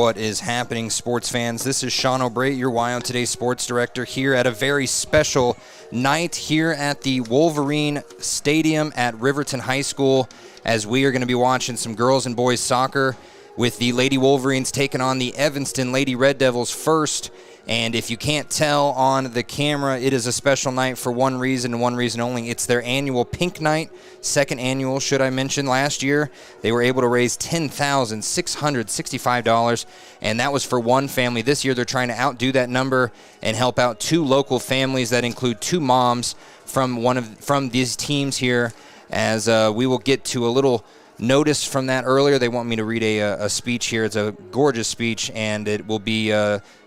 What is happening, sports fans? This is Shawn O'Brate, your WIO Today sports director, here at a very special night here at the Wolverine Stadium at Riverton High School, as we are going to be watching some girls and boys soccer with the Lady Wolverines taking on the Evanston Lady Red Devils first. And if you can't tell on the camera, it is a special night for one reason and one reason only. It's their annual Pink Night, second annual, should I mention. Last year, they were able to raise $10,665, and that was for one family. This year, they're trying to outdo that number and help out two local families that include two moms from these teams here, as we will get to a little notice from that earlier. They want me to read a speech here. It's a gorgeous speech, and it will be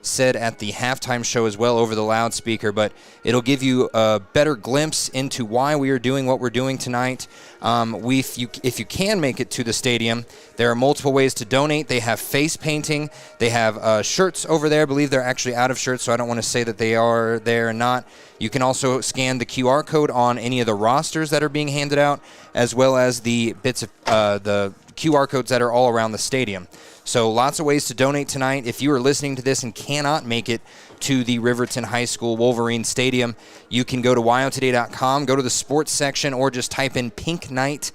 said at the halftime show as well over the loudspeaker, but it'll give you a better glimpse into why we are doing what we're doing tonight. If you can make it to the stadium, there are multiple ways to donate. They have face painting. They have shirts over there. I believe they're actually out of shirts, so I don't want to say that they are there or not. You can also scan the QR code on any of the rosters that are being handed out, as well as the bits of the QR codes that are all around the stadium. So lots of ways to donate tonight. If you are listening to this and cannot make it to the Riverton High School Wolverine Stadium, you can go to wiotoday.com, go to the sports section, or just type in Pink Night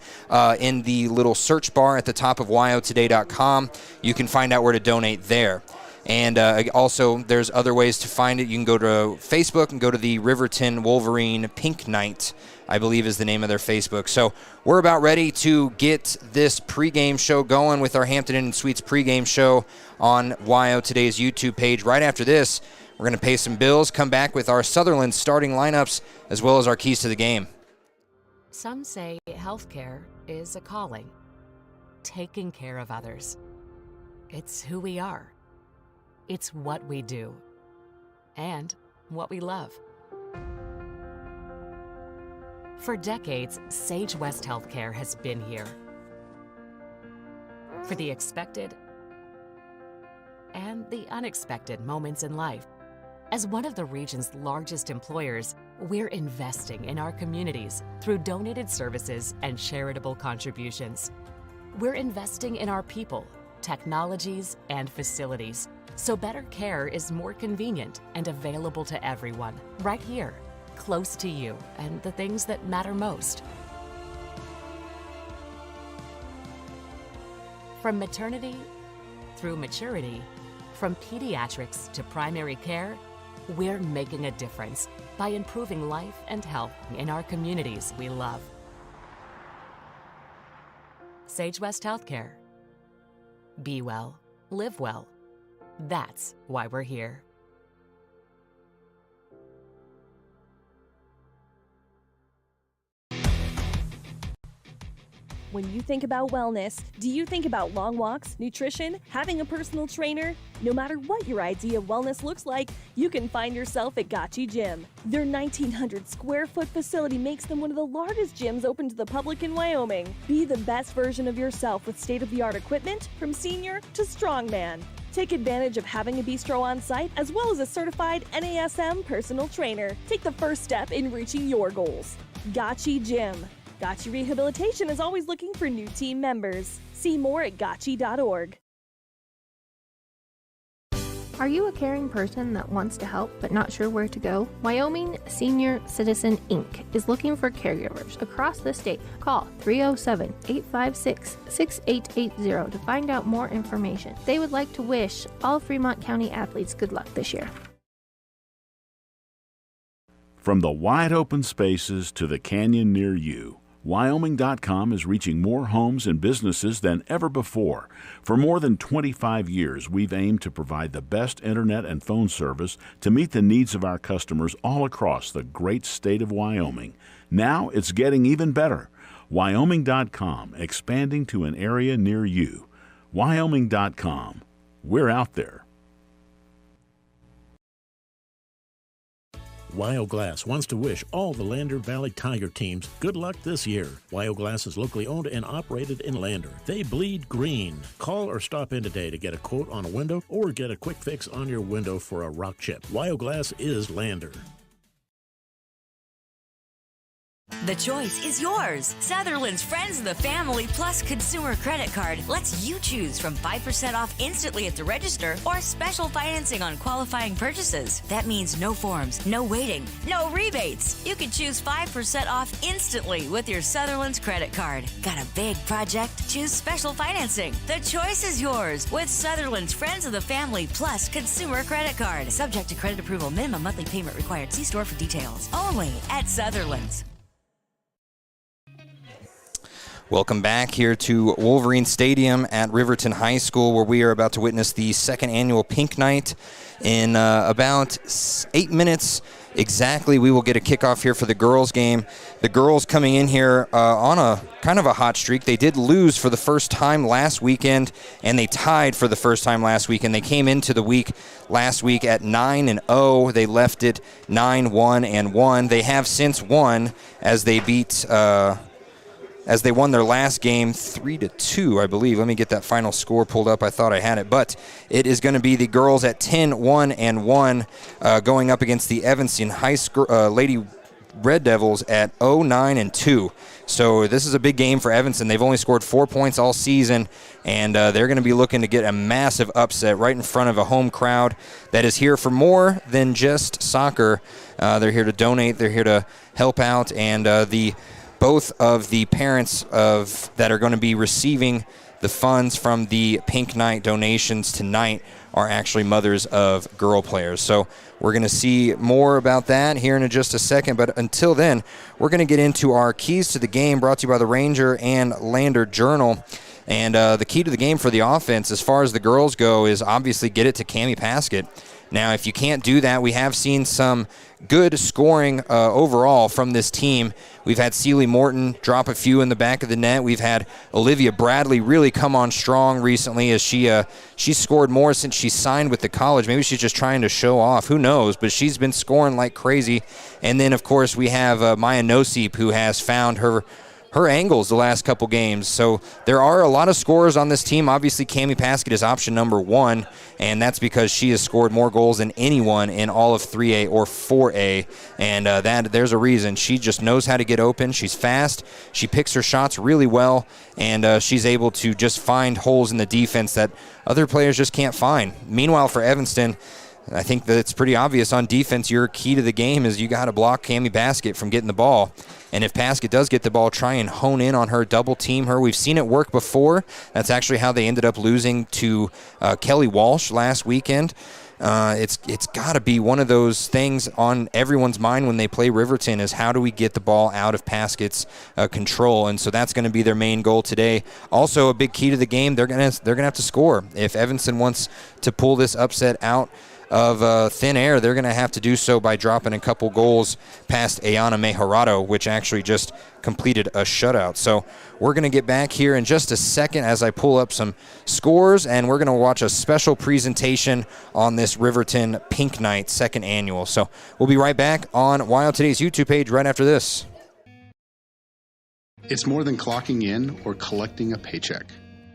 in the little search bar at the top of wiotoday.com. You can find out where to donate there. And also, there's other ways to find it. You can go to Facebook and go to the Riverton Wolverine Pink Night, I believe is the name of their Facebook. So we're about ready to get this pregame show going with our Hampton Inn & Suites pregame show on WIO Today's YouTube page. Right after this, we're going to pay some bills, come back with our Sutherland starting lineups, as well as our keys to the game. Some say healthcare is a calling, taking care of others. It's who we are. It's what we do and what we love. For decades, Sage West Healthcare has been here for the expected and the unexpected moments in life. As one of the region's largest employers, we're investing in our communities through donated services and charitable contributions. We're investing in our people, technologies, and facilities, so better care is more convenient and available to everyone, right here, close to you and the things that matter most. From maternity through maturity, from pediatrics to primary care, we're making a difference by improving life and health in our communities we love. Sage West Healthcare. Be well, live well. That's why we're here. When you think about wellness, do you think about long walks, nutrition, having a personal trainer? No matter what your idea of wellness looks like, you can find yourself at Gotchi Gym. Their 1,900 square foot facility makes them one of the largest gyms open to the public in Wyoming. Be the best version of yourself with state-of-the-art equipment from senior to strongman. Take advantage of having a bistro on site as well as a certified NASM personal trainer. Take the first step in reaching your goals. Gotchi Gym. Gotchi Rehabilitation is always looking for new team members. See more at gotchi.org. Are you a caring person that wants to help but not sure where to go? Wyoming Senior Citizen Inc. is looking for caregivers across the state. Call 307-856-6880 to find out more information. They would like to wish all Fremont County athletes good luck this year. From the wide open spaces to the canyon near you, Wyoming.com is reaching more homes and businesses than ever before. For more than 25 years, we've aimed to provide the best internet and phone service to meet the needs of our customers all across the great state of Wyoming. Now it's getting even better. Wyoming.com, expanding to an area near you. Wyoming.com. We're out there. WIO Glass wants to wish all the Lander Valley Tiger teams good luck this year. WIO Glass is locally owned and operated in Lander. They bleed green. Call or stop in today to get a quote on a window or get a quick fix on your window for a rock chip. WIO Glass is Lander. The choice is yours. Sutherland's Friends of the Family Plus Consumer Credit Card lets you choose from 5% off instantly at the register or special financing on qualifying purchases. That means no forms, no waiting, no rebates. You can choose 5% off instantly with your Sutherland's credit card. Got a big project? Choose special financing. The choice is yours with Sutherland's Friends of the Family Plus Consumer Credit Card. Subject to credit approval. Minimum monthly payment required. See store for details. Only at Sutherland's. Welcome back here to Wolverine Stadium at Riverton High School, where we are about to witness the second annual Pink Night. In about 8 minutes exactly, we will get a kickoff here for the girls' game. The girls coming in here on a kind of a hot streak. They did lose for the first time last weekend, and they tied for the first time last weekend. They came into the week last week at 9-0. They left it 9-1-1. They have since won as they beat. As they won their last game 3-2, I believe. Let me get that final score pulled up. I thought I had it. But it is going to be the girls at 10-1-1 going up against the Evanston High School Lady Red Devils at 0-9-2. So this is a big game for Evanston. They've only scored 4 points all season, and they're going to be looking to get a massive upset right in front of a home crowd that is here for more than just soccer. They're here to donate. They're here to help out, and both of the parents that are going to be receiving the funds from the Pink Night donations tonight are actually mothers of girl players. So we're going to see more about that here in just a second. But until then, we're going to get into our keys to the game, brought to you by the Ranger and Lander Journal. And the key to the game for the offense, as far as the girls go, is obviously get it to Cammie Paskett. Now, if you can't do that, we have seen some good scoring overall from this team. We've had Celie Morton drop a few in the back of the net. We've had Olivia Bradley really come on strong recently as she scored more since she signed with the college. Maybe she's just trying to show off. Who knows? But she's been scoring like crazy. And then, of course, we have Maya Nosip, who has found her angles the last couple games. So there are a lot of scorers on this team. Obviously, Cammie Paskett is option number 1, and that's because she has scored more goals than anyone in all of 3A or 4A, and there's a reason. She just knows how to get open. She's fast. She picks her shots really well, and she's able to just find holes in the defense that other players just can't find. Meanwhile, for Evanston, I think that it's pretty obvious on defense, your key to the game is you got to block Cammie Paskett from getting the ball. And if Paskett does get the ball, try and hone in on her, double team her. We've seen it work before. That's actually how they ended up losing to Kelly Walsh last weekend. It's got to be one of those things on everyone's mind when they play Riverton is how do we get the ball out of Paskett's control, and so that's going to be their main goal today. Also, a big key to the game, they're going to have to score. If Evanston wants to pull this upset out of thin air, they're going to have to do so by dropping a couple goals past Ayana Mejorado, which actually just completed a shutout. So we're going to get back here in just a second as I pull up some scores, and we're going to watch a special presentation on this Riverton Pink Night second annual. So we'll be right back on Wild Today's YouTube page right after this. It's more than clocking in or collecting a paycheck.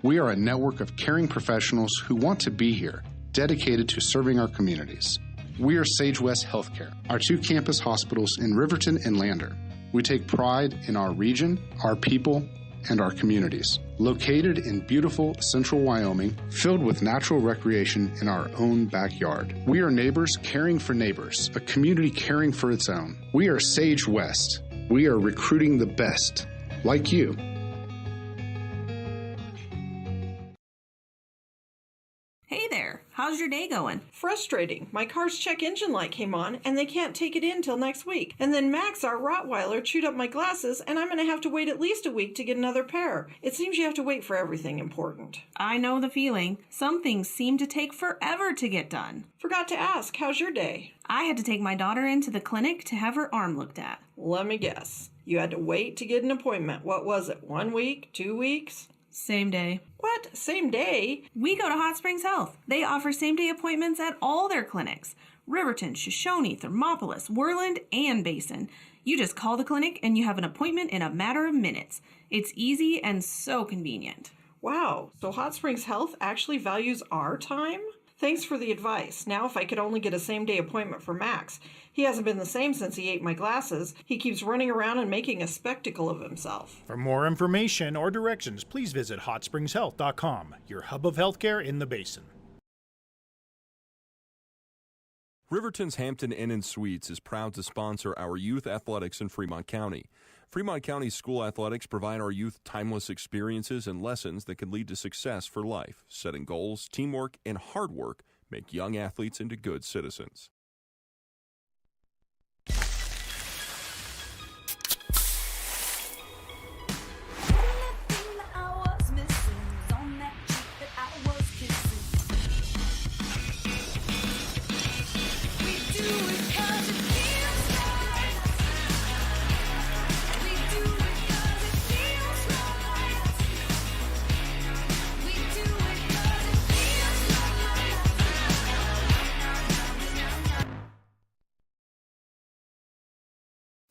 We are a network of caring professionals who want to be here, dedicated to serving our communities. We are Sage West Healthcare, our 2 campus hospitals in Riverton and Lander. We take pride in our region, our people, and our communities. Located in beautiful central Wyoming, filled with natural recreation in our own backyard. We are neighbors caring for neighbors, a community caring for its own. We are Sage West. We are recruiting the best, like you. Hey there, how's your day going? Frustrating. My car's check engine light came on, and they can't take it in till next week. And then Max, our Rottweiler, chewed up my glasses, and I'm going to have to wait at least a week to get another pair. It seems you have to wait for everything important. I know the feeling. Some things seem to take forever to get done. Forgot to ask, how's your day? I had to take my daughter into the clinic to have her arm looked at. Let me guess. You had to wait to get an appointment. What was it, 1 week, 2 weeks? Same day. What? Same day? We go to Hot Springs Health. They offer same-day appointments at all their clinics. Riverton, Shoshone, Thermopolis, Worland, and Basin. You just call the clinic and you have an appointment in a matter of minutes. It's easy and so convenient. Wow, so Hot Springs Health actually values our time? Thanks for the advice. Now if I could only get a same-day appointment for Max. He hasn't been the same since he ate my glasses. He keeps running around and making a spectacle of himself. For more information or directions, please visit hotspringshealth.com, your hub of healthcare in the Basin. Riverton's Hampton Inn & Suites is proud to sponsor our youth athletics in Fremont County. Fremont County school athletics provide our youth timeless experiences and lessons that can lead to success for life. Setting goals, teamwork, and hard work make young athletes into good citizens.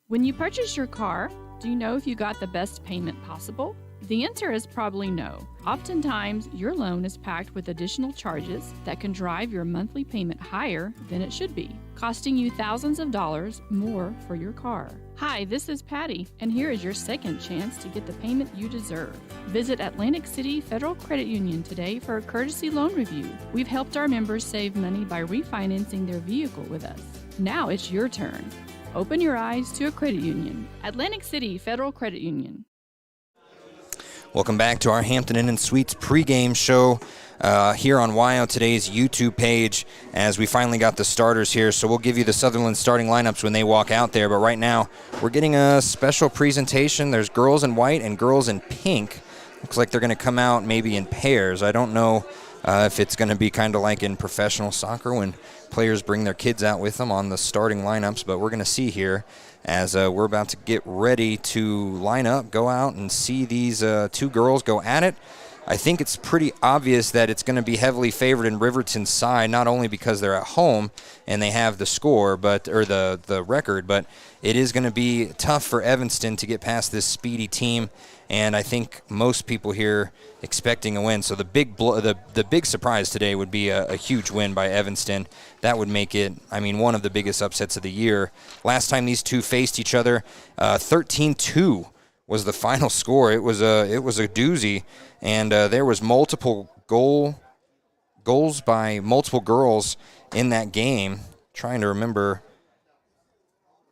When you purchase your car, do you know if you got the best payment possible? The answer is probably no. Oftentimes, your loan is packed with additional charges that can drive your monthly payment higher than it should be, costing you thousands of dollars more for your car. Hi, this is Patty, and here is your second chance to get the payment you deserve. Visit Atlantic City Federal Credit Union today for a courtesy loan review. We've helped our members save money by refinancing their vehicle with us. Now it's your turn. Open your eyes to a credit union. Atlantic City Federal Credit Union. Welcome back to our Hampton Inn & Suites pregame show here on WYO Today's YouTube page as we finally got the starters here. So we'll give you the Sutherland starting lineups when they walk out there. But right now, we're getting a special presentation. There's girls in white and girls in pink. Looks like they're going to come out maybe in pairs. I don't know if it's going to be kind of like in professional soccer when players bring their kids out with them on the starting lineups, but we're going to see here as we're about to get ready to line up, go out and see these two girls go at it. I think it's pretty obvious that it's going to be heavily favored in Riverton's side, not only because they're at home and they have the score, or the record, but it is going to be tough for Evanston to get past this speedy team. And I think most people here expecting a win. So the big surprise today would be a huge win by Evanston. That would make it, one of the biggest upsets of the year. Last time these two faced each other, 13-2 was the final score. It was a doozy, and there was multiple goals by multiple girls in that game. Trying to remember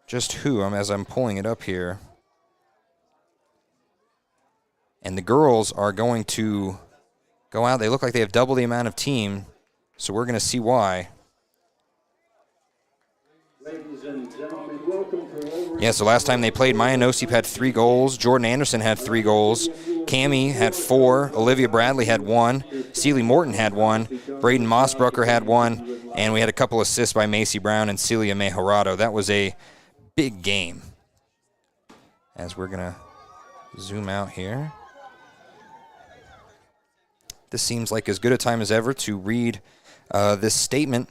just who as I'm pulling it up here. And the girls are going to go out. They look like they have double the amount of team, so we're going to see why. Yeah, so last time they played, Maya Nosip had 3 goals. Jordan Anderson had 3 goals. Cammie had 4. Olivia Bradley had 1. Celie Morton had 1. Braden Mossbrucker had 1. And we had a couple assists by Macy Brown and Celia Mejorado. That was a big game. As we're going to zoom out here. This seems like as good a time as ever to read this statement.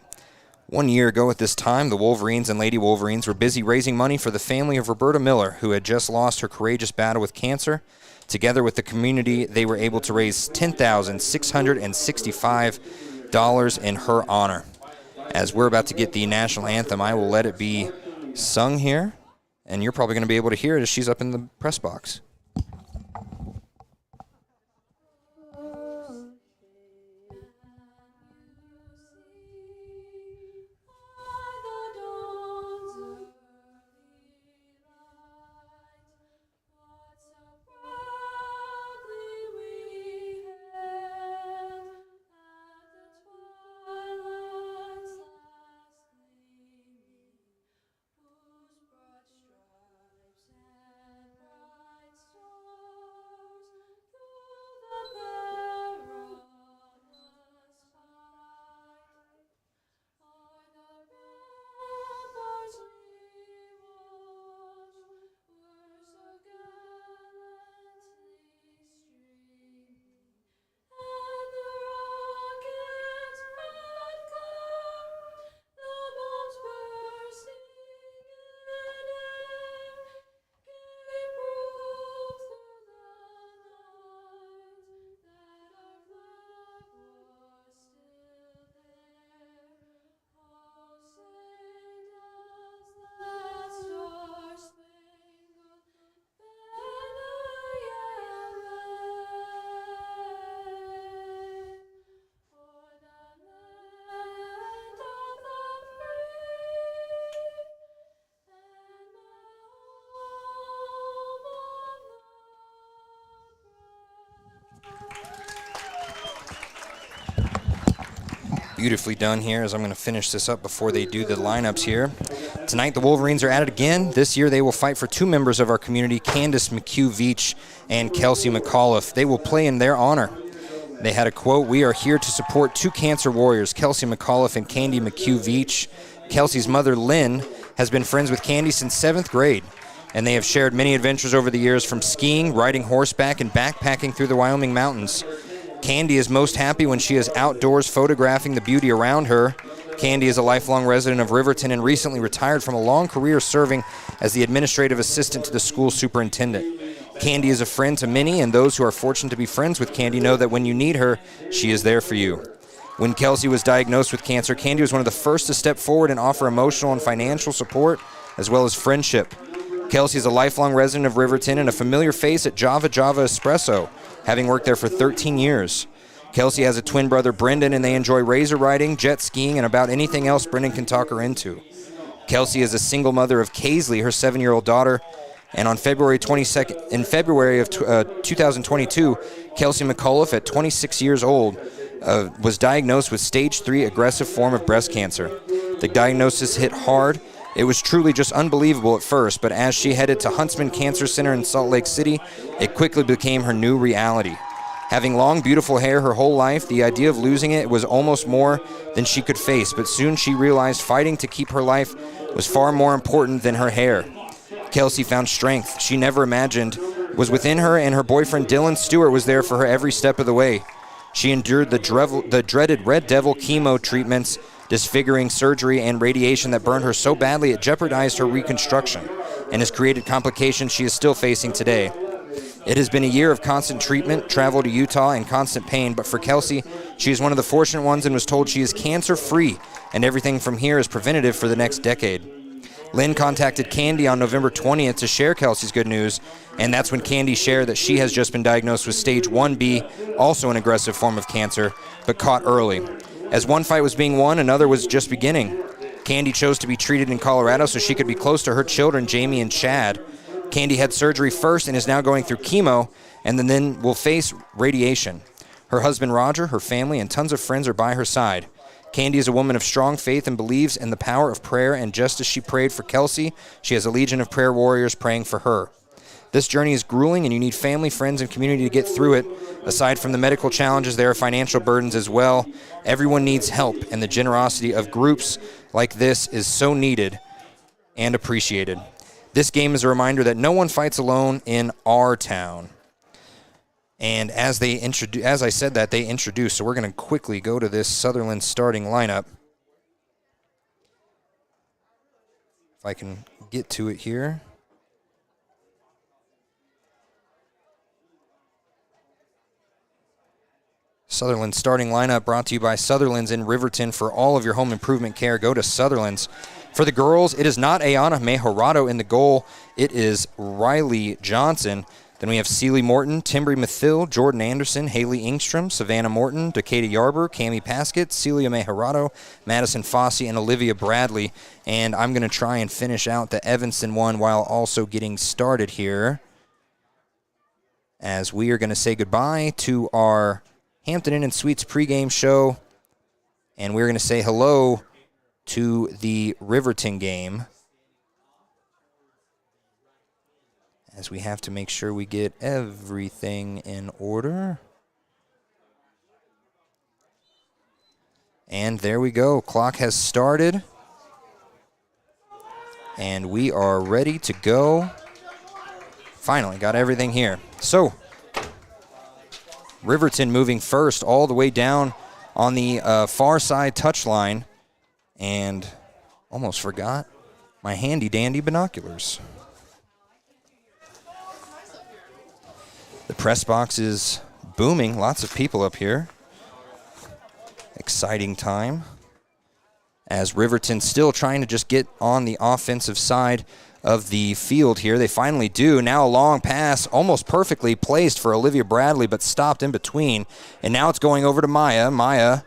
1 year ago at this time, the Wolverines and Lady Wolverines were busy raising money for the family of Roberta Miller, who had just lost her courageous battle with cancer. Together with the community, they were able to raise $10,665 in her honor. As we're about to get the national anthem, I will let it be sung here, and you're probably going to be able to hear it as she's up in the press box. Beautifully done here as I'm going to finish this up before they do the lineups here. Tonight the Wolverines are at it again. This year they will fight for two members of our community, Candace McHugh-Veach and Kelsey McAuliffe. They will play in their honor. They had a quote, "We are here to support two cancer warriors, Kelsey McAuliffe and Candy McHugh-Veach. Kelsey's mother, Lynn, has been friends with Candy since 7th grade, and they have shared many adventures over the years, from skiing, riding horseback, and backpacking through the Wyoming mountains. Candy is most happy when she is outdoors photographing the beauty around her. Candy is a lifelong resident of Riverton and recently retired from a long career serving as the administrative assistant to the school superintendent. Candy is a friend to many, and those who are fortunate to be friends with Candy know that when you need her, she is there for you." When Kelsey was diagnosed with cancer, Candy was one of the first to step forward and offer emotional and financial support, as well as friendship. Kelsey is a lifelong resident of Riverton and a familiar face at Java Espresso, having worked there for 13 years. Kelsey has a twin brother, Brendan, and they enjoy razor riding, jet skiing, and about anything else Brendan can talk her into. Kelsey is a single mother of Kaisley, her 7-year-old daughter, and on February 2022, Kelsey McAuliffe, at 26 years old, was diagnosed with stage 3 aggressive form of breast cancer. The diagnosis hit hard. It was truly just unbelievable at first, but as she headed to Huntsman Cancer Center in Salt Lake City, it quickly became her new reality. Having long, beautiful hair her whole life, the idea of losing it was almost more than she could face, but soon she realized fighting to keep her life was far more important than her hair. Kelsey found strength she never imagined was within her, and her boyfriend Dylan Stewart was there for her every step of the way. She endured the dreaded Red Devil chemo treatments, disfiguring surgery, and radiation that burned her so badly it jeopardized her reconstruction and has created complications she is still facing today. It has been a year of constant treatment, travel to Utah, and constant pain, but for Kelsey, she is one of the fortunate ones and was told she is cancer-free, and everything from here is preventative for the next decade. Lynn contacted Candy on November 20th to share Kelsey's good news, and that's when Candy shared that she has just been diagnosed with stage 1B, also an aggressive form of cancer, but caught early. As one fight was being won, another was just beginning. Candy chose to be treated in Colorado so she could be close to her children, Jamie and Chad. Candy had surgery first and is now going through chemo, and then will face radiation. Her husband Roger, her family, and tons of friends are by her side. Candy is a woman of strong faith and believes in the power of prayer, and just as she prayed for Kelsey, she has a legion of prayer warriors praying for her. This journey is grueling, and you need family, friends, and community to get through it. Aside from the medical challenges, there are financial burdens as well. Everyone needs help, and the generosity of groups like this is so needed and appreciated. This game is a reminder that no one fights alone in our town. And as I said that, they introduced, so we're going to quickly go to this Sutherland starting lineup. If I can get to it here. Sutherland's starting lineup brought to you by Sutherland's in Riverton. For all of your home improvement care, go to Sutherland's. For the girls, it is not Ayana Mejorado in the goal. It is Riley Johnson. Then we have Celie Morton, Timbri Mathill, Jordan Anderson, Haley Ingstrom, Savannah Morton, Dakota Yarber, Cami Paskett, Celia Mejorado, Madison Fossey, and Olivia Bradley. And I'm going to try and finish out the Evanston one while also getting started here, as we are going to say goodbye to our Hampton Inn & Suites pregame show, and we're going to say hello to the Riverton game, as we have to make sure we get everything in order. And there we go. Clock has started, and we are ready to go. Finally got everything here. So Riverton moving first all the way down on the far side touchline, and almost forgot my handy-dandy binoculars. The press box is booming. Lots of people up here. Exciting time, as Riverton still trying to just get on the offensive side of the field here. They finally do. Now a long pass, almost perfectly placed for Olivia Bradley, but stopped in between. And now it's going over to Maya. Maya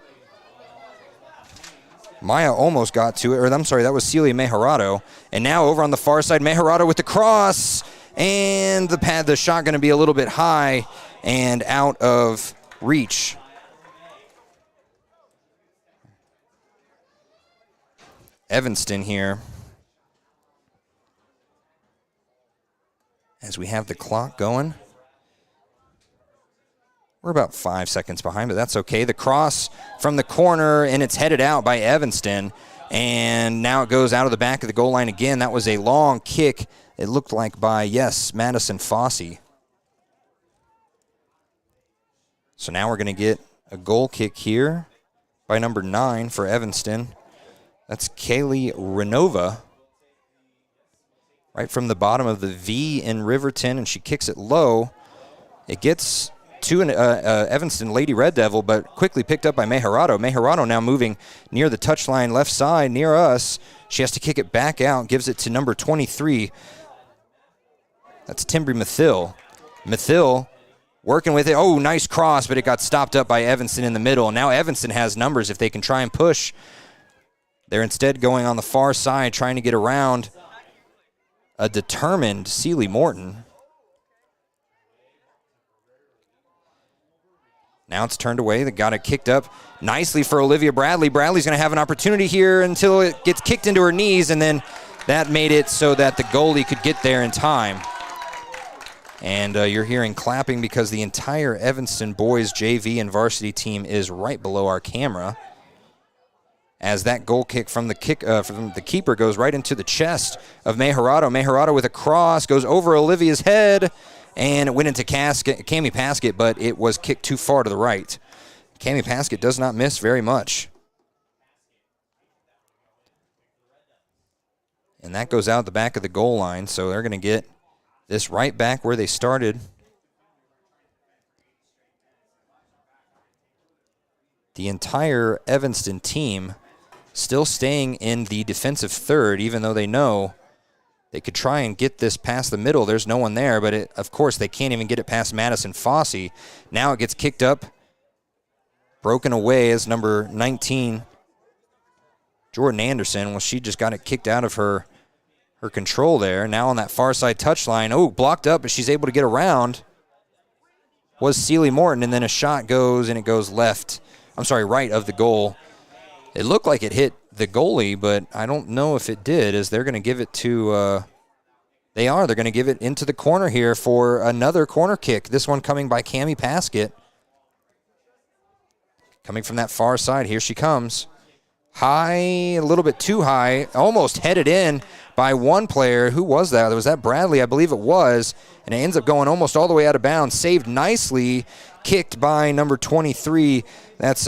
almost got to it. Or I'm sorry, that was Celia Mejorado. And now over on the far side, Mejorado with the cross. And the shot going to be a little bit high and out of reach. Evanston here. As we have the clock going. We're about 5 seconds behind, but that's okay. The cross from the corner, and it's headed out by Evanston. And now it goes out of the back of the goal line again. That was a long kick, it looked like, by, yes, Madison Fossey. So now we're going to get a goal kick here by number 9 for Evanston. That's Kaylee Renova. Right from the bottom of the V in Riverton, and she kicks it low. It gets to an Evanston Lady Red Devil, but quickly picked up by Mejarado. Mejarado now moving near the touchline left side, near us. She has to kick it back out, gives it to number 23. That's Timbri Mathil. Mathil working with it. Oh, nice cross, but it got stopped up by Evanston in the middle. Now Evanston has numbers if they can try and push. They're instead going on the far side, trying to get around a determined Sealy Morton. Now it's turned away. They got it kicked up nicely for Olivia Bradley. Bradley's going to have an opportunity here until it gets kicked into her knees, and then that made it so that the goalie could get there in time. And you're hearing clapping because the entire Evanston boys JV and varsity team is right below our camera. As that goal kick from the keeper goes right into the chest of Mejarado. Mejarado with a cross goes over Olivia's head, and it went into Cami Paskett, but it was kicked too far to the right. Cami Paskett does not miss very much. And that goes out the back of the goal line, so they're going to get this right back where they started. The entire Evanston team still staying in the defensive third, even though they know they could try and get this past the middle. There's no one there, but of course they can't even get it past Madison Fossey. Now it gets kicked up, broken away as number 19, Jordan Anderson. Well, she just got it kicked out of her control there. Now on that far side touchline. Oh, blocked up, but she's able to get around. Was Sealy Morton, and then a shot goes, and it goes right of the goal. It looked like it hit the goalie, but I don't know if it did, as they're going to give it to, they're going to give it into the corner here for another corner kick. This one coming by Cami Paskett. Coming from that far side, here she comes. High, a little bit too high, almost headed in by one player. Who was that? Was that Bradley? I believe it was. And it ends up going almost all the way out of bounds. Saved nicely, kicked by number 23. That's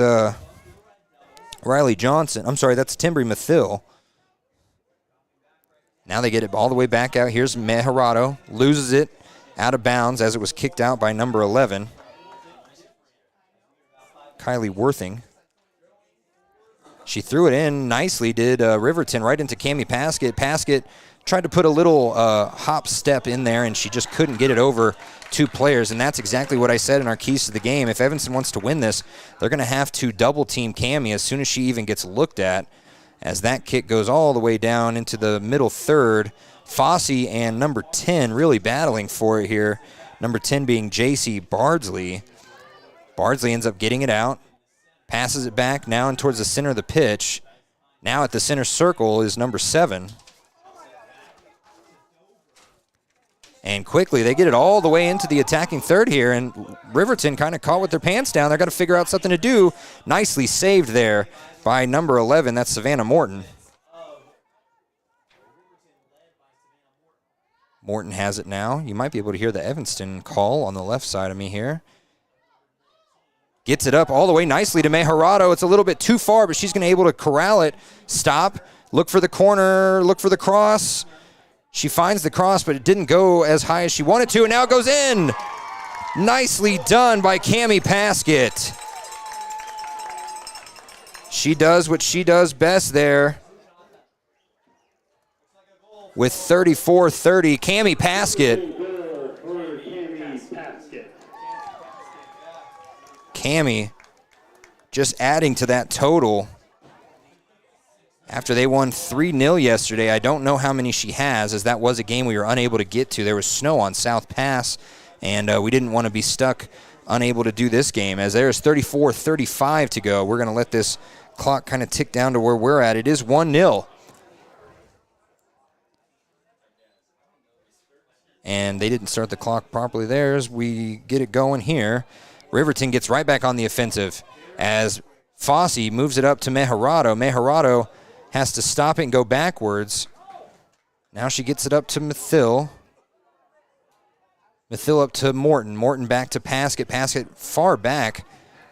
Riley Johnson. I'm sorry, that's Timbri Mathil. Now they get it all the way back out. Here's Mejarado. Loses it out of bounds as it was kicked out by number 11. Kylie Worthing. She threw it in nicely, did Riverton, right into Cami Paskett. Paskett tried to put a little hop step in there, and she just couldn't get it over two players, and that's exactly what I said in our keys to the game. If Evanston wants to win this, they're going to have to double-team Cami as soon as she even gets looked at, as that kick goes all the way down into the middle third. Fossey and number 10 really battling for it here, number 10 being J.C. Bardsley. Bardsley ends up getting it out, passes it back now and towards the center of the pitch. Now at the center circle is number 7. And quickly, they get it all the way into the attacking third here, and Riverton kind of caught with their pants down. They're going to figure out something to do. Nicely saved there by number 11. That's Savannah Morton. Morton has it now. You might be able to hear the Evanston call on the left side of me here. Gets it up all the way nicely to Mejarado. It's a little bit too far, but she's going to be able to corral it. Stop, look for the corner, look for the cross. She finds the cross, but it didn't go as high as she wanted to, and now it goes in. Nicely done by Cami Paskett. She does what she does best there. With 34-30, Cami Paskett. Cami just adding to that total. After they won 3-0 yesterday, I don't know how many she has, as that was a game we were unable to get to. There was snow on South Pass, and we didn't want to be stuck unable to do this game. As there's 34-35 to go, we're going to let this clock kind of tick down to where we're at. It is 1-0 And they didn't start the clock properly there as we get it going here. Riverton gets right back on the offensive as Fossey moves it up to Mejarado. Mejarado has to stop it and go backwards. Now she gets it up to Mathil. Mathil up to Morton. Morton back to Paskett. Paskett far back.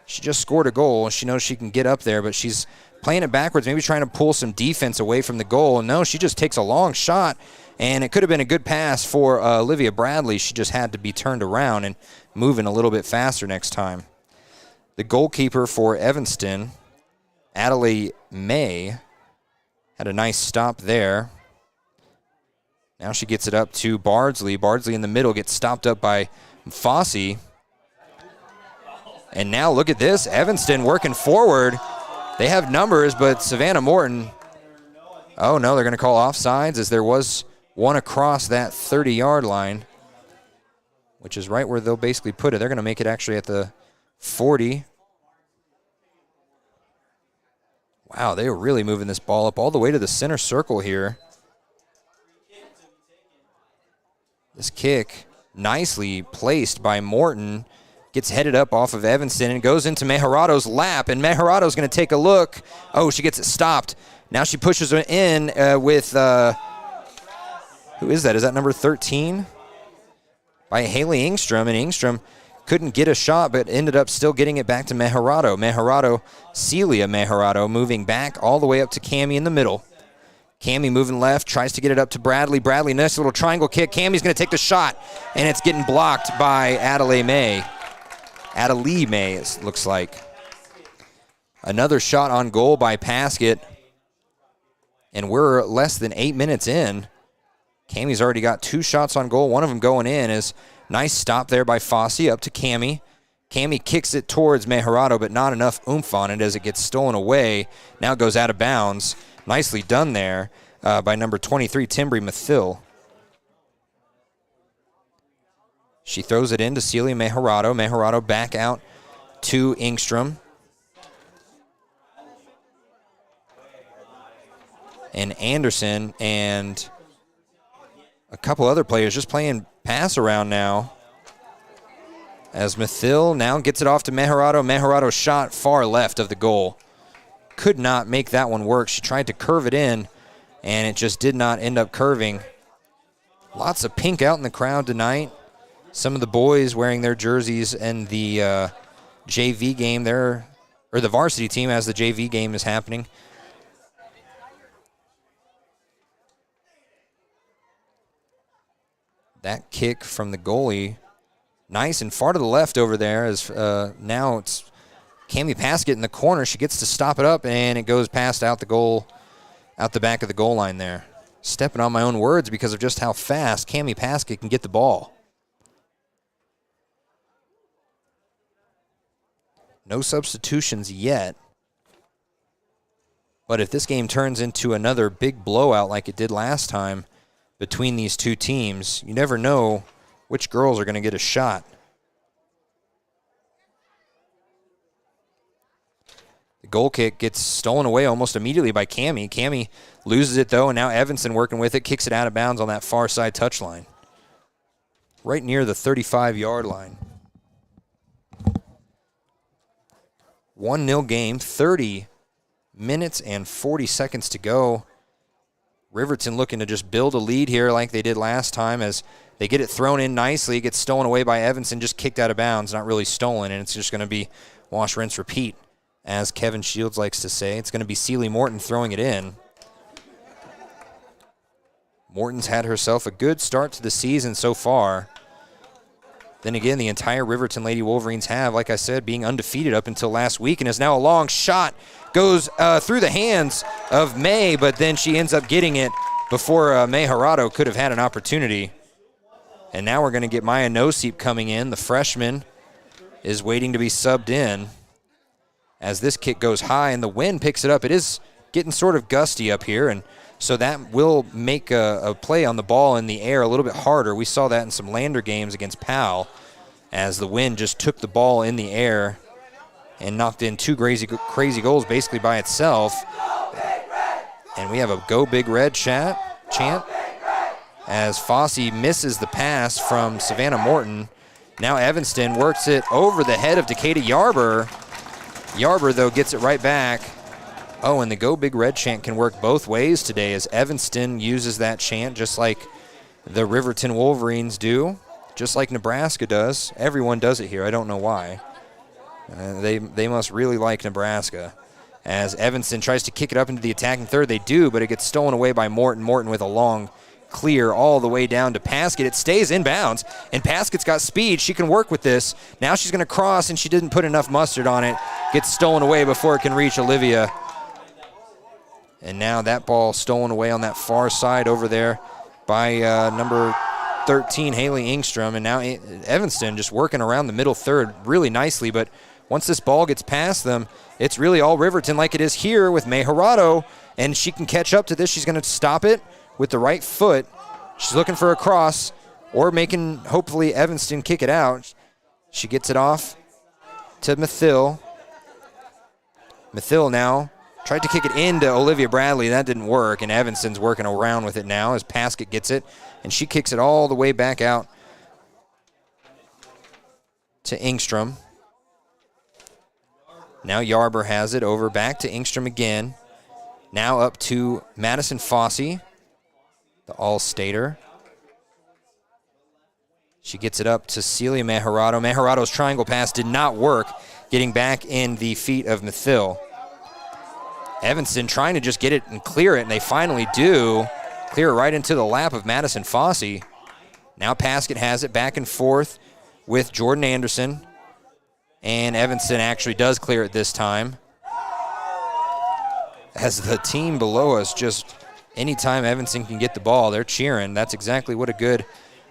She just scored a goal. She knows she can get up there, but she's playing it backwards, maybe trying to pull some defense away from the goal. And no, she just takes a long shot, and it could have been a good pass for Olivia Bradley. She just had to be turned around and moving a little bit faster next time. The goalkeeper for Evanston, Adelaide May, had a nice stop there. Now she gets it up to Bardsley. Bardsley in the middle gets stopped up by Fossey. And now look at this, Evanston working forward. They have numbers, but Savannah Morton, oh no, they're going to call offsides as there was one across that 30-yard line, which is right where they'll basically put it. They're going to make it actually at the 40. Wow, they were really moving this ball up all the way to the center circle here. This kick, nicely placed by Morton, gets headed up off of Evanston and goes into Mejarado's lap, and Mejarado's going to take a look. Oh, she gets it stopped. Now she pushes it in with, who is that? Is that number 13? By Haley Engstrom, and Engstrom couldn't get a shot, but ended up still getting it back to Mejarado. Mejarado, Celia Mejarado, moving back all the way up to Cammie in the middle. Cammie moving left, tries to get it up to Bradley. Bradley, nice little triangle kick. Cammie's going to take the shot, and it's getting blocked by Adelaide May. Adelaide May, it looks like. Another shot on goal by Paskett, and we're less than 8 minutes in. Cammie's already got 2 shots on goal, one of them going in. Is nice stop there by Fossey up to Cammie. Cammie kicks it towards Mejarado, but not enough oomph on it as it gets stolen away. Now it goes out of bounds. Nicely done there by number 23, Timbri Mathil. She throws it into Celia Mejarado. Mejarado back out to Engstrom. And Anderson and a couple other players just playing pass around now. As Mathil now gets it off to Mejarado. Mejarado shot far left of the goal. Could not make that one work. She tried to curve it in, and it just did not end up curving. Lots of pink out in the crowd tonight. Some of the boys wearing their jerseys in the JV game there, or the varsity team as the JV game is happening. That kick from the goalie, nice and far to the left over there as now it's Cammie Paskett in the corner. She gets to stop it up, and it goes past out the back of the goal line there. Stepping on my own words because of just how fast Cammie Paskett can get the ball. No substitutions yet. But if this game turns into another big blowout like it did last time between these two teams, you never know which girls are going to get a shot. The goal kick gets stolen away almost immediately by Cammie. Cammie loses it, though, and now Evanston working with it, kicks it out of bounds on that far side touchline. Right near the 35-yard line. 1-0 game, 30 minutes and 40 seconds to go. Riverton looking to just build a lead here like they did last time as they get it thrown in nicely. It gets stolen away by Evanston, just kicked out of bounds, not really stolen, and it's just going to be wash, rinse, repeat. As Kevin Shields likes to say, it's going to be Celie Morton throwing it in. Morton's had herself a good start to the season so far. Then again, the entire Riverton Lady Wolverines have, like I said, being undefeated up until last week, and is now a long shot. Goes through the hands of May, but then she ends up getting it before May Harado could have had an opportunity. And now we're going to get Maya Noseep coming in. The freshman is waiting to be subbed in. As this kick goes high and the wind picks it up, it is getting sort of gusty up here, and so that will make a play on the ball in the air a little bit harder. We saw that in some Lander games against Powell, as the wind just took the ball in the air and knocked in 2 crazy goals basically by itself. And we have a Go Big Red chant. as Fossey misses the pass from Savannah Morton. Now Evanston works it over the head of Decatur Yarber. Yarber, though, gets it right back. Oh, and the Go Big Red chant can work both ways today as Evanston uses that chant just like the Riverton Wolverines do, just like Nebraska does. Everyone does it here. I don't know why. They must really like Nebraska. As Evanston tries to kick it up into the attacking third, they do, but it gets stolen away by Morton. Morton with a long clear all the way down to Paskett. It stays inbounds, and Paskett's got speed. She can work with this. Now she's going to cross, and she didn't put enough mustard on it. Gets stolen away before it can reach Olivia. And now that ball stolen away on that far side over there by number 13, Haley Engstrom. And now Evanston just working around the middle third really nicely, but once this ball gets past them, it's really all Riverton like it is here with May Harado, and she can catch up to this. She's going to stop it with the right foot. She's looking for a cross or making, hopefully, Evanston kick it out. She gets it off to Mathill. Mathill now tried to kick it into Olivia Bradley. That didn't work, and Evanston's working around with it now as Paskett gets it, and she kicks it all the way back out to Engstrom. Now Yarber has it over back to Engstrom again. Now up to Madison Fossey, the All-Stater. She gets it up to Celia Mejarado. Mejarado's triangle pass did not work, getting back in the feet of Mathill. Evanston trying to just get it and clear it, and they finally do. Clear it right into the lap of Madison Fossey. Now Paskett has it back and forth with Jordan Anderson. And Evanston actually does clear it this time. As the team below us, just anytime Evanston can get the ball, they're cheering. That's exactly what a good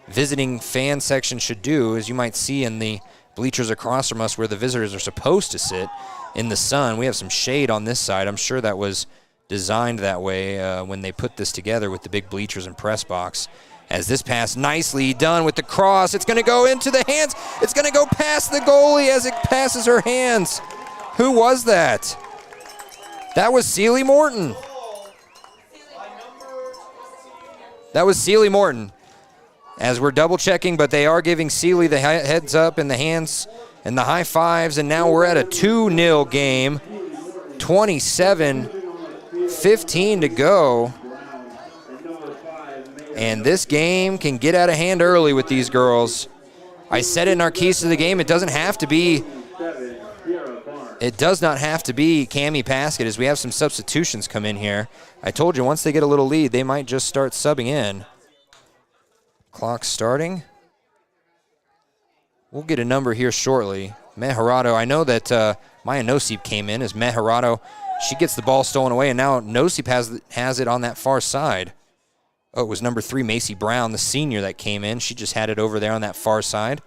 visiting fan section should do, as you might see in the bleachers across from us where the visitors are supposed to sit in the sun. We have some shade on this side. I'm sure that was designed that way when they put this together with the big bleachers and press box. As this pass nicely done with the cross, it's going to go into the hands. It's going to go past the goalie as it passes her hands. Who was that? That was Celie Morton. That was Celie Morton. As we're double checking, but they are giving Celie the heads up and the hands and the high fives, and now we're at a 2-0 game. 27-15 to go. And this game can get out of hand early with these girls. I said it in our keys to the game, it does not have to be Cammie Paskett, as we have some substitutions come in here. I told you once they get a little lead, they might just start subbing in. Clock starting. We'll get a number here shortly. Mejarado, I know that Maya Nosip came in as Mejarado. She gets the ball stolen away, and now Nosip has it on that far side. Oh, it was number 3, Macy Brown, the senior that came in. She just had it over there on that far side.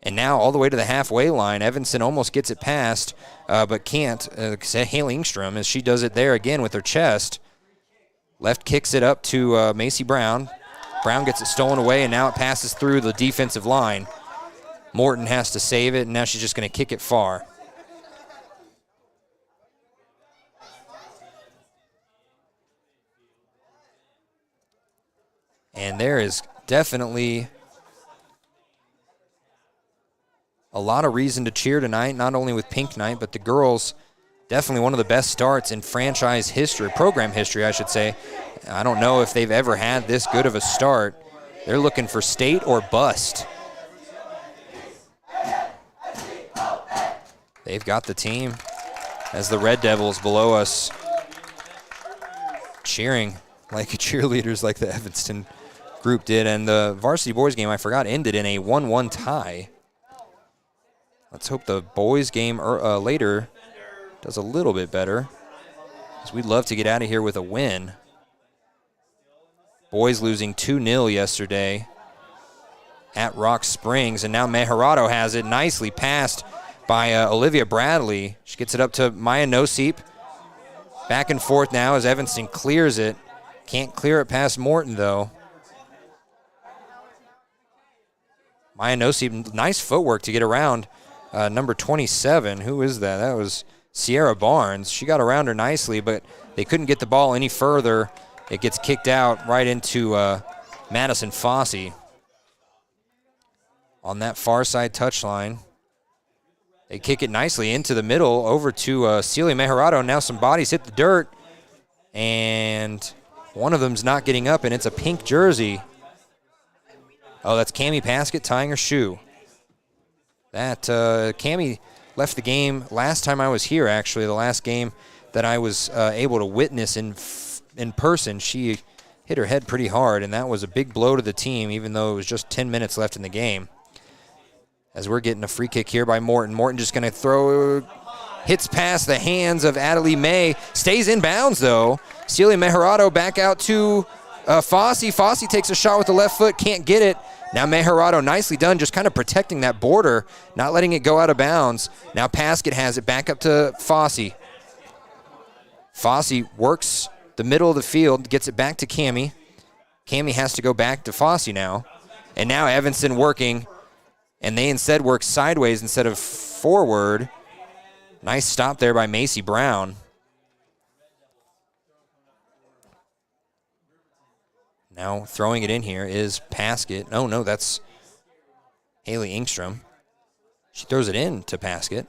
And now all the way to the halfway line. Evanston almost gets it past, but can't. Haley Engstrom, as she does it there again with her chest. Left kicks it up to Macy Brown. Brown gets it stolen away, and now it passes through the defensive line. Morton has to save it, and now she's just going to kick it far. And there is definitely a lot of reason to cheer tonight, not only with Pink Night, but the girls, definitely one of the best starts in franchise history, program history, I should say. I don't know if they've ever had this good of a start. They're looking for state or bust. They've got the team as the Red Devils below us cheering like cheerleaders like the Evanston group did. And the varsity boys game, I forgot, ended in a 1-1 tie. Let's hope the boys game later does a little bit better, because we'd love to get out of here with a win. Boys losing 2-0 yesterday at Rock Springs, and now Mejarado has it nicely passed by Olivia Bradley. She gets it up to Maya Nosip. Back and forth now as Evanston clears it. Can't clear it past Morton, though. Maya Nosip, nice footwork to get around number 27. Who is that? That was Sierra Barnes. She got around her nicely, but they couldn't get the ball any further. It gets kicked out right into Madison Fossey on that far side touchline. They kick it nicely into the middle over to Celia Mejorado. Now some bodies hit the dirt, and one of them's not getting up, and it's a pink jersey. Oh, that's Cammie Paskett tying her shoe. That Cammie left the game last time I was here, actually, the last game that I was able to witness in person. She hit her head pretty hard, and that was a big blow to the team, even though it was just 10 minutes left in the game. As we're getting a free kick here by Morton. Morton just going to throw, hits past the hands of Adelie May. Stays in bounds, though. Celia Mejorado back out to Fossey. Fossey takes a shot with the left foot, can't get it. Now Mejorado, nicely done, just kind of protecting that border, not letting it go out of bounds. Now Paskett has it back up to Fossey. Fossey works the middle of the field, gets it back to Cammie. Cammie has to go back to Fossey now. And now Evanston working, and they instead work sideways instead of forward. Nice stop there by Macy Brown. Now throwing it in here is Paskett. Oh, no, that's Haley Engstrom. She throws it in to Paskett.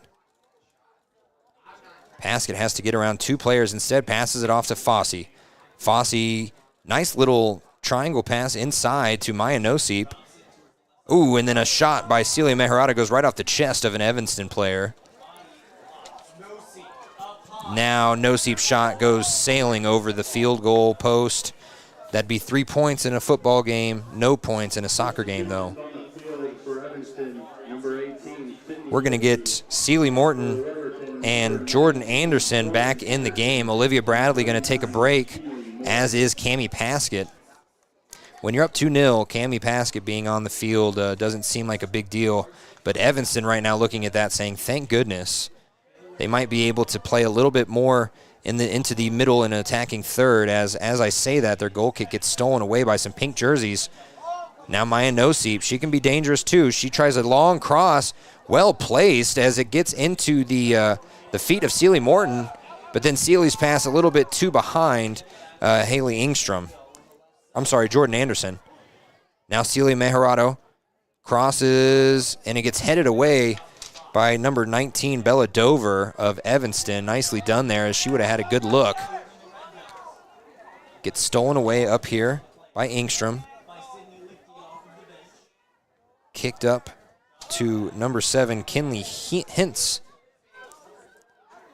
Paskett has to get around two players instead, passes it off to Fossey. Fossey, nice little triangle pass inside to Maya Noseep. Ooh, and then a shot by Celia Mejorado goes right off the chest of an Evanston player. Now Noseep's shot goes sailing over the field goal post. That'd be 3 points in a football game, no points in a soccer game, though. We're going to get Celie Morton and Jordan Anderson back in the game. Olivia Bradley going to take a break, as is Cammie Paskett. When you're up 2-0, Cammie Paskett being on the field doesn't seem like a big deal. But Evanston right now looking at that saying, thank goodness. They might be able to play a little bit more into the middle and attacking third. As I say that, their goal kick gets stolen away by some pink jerseys. Now Maya Noseep, she can be dangerous too. She tries a long cross, well placed as it gets into the feet of Celie Morton, but then Celie's pass a little bit too behind Haley Engstrom. I'm sorry, Jordan Anderson. Now Celia Mejorado crosses, and it gets headed away by number 19, Bella Dover of Evanston. Nicely done there, as she would have had a good look. Gets stolen away up here by Engstrom. Kicked up to number 7, Kinley Hintz.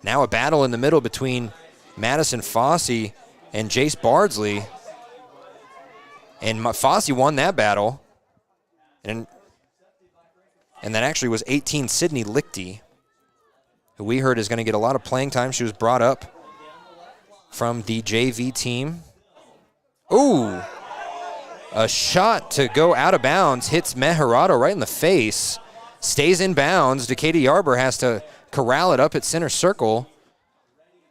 Now a battle in the middle between Madison Fossey and Jace Bardsley. And Fossey won that battle. And that actually was 18 Sydney Lichty, who we heard is going to get a lot of playing time. She was brought up from the JV team. Ooh, a shot to go out of bounds, hits Mejorado right in the face, stays in bounds. Decatur Yarber has to corral it up at center circle.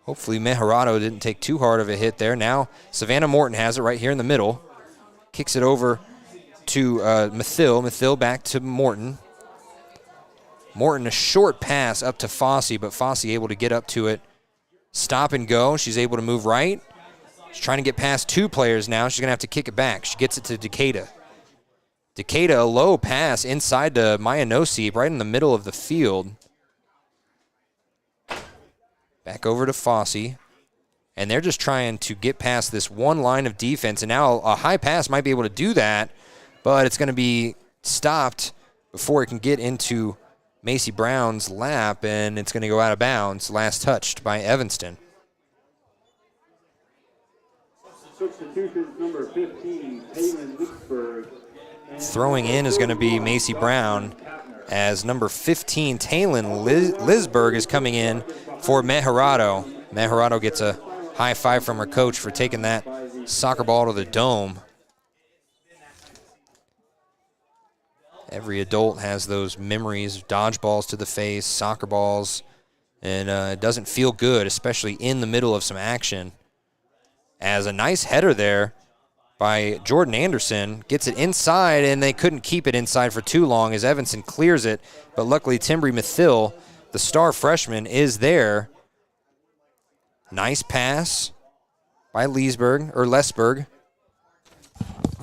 Hopefully Mejorado didn't take too hard of a hit there. Now Savannah Morton has it right here in the middle. Kicks it over to Mathill. Mathill back to Morton. Morton, a short pass up to Fossey, but Fossey able to get up to it. Stop and go. She's able to move right. She's trying to get past two players now. She's going to have to kick it back. She gets it to Decatur. Decatur, a low pass inside to Maya Noseep, right in the middle of the field. Back over to Fossey. And they're just trying to get past this one line of defense. And now a high pass might be able to do that, but it's going to be stopped before it can get into Macy Brown's lap, and it's going to go out of bounds. Last touched by Evanston. Substitutions number 15, Taylin Lisberg. Throwing in is going to be Macy Brown, as number 15, Taylin Lisberg, is coming in for Mejorado. Mejorado gets a high five from her coach for taking that soccer ball to the dome. Every adult has those memories, dodgeballs to the face, soccer balls, and it doesn't feel good, especially in the middle of some action. As a nice header there by Jordan Anderson, gets it inside, and they couldn't keep it inside for too long as Evanston clears it, but luckily Timbri Mathill, the star freshman, is there. Nice pass by Lesberg.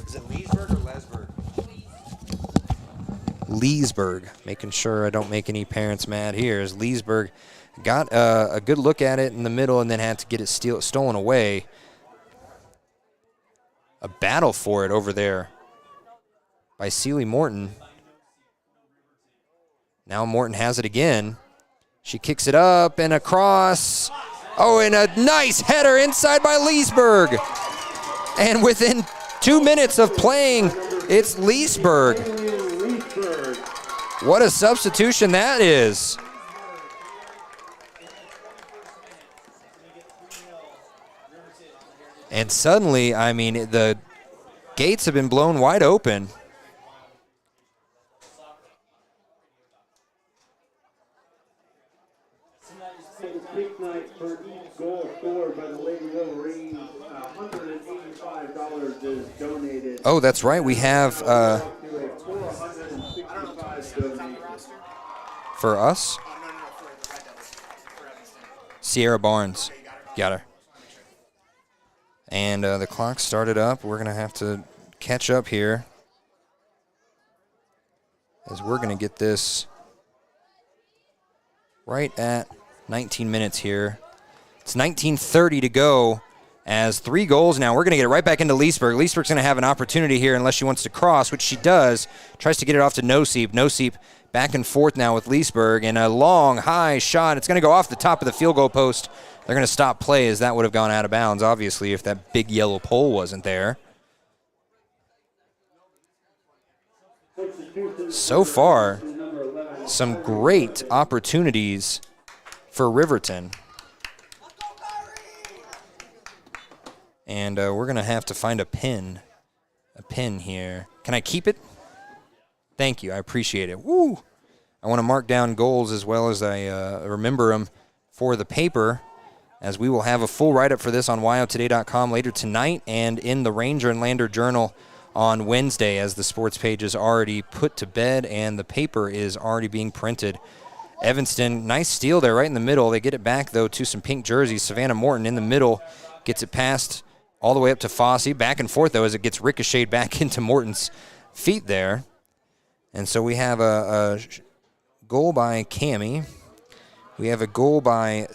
Is it Lesberg? Leesburg. Making sure I don't make any parents mad here, as Leesburg got a good look at it in the middle and then had to get it stolen away. A battle for it over there by Sealy Morton. Now Morton has it again. She kicks it up and across. Oh, and a nice header inside by Leesburg. And within 2 minutes of playing, it's Leesburg. What a substitution that is. And suddenly, I mean, the gates have been blown wide open. Pink Night for each goal scored by the Lady Wolverines. $185 is donated. Oh, that's right. We have for us. Sierra Barnes. Got her. And the clock started up. We're going to have to catch up here, as we're going to get this right at 19 minutes here. It's 19:30 to go, as 3 goals now. We're going to get it right back into Leesburg. Leesburg's going to have an opportunity here unless she wants to cross, which she does. Tries to get it off to Noseep. Noseep back and forth now with Leesburg, and a long, high shot. It's going to go off the top of the field goal post. They're going to stop play, as that would have gone out of bounds, obviously, if that big yellow pole wasn't there. So far, some great opportunities for Riverton. And we're going to have to find a pin here. Can I keep it? Thank you. I appreciate it. Woo! I want to mark down goals as well as I remember them for the paper, as we will have a full write-up for this on WyoToday.com later tonight and in the Ranger and Lander Journal on Wednesday, as the sports page is already put to bed and the paper is already being printed. Evanston, nice steal there right in the middle. They get it back, though, to some pink jerseys. Savannah Morton in the middle gets it past all the way up to Fossey. Back and forth, though, as it gets ricocheted back into Morton's feet there. And so we have a goal by Cammie. We have a goal by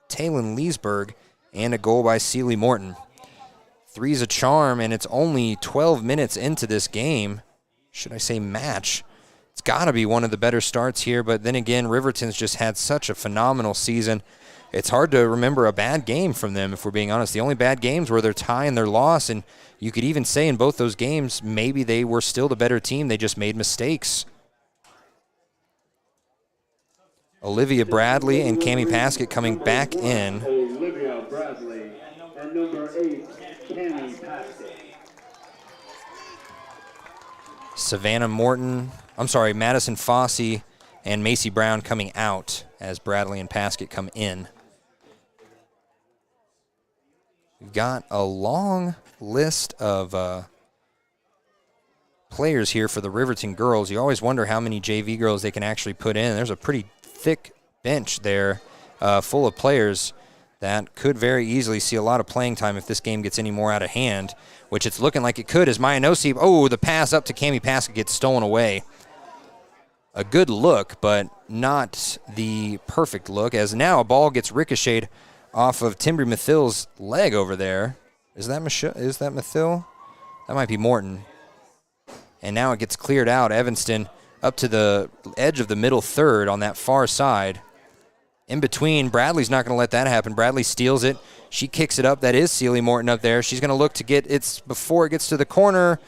Taylin Leesburg and a goal by Sealy Morton. 3's a charm, and it's only 12 minutes into this game. Should I say match? It's got to be one of the better starts here, but then again, Riverton's just had such a phenomenal season. It's hard to remember a bad game from them, if we're being honest. The only bad games were their tie and their loss, and you could even say in both those games, maybe they were still the better team. They just made mistakes. Olivia Bradley and Cammie Paskett coming back in. Olivia Bradley and number 8, Cammie Paskett. Madison Fossey and Macy Brown coming out as Bradley and Paskett come in. We've got a long list of players here for the Riverton girls. You always wonder how many JV girls they can actually put in. There's a pretty thick bench there full of players that could very easily see a lot of playing time if this game gets any more out of hand, which it's looking like it could, as Maya Noseep, the pass up to Cammie Paskett gets stolen away. A good look, but not the perfect look, as now a ball gets ricocheted off of Timbri Mathil's leg over there. Is that Mathil? That might be Morton. And now it gets cleared out. Evanston up to the edge of the middle third on that far side. In between, Bradley's not going to let that happen. Bradley steals it. She kicks it up. That is Sealy Morton up there. She's going to look to get it before it gets to the corner.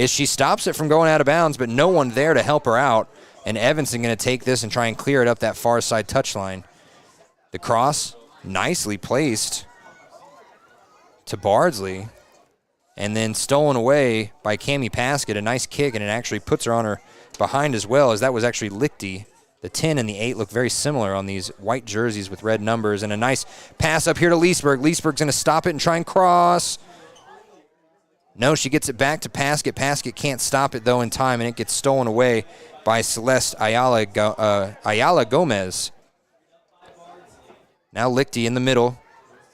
She stops it from going out of bounds, but no one there to help her out. And Evanston going to take this and try and clear it up that far side touchline. The cross, nicely placed to Bardsley. And then stolen away by Cammie Paskett. A nice kick, and it actually puts her on her behind as well, as that was actually Lichty. The 10 and the 8 look very similar on these white jerseys with red numbers. And a nice pass up here to Leesburg. Leesburg's going to stop it and try and cross. No, she gets it back to Paskett. Paskett can't stop it, though, in time, and it gets stolen away by Celeste Ayala Gomez. Now Lichty in the middle.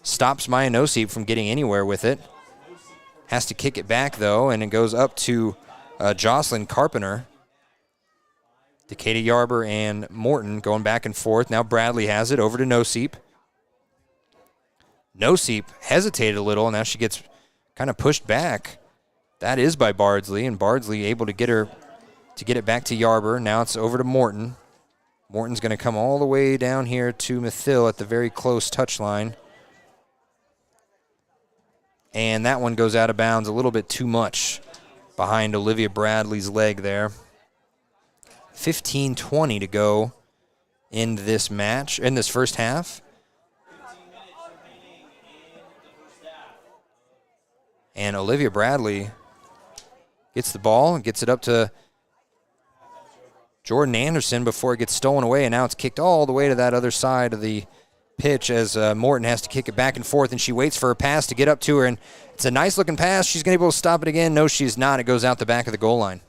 Stops Maya Noseep from getting anywhere with it. Has to kick it back, though, and it goes up to Jocelyn Carpenter. Decatur Yarber and Morton going back and forth. Now Bradley has it over to Noseep. Noseep hesitated a little, and now she gets kind of pushed back. That is by Bardsley, and Bardsley able to get it back to Yarber. Now it's over to Morton. Morton's going to come all the way down here to Mathill at the very close touchline. And that one goes out of bounds a little bit too much behind Olivia Bradley's leg there. 15:20 to go in this match, in this first half. And Olivia Bradley gets the ball and gets it up to Jordan Anderson before it gets stolen away, and now it's kicked all the way to that other side of the pitch as Morton has to kick it back and forth, and she waits for a pass to get up to her, and it's a nice-looking pass. She's going to be able to stop it again. No, she's not. It goes out the back of the goal line.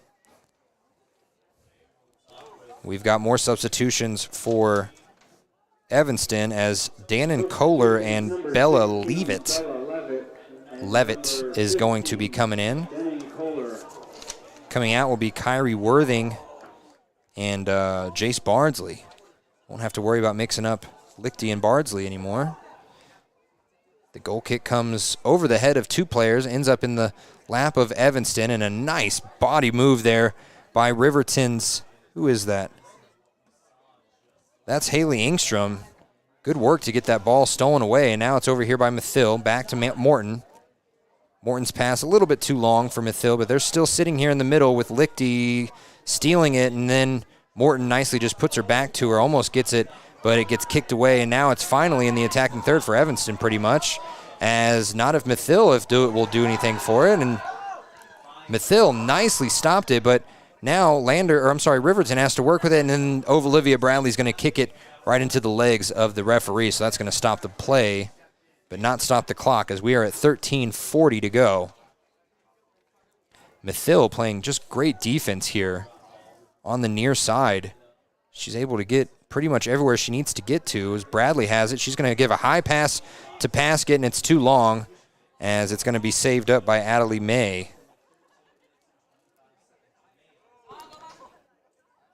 We've got more substitutions for Evanston as Dannon Kohler and Bella Leavitt is going to be coming in. Coming out will be Kyrie Worthing and Jace Bardsley. Won't have to worry about mixing up Lichty and Bardsley anymore. The goal kick comes over the head of two players, ends up in the lap of Evanston, and a nice body move there by Riverton's. Who is that? That's Haley Engstrom. Good work to get that ball stolen away, and now it's over here by Mathill. Back to Morton. Morton's pass a little bit too long for Mathill, but they're still sitting here in the middle with Lichty stealing it, and then Morton nicely just puts her back to her, almost gets it, but it gets kicked away, and now it's finally in the attacking third for Evanston pretty much, as not if Mathill will do anything for it, and Mathill nicely stopped it, but now Riverton has to work with it, and then Olivia Bradley's going to kick it right into the legs of the referee, so that's going to stop the play, but not stop the clock, as we are at 13:40 to go. Mathill playing just great defense here on the near side. She's able to get pretty much everywhere she needs to get to. As Bradley has it, she's going to give a high pass to Paskett, and it's too long, as it's going to be saved up by Adelie May.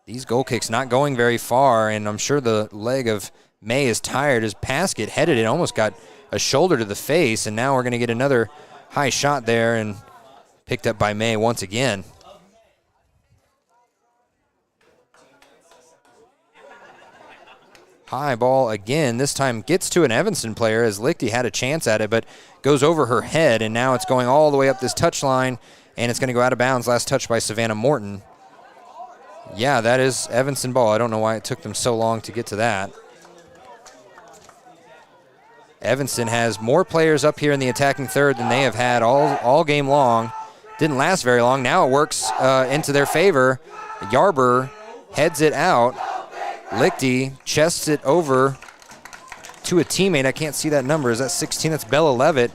These goal kicks not going very far, and I'm sure the leg of May is tired as Paskett headed it, almost got a shoulder to the face, and now we're going to get another high shot there, and picked up by May once again. High ball again. This time gets to an Evanston player as Lichty had a chance at it, but goes over her head, and now it's going all the way up this touchline, and it's going to go out of bounds. Last touch by Savannah Morton. Yeah, that is Evanston ball. I don't know why it took them so long to get to that. Evanston has more players up here in the attacking third than they have had all game long. Didn't last very long. Now it works into their favor. Yarber heads it out. Lichty chests it over to a teammate. I can't see that number. Is that 16? That's Bella Leavitt.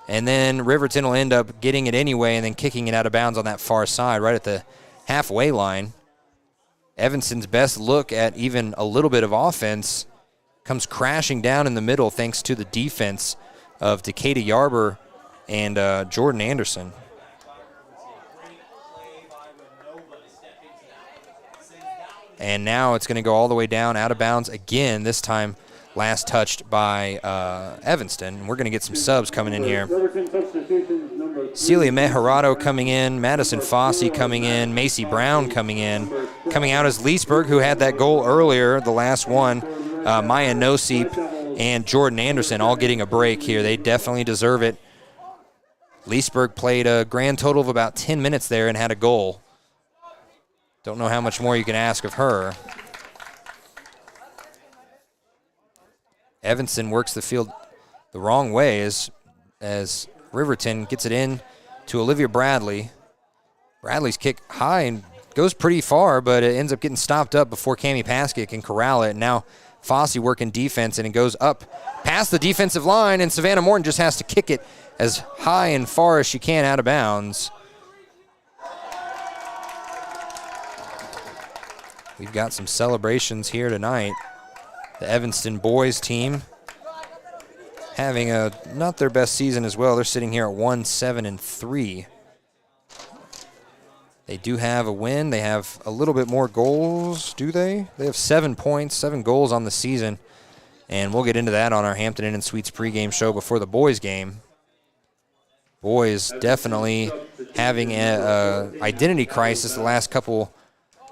And then Riverton will end up getting it anyway and then kicking it out of bounds on that far side right at the halfway line. Evanston's best look at even a little bit of offense comes crashing down in the middle thanks to the defense of Decatur Yarber and Jordan Anderson. And now it's going to go all the way down, out of bounds again, this time last touched by Evanston. We're going to get some subs coming in here. Celia Mejorado coming in, Madison Fossey coming in, Macy Brown coming in. Coming out is Leesburg, who had that goal earlier, the last one. Maya Noseep and Jordan Anderson all getting a break here. They definitely deserve it. Leesburg played a grand total of about 10 minutes there and had a goal. Don't know how much more you can ask of her. Evanston works the field the wrong way as Riverton gets it in to Olivia Bradley. Bradley's kick high and goes pretty far, but it ends up getting stopped up before Cammie Paskett can corral it. Now Fossey working defense, and it goes up past the defensive line, and Savannah Morton just has to kick it as high and far as she can out of bounds. We've got some celebrations here tonight. The Evanston boys team having not their best season as well. They're sitting here at 1-7-3. They do have a win. They have a little bit more goals, do they? They have 7 points, 7 goals on the season. And we'll get into that on our Hampton Inn and Suites pregame show before the boys' game. Boys definitely having an identity crisis the last couple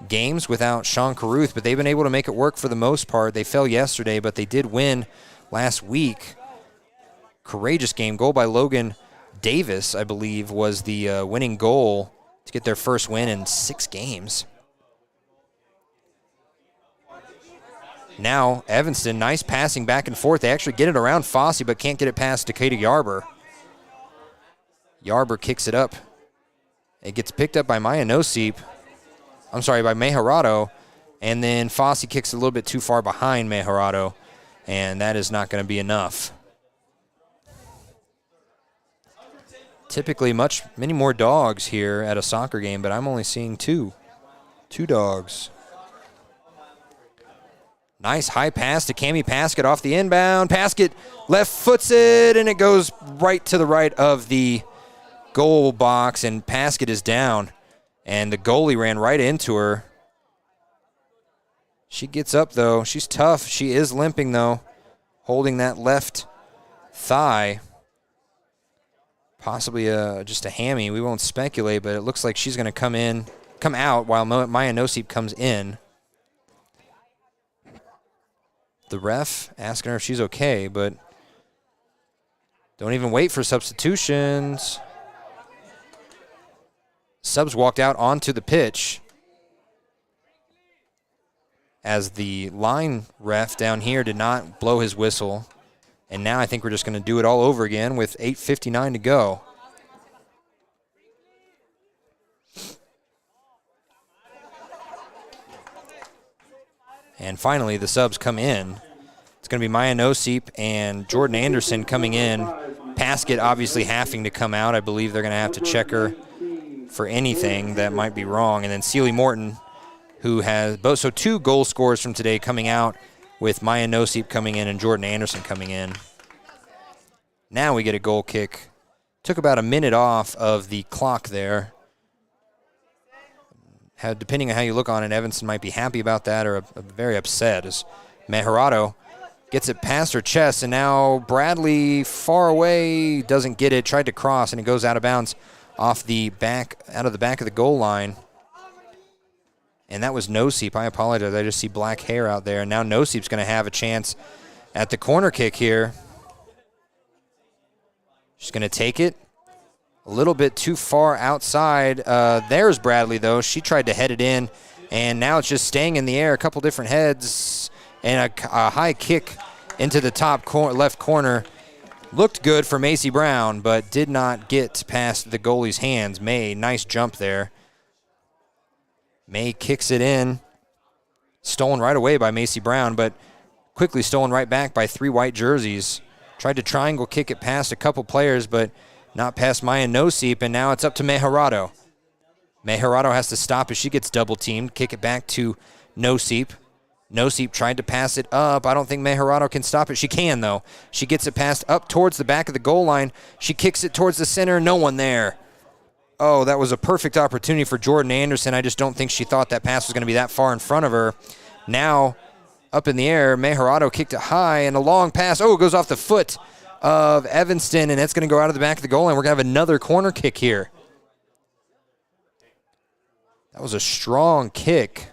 games without Sean Carruth, but they've been able to make it work for the most part. They fell yesterday, but they did win last week. Courageous game. Goal by Logan Davis, I believe, was the winning goal to get their first win in 6 games. Now, Evanston, nice passing back and forth. They actually get it around Fossey, but can't get it past Decatur Yarber. Yarber kicks it up. It gets picked up by by Mejorado, and then Fossey kicks a little bit too far behind Mejorado, and that is not going to be enough. Typically many more dogs here at a soccer game, but I'm only seeing 2 dogs. Nice high pass to Cami Paskett off the inbound. Paskett left foots it, and it goes right to the right of the goal box, and Paskett is down. And the goalie ran right into her. She gets up, though. She's tough. She is limping, though, holding that left thigh. Possibly just a hammy. We won't speculate, but it looks like she's going to come out while Maya Nosip comes in. The ref asking her if she's okay, but don't even wait for substitutions. Subs walked out onto the pitch as the line ref down here did not blow his whistle. And now I think we're just going to do it all over again with 8:59 to go. And finally, the subs come in. It's going to be Maya Nosip and Jordan Anderson coming in. Paskett obviously having to come out. I believe they're going to have to check her for anything that might be wrong. And then Celie Morton, who has both, so 2 goal scorers from today coming out, with Maya Nosip coming in and Jordan Anderson coming in. Now we get a goal kick. Took about a minute off of the clock there. Depending on how you look on it, Evanston might be happy about that or very upset, as Mejorado gets it past her chest, and now Bradley far away, doesn't get it, tried to cross, and it goes out of bounds out of the back of the goal line. And that was Nosip. I apologize. I just see black hair out there. And now Nosip's going to have a chance at the corner kick here. She's going to take it. A little bit too far outside. There's Bradley, though. She tried to head it in, and now it's just staying in the air. A couple different heads, and a high kick into the top left corner. Looked good for Macy Brown, but did not get past the goalie's hands. May, nice jump there. May kicks it in. Stolen right away by Macy Brown, but quickly stolen right back by 3 white jerseys. Tried to triangle kick it past a couple players, but not past Maya Nosip, and now it's up to Mejorado. Mejorado has to stop as she gets double-teamed. Kick it back to Nosip. Nosip tried to pass it up. I don't think Mejorado can stop it. She can, though. She gets it passed up towards the back of the goal line. She kicks it towards the center. No one there. Oh, that was a perfect opportunity for Jordan Anderson. I just don't think she thought that pass was going to be that far in front of her. Now, up in the air, Mejorado kicked it high, and a long pass. Oh, it goes off the foot of Evanston, and that's going to go out of the back of the goal, and we're going to have another corner kick here. That was a strong kick.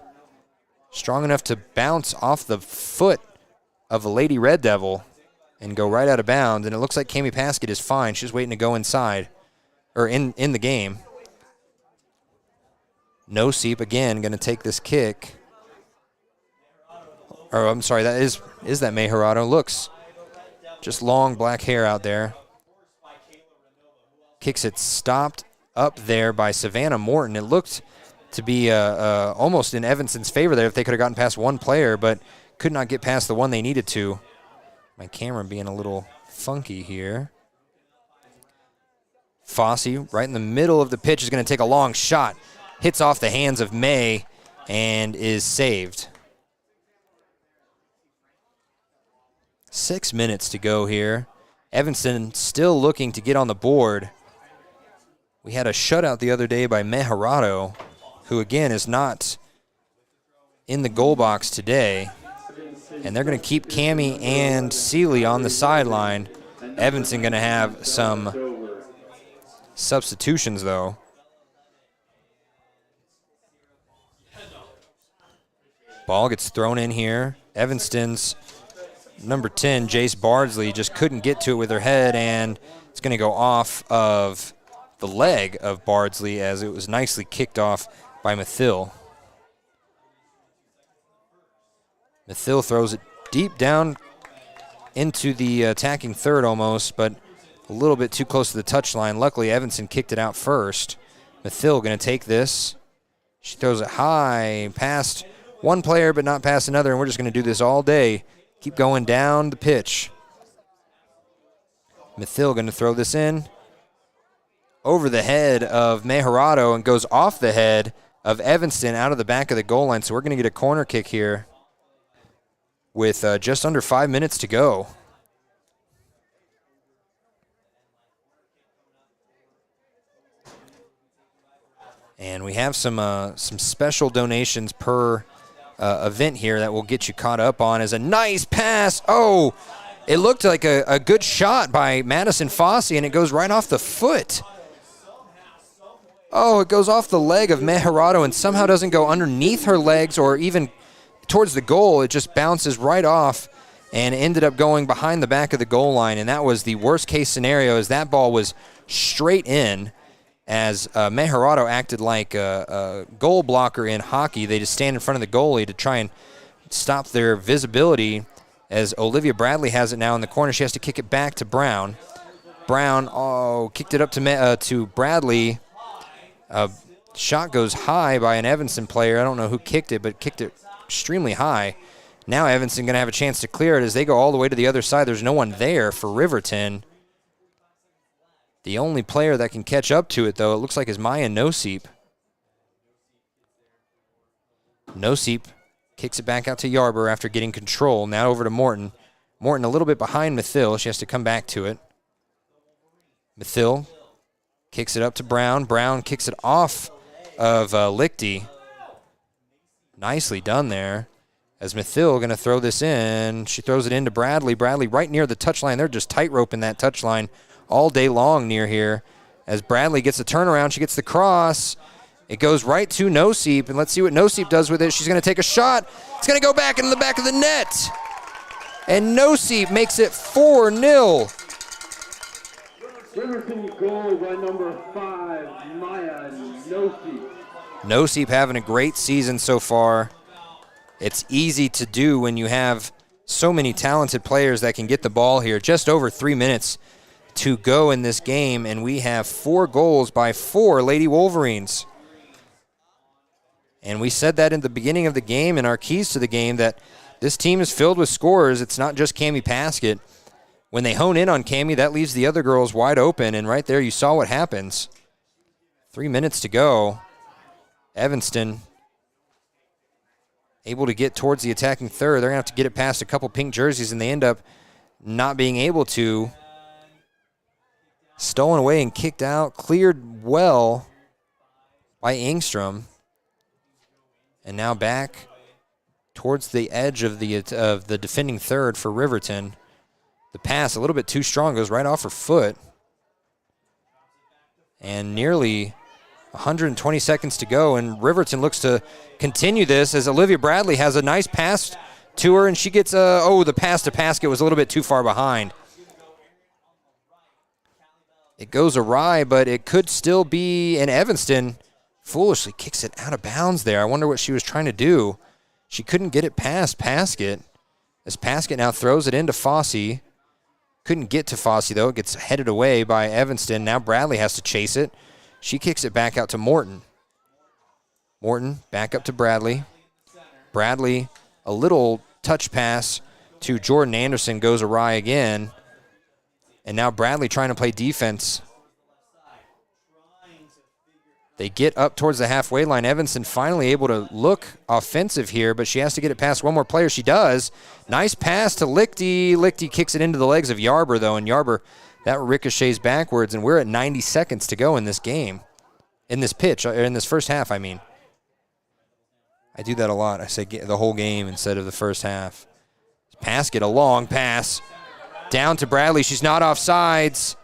Strong enough to bounce off the foot of a Lady Red Devil and go right out of bounds, and it looks like Cami Paskett is fine. She's waiting to go inside. Or in the game. Nosip again going to take this kick. Or I'm sorry, that is that Mejorado? Looks just long black hair out there. Kicks it stopped up there by Savannah Morton. It looked to be almost in Evanston's favor there if they could have gotten past one player, but could not get past the one they needed to. My camera being a little funky here. Fossey, right in the middle of the pitch, is going to take a long shot. Hits off the hands of May and is saved. 6 minutes to go here. Evanston still looking to get on the board. We had a shutout the other day by Mejorado. who again is not in the goal box today. And they're going to keep Cammie and Seeley on the sideline. Evanston going to have some substitutions, though. Ball gets thrown in here. Evanston's number 10, Jace Bardsley, just couldn't get to it with her head, and it's going to go off of the leg of Bardsley as it was nicely kicked off by Mathill. Mathill throws it deep down into the attacking third almost, but a little bit too close to the touchline. Luckily, Evanston kicked it out first. Mathill going to take this. She throws it high past one player but not past another, and we're just going to do this all day. Keep going down the pitch. Mathill going to throw this in over the head of Mejorado and goes off the head of Evanston out of the back of the goal line. So we're going to get a corner kick here with just under 5 minutes to go. And we have some special donations per event here that we'll get you caught up on. As a nice pass. Oh, it looked like a good shot by Madison Fossey, and it goes right off the foot. Oh, it goes off the leg of Mejorado and somehow doesn't go underneath her legs or even towards the goal. It just bounces right off and ended up going behind the back of the goal line, and that was the worst case scenario, as that ball was straight in. As Mejorado acted like a goal blocker in hockey. They just stand in front of the goalie to try and stop their visibility, as Olivia Bradley has it now in the corner. She has to kick it back to Brown. Brown, kicked it up to Bradley. Shot goes high by an Evanston player. I don't know who kicked it, but kicked it extremely high. Now Evanston going to have a chance to clear it as they go all the way to the other side. There's no one there for Riverton. The only player that can catch up to it, though, it looks like is Maya Noseep. Noseep kicks it back out to Yarber after getting control. Now over to Morton. Morton a little bit behind Mathill. She has to come back to it. Mathill kicks it up to Brown. Brown kicks it off of Lichty. Nicely done there. As Mathill going to throw this in. She throws it into Bradley. Bradley right near the touchline. They're just tightrope in that touchline all day long near here. As Bradley gets the turnaround, she gets the cross. It goes right to Noseep, and let's see what Noseep does with it. She's going to take a shot. It's going to go back into the back of the net. And Noseep makes it 4-0. Riverton goal by number 5, Maya Noseep. Noseep having a great season so far. It's easy to do when you have so many talented players that can get the ball here. Just over 3 minutes to go in this game, and we have 4 goals by 4 Lady Wolverines. And we said that in the beginning of the game in our keys to the game that this team is filled with scorers. It's not just Cammie Paskett. When they hone in on Cammie, that leaves the other girls wide open, and right there you saw what happens. 3 minutes to go. Evanston able to get towards the attacking third. They're going to have to get it past a couple pink jerseys, and they end up not being able to. Stolen away and kicked out. Cleared well by Engstrom. And now back towards the edge of the defending third for Riverton. The pass a little bit too strong, goes right off her foot. And nearly 120 seconds to go, and Riverton looks to continue this as Olivia Bradley has a nice pass to her, and she gets the pass to Paskett was a little bit too far behind. It goes awry, but it could still be, and Evanston foolishly kicks it out of bounds there. I wonder what she was trying to do. She couldn't get it past Paskett, as Paskett now throws it into Fossey. Couldn't get to Fossey, though. It gets headed away by Evanston. Now Bradley has to chase it. She kicks it back out to Morton. Morton back up to Bradley. Bradley, a little touch pass to Jordan Anderson, goes awry again. And now Bradley trying to play defense. They get up towards the halfway line. Evanston finally able to look offensive here, but she has to get it past one more player. She does. Nice pass to Lichty. Lichty kicks it into the legs of Yarber, though, and Yarber, that ricochets backwards, and we're at 90 seconds to go in this game. In this pitch, or in this first half, I mean. I do that a lot. I say the whole game instead of the first half. Pass, a long pass. Down to Bradley. She's not offsides.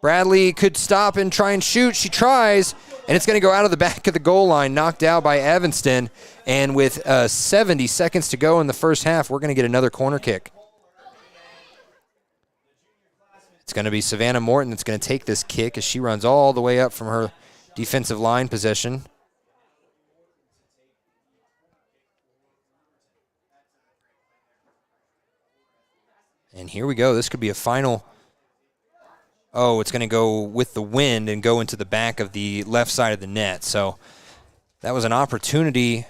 Bradley could stop and try and shoot. She tries, and it's going to go out of the back of the goal line, knocked out by Evanston. And with 70 seconds to go in the first half, we're going to get another corner kick. It's going to be Savannah Morton that's going to take this kick as she runs all the way up from her defensive line possession. And here we go. This could be a final. Oh, it's going to go with the wind and go into the back of the left side of the net. So that was an opportunity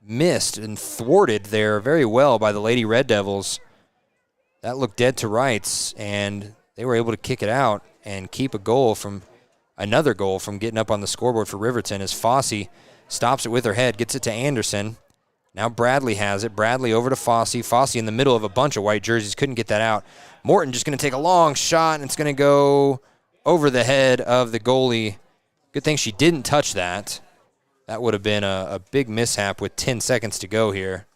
missed and thwarted there very well by the Lady Red Devils. That looked dead to rights, and they were able to kick it out and keep another goal from getting up on the scoreboard for Riverton as Fossey stops it with her head, gets it to Anderson. Now Bradley has it. Bradley over to Fossey. Fossey in the middle of a bunch of white jerseys. Couldn't get that out. Morton just going to take a long shot, and it's going to go over the head of the goalie. Good thing she didn't touch that. That would have been a big mishap with 10 seconds to go here.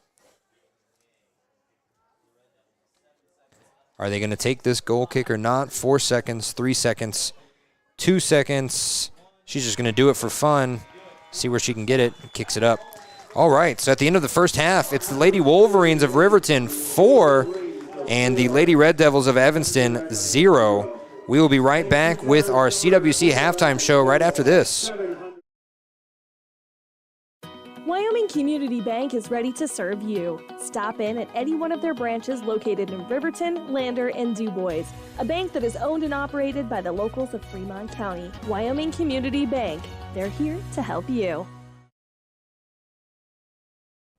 Are they going to take this goal kick or not? 4 seconds, 3 seconds, 2 seconds. She's just going to do it for fun. See where she can get it. Kicks it up. All right, so at the end of the first half, it's the Lady Wolverines of Riverton 4 and the Lady Red Devils of Evanston 0. We will be right back with our CWC halftime show right after this. Wyoming Community Bank is ready to serve you. Stop in at any one of their branches located in Riverton, Lander, and DuBois. A bank that is owned and operated by the locals of Fremont County. Wyoming Community Bank. They're here to help you.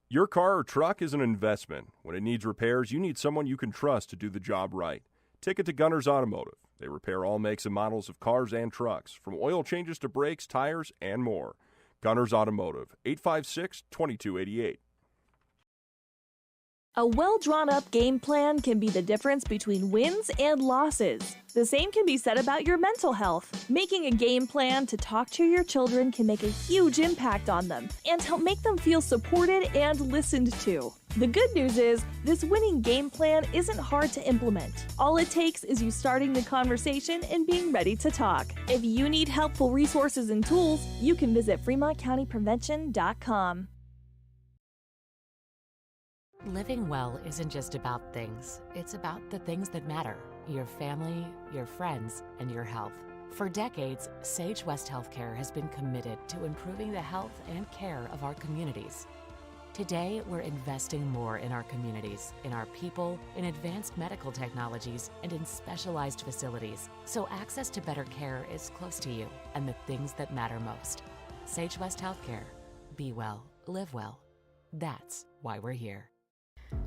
Your car or truck is an investment. When it needs repairs, you need someone you can trust to do the job right. Take it to Gunners Automotive. They repair all makes and models of cars and trucks, from oil changes to brakes, tires, and more. Gunners Automotive, 856-2288. A well-drawn-up game plan can be the difference between wins and losses. The same can be said about your mental health. Making a game plan to talk to your children can make a huge impact on them and help make them feel supported and listened to. The good news is, this winning game plan isn't hard to implement. All it takes is you starting the conversation and being ready to talk. If you need helpful resources and tools, you can visit FremontCountyPrevention.com. Living well isn't just about things. It's about the things that matter. Your family, your friends, and your health. For decades, Sage West Healthcare has been committed to improving the health and care of our communities. Today, we're investing more in our communities, in our people, in advanced medical technologies, and in specialized facilities, so access to better care is close to you and the things that matter most. Sage West Healthcare. Be well, live well. That's why we're here.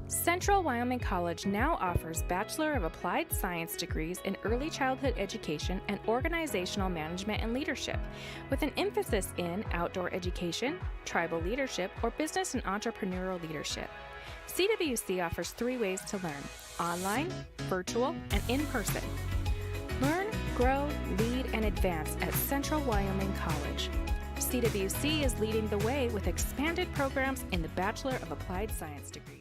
Central Wyoming College now offers Bachelor of Applied Science degrees in Early Childhood Education and Organizational Management and Leadership, with an emphasis in outdoor education, tribal leadership, or business and entrepreneurial leadership. CWC offers 3 ways to learn: online, virtual, and in person. Learn, grow, lead, and advance at Central Wyoming College. CWC is leading the way with expanded programs in the Bachelor of Applied Science degrees.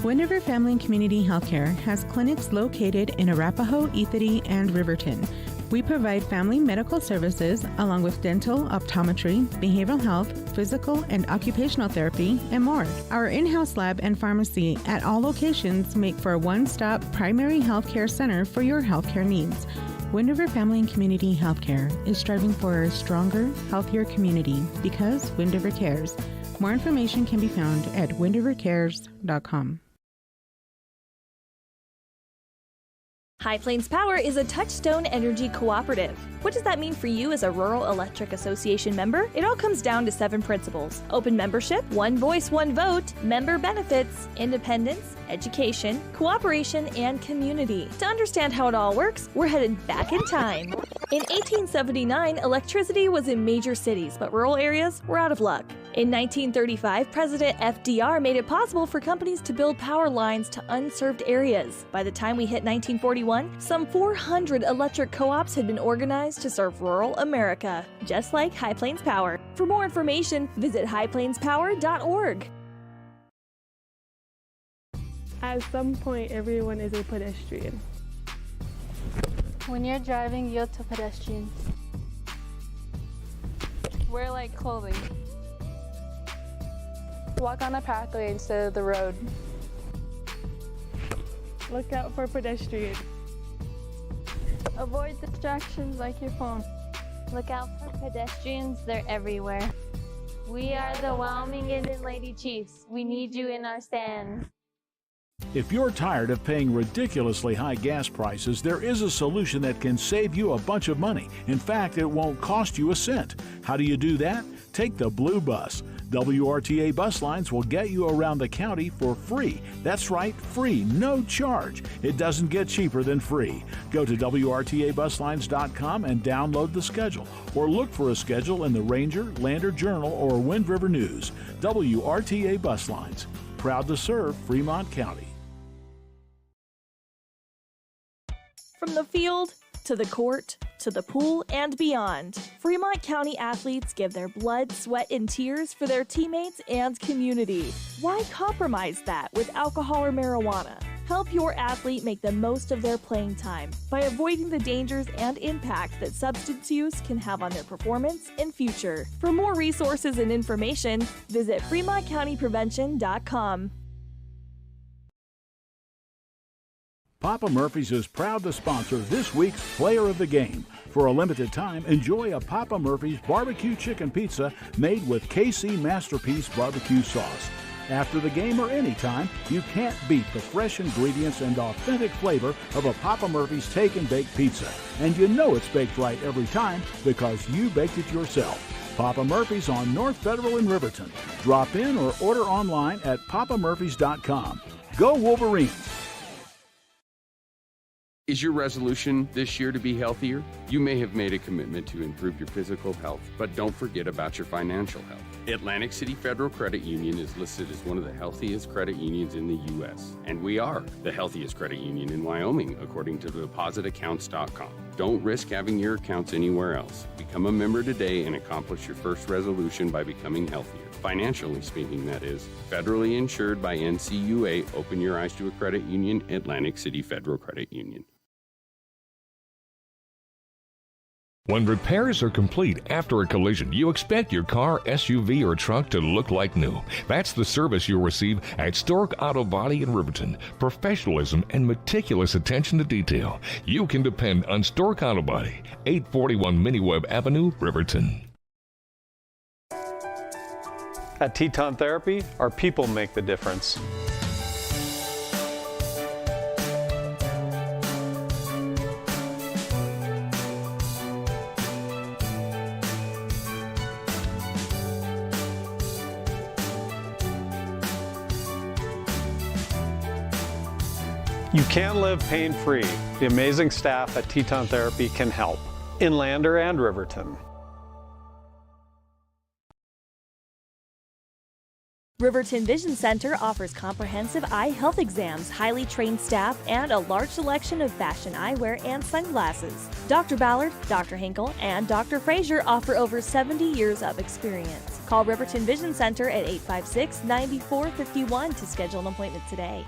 Wind River Family and Community Healthcare has clinics located in Arapahoe, Ethity, and Riverton. We provide family medical services along with dental, optometry, behavioral health, physical and occupational therapy, and more. Our in-house lab and pharmacy at all locations make for a one-stop primary healthcare center for your healthcare needs. Wind River Family and Community Healthcare is striving for a stronger, healthier community because Wind River cares. More information can be found at windrivercares.com. High Plains Power is a Touchstone Energy cooperative. What does that mean for you as a Rural Electric Association member? It all comes down to 7 principles: open membership, one voice, one vote, member benefits, independence, education, cooperation, and community. To understand how it all works, we're headed back in time. In 1879, electricity was in major cities, but rural areas were out of luck. In 1935, President FDR made it possible for companies to build power lines to unserved areas. By the time we hit 1941, some 400 electric co-ops had been organized to serve rural America, just like High Plains Power. For more information, visit highplainspower.org. At some point, everyone is a pedestrian. When you're driving, yield to pedestrians. Wear light clothing. Walk on a pathway instead of the road. Look out for pedestrians. Avoid distractions like your phone. Look out for pedestrians, they're everywhere. We are the Wyoming Indian Lady Chiefs. We need you in our stand. If you're tired of paying ridiculously high gas prices, there is a solution that can save you a bunch of money. In fact, it won't cost you a cent. How do you do that? Take the Blue Bus. WRTA bus lines will get you around the county for free. That's right, free, no charge. It doesn't get cheaper than free. Go to WRTAbuslines.com and download the schedule, or look for a schedule in the Ranger, Lander Journal, or Wind River News. WRTA Bus Lines, proud to serve Fremont County. From the field to the court to the pool and beyond, Fremont County athletes give their blood, sweat, and tears for their teammates and community. Why compromise that with alcohol or marijuana? Help your athlete make the most of their playing time by avoiding the dangers and impact that substance use can have on their performance and future. For more resources and information, visit FremontCountyPrevention.com. Papa Murphy's is proud to sponsor this week's Player of the Game. For a limited time, enjoy a Papa Murphy's barbecue chicken pizza made with KC Masterpiece barbecue sauce. After the game or anytime, you can't beat the fresh ingredients and authentic flavor of a Papa Murphy's Take and Bake pizza. And you know it's baked right every time because you baked it yourself. Papa Murphy's on North Federal in Riverton. Drop in or order online at papamurphys.com. Go Wolverines! Is your resolution this year to be healthier? You may have made a commitment to improve your physical health, but don't forget about your financial health. Atlantic City Federal Credit Union is listed as one of the healthiest credit unions in the U.S., and we are the healthiest credit union in Wyoming, according to depositaccounts.com. Don't risk having your accounts anywhere else. Become a member today and accomplish your first resolution by becoming healthier. Financially speaking, that is. Federally insured by NCUA. Open your eyes to a credit union. Atlantic City Federal Credit Union. When repairs are complete after a collision, you expect your car, SUV, or truck to look like new. That's the service you'll receive at Stork Auto Body in Riverton. Professionalism and meticulous attention to detail. You can depend on Stork Auto Body, 841 Miniweb Avenue, Riverton. At Teton Therapy, our people make the difference. You can live pain-free. The amazing staff at Teton Therapy can help in Lander and Riverton. Riverton Vision Center offers comprehensive eye health exams, highly trained staff, and a large selection of fashion eyewear and sunglasses. Dr. Ballard, Dr. Hinkle, and Dr. Frazier offer over 70 years of experience. Call Riverton Vision Center at 856-9451 to schedule an appointment today.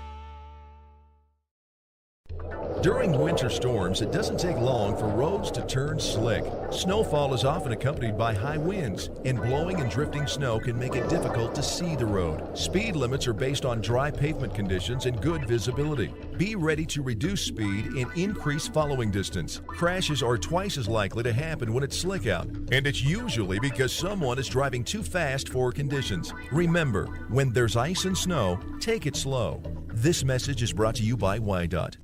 During winter storms, it doesn't take long for roads to turn slick. Snowfall is often accompanied by high winds, and blowing and drifting snow can make it difficult to see the road. Speed limits are based on dry pavement conditions and good visibility. Be ready to reduce speed and increase following distance. Crashes are twice as likely to happen when it's slick out, and it's usually because someone is driving too fast for conditions. Remember, when there's ice and snow, take it slow. This message is brought to you by WYDOT.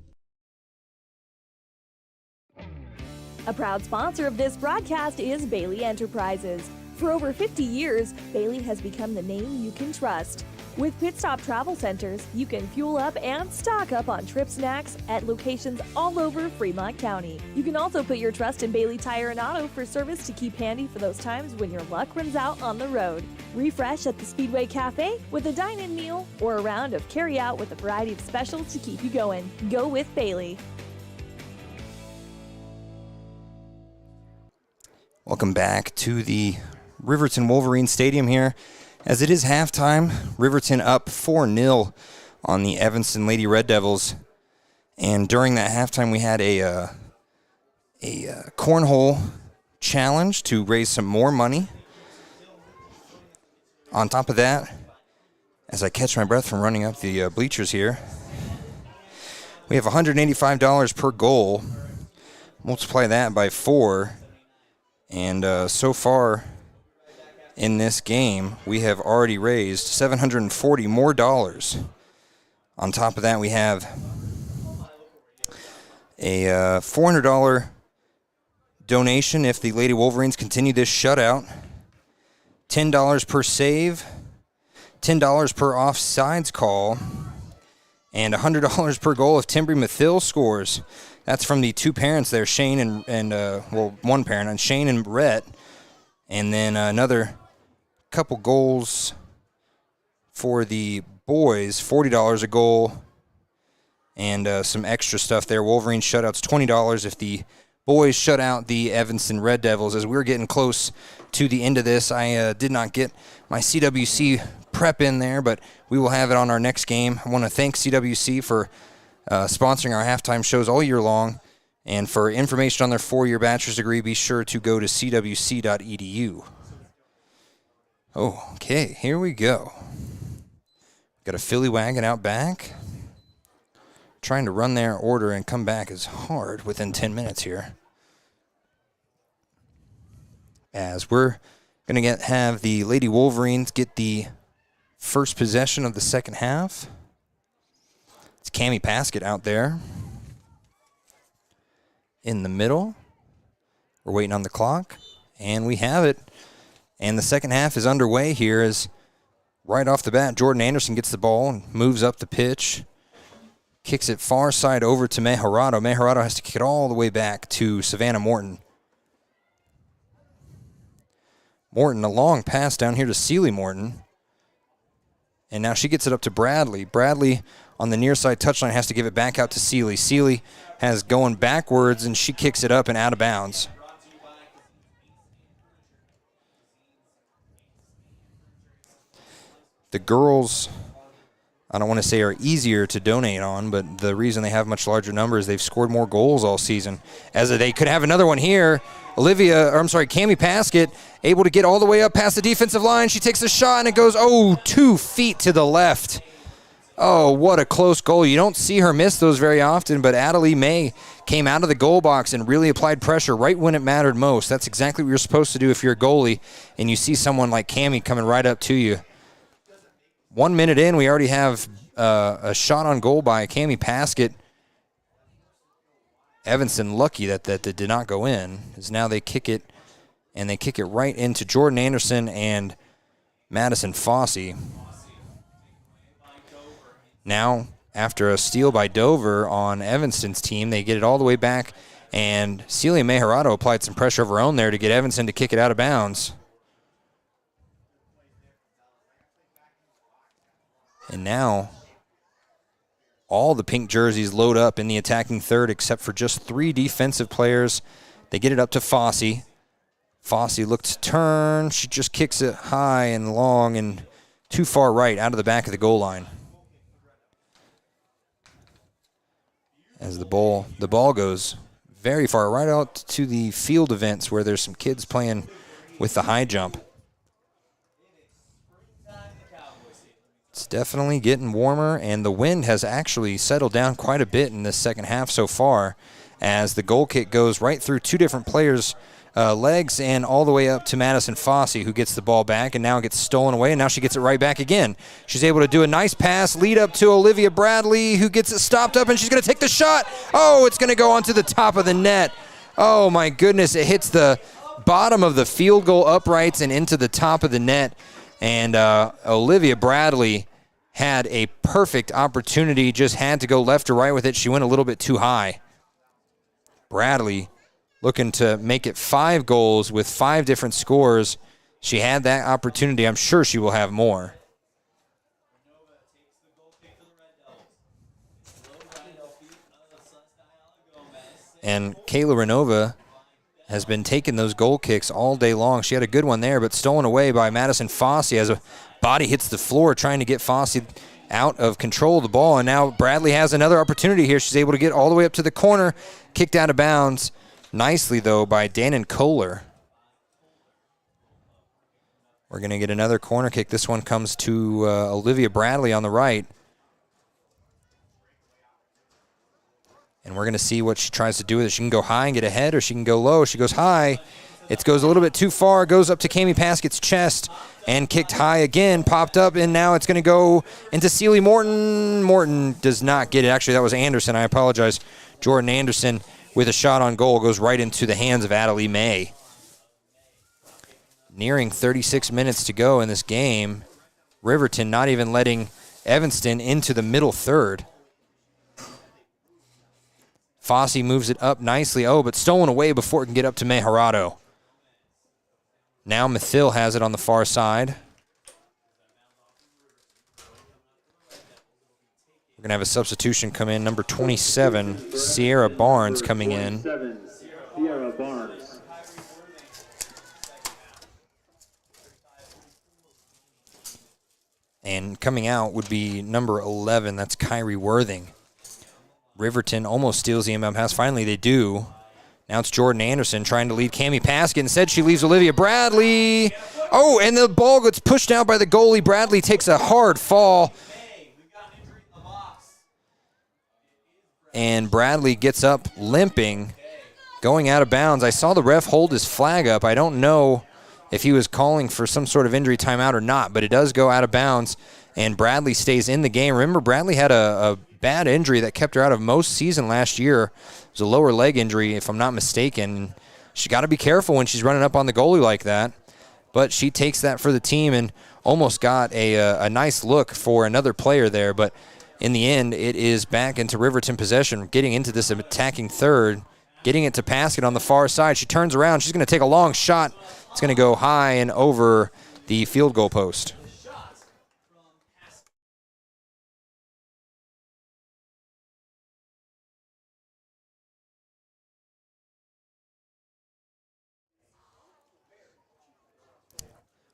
A proud sponsor of this broadcast is Bailey Enterprises. For over 50 years, Bailey has become the name you can trust. With Pit Stop Travel Centers, you can fuel up and stock up on trip snacks at locations all over Fremont County. You can also put your trust in Bailey Tire and Auto for service to keep handy for those times when your luck runs out on the road. Refresh at the Speedway Cafe with a dine-in meal or a round of carry-out with a variety of specials to keep you going. Go with Bailey. Welcome back to the Riverton Wolverine Stadium here. As it is halftime, Riverton up 4-0 on the Evanston Lady Red Devils. And during that halftime, we had a cornhole challenge to raise some more money. On top of that, as I catch my breath from running up the bleachers here, we have $185 per goal. Multiply that by 4. And so far in this game, we have already raised $740 more dollars. On top of that, we have a $400 donation if the Lady Wolverines continue this shutout. $10 per save, $10 per offsides call, and $100 per goal if Timbry Mathil scores. That's from the two parents there, Shane and one parent, and Shane and Brett. And then another couple goals for the boys, $40 a goal, and some extra stuff there. Wolverine shutouts, $20 if the boys shut out the Evanston Red Devils. As we were getting close to the end of this, I did not get my CWC prep in there, but we will have it on our next game. I want to thank CWC for sponsoring our halftime shows all year long. And for information on their 4-year bachelor's degree, be sure to go to cwc.edu. Oh, okay, here we go. Got a Philly wagon out back. Trying to run their order and come back is hard within 10 minutes here. As we're going to have the Lady Wolverines get the first possession of the second half. It's Cammie Paskett out there in the middle. We're waiting on the clock, and we have it. And the second half is underway here as right off the bat, Jordan Anderson gets the ball and moves up the pitch. Kicks it far side over to Mejorado. Mejorado has to kick it all the way back to Savannah Morton. Morton, a long pass down here to Seeley Morton. And now she gets it up to Bradley. Bradley on the near side touchline has to give it back out to Seeley. Seeley has going backwards, and she kicks it up and out of bounds. The girls, I don't want to say are easier to donate on, but the reason they have much larger numbers, they've scored more goals all season. As they could have another one here. Cammie Paskett able to get all the way up past the defensive line. She takes a shot, and it goes, 2 feet to the left. Oh, what a close goal. You don't see her miss those very often, but Adelie May came out of the goal box and really applied pressure right when it mattered most. That's exactly what you're supposed to do if you're a goalie and you see someone like Cammie coming right up to you. 1 minute in, we already have a shot on goal by Cammie Paskett. Evanston lucky that did not go in, as now they kick it, and they kick it right into Jordan Anderson and Madison Fossey. Now, after a steal by Dover on Evanston's team, they get it all the way back, and Celia Mejorado applied some pressure of her own there to get Evanston to kick it out of bounds. And now, all the pink jerseys load up in the attacking third except for just 3 defensive players. They get it up to Fossey. Fossey looks to turn. She just kicks it high and long and too far right out of the back of the goal line. As the ball goes very far, right out to the field events where there's some kids playing with the high jump. It's definitely getting warmer, and the wind has actually settled down quite a bit in this second half so far, as the goal kick goes right through 2 different players' legs and all the way up to Madison Fossey, who gets the ball back and now gets stolen away, and now she gets it right back again. She's able to do a nice pass, lead up to Olivia Bradley, who gets it stopped up, and she's going to take the shot. Oh, it's going to go onto the top of the net. Oh, my goodness. It hits the bottom of the field goal uprights and into the top of the net. And Olivia Bradley had a perfect opportunity, just had to go left or right with it. She went a little bit too high. Bradley looking to make it 5 goals with 5 different scores. She had that opportunity. I'm sure she will have more. And Kayla Renova has been taking those goal kicks all day long. She had a good one there, but stolen away by Madison Fossey as a body hits the floor trying to get Fossey out of control of the ball. And now Bradley has another opportunity here. She's able to get all the way up to the corner, kicked out of bounds nicely, though, by Dannon Kohler. We're going to get another corner kick. This one comes to Olivia Bradley on the right. And we're going to see what she tries to do with it. She can go high and get ahead, or she can go low. She goes high. It goes a little bit too far. Goes up to Cami Paskett's chest and kicked high again. Popped up, and now it's going to go into Sealy Morton. Morton does not get it. Actually, that was Anderson. I apologize. Jordan Anderson with a shot on goal goes right into the hands of Adelie May. Nearing 36 minutes to go in this game. Riverton not even letting Evanston into the middle third. Fossey moves it up nicely. Oh, but stolen away before it can get up to Mejarado. Now Mathil has it on the far side. We're going to have a substitution come in. Number 27, Sierra Barnes coming in. Sierra Barnes. And coming out would be number 11. That's Kyrie Worthing. Riverton almost steals the inbound pass. Finally, they do. Now it's Jordan Anderson trying to lead Cami Paskett. Instead, she leaves Olivia Bradley. Oh, and the ball gets pushed out by the goalie. Bradley takes a hard fall. And Bradley gets up limping, going out of bounds. I saw the ref hold his flag up. I don't know if he was calling for some sort of injury timeout or not, but it does go out of bounds, and Bradley stays in the game. Remember, Bradley had a bad injury that kept her out of most season last year. It was a lower leg injury, if I'm not mistaken. She got to be careful when she's running up on the goalie like that. But she takes that for the team and almost got a nice look for another player there. But in the end, it is back into Riverton possession, getting into this attacking third, getting it to Paskett on the far side. She turns around. She's going to take a long shot. It's going to go high and over the field goal post.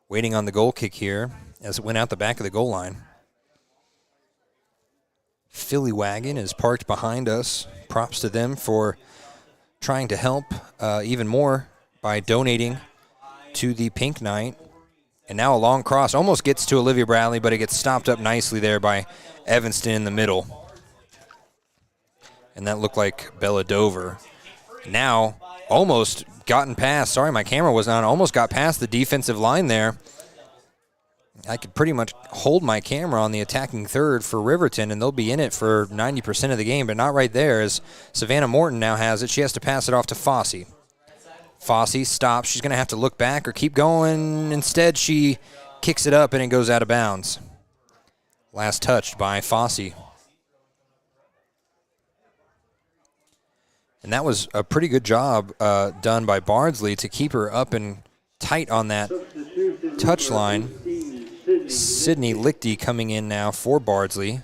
Waiting on the goal kick here as it went out the back of the goal line. Philly Wagon is parked behind us. Props to them for trying to help even more by donating to the Pink Night. And now a long cross almost gets to Olivia Bradley, but it gets stopped up nicely there by Evanston in the middle. And that looked like Bella Dover. Now almost gotten past. Sorry, my camera was on. Almost got past the defensive line there. I could pretty much hold my camera on the attacking third for Riverton, and they'll be in it for 90% of the game, but not right there as Savannah Morton now has it. She has to pass it off to Fossey. Fossey stops. She's going to have to look back or keep going. Instead, she kicks it up, and it goes out of bounds. Last touched by Fossey. And that was a pretty good job done by Bardsley to keep her up and tight on that touch line. Sydney Lichty coming in now for Bardsley.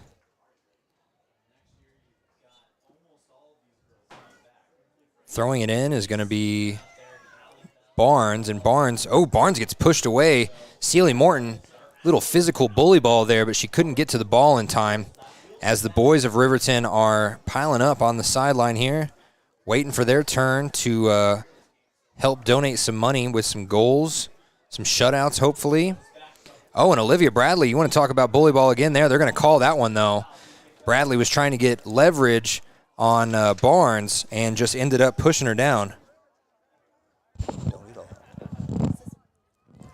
Throwing it in is going to be Barnes, and Barnes gets pushed away. Sealy Morton, little physical bully ball there, but she couldn't get to the ball in time as the boys of Riverton are piling up on the sideline here, waiting for their turn to help donate some money with some goals, some shutouts hopefully. Oh, and Olivia Bradley, you want to talk about bully ball again there. They're going to call that one, though. Bradley was trying to get leverage on Barnes and just ended up pushing her down.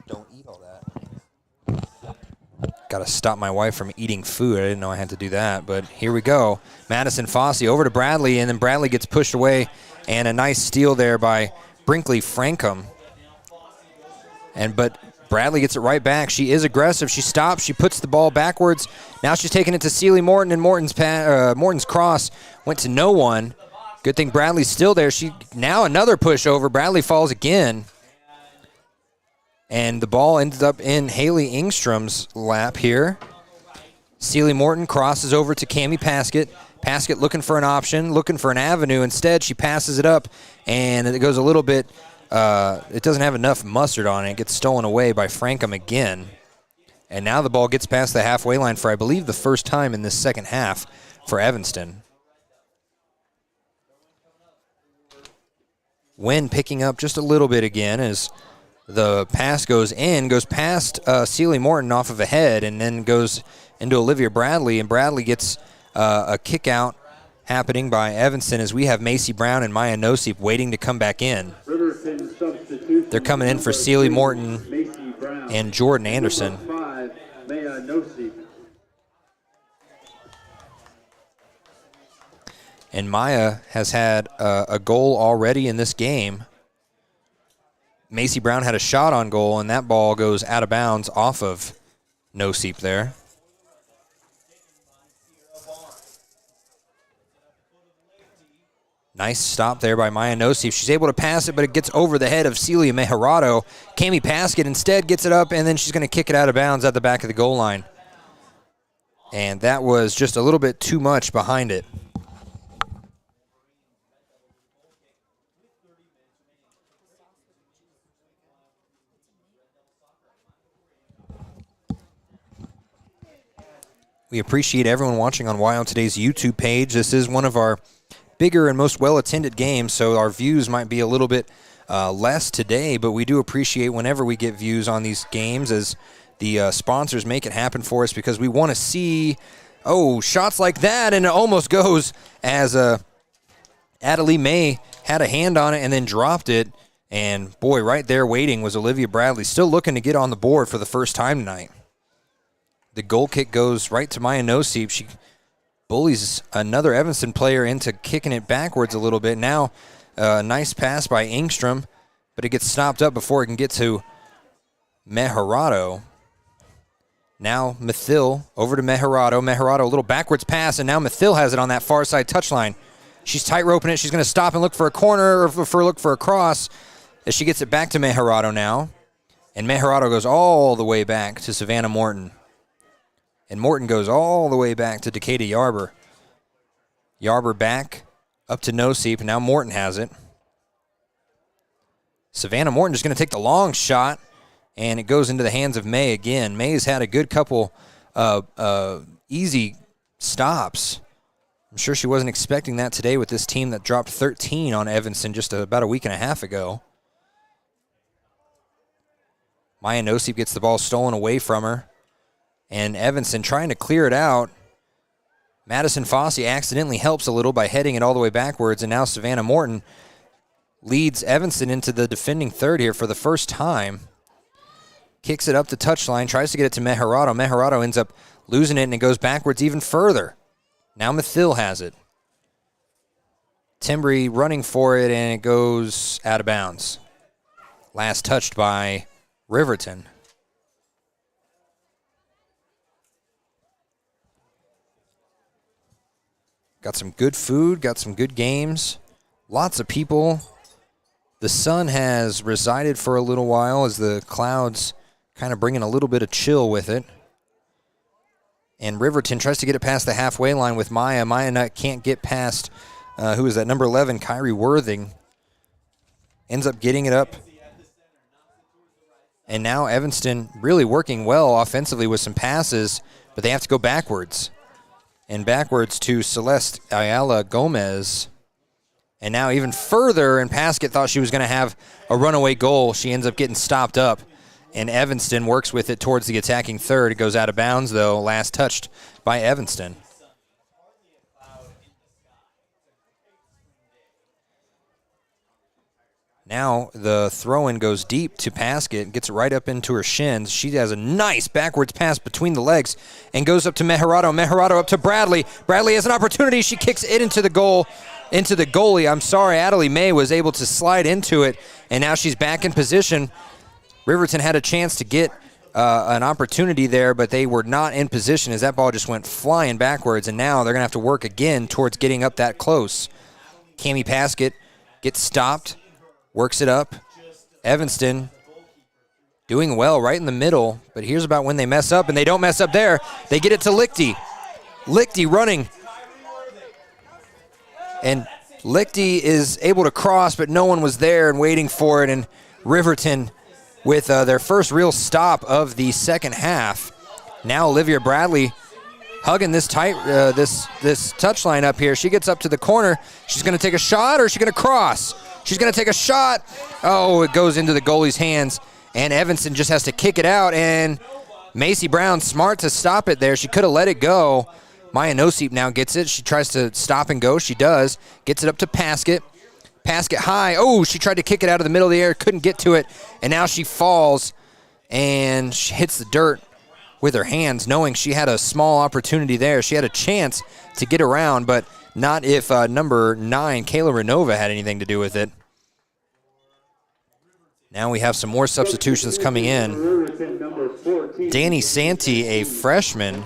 Don't eat all that. Got to stop my wife from eating food. I didn't know I had to do that, but here we go. Madison Fossey over to Bradley, and then Bradley gets pushed away, and a nice steal there by Brinkley Frankham. But Bradley gets it right back. She is aggressive. She stops. She puts the ball backwards. Now she's taking it to Sealy Morton, and Morton's cross went to no one. Good thing Bradley's still there. Now another push over. Bradley falls again. And the ball ended up in Haley Ingstrom's lap here. Sealy Morton crosses over to Cammie Paskett. Paskett looking for an option, looking for an avenue. Instead, she passes it up, and it goes a little bit, it doesn't have enough mustard on it. It gets stolen away by Frankham again. And now the ball gets past the halfway line for, I believe, the first time in this second half for Evanston. Wind picking up just a little bit again as the pass goes past Sealy Morton off of a head and then goes into Olivia Bradley, and Bradley gets a kick out happening by Evanston as we have Macy Brown and Maya Nosip waiting to come back in. They're coming in for Sealy Morton and Jordan Anderson. And Maya has had a goal already in this game. Macy Brown had a shot on goal, and that ball goes out of bounds off of Nosip there. Nice stop there by Maya Nosip. She's able to pass it, but it gets over the head of Celia Mejarado. Cammie Paskett instead gets it up, and then she's going to kick it out of bounds at the back of the goal line. And that was just a little bit too much behind it. We appreciate everyone watching on Why on Today's YouTube page. This is one of our bigger and most well-attended games, so our views might be a little bit less today, but we do appreciate whenever we get views on these games as the sponsors make it happen for us because we want to see, shots like that, and it almost goes as Adelie May had a hand on it and then dropped it, and boy, right there waiting was Olivia Bradley, still looking to get on the board for the first time tonight. The goal kick goes right to Maya Nosip. She bullies another Evanston player into kicking it backwards a little bit. Now, a nice pass by Ingstrom, but it gets stopped up before it can get to Mejarado. Now, Mathil over to Mejarado. Mejarado, a little backwards pass, and now Mathil has it on that far side touchline. She's tight roping it. She's going to stop and look for a corner or look for a cross as she gets it back to Mejarado now. And Mejarado goes all the way back to Savannah Morton. And Morton goes all the way back to Decatur Yarber. Yarber back up to Nosip, and now Morton has it. Savannah Morton is going to take the long shot, and it goes into the hands of May again. May's had a good couple easy stops. I'm sure she wasn't expecting that today with this team that dropped 13 on Evanston just about a week and a half ago. Maya Nosip gets the ball stolen away from her. And Evanston trying to clear it out. Madison Fossey accidentally helps a little by heading it all the way backwards, and now Savannah Morton leads Evanston into the defending third here for the first time. Kicks it up the touchline, tries to get it to Mejarado. Mejarado ends up losing it, and it goes backwards even further. Now Mathil has it. Timbry running for it, and it goes out of bounds. Last touched by Riverton. Got some good food, got some good games, lots of people. The sun has resided for a little while as the clouds kind of bringing a little bit of chill with it. And Riverton tries to get it past the halfway line with Maya. Maya can't get past, who is that, number 11, Kyrie Worthing. Ends up getting it up. And now Evanston really working well offensively with some passes, but they have to go backwards. And backwards to Celeste Ayala Gomez. And now even further, and Paskett thought she was going to have a runaway goal. She ends up getting stopped up. And Evanston works with it towards the attacking third. It goes out of bounds, though, last touched by Evanston. Now the throw-in goes deep to Paskett, gets right up into her shins. She has a nice backwards pass between the legs and goes up to Mejarado. Mejarado up to Bradley. Bradley has an opportunity. She kicks it into the goal, into the goalie. I'm sorry, Adelie May was able to slide into it, and now she's back in position. Riverton had a chance to get an opportunity there, but they were not in position as that ball just went flying backwards, and now they're going to have to work again towards getting up that close. Cami Paskett gets stopped, works it up. Evanston doing well right in the middle, but here's about when they mess up, and they don't mess up there. They get it to Lichty. Lichty running. And Lichty is able to cross, but no one was there and waiting for it, and Riverton with their first real stop of the second half. Now Olivia Bradley hugging this tight this touchline up here. She gets up to the corner. She's going to take a shot, or is she going to cross? She's going to take a shot. Oh, it goes into the goalie's hands, and Evanston just has to kick it out, and Macy Brown smart to stop it there. She could have let it go. Maya Nosip now gets it. She tries to stop and go. She does. Gets it up to Paskett. Paskett high. Oh, she tried to kick it out of the middle of the air. Couldn't get to it, and now she falls, and she hits the dirt with her hands, knowing she had a small opportunity there. She had a chance to get around, but not if number 9, Kayla Renova, had anything to do with it. Now we have some more substitutions coming in. Danny Santee, a freshman,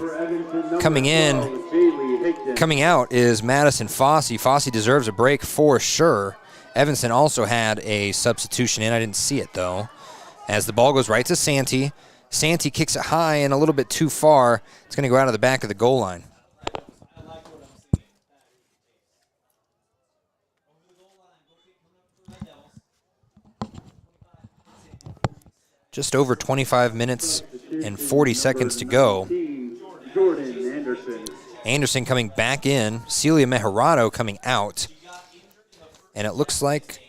coming in. Coming out is Madison Fossey. Fossey deserves a break for sure. Evanston also had a substitution in. I didn't see it, though. As the ball goes right to Santee. Santee kicks it high and a little bit too far. It's going to go out of the back of the goal line. Just over 25 minutes and 40 seconds to go. Anderson coming back in. Celia Mejarado coming out. And it looks like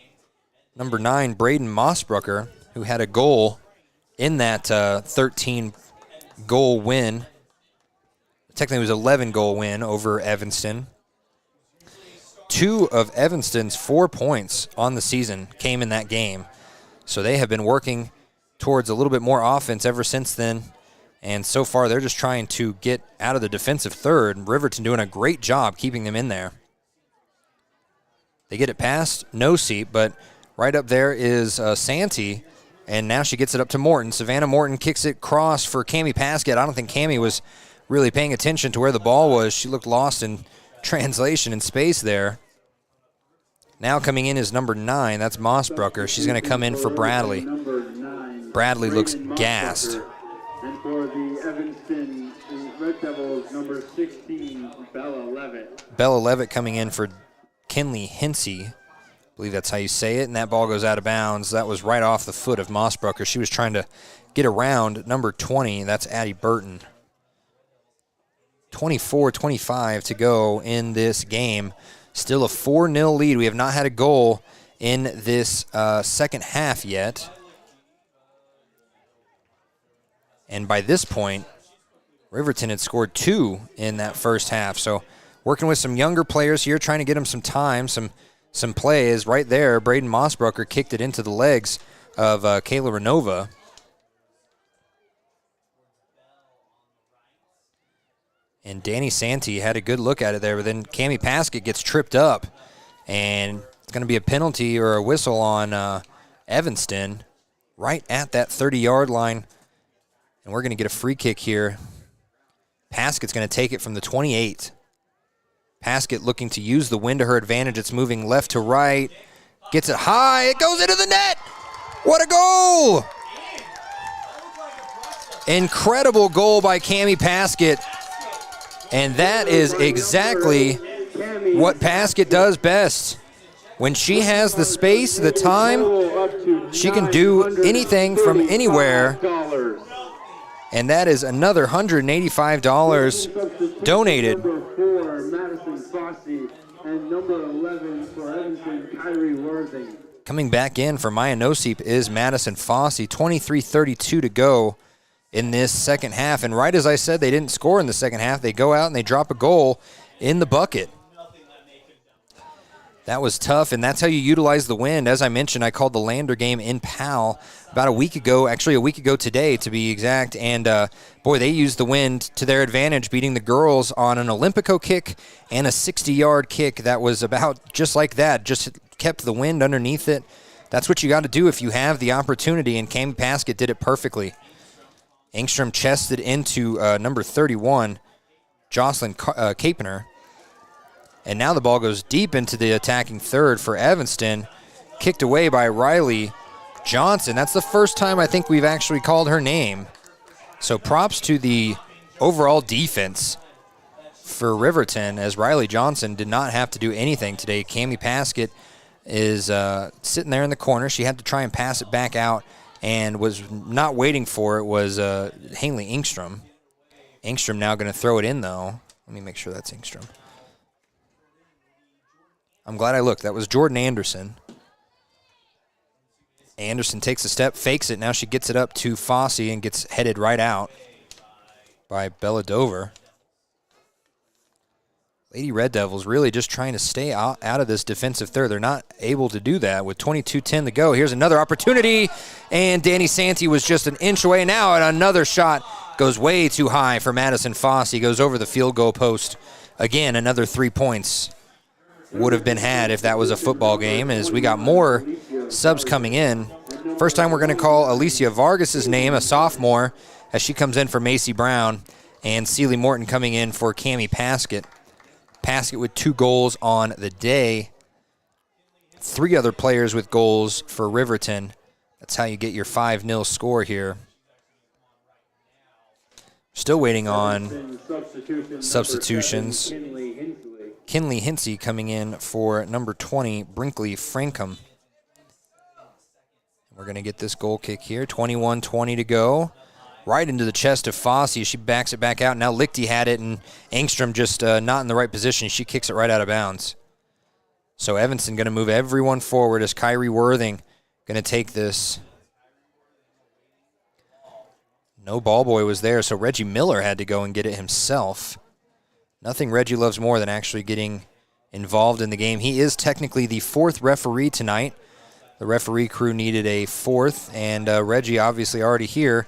number 9, Braden Mossbrucker, who had a goal in that 13-goal win. Technically, it was an 11-goal win over Evanston. 2 of Evanston's 4 points on the season came in that game. So they have been working towards a little bit more offense ever since then. And so far, they're just trying to get out of the defensive third. Riverton doing a great job keeping them in there. They get it past Nosip, but right up there is Santee. And now she gets it up to Morton. Savannah Morton kicks it cross for Cami Paskett. I don't think Cami was really paying attention to where the ball was. She looked lost in translation and space there. Now coming in is number 9. That's Mossbrucker. She's going to come in for Bradley. Bradley looks gassed. And for the Evanston Red Devils, number 16, Bella Levitt. Bella Levitt coming in for Kinley Hinsey. I believe that's how you say it, and that ball goes out of bounds. That was right off the foot of Mossbrucker. She was trying to get around number 20. That's Addie Burton. 24-25 to go in this game. Still a 4-0 lead. We have not had a goal in this second half yet. And by this point, Riverton had scored 2 in that first half. So working with some younger players here, trying to get them some time, some plays. Right there, Braden Mossbrucker kicked it into the legs of Kayla Renova. And Danny Santee had a good look at it there, but then Cami Paskett gets tripped up, and it's going to be a penalty or a whistle on Evanston right at that 30-yard line. And we're going to get a free kick here. Paskett's going to take it from the 28. Paskett looking to use the wind to her advantage. It's moving left to right. Gets it high. It goes into the net. What a goal! Incredible goal by Cami Paskett. And that is exactly what Paskett does best. When she has the space, the time, she can do anything from anywhere. And that is another $185 donated. Number 4, Madison Fossey, and number 11 for Evanston, Kyrie Worthing. Coming back in for Maya Nosip is Madison Fossey. 23:32 to go in this second half. And right as I said, they didn't score in the second half. They go out and they drop a goal in the bucket. That was tough, and that's how you utilize the wind. As I mentioned, I called the Lander game in Powell about a week ago, actually a week ago today to be exact, and boy, they used the wind to their advantage, beating the girls on an Olympico kick and a 60-yard kick that was about just like that, just kept the wind underneath it. that's what you got to do if you have the opportunity, and Cami Paskett did it perfectly. Engstrom chested into number 31, Jocelyn Capener. And now the ball goes deep into the attacking third for Evanston. Kicked away by Riley Johnson. That's the first time I think we've actually called her name. So props to the overall defense for Riverton, as Riley Johnson did not have to do anything today. Cami Paskett is sitting there in the corner. She had to try and pass it back out and was not waiting for it, was Haley Engstrom. Engstrom now going to throw it in, though. Let me make sure that's Engstrom. I'm glad I looked. That was Jordan Anderson. Anderson takes a step, fakes it. Now she gets it up to Fosse and gets headed right out by Bella Dover. Lady Red Devils really just trying to stay out of this defensive third. They're not able to do that with 22:10 to go. Here's another opportunity, and Danny Santee was just an inch away now, and another shot goes way too high for Madison Fosse. Goes over the field goal post. Again, another 3 points would have been had if that was a football game, as we got more subs coming in. First time we're going to call Alicia Vargas' name, a sophomore, as she comes in for Macy Brown, and Celie Morton coming in for Cami Paskett. Paskett with 2 goals on the day. 3 other players with goals for Riverton. That's how you get your 5-0 score here. Still waiting on substitutions. Kinley Hinsey coming in for number 20, Brinkley Frankham. We're going to get this goal kick here. 21:20 to go. Right into the chest of Fosse. She backs it back out. Now Lichty had it, and Engstrom just not in the right position. She kicks it right out of bounds. So Evanston going to move everyone forward as Kyrie Worthing going to take this. No ball boy was there, so Reggie Miller had to go and get it himself. Nothing Reggie loves more than actually getting involved in the game. He is technically the 4th referee tonight. The referee crew needed a 4th, and Reggie obviously already here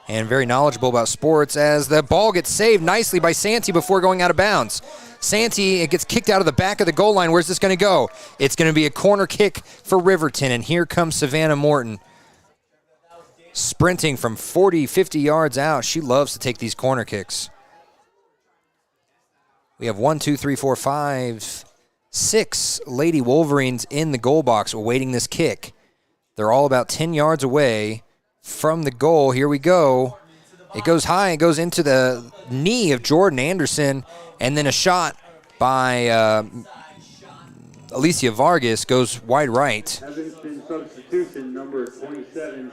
and very knowledgeable about sports, as the ball gets saved nicely by Santee before going out of bounds. Santee, it gets kicked out of the back of the goal line. Where's this going to go? It's going to be a corner kick for Riverton, and here comes Savannah Morton. Sprinting from 40, 50 yards out. She loves to take these corner kicks. We have 6 Lady Wolverines in the goal box awaiting this kick. They're all about 10 yards away from the goal. Here we go. It goes high. It goes into the knee of Jordan Anderson, and then a shot by Alicia Vargas goes wide right.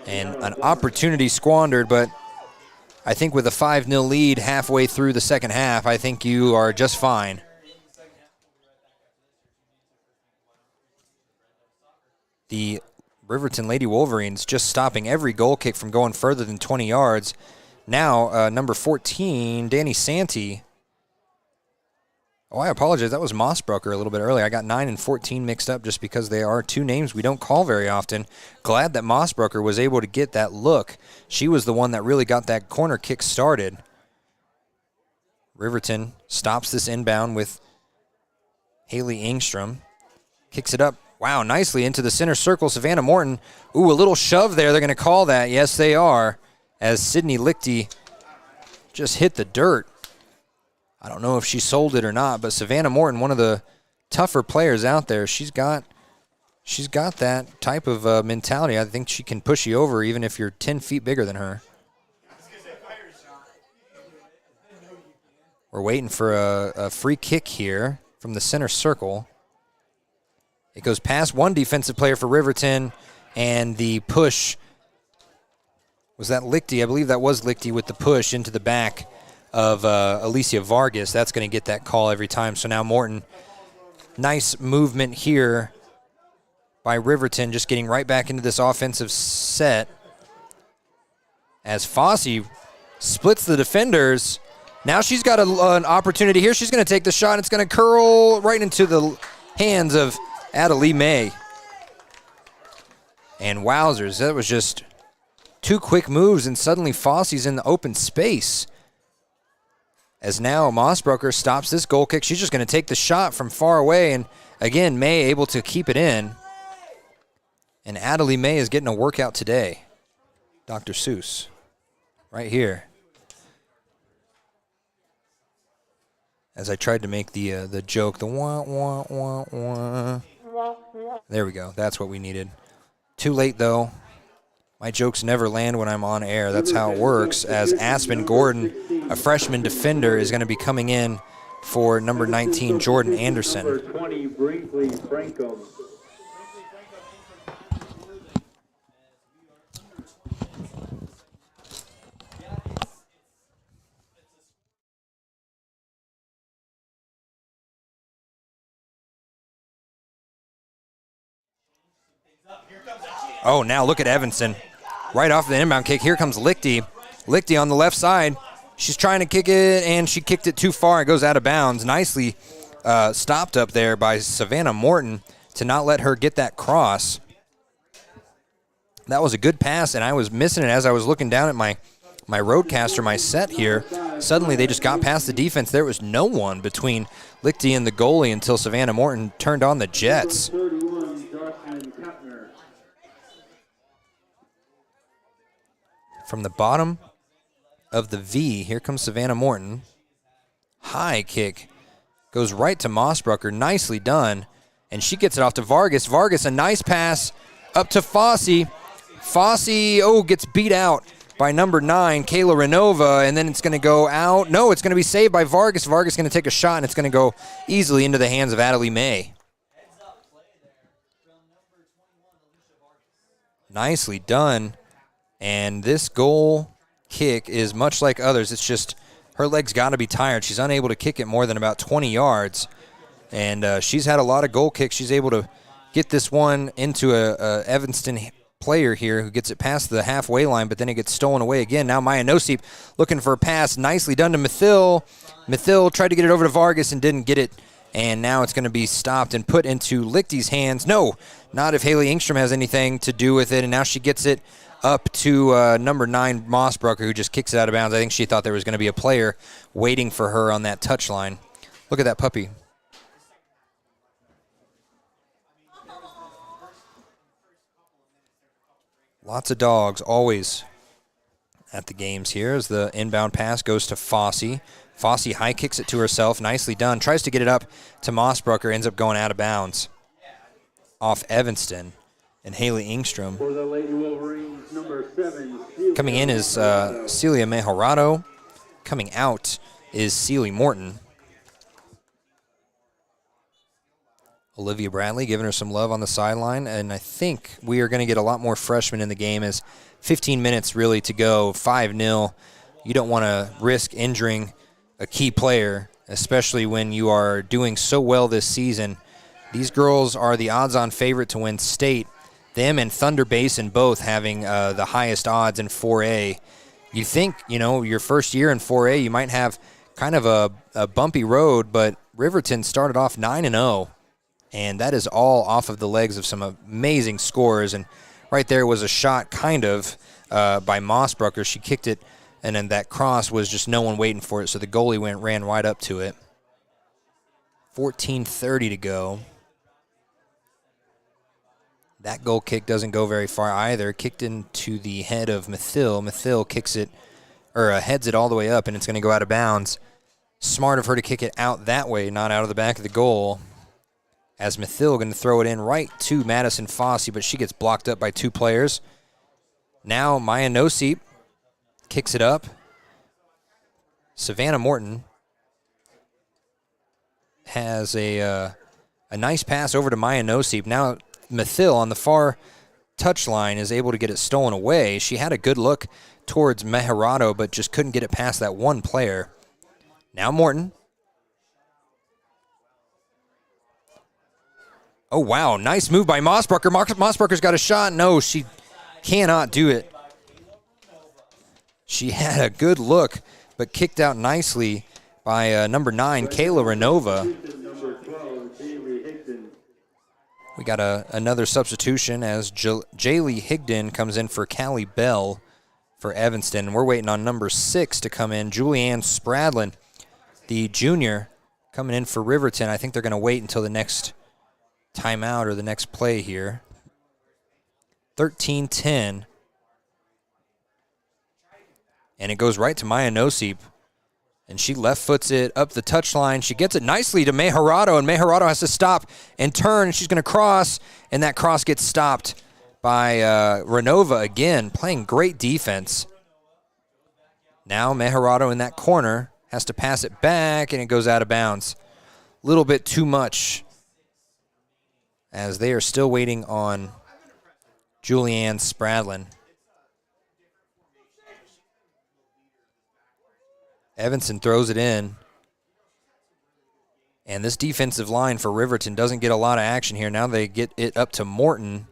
And an opportunity squandered, but I think with a 5-0 lead halfway through the second half, I think you are just fine. The Riverton Lady Wolverines just stopping every goal kick from going further than 20 yards. Now, number 14, Danny Santee. Oh, I apologize. That was Mossbrucker a little bit earlier. I got 9 and 14 mixed up just because they are 2 names we don't call very often. Glad that Mossbrucker was able to get that look. She was the one that really got that corner kick started. Riverton stops this inbound with Haley Engstrom. Kicks it up. Wow, nicely into the center circle. Savannah Morton. Ooh, a little shove there. They're going to call that. Yes, they are. As Sydney Lichty just hit the dirt. I don't know if she sold it or not, but Savannah Morton, one of the tougher players out there, she's got that type of mentality. I think she can push you over even if you're 10 feet bigger than her. We're waiting for a free kick here from the center circle. It goes past one defensive player for Riverton, and the push, was that Lichty? I believe that was Lichty with the push into the back of Alicia Vargas. That's going to get that call every time. So now Morton, nice movement here by Riverton, just getting right back into this offensive set. As Fosse splits the defenders. Now she's got an opportunity here. She's going to take the shot. It's going to curl right into the hands of Adelie May. And wowzers, that was just 2 quick moves, and suddenly Fosse's in the open space. As now Mossbrucker stops this goal kick. She's just going to take the shot from far away, and again, May able to keep it in. And Adelie May is getting a workout today. Dr. Seuss, right here. As I tried to make the joke, the wah, wah, wah, wah. There we go. That's what we needed. Too late, though. My jokes never land when I'm on air. That's how it works, as Aspen Gordon, a freshman defender, is going to be coming in for number 19, Jordan Anderson. Number 20, Brinkley Frankum. Oh, now look at Evanston. Right off the inbound kick, here comes Lichty. Lichty on the left side. She's trying to kick it, and she kicked it too far. It goes out of bounds. Nicely stopped up there by Savannah Morton to not let her get that cross. That was a good pass, and I was missing it as I was looking down at my roadcaster, my set here. Suddenly they just got past the defense. There was no one between Lichty and the goalie until Savannah Morton turned on the jets. From the bottom of the V, here comes Savannah Morton. High kick. Goes right to Mossbrucker. Nicely done. And she gets it off to Vargas. Vargas, a nice pass up to Fossey. Fossey, gets beat out by number 9, Kayla Renova, and then it's going to go out. No, it's going to be saved by Vargas. Vargas going to take a shot, and it's going to go easily into the hands of Adelie May. Nicely done. And this goal kick is much like others. It's just her legs got to be tired. She's unable to kick it more than about 20 yards. And she's had a lot of goal kicks. She's able to get this one into a Evanston player here who gets it past the halfway line, but then it gets stolen away again. Now Maya Nosip looking for a pass. Nicely done to Mathil. Mathil tried to get it over to Vargas and didn't get it. And now it's going to be stopped and put into Lichty's hands. No, not if Haley Engstrom has anything to do with it. And now she gets it up to number 9, Mossbrucker, who just kicks it out of bounds. I think she thought there was going to be a player waiting for her on that touch line. Look at that puppy. Lots of dogs always at the games here as the inbound pass goes to Fossey. Fossey high kicks it to herself. Nicely done. Tries to get it up to Mossbrucker. Ends up going out of bounds off Evanston. And Haley Engstrom. For the Lady Wolverines, number 7. Coming in is Celia Mejorado. Coming out is Celie Morton. Olivia Bradley giving her some love on the sideline. And I think we are going to get a lot more freshmen in the game as 15 minutes really to go, 5-0. You don't want to risk injuring a key player, especially when you are doing so well this season. These girls are the odds-on favorite to win state. Them and Thunder Basin both having the highest odds in 4A. You think, your first year in 4A, you might have kind of a bumpy road, but Riverton started off 9-0, and that is all off of the legs of some amazing scores. And right there was a shot kind of by Mossbrucker. She kicked it, and then that cross was just no one waiting for it, so the goalie ran right up to it. 14:30 to go. That goal kick doesn't go very far either. Kicked into the head of Mathil. Mathil kicks it, or heads it all the way up, and it's going to go out of bounds. Smart of her to kick it out that way, not out of the back of the goal. As Mathil going to throw it in right to Madison Fossey, but she gets blocked up by 2 players. Now Maya Nosip kicks it up. Savannah Morton has a nice pass over to Maya Nosip. Now Mathil on the far touch line is able to get it stolen away. She had a good look towards Mejorado, but just couldn't get it past that one player. Now Morton. Oh, wow. Nice move by Mossbrucker. Mossbrucker's got a shot. No, she cannot do it. She had a good look, but kicked out nicely by number 9, Kayla Renova. We got another substitution as Jaylee Higdon comes in for Callie Bell for Evanston. We're waiting on number 6 to come in, Julianne Spradlin, the junior, coming in for Riverton. I think they're going to wait until the next timeout or the next play here. 13-10. And it goes right to Maya Nosip. And she left foots it up the touchline. She gets it nicely to Mejarado, and Mejarado has to stop and turn. She's going to cross, and that cross gets stopped by Renova again, playing great defense. Now Mejarado in that corner has to pass it back, and it goes out of bounds. A little bit too much, as they are still waiting on Julianne Spradlin. Evanston throws it in. And this defensive line for Riverton doesn't get a lot of action here. Now they get it up to Morton.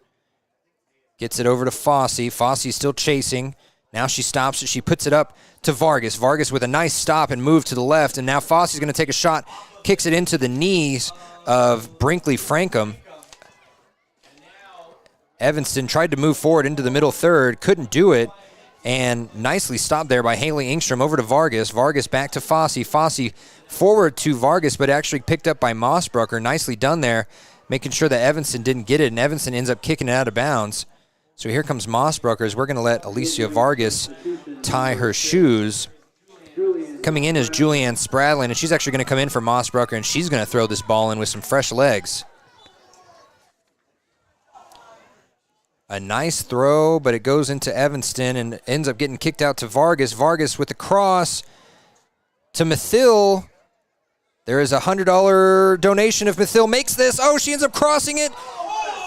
Gets it over to Fossey. Fossey's still chasing. Now she stops it. She puts it up to Vargas. Vargas with a nice stop and move to the left. And now Fossey's going to take a shot. Kicks it into the knees of Brinkley Frankham. Evanston tried to move forward into the middle third. Couldn't do it. And nicely stopped there by Haley Engstrom over to Vargas. Vargas back to Fossey. Fossey forward to Vargas, but actually picked up by Mossbrucker. Nicely done there, making sure that Evanston didn't get it, and Evanston ends up kicking it out of bounds. So here comes Mossbrucker, as we're going to let Alicia Vargas tie her shoes. Coming in is Julianne Spradlin, and she's actually going to come in for Mossbrucker, and she's going to throw this ball in with some fresh legs. A nice throw, but it goes into Evanston and ends up getting kicked out to Vargas. Vargas with the cross to Mathil. There is a $100 donation if Mathil makes this. Oh, she ends up crossing it.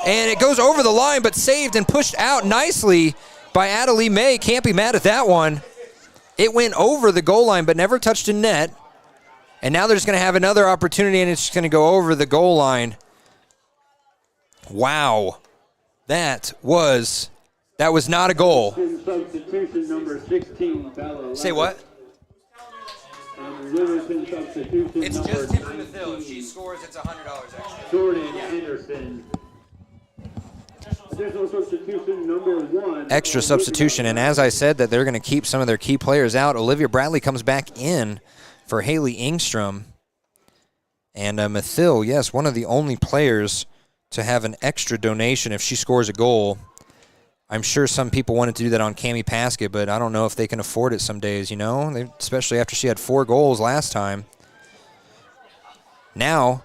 And it goes over the line, but saved and pushed out nicely by Adelie May. Can't be mad at that one. It went over the goal line, but never touched a net. And now they're just going to have another opportunity, and it's just going to go over the goal line. Wow. That was not a goal. Substitution number 16, Bella. Say what? Riverton substitution it's number just Tiffany Mathil. If she scores, it's $100 extra. Jordan Anderson. Additional substitution number 1. Extra substitution, and as I said that they're going to keep some of their key players out, Olivia Bradley comes back in for Haley Engstrom. And Mathil, yes, one of the only players to have an extra donation if she scores a goal. I'm sure some people wanted to do that on Cammie Paskett, but I don't know if they can afford it some days, you know, especially after she had 4 goals last time. Now,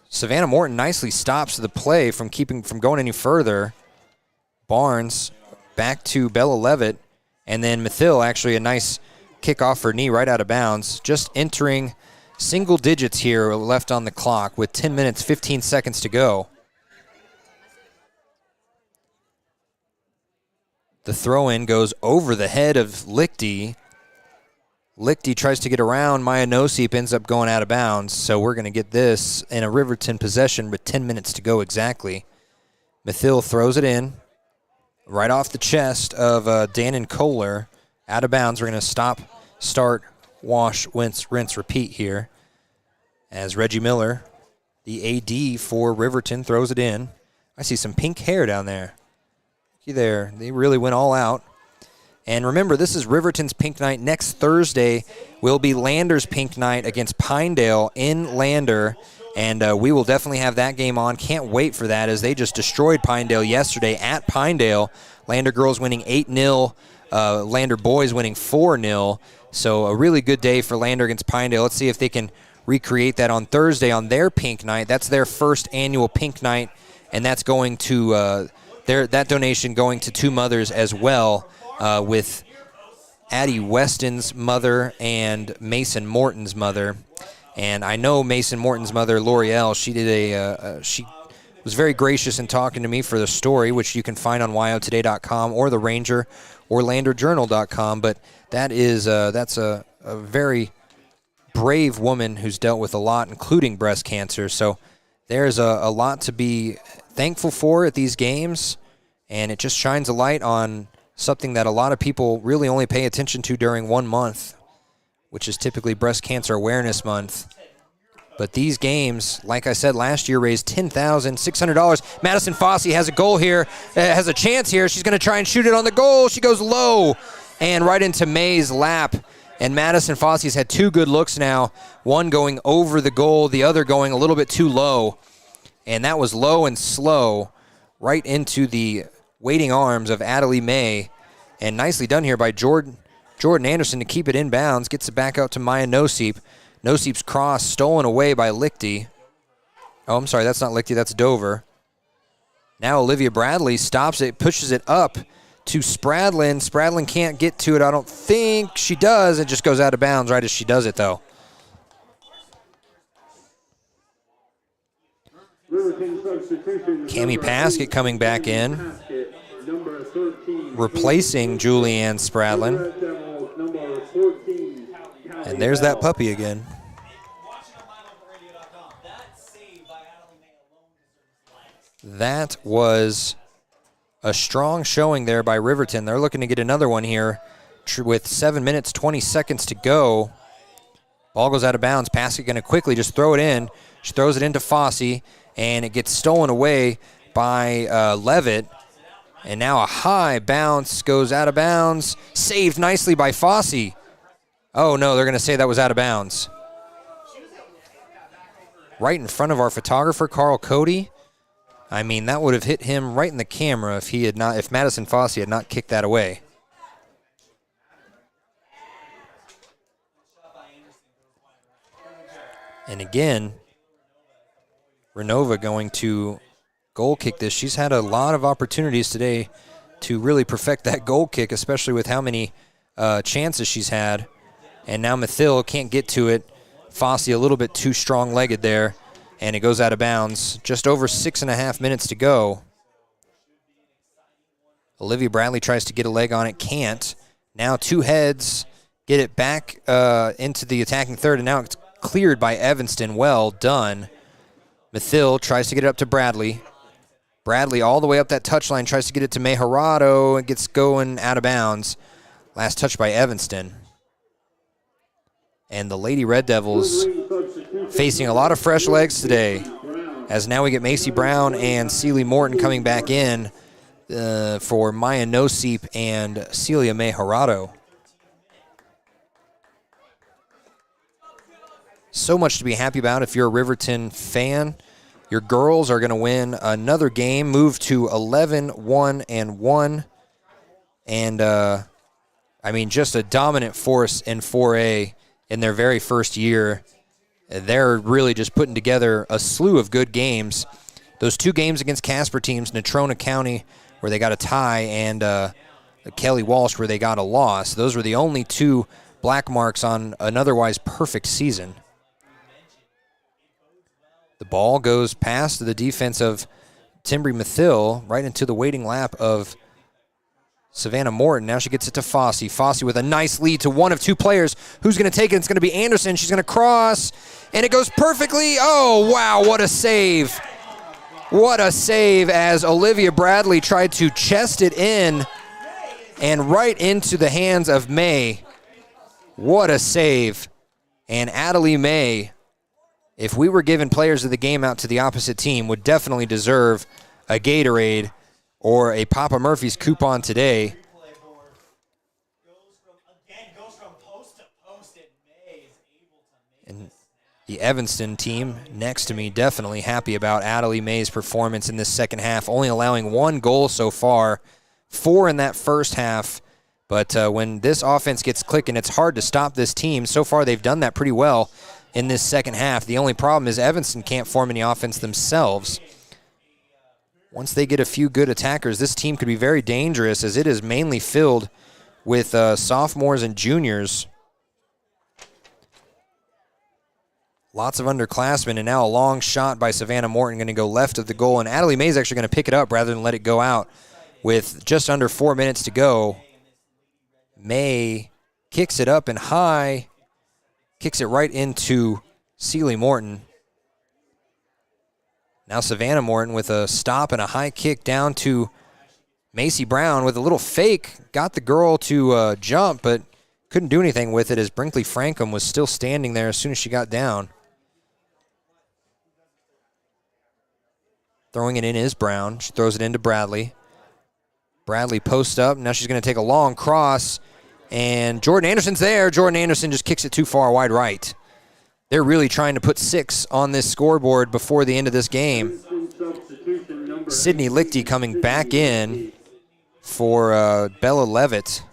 Savannah Morton nicely stops the play from going any further. Barnes back to Bella Levitt, and then Mathil actually a nice kick off her knee right out of bounds. Just entering single digits here left on the clock with 10 minutes, 15 seconds to go. The throw-in goes over the head of Lichty. Lichty tries to get around. Maya Nosip ends up going out of bounds. So we're going to get this in a Riverton possession with 10 minutes to go exactly. Mathil throws it in right off the chest of Dannon Kohler. Out of bounds. We're going to stop, start, wash, rinse, repeat here. As Reggie Miller, the AD for Riverton, throws it in. I see some pink hair down there. There, they really went all out. And remember, this is Riverton's Pink Night. Next Thursday will be Lander's Pink Night against Pinedale in Lander, and we will definitely have that game on. Can't wait for that, as they just destroyed Pinedale yesterday at Pinedale. Lander girls winning 8-0, Lander boys winning 4-0. So a really good day for Lander against Pinedale. Let's see if they can recreate that on Thursday on their Pink Night. That's their first annual Pink Night, and that's going to that donation going to 2 mothers as well, with Addie Weston's mother and Mason Morton's mother. And I know Mason Morton's mother, L'Oreal, she did she was very gracious in talking to me for the story, which you can find on yotoday.com or the Ranger or LanderJournal.com. But that is that's a very brave woman who's dealt with a lot, including breast cancer. So there's a lot to be thankful for at these games, and it just shines a light on something that a lot of people really only pay attention to during 1 month, which is typically Breast Cancer Awareness Month. But these games, like I said, last year raised $10,600. Madison Fossey has a goal here, has a chance here. She's going to try and shoot it on the goal. She goes low and right into May's lap. And Madison Fossey's had 2 good looks now, one going over the goal, the other going a little bit too low. And that was low and slow right into the waiting arms of Adelie May. And nicely done here by Jordan Anderson to keep it inbounds. Gets it back out to Maya Noseep. Noseep's cross stolen away by Lichty. Oh, I'm sorry, that's not Lichty, that's Dover. Now Olivia Bradley stops it, pushes it up to Spradlin. Spradlin can't get to it, I don't think she does. It just goes out of bounds right as she does it, though. Cammie Paskett coming back in, replacing Julianne Spradlin. And there's that puppy again. That was a strong showing there by Riverton. They're looking to get another one here with 7 minutes, 20 seconds to go. Ball goes out of bounds. Paskett going to quickly just throw it in. She throws it into Fossey, and it gets stolen away by Levitt. And now a high bounce goes out of bounds. Saved nicely by Fossey. Oh, no, they're going to say that was out of bounds. Right in front of our photographer, Carl Cody. I mean, that would have hit him right in the camera if Madison Fossey had not kicked that away. And again, Renova going to goal kick this. She's had a lot of opportunities today to really perfect that goal kick, especially with how many chances she's had. And now Mathill can't get to it. Fossey a little bit too strong-legged there. And it goes out of bounds. Just over 6.5 minutes to go. Olivia Bradley tries to get a leg on it, can't. Now two heads get it back into the attacking third, and now it's cleared by Evanston. Well done. Mathill tries to get it up to Bradley. Bradley all the way up that touchline, tries to get it to Mejorado, and gets going out of bounds. Last touch by Evanston. And the Lady Red Devils facing a lot of fresh legs today, as now we get Macy Brown and Celie Morton coming back in for Maya Noseep and Celia Mejorado. So much to be happy about if you're a Riverton fan. Your girls are going to win another game, move to 11-1-1. And, I mean, just a dominant force in 4A in their very first year. They're really just putting together a slew of good games. Those two games against Casper teams, Natrona County, where they got a tie, and Kelly Walsh, where they got a loss. Those were the only two black marks on an otherwise perfect season. The ball goes past the defense of Timbry Mathill right into the waiting lap of Savannah Morton. Now she gets it to Fossey. Fossey with a nice lead to one of two players. Who's going to take it? It's going to be Anderson. She's going to cross, and it goes perfectly. Oh, wow, what a save. What a save as Olivia Bradley tried to chest it in and right into the hands of May. What a save. And Adelie May, if we were giving players of the game out to the opposite team, would definitely deserve a Gatorade or a Papa Murphy's coupon today. And the Evanston team next to me definitely happy about Adelie May's performance in this second half, only allowing one goal so far, 4 in that first half. But when this offense gets clicking, it's hard to stop this team. So far, they've done that pretty well in this second half. The only problem is Evanston can't form any offense themselves. Once they get a few good attackers, this team could be very dangerous, as it is mainly filled with sophomores and juniors. Lots of underclassmen, and now a long shot by Savannah Morton going to go left of the goal, and Adelie May is actually going to pick it up rather than let it go out with just under 4 minutes to go. May kicks it up and high, kicks it right into Celie Morton. Now Savannah Morton with a stop and a high kick down to Macy Brown with a little fake. Got the girl to jump, but couldn't do anything with it as Brinkley Frankham was still standing there as soon as she got down. Throwing it in is Brown. She throws it into Bradley. Bradley posts up. Now she's going to take a long cross, and Jordan Anderson's there. Jordan Anderson just kicks it too far wide right. They're really trying to put 6 on this scoreboard before the end of this game. Sydney Lichty coming back in. for Bella Levitt.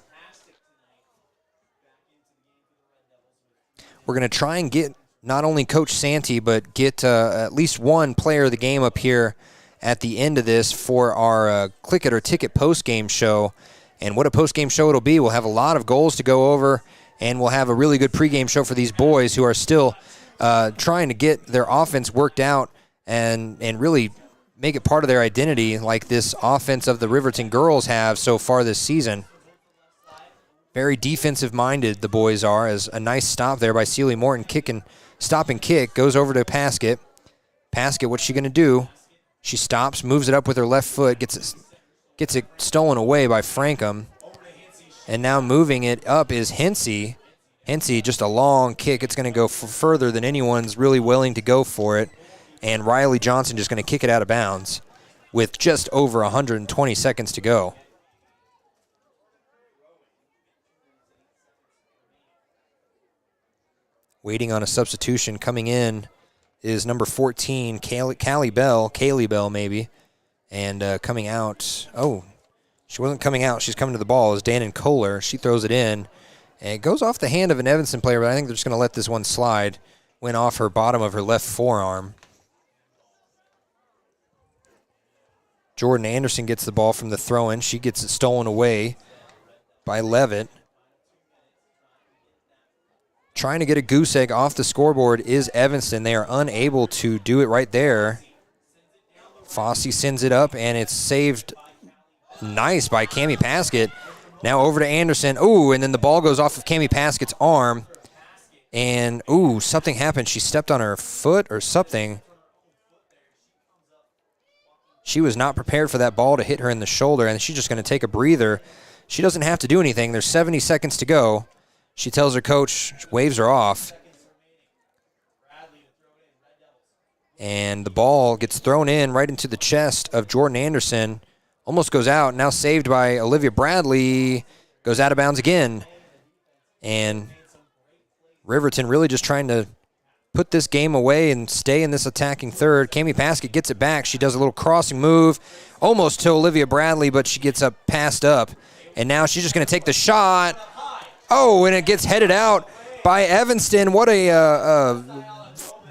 We're going to try and get not only Coach Santee, but get at least one player of the game up here at the end of this for our Click It or Ticket post-game show. And what a post-game show it'll be. We'll have a lot of goals to go over, and we'll have a really good pregame show for these boys who are still trying to get their offense worked out and really make it part of their identity like this offense of the Riverton girls have so far this season. Very defensive-minded, the boys are, as a nice stop there by Celie Morton. Stop and kick, goes over to Paskett. Paskett, what's she going to do? She stops, moves it up with her left foot, gets it stolen away by Frankham. And now moving it up is Hensey. Hensey, just a long kick. It's going to go further than anyone's really willing to go for it. And Riley Johnson just going to kick it out of bounds with just over 120 seconds to go. Waiting on a substitution coming in is number 14, Callie Bell maybe. And coming out, she wasn't coming out. She's coming to the ball is Dannon Kohler. She throws it in. And it goes off the hand of an Evanston player, but I think they're just going to let this one slide. Went off her bottom of her left forearm. Jordan Anderson gets the ball from the throw-in. She gets it stolen away by Levitt. Trying to get a goose egg off the scoreboard is Evanston. They are unable to do it right there. Fossey sends it up, and it's saved nice by Cammie Paskett. Now over to Anderson. Ooh, and then the ball goes off of Cammie Paskett's arm. And, something happened. She stepped on her foot or something. She was not prepared for that ball to hit her in the shoulder, and she's just going to take a breather. She doesn't have to do anything. There's 70 seconds to go. She tells her coach, waves her off. And the ball gets thrown in right into the chest of Jordan Anderson. Almost goes out. Now saved by Olivia Bradley. Goes out of bounds again. And Riverton really just trying to put this game away and stay in this attacking third. Cammie Paskett gets it back. She does a little crossing move. Almost to Olivia Bradley, but she gets passed up. And now she's just going to take the shot. And it gets headed out by Evanston. What a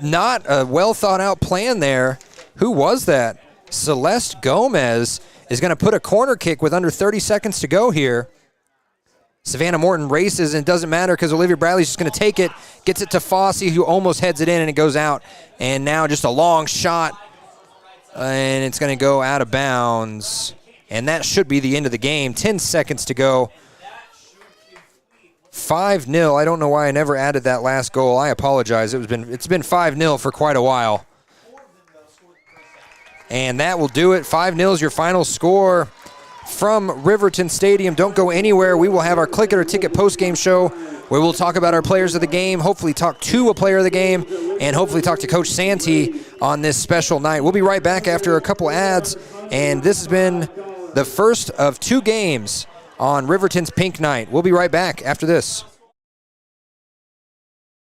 not a well-thought-out plan there. Who was that? Celeste Gomez is going to put a corner kick with under 30 seconds to go here. Savannah Morton races, and it doesn't matter because Olivia Bradley's just going to take it, gets it to Fossey, who almost heads it in, and it goes out. And now just a long shot, and it's going to go out of bounds. And that should be the end of the game. 10 seconds to go. 5-0. I don't know why I never added that last goal. I apologize. It's been 5-0 for quite a while. And that will do it. 5-0 is your final score from Riverton Stadium. Don't go anywhere. We will have our Click It or Ticket post-game show where we'll talk about our players of the game, hopefully talk to a player of the game, and hopefully talk to Coach Santee on this special night. We'll be right back after a couple ads, and this has been the first of 2 games on Riverton's Pink Night. We'll be right back after this.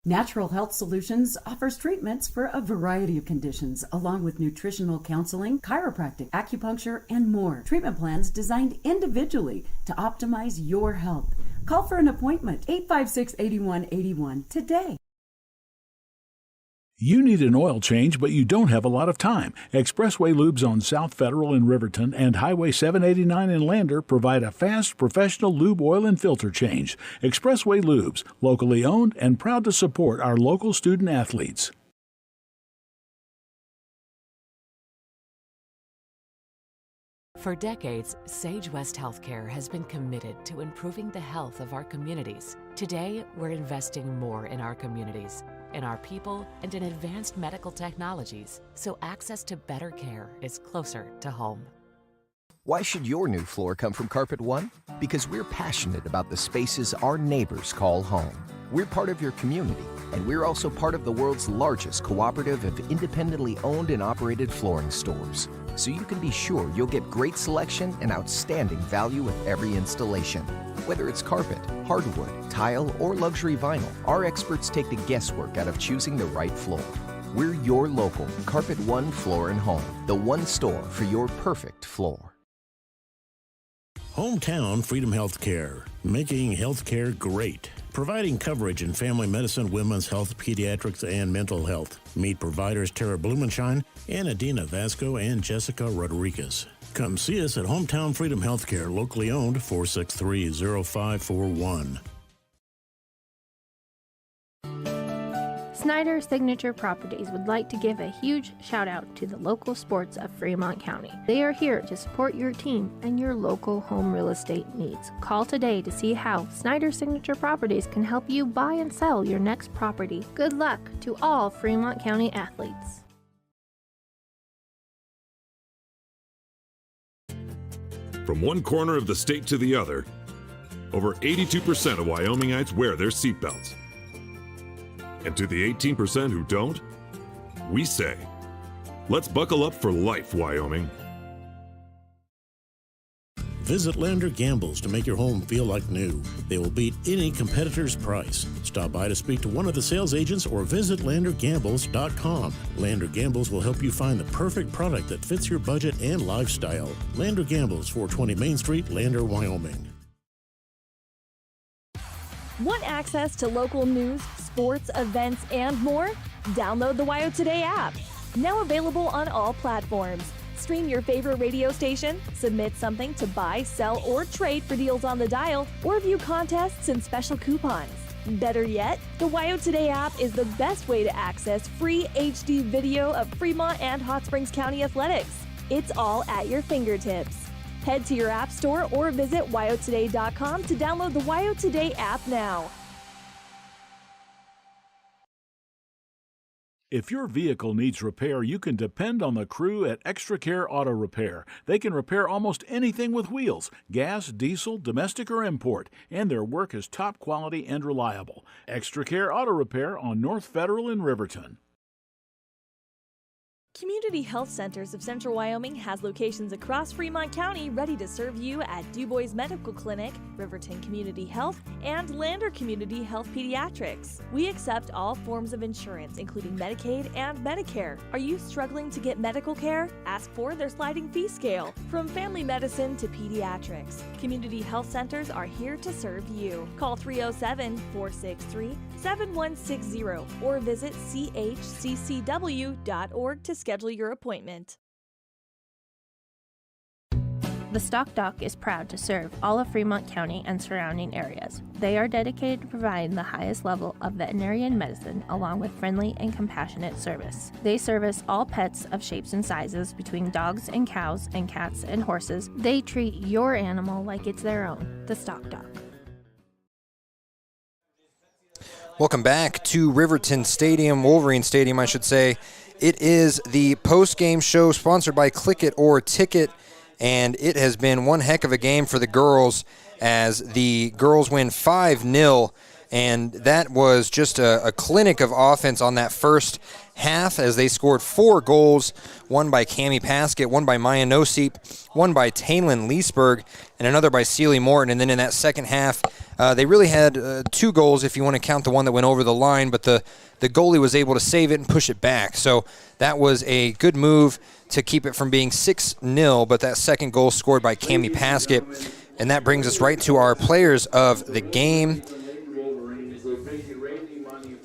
Natural Health Solutions offers treatments for a variety of conditions, along with nutritional counseling, chiropractic, acupuncture, and more. Treatment plans designed individually to optimize your health. Call for an appointment, 856-8181 today. You need an oil change, but you don't have a lot of time. Expressway Lubes on South Federal in Riverton and Highway 789 in Lander provide a fast, professional lube oil and filter change. Expressway Lubes, locally owned and proud to support our local student athletes. For decades, Sage West Healthcare has been committed to improving the health of our communities. Today, we're investing more in our communities, in our people, and in advanced medical technologies, so access to better care is closer to home. Why should your new floor come from Carpet One? Because we're passionate about the spaces our neighbors call home. We're part of your community, and we're also part of the world's largest cooperative of independently owned and operated flooring stores. So you can be sure you'll get great selection and outstanding value with every installation. Whether it's carpet, hardwood, tile, or luxury vinyl, our experts take the guesswork out of choosing the right floor. We're your local Carpet One Floor and Home, the one store for your perfect floor. Hometown Freedom Healthcare, making healthcare great. Providing coverage in family medicine, women's health, pediatrics, and mental health. Meet providers Tara Blumenshine and Adina Vasco and Jessica Rodriguez. Come see us at Hometown Freedom Healthcare, locally owned, 463-0541. Snyder Signature Properties would like to give a huge shout out to the local sports of Fremont County. They are here to support your team and your local home real estate needs. Call today to see how Snyder Signature Properties can help you buy and sell your next property. Good luck to all Fremont County athletes. From one corner of the state to the other, over 82% of Wyomingites wear their seatbelts. And to the 18% who don't, we say, let's buckle up for life, Wyoming. Visit Lander Gambles to make your home feel like new. They will beat any competitor's price. Stop by to speak to one of the sales agents or visit LanderGambles.com. Lander Gambles will help you find the perfect product that fits your budget and lifestyle. Lander Gambles, 420 Main Street, Lander, Wyoming. Want access to local news, sports, events, and more? Download the WYO Today app. Now available on all platforms. Stream your favorite radio station, submit something to buy, sell, or trade for deals on the dial, or view contests and special coupons. Better yet, the WYO Today app is the best way to access free HD video of Fremont and Hot Springs County athletics. It's all at your fingertips. Head to your app store or visit wyotoday.com to download the WYO Today app now. If your vehicle needs repair, you can depend on the crew at Extra Care Auto Repair. They can repair almost anything with wheels, gas, diesel, domestic, or import, and their work is top quality and reliable. Extra Care Auto Repair on North Federal in Riverton. Community Health Centers of Central Wyoming has locations across Fremont County ready to serve you at DuBois Medical Clinic, Riverton Community Health, and Lander Community Health Pediatrics. We accept all forms of insurance, including Medicaid and Medicare. Are you struggling to get medical care? Ask for their sliding fee scale. From family medicine to pediatrics, Community Health Centers are here to serve you. Call 307-463-7160 or visit chccw.org to schedule your appointment. The Stock Dock is proud to serve all of Fremont County and surrounding areas. They are dedicated to providing the highest level of veterinarian medicine along with friendly and compassionate service. They service all pets of shapes and sizes between dogs and cows and cats and horses. They treat your animal like it's their own. The Stock Dock. Welcome back to Riverton Stadium, Wolverine Stadium, I should say. It is the post-game show sponsored by Click It or Ticket, and it has been one heck of a game for the girls as the girls win 5-0, and that was just a clinic of offense on that first half as they scored 4 goals, one by Cammie Paskett, one by Maya Noseep, one by Taylin Leesburg, and another by Celie Morton. And then in that second half, they really had 2 goals if you want to count the one that went over the line, but the goalie was able to save it and push it back. So that was a good move to keep it from being 6-0, but that second goal scored by Cammie Paskett. And that brings us right to our players of the game.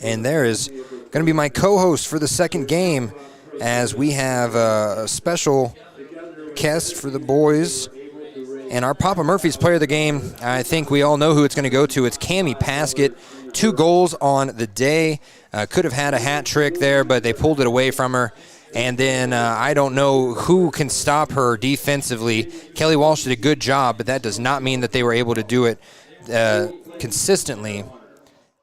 And there is going to be my co-host for the second game as we have a special guest for the boys. And our Papa Murphy's player of the game, I think we all know who it's going to go to. It's Cammie Paskett. 2 goals on the day. Could have had a hat trick there, but they pulled it away from her. And then I don't know who can stop her defensively. Kelly Walsh did a good job, but that does not mean that they were able to do it consistently,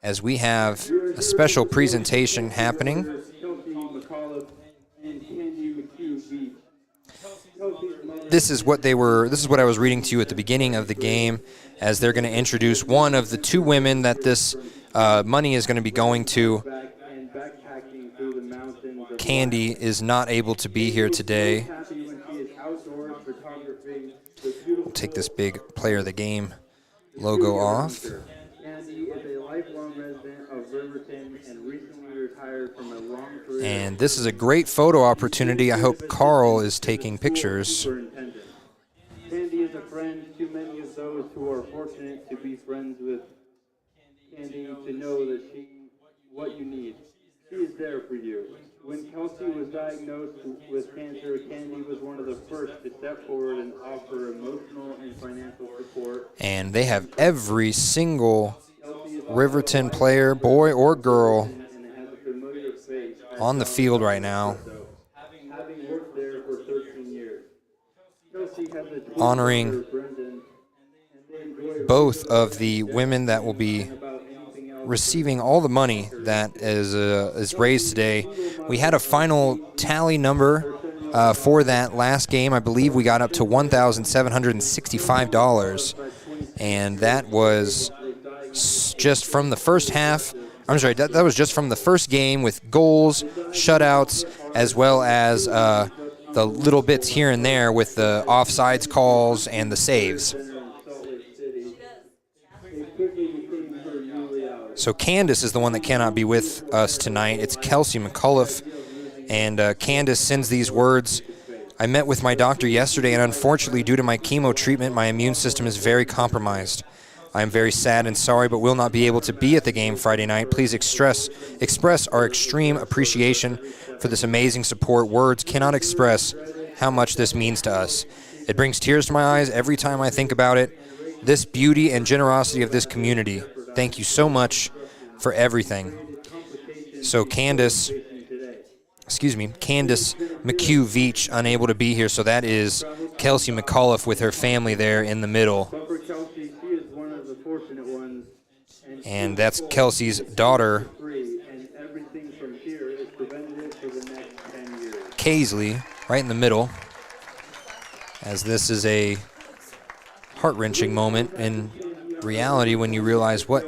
as we have a special presentation happening. This is what I was reading to you at the beginning of the game, as they're going to introduce one of the 2 women that this money is going to be going to. Candy is not able to be here today. We'll take this big player of the game logo off. And this is a great photo opportunity. I hope Carl is taking pictures. Candy is a friends, too many of those who are fortunate to be friends with Candy to know that what you need. She is there for you. When Kelsey was diagnosed with cancer, Candy was one of the first to step forward and offer emotional and financial support. And they have every single Riverton player, boy or girl, on the field right now, Having worked there for 13 years. honoring both of the women that will be receiving all the money that is raised today. We had a final tally number for that last game. I believe we got up to $1,765, and that was just from the first half. I'm sorry, that was just from the first game with goals, shutouts, as well as the little bits here and there with the offsides calls and the saves. So Candace is the one that cannot be with us tonight. It's Kelsey McCullough, and Candace sends these words. I met with my doctor yesterday, and unfortunately, due to my chemo treatment, my immune system is very compromised. I am very sad and sorry, but will not be able to be at the game Friday night. Please express our extreme appreciation for this amazing support. Words cannot express how much this means to us. It brings tears to my eyes every time I think about it. This beauty and generosity of this community. Thank you so much for everything. So Candace McHugh Veach unable to be here, so that is Kelsey McCullough with her family there in the middle. And that's Kelsey's daughter, Kaisley, right in the middle, as this is a heart-wrenching moment in reality when you realize what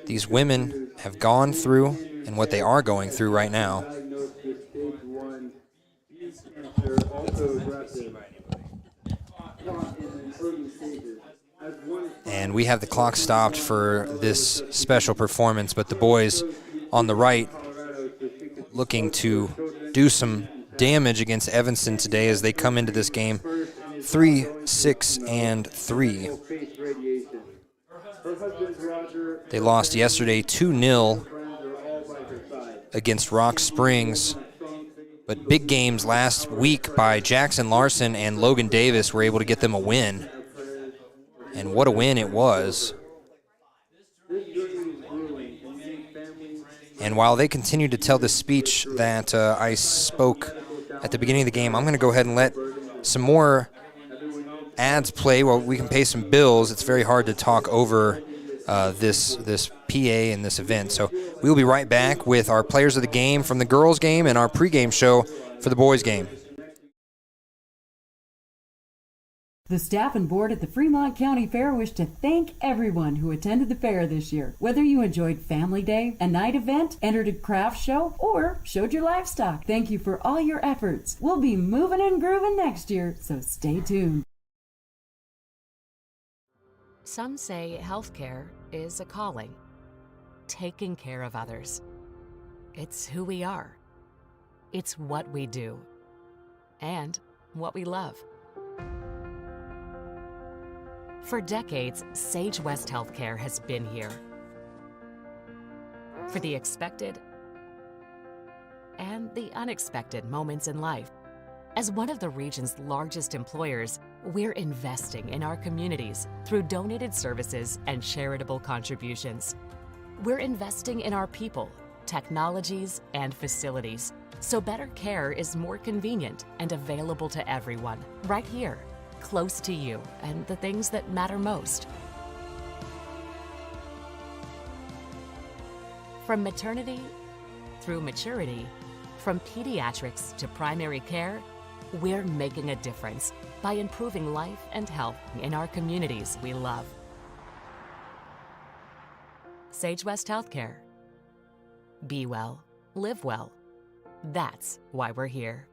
these women have gone through and what they are going through right now. And we have the clock stopped for this special performance, but the boys on the right looking to do some damage against Evanston today as they come into this game 3-6-3. They lost yesterday 2-0 against Rock Springs, but big games last week by Jackson Larson and Logan Davis were able to get them a win. And what a win it was. And while they continue to tell this speech that I spoke at the beginning of the game, I'm going to go ahead and let some more ads play while we can pay some bills. It's very hard to talk over this PA and this event. So we'll be right back with our players of the game from the girls' game and our pregame show for the boys' game. The staff and board at the Fremont County Fair wish to thank everyone who attended the fair this year. Whether you enjoyed Family Day, a night event, entered a craft show, or showed your livestock, thank you for all your efforts. We'll be moving and grooving next year, so stay tuned. Some say healthcare is a calling. Taking care of others. It's who we are. It's what we do. And what we love. For decades, Sage West Healthcare has been here. For the expected and the unexpected moments in life. As one of the region's largest employers, we're investing in our communities through donated services and charitable contributions. We're investing in our people, technologies, and facilities, so better care is more convenient and available to everyone, right here, close to you and the things that matter most. From maternity through maturity, from pediatrics to primary care, we're making a difference by improving life and health in our communities we love. Sage West Healthcare. Be well, live well. That's why we're here.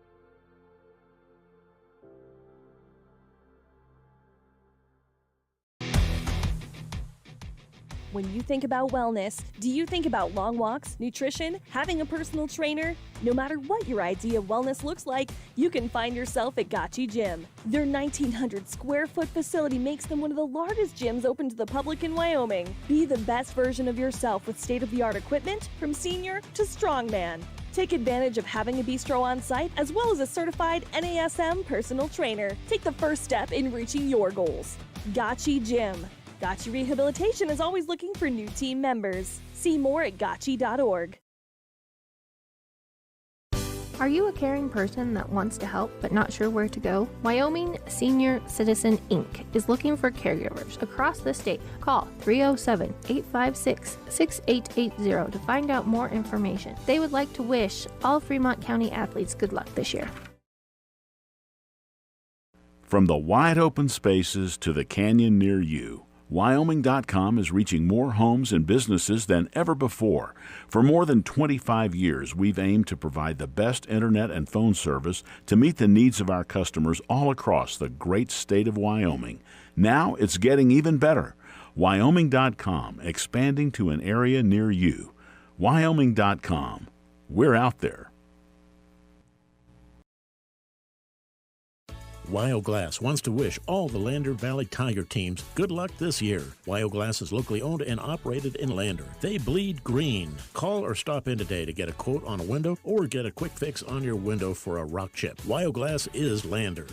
When you think about wellness, do you think about long walks, nutrition, having a personal trainer? No matter what your idea of wellness looks like, you you can find yourself at Gotchi Gym. Their 1,900 square foot facility makes them one of the largest gyms open to the public in Wyoming. Be the best version of yourself with state-of-the-art equipment from senior to strongman. Take advantage of having a bistro on site as well as a certified NASM personal trainer. Take the first step in reaching your goals. Gotchi Gym. Gotchi Rehabilitation is always looking for new team members. See more at gotchi.org. Are you a caring person that wants to help but not sure where to go? Wyoming Senior Citizen Inc. is looking for caregivers across the state. Call 307-856-6880 to find out more information. They would like to wish all Fremont County athletes good luck this year. From the wide open spaces to the canyon near you, Wyoming.com is reaching more homes and businesses than ever before. For more than 25 years, we've aimed to provide the best internet and phone service to meet the needs of our customers all across the great state of Wyoming. Now it's getting even better. Wyoming.com, expanding to an area near you. Wyoming.com. We're out there. WyoGlass wants to wish all the Lander Valley Tiger teams good luck this year. WyoGlass is locally owned and operated in Lander. They bleed green. Call or stop in today to get a quote on a window or get a quick fix on your window for a rock chip. WyoGlass is Lander.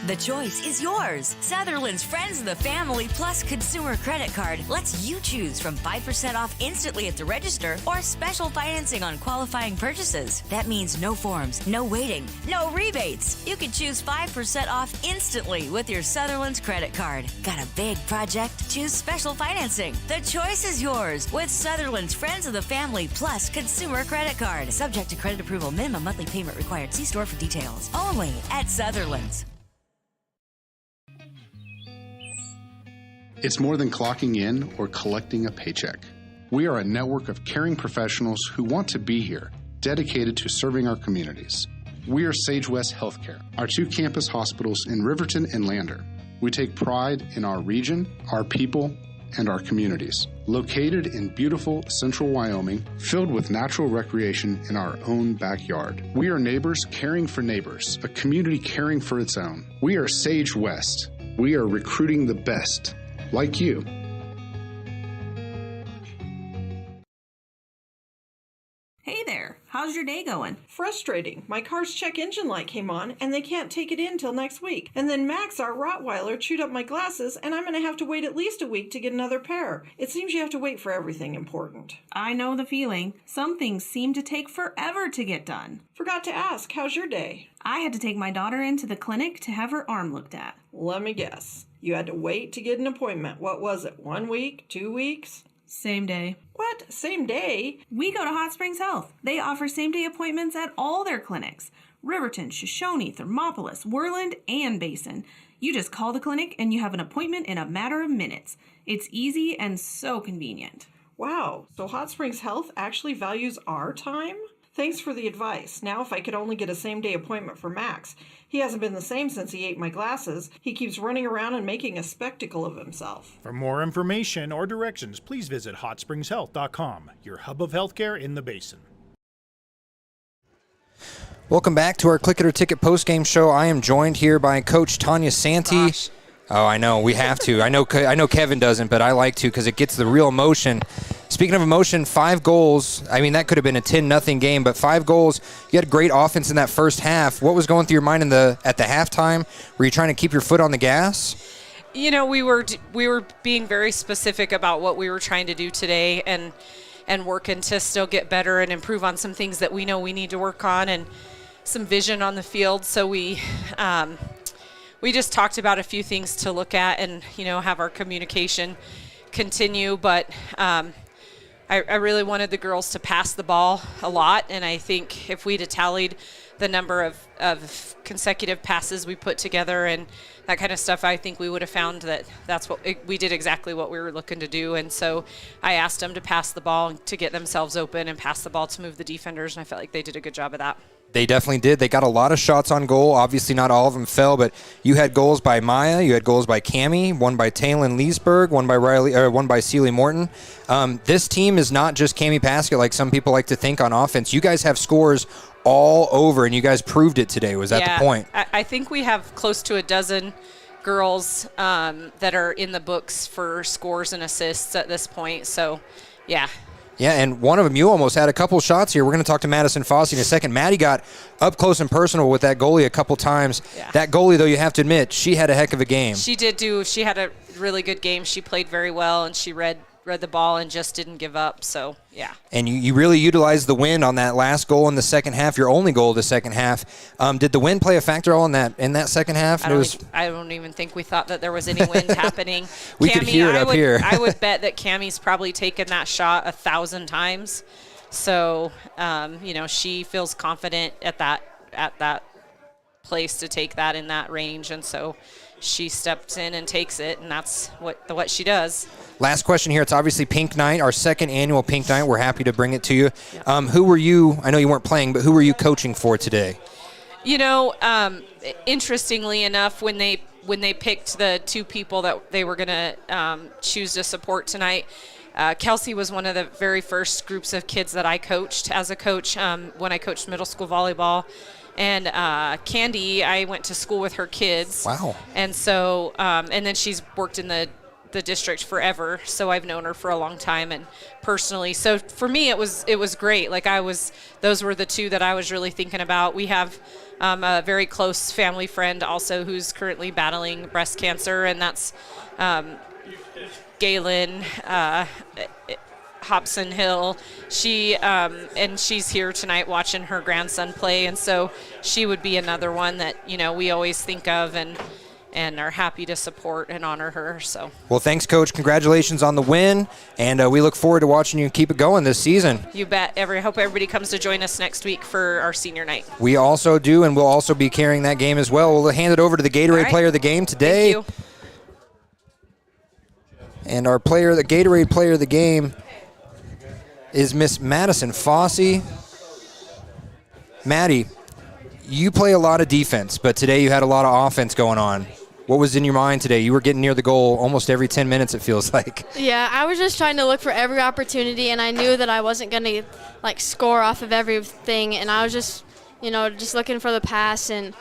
The choice is yours. Sutherland's Friends of the Family Plus Consumer Credit Card lets you choose from 5% off instantly at the register or special financing on qualifying purchases. That means no forms, no waiting, no rebates. You can choose 5% off instantly with your Sutherland's credit card. Got a big project? Choose special financing. The choice is yours with Sutherland's Friends of the Family Plus Consumer Credit Card. Subject to credit approval. Minimum monthly payment required. See store for details. Only at Sutherland's. It's more than clocking in or collecting a paycheck. We are a network of caring professionals who want to be here, dedicated to serving our communities. We are Sage West Healthcare, our 2 campus hospitals in Riverton and Lander. We take pride in our region, our people, and our communities. Located in beautiful central Wyoming, filled with natural recreation in our own backyard. We are neighbors caring for neighbors, a community caring for its own. We are Sage West. We are recruiting the best. Like you. Hey there, how's your day going? Frustrating. My car's check engine light came on and they can't take it in till next week. And then Max, our Rottweiler, chewed up my glasses and I'm going to have to wait at least a week to get another pair. It seems you have to wait for everything important. I know the feeling. Some things seem to take forever to get done. Forgot to ask, how's your day? I had to take my daughter into the clinic to have her arm looked at. Let me guess. You had to wait to get an appointment. What was it, 1 week, 2 weeks? Same day. What? Same day? We go to Hot Springs Health. They offer same-day appointments at all their clinics. Riverton, Shoshone, Thermopolis, Worland, and Basin. You just call the clinic and you have an appointment in a matter of minutes. It's easy and so convenient. Wow, so Hot Springs Health actually values our time? Thanks for the advice. Now if I could only get a same-day appointment for Max. He hasn't been the same since he ate my glasses. He keeps running around and making a spectacle of himself. For more information or directions, please visit hotspringshealth.com, your hub of healthcare in the Basin. Welcome back to our Click It or Ticket postgame show. I am joined here by Coach Tanya Santee. Gosh. Oh, I know. We have to. I know Kevin doesn't, but I like to because it gets the real emotion. Speaking of emotion, 5 goals. I mean, that could have been a 10-0 game, but 5 goals. You had great offense in that first half. What was going through your mind at the halftime? Were you trying to keep your foot on the gas? You know, we were being very specific about what we were trying to do today and working to still get better and improve on some things that we know we need to work on and some vision on the field. So we just talked about a few things to look at and, have our communication continue. But I really wanted the girls to pass the ball a lot, and I think if we'd have tallied the number of consecutive passes we put together and that kind of stuff, I think we would have found that we did exactly what we were looking to do. And so I asked them to pass the ball to get themselves open and pass the ball to move the defenders, and I felt like they did a good job of that. They definitely did. They got a lot of shots on goal. Obviously, not all of them fell, but you had goals by Maya, you had goals by Cammie, one by Taylin Leesburg, one by Celie Morton. This team is not just Cammie Paskett like some people like to think on offense. You guys have scores all over, and you guys proved it today. Was that the point? I think we have close to a dozen girls that are in the books for scores and assists at this point. So, yeah. Yeah, and one of them, you almost had a couple shots here. We're going to talk to Madison Fossey in a second. Maddie got up close and personal with that goalie a couple times. Yeah. That goalie, though, you have to admit, she had a heck of a game. She had a really good game. She played very well, and she read the ball and just didn't give up. So, yeah. And you really utilized the wind on that last goal in the second half, your only goal of the second half. Did the wind play a factor all in that second half? I don't even think we thought that there was any wind happening. We could hear it up here. I would bet that Cammie's probably taken that shot 1,000 times. So, she feels confident at that place to take that in that range, and so she steps in and takes it, and that's what she does. Last question here. It's obviously Pink Night, our second annual Pink Night. We're happy to bring it to you. Who were you, I know you weren't playing, but who were you coaching for today? Interestingly enough, when they picked the two people that they were going to choose to support tonight, Kelsey was one of the very first groups of kids that I coached as a coach when I coached middle school volleyball. And Candy, I went to school with her kids. Wow. And so, and then she's worked in the district forever, so I've known her for a long time and personally. So for me, it was great. Those were the two that I was really thinking about. We have a very close family friend also who's currently battling breast cancer, and that's Galen Hobson Hill. And she's here tonight watching her grandson play, and so she would be another one that we always think of and are happy to support and honor her. So, well, thanks, Coach. Congratulations on the win, and we look forward to watching you keep it going this season. You bet. Hope everybody comes to join us next week for our senior night. We also do, and we'll also be carrying that game as well. We'll hand it over to the Gatorade player of the game today. Thank you. And our the Gatorade player of the game is Miss Madison Fossey. Maddie, you play a lot of defense, but today you had a lot of offense going on. What was in your mind today? You were getting near the goal almost every 10 minutes, it feels like. Yeah, I was just trying to look for every opportunity, and I knew that I wasn't going to score off of everything, and I was just looking for the pass and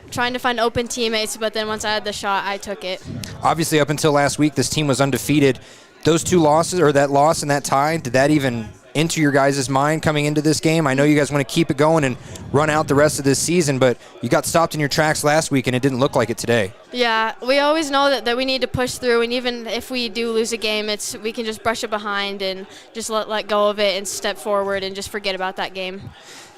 trying to find open teammates, but then once I had the shot, I took it. Obviously, up until last week, this team was undefeated. Those two losses, or that loss and that tie, did that even enter your guys' mind coming into this game? I know you guys want to keep it going and run out the rest of this season, but you got stopped in your tracks last week, and it didn't look like it today. Yeah, we always know that we need to push through, and even if we do lose a game, we can just brush it behind and just let go of it and step forward and just forget about that game.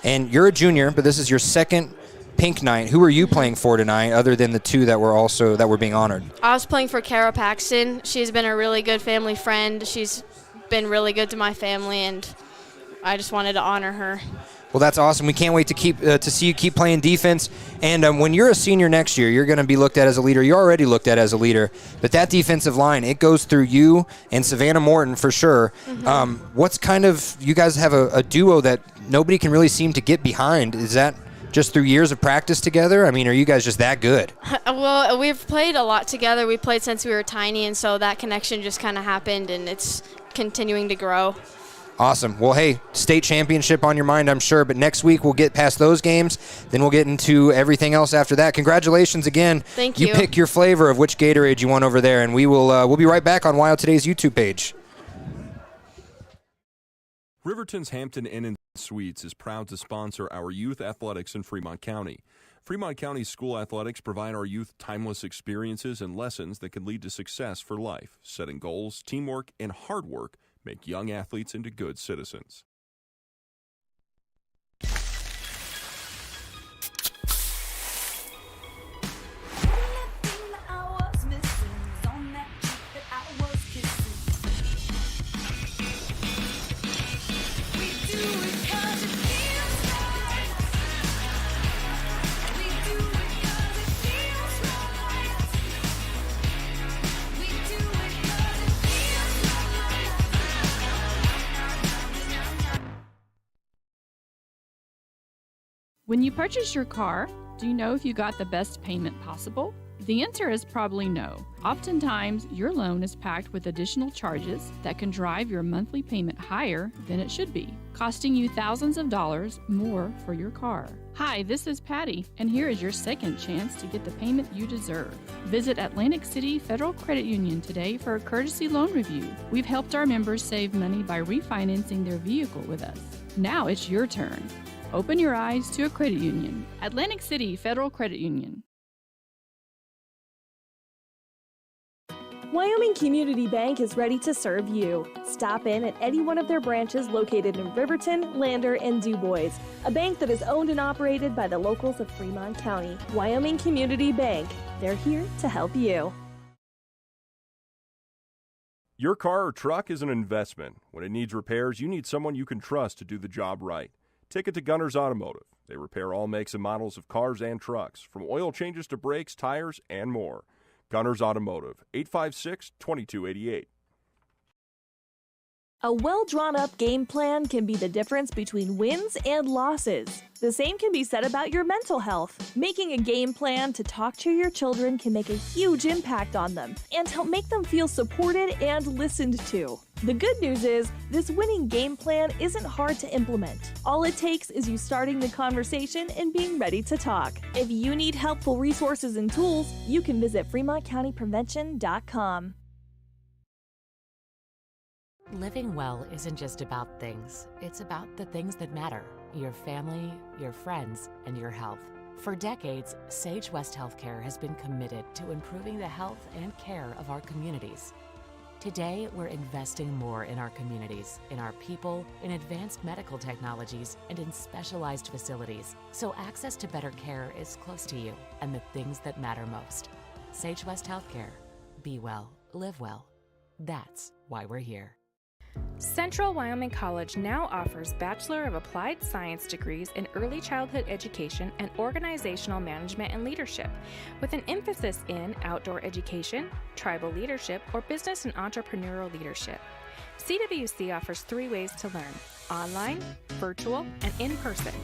And you're a junior, but this is your second Pink Night. Who are you playing for tonight, other than the two that were being honored? I was playing for Kara Paxton. She's been a really good family friend. She's been really good to my family, and I just wanted to honor her. Well, that's awesome. We can't wait to see you keep playing defense. And when you're a senior next year, you're going to be looked at as a leader. You're already looked at as a leader. But that defensive line, it goes through you and Savannah Morton for sure. Mm-hmm. You guys have a duo that nobody can really seem to get behind. Is that just through years of practice together? I mean, are you guys just that good? Well, we've played a lot together. We played since we were tiny, and so that connection just kind of happened, and it's continuing to grow. Awesome. Well, hey, state championship on your mind, I'm sure, but next week we'll get past those games, then we'll get into everything else after that. Congratulations again. Thank you. You pick your flavor of which Gatorade you want over there, and we'll be right back on Wild Today's YouTube page. Riverton's Hampton Inn & Suites is proud to sponsor our youth athletics in Fremont County. Fremont County school athletics provide our youth timeless experiences and lessons that can lead to success for life. Setting goals, teamwork, and hard work make young athletes into good citizens. When you purchase your car, do you know if you got the best payment possible? The answer is probably no. Oftentimes, your loan is packed with additional charges that can drive your monthly payment higher than it should be, costing you thousands of dollars more for your car. Hi, this is Patty, and here is your second chance to get the payment you deserve. Visit Atlantic City Federal Credit Union today for a courtesy loan review. We've helped our members save money by refinancing their vehicle with us. Now it's your turn. Open your eyes to a credit union. Atlantic City Federal Credit Union. Wyoming Community Bank is ready to serve you. Stop in at any one of their branches located in Riverton, Lander, and DuBois. A bank that is owned and operated by the locals of Fremont County. Wyoming Community Bank. They're here to help you. Your car or truck is an investment. When it needs repairs, you need someone you can trust to do the job right. Take it to Gunner's Automotive. They repair all makes and models of cars and trucks, from oil changes to brakes, tires, and more. Gunner's Automotive, 856-2288. A well-drawn-up game plan can be the difference between wins and losses. The same can be said about your mental health. Making a game plan to talk to your children can make a huge impact on them and help make them feel supported and listened to. The good news is, this winning game plan isn't hard to implement. All it takes is you starting the conversation and being ready to talk. If you need helpful resources and tools, you can visit FremontCountyPrevention.com. Living well isn't just about things. It's about the things that matter. Your family, your friends, and your health. For decades, Sage West Healthcare has been committed to improving the health and care of our communities. Today, we're investing more in our communities, in our people, in advanced medical technologies, and in specialized facilities, so access to better care is close to you and the things that matter most. Sage West Healthcare. Be well, live well. That's why we're here. Central Wyoming College now offers Bachelor of Applied Science degrees in Early Childhood Education and Organizational Management and Leadership, with an emphasis in outdoor education, tribal leadership, or business and entrepreneurial leadership. CWC offers 3 ways to learn: online, virtual, and in person.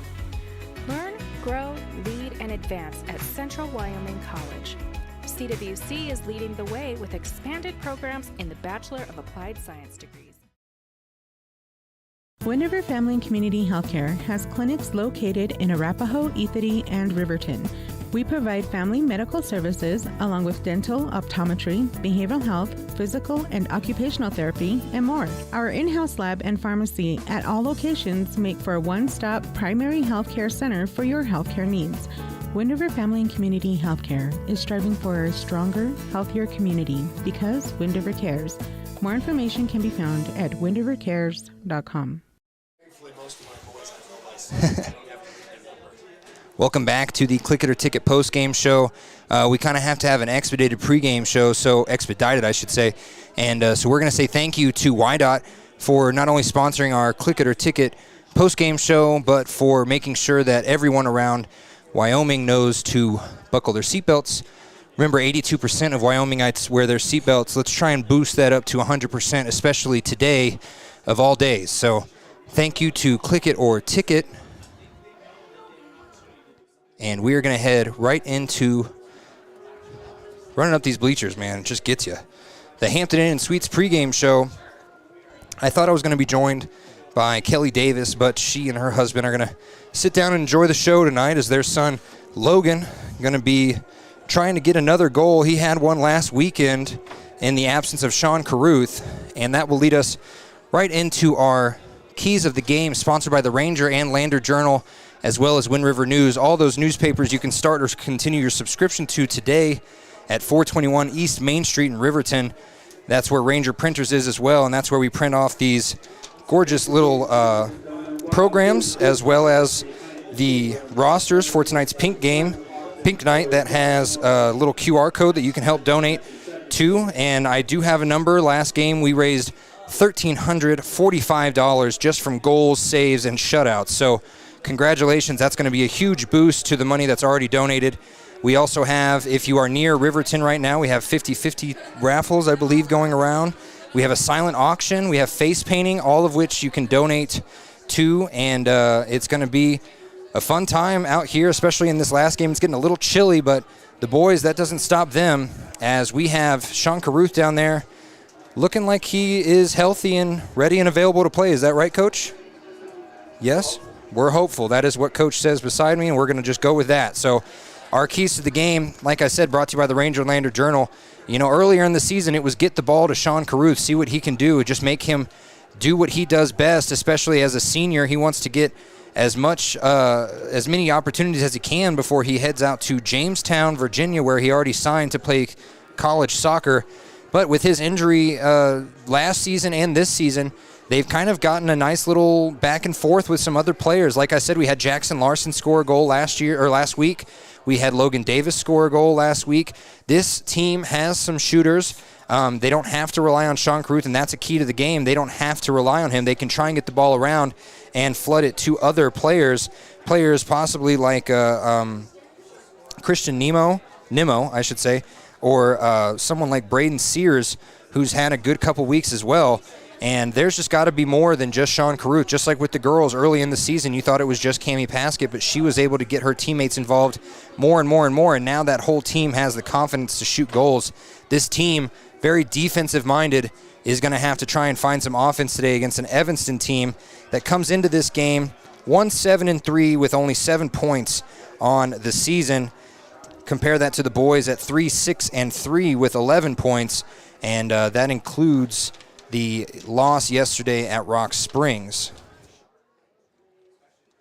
Learn, grow, lead, and advance at Central Wyoming College. CWC is leading the way with expanded programs in the Bachelor of Applied Science degrees. Wind River Family and Community Healthcare has clinics located in Arapahoe, Ethity, and Riverton. We provide family medical services along with dental, optometry, behavioral health, physical and occupational therapy, and more. Our in-house lab and pharmacy at all locations make for a one-stop primary healthcare center for your healthcare needs. Wind River Family and Community Healthcare is striving for a stronger, healthier community because Wind River cares. More information can be found at windrivercares.com. Welcome back to the Click It or Ticket post-game show. We kind of have to have an expedited pregame show, expedited, I should say. And so we're going to say thank you to WYDOT for not only sponsoring our Click It or Ticket post-game show, but for making sure that everyone around Wyoming knows to buckle their seatbelts. Remember, 82% of Wyomingites wear their seatbelts. Let's try and boost that up to 100%, especially today of all days. So thank you to Click It or Ticket. And we are going to head right into running up these bleachers, man. It just gets you. The Hampton Inn & Suites pregame show. I thought I was going to be joined by Kelly Davis, but she and her husband are going to sit down and enjoy the show tonight as their son, Logan, going to be trying to get another goal. He had one last weekend in the absence of Sean Carruth, and that will lead us right into our Keys of the Game, sponsored by the Ranger and Lander Journal, as well as Wind River News. All those newspapers you can start or continue your subscription to today at 421 East Main Street in Riverton. That's where Ranger Printers is as well, and that's where we print off these gorgeous little programs, as well as the rosters for tonight's Pink Night, that has a little QR code that you can help donate to. And I do have a number. Last game we raised $1,345 just from goals, saves, and shutouts. So congratulations. That's going to be a huge boost to the money that's already donated. We also have, if you are near Riverton right now, we have 50-50 raffles, I believe, going around. We have a silent auction. We have face painting, all of which you can donate to. And it's going to be a fun time out here, especially in this last game. It's getting a little chilly, but the boys, that doesn't stop them, as we have Shawn Carruth down there looking like he is healthy and ready and available to play. Is that right, Coach? Yes? We're hopeful. That is what Coach says beside me, and we're going to just go with that. So our keys to the game, like I said, brought to you by the Ranger Lander Journal. You know, earlier in the season, it was get the ball to Shawn Carruth, see what he can do, just make him do what he does best, especially as a senior. He wants to get as many opportunities as he can before he heads out to Jamestown, Virginia, where he already signed to play college soccer. But with his injury last season and this season, they've kind of gotten a nice little back and forth with some other players. Like I said, we had Jackson Larson score a goal last week. We had Logan Davis score a goal last week. This team has some shooters. They don't have to rely on Shawn Carruth, and that's a key to the game. They don't have to rely on him. They can try and get the ball around and flood it to other players possibly like Christian Nimmo, I should say, or someone like Braden Sears, who's had a good couple weeks as well. And there's just got to be more than just Shawn Carruth. Just like with the girls early in the season, you thought it was just Cammie Paskett, but she was able to get her teammates involved more and more and more, and now that whole team has the confidence to shoot goals. This team, very defensive-minded, is going to have to try and find some offense today against an Evanston team that comes into this game 1-7-3 with only 7 points on the season. Compare that to the boys at 3-6-3 with 11 points, and that includes the loss yesterday at Rock Springs.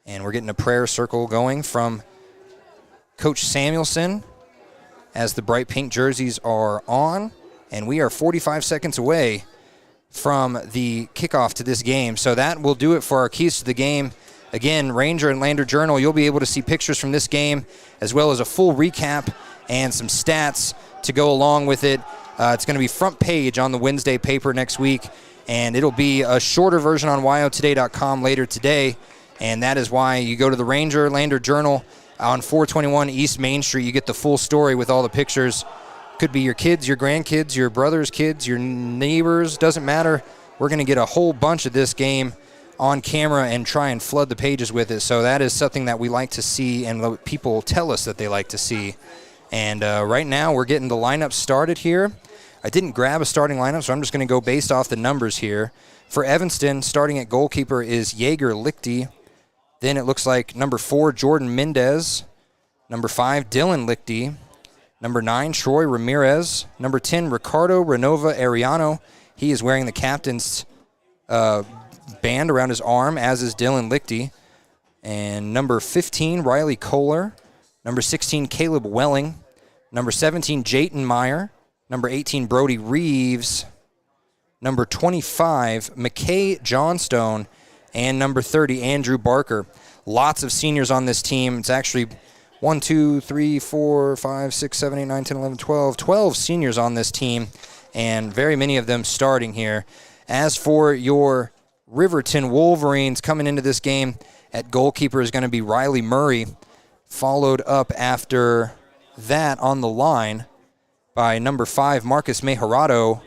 And we're getting a prayer circle going from Coach Samuelson as the bright pink jerseys are on, and we are 45 seconds away from the kickoff to this game. So that will do it for our keys to the game. Again, Ranger and Lander Journal, you'll be able to see pictures from this game as well as a full recap and some stats to go along with it. It's going to be front page on the Wednesday paper next week, and it'll be a shorter version on yotoday.com later today, and that is why you go to the Ranger Lander Journal on 421 East Main Street. You get the full story with all the pictures. Could be your kids, your grandkids, your brother's kids, your neighbors, doesn't matter. We're going to get a whole bunch of this game on camera and try and flood the pages with it. So that is something that we like to see and what people tell us that they like to see. And right now we're getting the lineup started here. I didn't grab a starting lineup, so I'm just going to go based off the numbers here. For Evanston, starting at goalkeeper is Jaeger Lichty. Then it looks like number 4, Jordan Mendez. Number 5, Dylan Lichty. Number 9, Troy Ramirez. Number 10, Ricardo Renova Ariano. He is wearing the captain's band around his arm, as is Dylan Lichty. And number 15, Riley Kohler. Number 16, Caleb Welling. Number 17, Jayton Meyer. Number 18, Brody Reeves. Number 25, McKay Johnstone. And number 30, Andrew Barker. Lots of seniors on this team. It's actually 1, 2, 3, 4, 5, 6, 7, 8, 9, 10, 11, 12. 12 seniors on this team, and very many of them starting here. As for your Riverton Wolverines coming into this game, at goalkeeper is going to be Riley Murray, followed up after that on the line by number 5, Marcus Mejorado,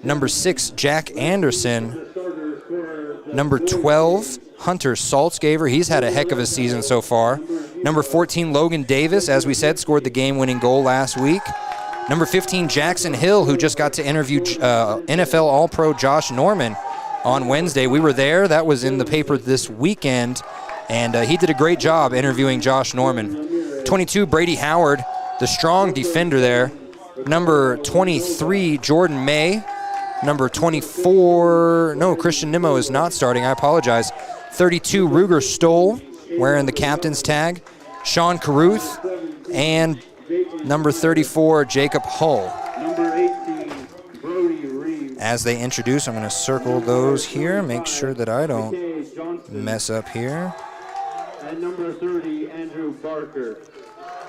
number 6, Jack Anderson, number 12, Hunter Saltzgaver. He's had a heck of a season so far. Number 14, Logan Davis, as we said, scored the game-winning goal last week. Number 15, Jackson Hill, who just got to interview NFL All-Pro Josh Norman on Wednesday. We were there. That was in the paper this weekend, and he did a great job interviewing Josh Norman. 22, Brady Howard, the strong defender there. Number 23, Jordan May. Number 24, no, Christian Nimmo is not starting. I apologize. 32, Ruger Stoll, wearing the captain's tag. Shawn Carruth, and number 34, Jacob Hull. As they introduce, I'm going to circle those here, make sure that I don't mess up here. And number 30, Andrew Barker.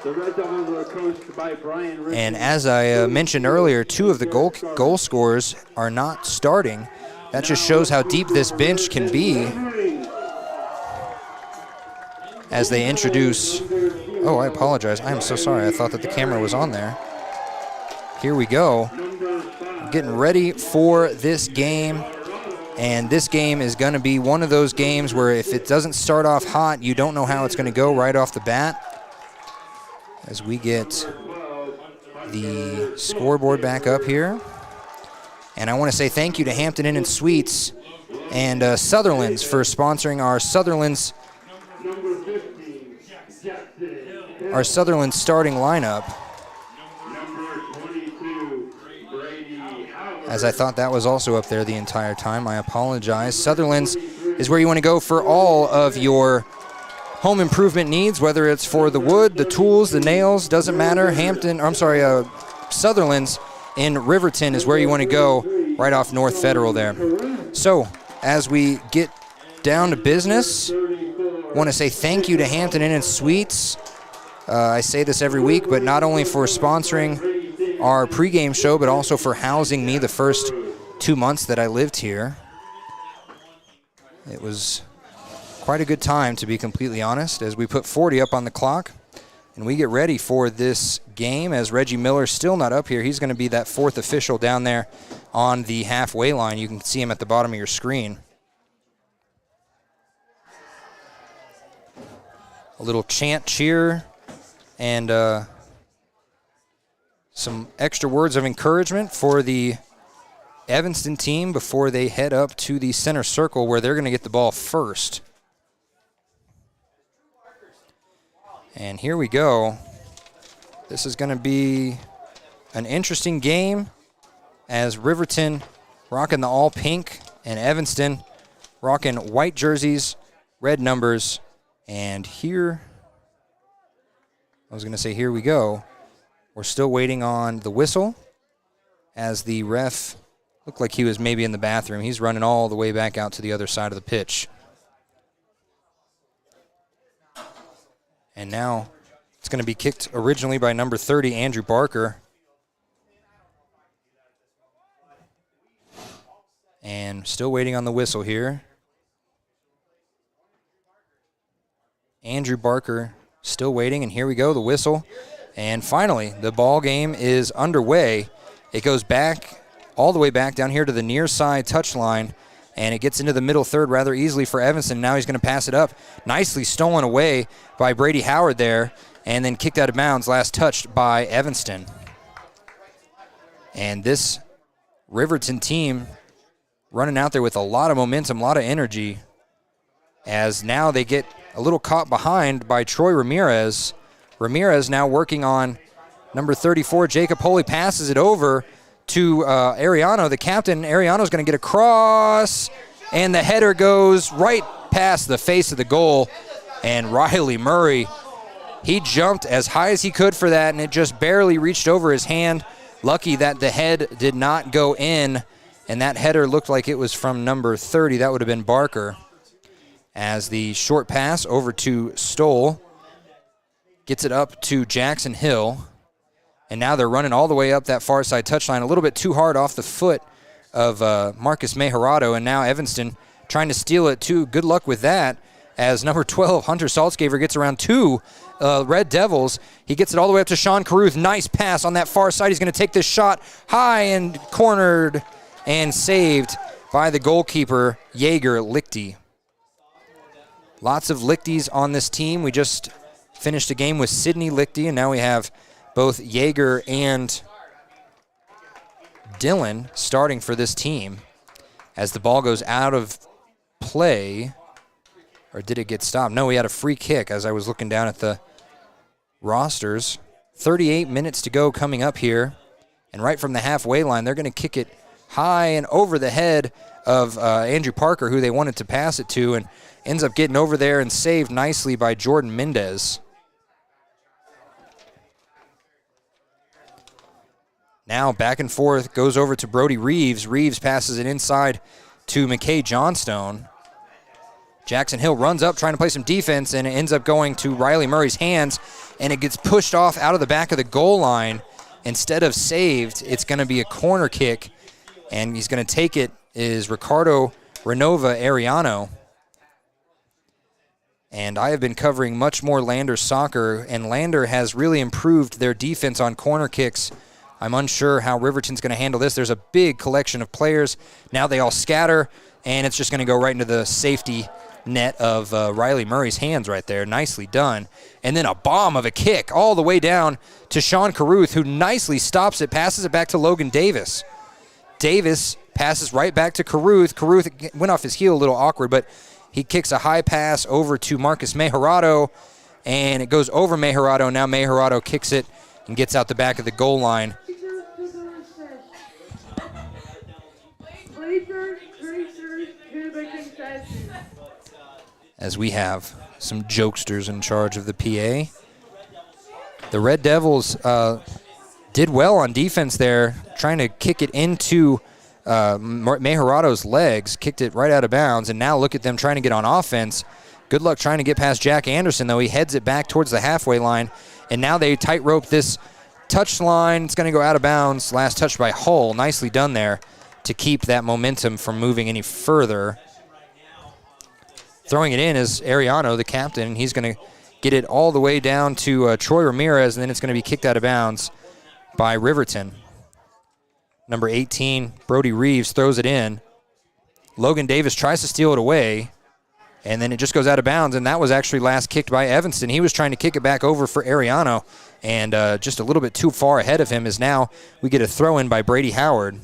The Red Devils are coached by Brian Richards. And as I mentioned earlier, 2 of the goal scorers are not starting. That just shows how deep this bench can be. As they introduce, oh, I apologize. I am so sorry. I thought that the camera was on there. Here we go. Getting ready for this game. And this game is going to be one of those games where if it doesn't start off hot, you don't know how it's going to go right off the bat. As we get the scoreboard back up here. And I want to say thank you to Hampton Inn and Suites and Sutherland's for sponsoring our Sutherland's starting lineup. As I thought that was also up there the entire time. I apologize. Sutherland's is where you want to go for all of your home improvement needs, whether it's for the wood, the tools, the nails, doesn't matter. Sutherland's in Riverton is where you want to go, right off North Federal there. So, as we get down to business, I want to say thank you to Hampton Inn and Suites. I say this every week, but not only for sponsoring our pregame show, but also for housing me the first 2 months that I lived here. It was quite a good time, to be completely honest, as we put 40 up on the clock, and we get ready for this game. As Reggie Miller's still not up here, he's going to be that fourth official down there on the halfway line. You can see him at the bottom of your screen. A little chant, cheer, and some extra words of encouragement for the Evanston team before they head up to the center circle where they're going to get the ball first. And here we go. This is going to be an interesting game as Riverton rocking the all pink and Evanston rocking white jerseys, red numbers. And here we go. We're still waiting on the whistle as the ref looked like he was maybe in the bathroom. He's running all the way back out to the other side of the pitch. And now it's going to be kicked originally by number 30, Andrew Barker. And still waiting on the whistle here. Andrew Barker still waiting, and here we go, the whistle. And finally, the ball game is underway. It goes back, all the way back down here to the near side touchline, and it gets into the middle third rather easily for Evanston. Now he's going to pass it up. Nicely stolen away by Brady Howard there, and then kicked out of bounds, last touched by Evanston. And this Riverton team running out there with a lot of momentum, a lot of energy, as now they get a little caught behind by Troy Ramirez. Ramirez now working on number 34, Jacob Holy, passes it over to Ariano, the captain. Ariano's going to get across, and the header goes right past the face of the goal. And Riley Murray, he jumped as high as he could for that, and it just barely reached over his hand. Lucky that the head did not go in, and that header looked like it was from number 30. That would have been Barker. As the short pass over to Stoll, gets it up to Jackson Hill. And now they're running all the way up that far side touchline, a little bit too hard off the foot of Marcus Mejorado. And now Evanston trying to steal it too. Good luck with that, as number 12, Hunter Saltzgaver, gets around two Red Devils. He gets it all the way up to Sean Caruth. Nice pass on that far side. He's going to take this shot high and cornered and saved by the goalkeeper, Jaeger Lichty. Lots of Lichtys on this team. We just finished a game with Sidney Lichty, and now we have both Jaeger and Dillon starting for this team. As the ball goes out of play, or did it get stopped? No, we had a free kick as I was looking down at the rosters. 38 minutes to go coming up here, and right from the halfway line, they're going to kick it high and over the head of Andrew Parker, who they wanted to pass it to, and ends up getting over there and saved nicely by Jordan Mendez. Now back and forth, goes over to Brody Reeves. Reeves passes it inside to McKay Johnstone. Jackson Hill runs up trying to play some defense, and it ends up going to Riley Murray's hands, and it gets pushed off out of the back of the goal line. Instead of saved, it's going to be a corner kick, and he's going to take it is Ricardo Renova Ariano. And I have been covering much more Lander soccer, and Lander has really improved their defense on corner kicks I'm unsure how Riverton's going to handle this. There's a big collection of players. Now they all scatter, and it's just going to go right into the safety net of Riley Murray's hands right there. Nicely done. And then a bomb of a kick all the way down to Sean Carruth, who nicely stops it, passes it back to Logan Davis. Davis passes right back to Carruth. Carruth went off his heel a little awkward, but he kicks a high pass over to Marcus Mejorado, and it goes over Mejorado. Now Mejorado kicks it and gets out the back of the goal line. As we have some jokesters in charge of the PA. The Red Devils did well on defense there, trying to kick it into Mejorado's legs, kicked it right out of bounds, and now look at them trying to get on offense. Good luck trying to get past Jack Anderson, though. He heads it back towards the halfway line, and now they tightrope this touch line. It's going to go out of bounds. Last touch by Hull. Nicely done there to keep that momentum from moving any further. Throwing it in is Ariano, the captain, and he's going to get it all the way down to Troy Ramirez, and then it's going to be kicked out of bounds by Riverton. Number 18, Brody Reeves, throws it in. Logan Davis tries to steal it away, and then it just goes out of bounds, and that was actually last kicked by Evanston. He was trying to kick it back over for Ariano, and just a little bit too far ahead of him is now we get a throw in by Brady Howard.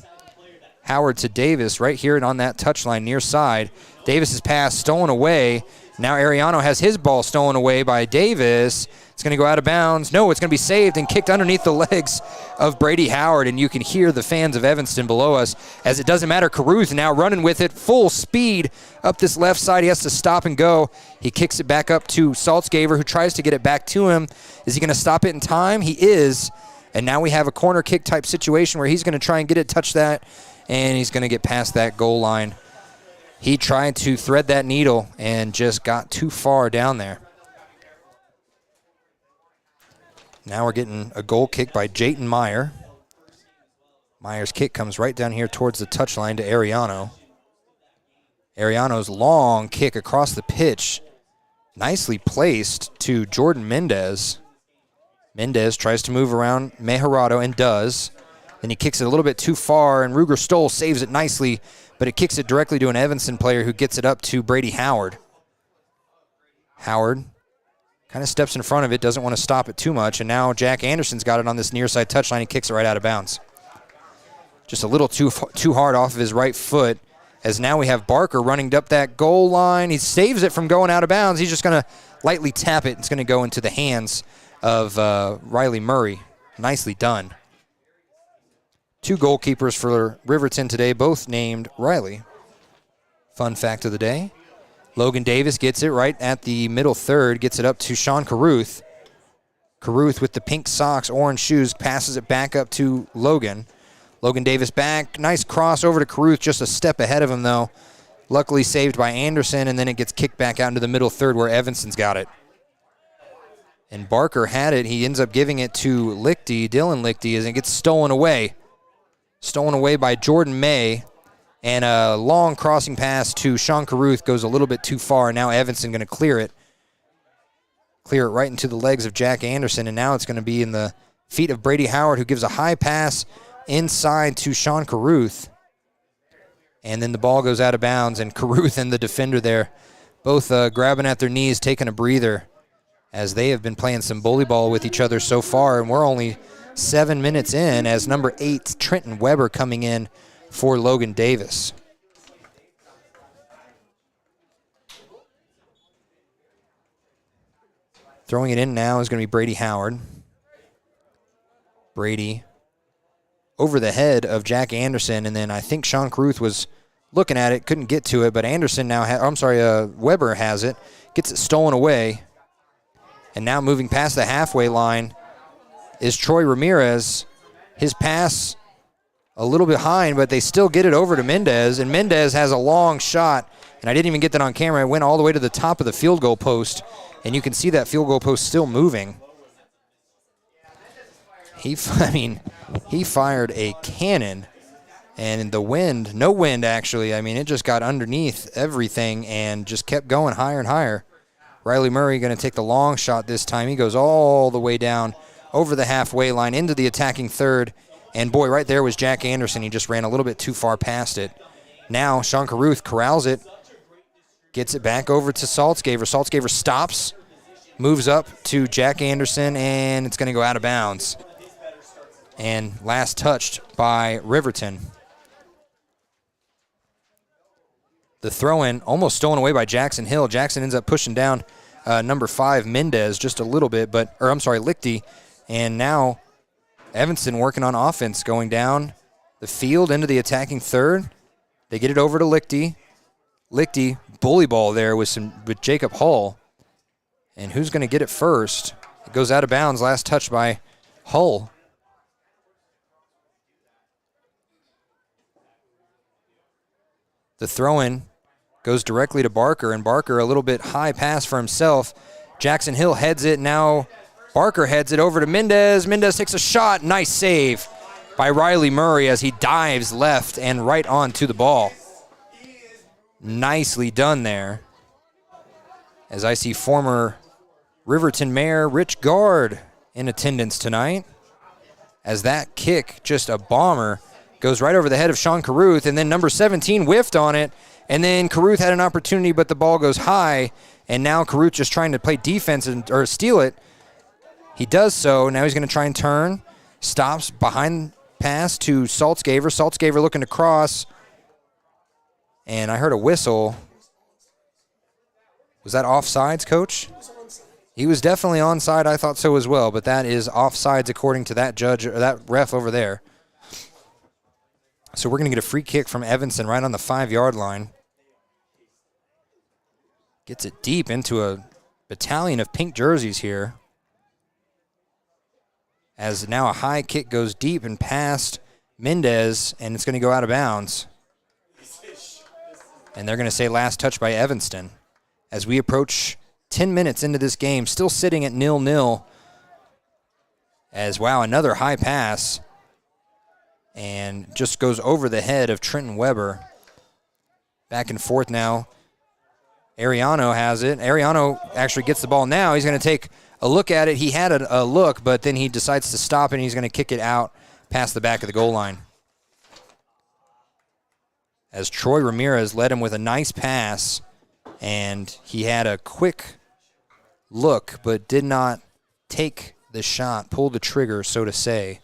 Howard to Davis right here on that touchline near side. Davis's pass stolen away. Now Ariano has his ball stolen away by Davis. It's going to go out of bounds. No, it's going to be saved and kicked underneath the legs of Brady Howard, and you can hear the fans of Evanston below us as it doesn't matter. Carruth now running with it full speed up this left side. He has to stop and go. He kicks it back up to Saltzgaver, who tries to get it back to him. Is he going to stop it in time? He is, and now we have a corner kick type situation where he's going to try and get it, touch that, and he's going to get past that goal line. He tried to thread that needle and just got too far down there. Now we're getting a goal kick by Jayton Meyer. Meyer's kick comes right down here towards the touchline to Ariano. Ariano's long kick across the pitch, nicely placed to Jordan Mendez. Mendez tries to move around Mejorado and does. Then he kicks it a little bit too far, and Ruger Stoll saves it nicely, but it kicks it directly to an Evanston player who gets it up to Brady Howard. Howard kind of steps in front of it, doesn't want to stop it too much, and now Jack Anderson's got it on this near side touchline. He kicks it right out of bounds. Just a little too hard off of his right foot, as now we have Barker running up that goal line. He saves it from going out of bounds. He's just going to lightly tap it. It's going to go into the hands of Riley Murray. Nicely done. Two goalkeepers for Riverton today, both named Riley. Fun fact of the day. Logan Davis gets it right at the middle third, gets it up to Sean Carruth. Carruth with the pink socks, orange shoes, passes it back up to Logan. Logan Davis back. Nice cross over to Carruth, just a step ahead of him, though. Luckily saved by Anderson, and then it gets kicked back out into the middle third where Evanston's got it. And Barker had it. He ends up giving it to Lichty, Dylan Lichty, as it gets stolen away. Stolen away by Jordan May. And a long crossing pass to Sean Carruth goes a little bit too far. Now Evanston going to clear it. Clear it right into the legs of Jack Anderson. And now it's going to be in the feet of Brady Howard, who gives a high pass inside to Sean Carruth. And then the ball goes out of bounds. And Carruth and the defender there both grabbing at their knees, taking a breather, as they have been playing some bully ball with each other so far. And we're only 7 minutes in, as number 8, Trenton Weber, coming in for Logan Davis. Throwing it in now is going to be Brady Howard. Brady over the head of Jack Anderson, and then I think Sean Carruth was looking at it, couldn't get to it, but Anderson now, Weber has it, gets it stolen away, and now moving past the halfway line is Troy Ramirez. His pass a little behind, but they still get it over to Mendez, and Mendez has a long shot, and I didn't even get that on camera. It went all the way to the top of the field goal post, and you can see that field goal post still moving. He fired a cannon, and the wind, no wind actually, it just got underneath everything and just kept going higher and higher. Riley Murray going to take the long shot this time. He goes all the way down over the halfway line into the attacking third, And, boy, right there was Jack Anderson. He just ran a little bit too far past it. Now Shawn Caruth corrals it, gets it back over to Saltzgaver. Saltzgaver stops, moves up to Jack Anderson, and it's going to go out of bounds. And last touched by Riverton. The throw-in almost stolen away by Jackson Hill. Jackson ends up pushing down number 5, Mendez, just a little bit, Lichty. And now Evanston working on offense, going down the field into the attacking third. They get it over to Lichty. Lichty, bully ball there with Jacob Hull. And who's going to get it first? It goes out of bounds, last touch by Hull. The throw-in goes directly to Barker, and Barker a little bit high pass for himself. Jackson Hill heads it. Now Barker heads it over to Mendez. Mendez takes a shot. Nice save by Riley Murray as he dives left and right onto the ball. Nicely done there. As I see former Riverton Mayor Rich Gard in attendance tonight. As that kick, just a bomber, goes right over the head of Shawn Caruth, and then number 17 whiffed on it, and then Caruth had an opportunity, but the ball goes high, and now Caruth just trying to play defense or steal it. He does so. Now he's going to try and turn. Stops behind pass to Saltzgaver. Saltzgaver looking to cross, and I heard a whistle. Was that offsides, Coach? He was definitely onside. I thought so as well, but that is offsides according to that judge or that ref over there. So we're going to get a free kick from Evanston right on the 5-yard line. Gets it deep into a battalion of pink jerseys here. As now a high kick goes deep and past Mendez, and it's going to go out of bounds. And they're going to say last touch by Evanston. As we approach 10 minutes into this game, still sitting at 0-0. As, wow, another high pass. And just goes over the head of Trenton Weber. Back and forth now. Ariano has it. Ariano actually gets the ball now. He's going to take a look at it. He had a look, but then he decides to stop it, and he's going to kick it out past the back of the goal line. As Troy Ramirez led him with a nice pass, and he had a quick look, but did not take the shot, pull the trigger, so to say.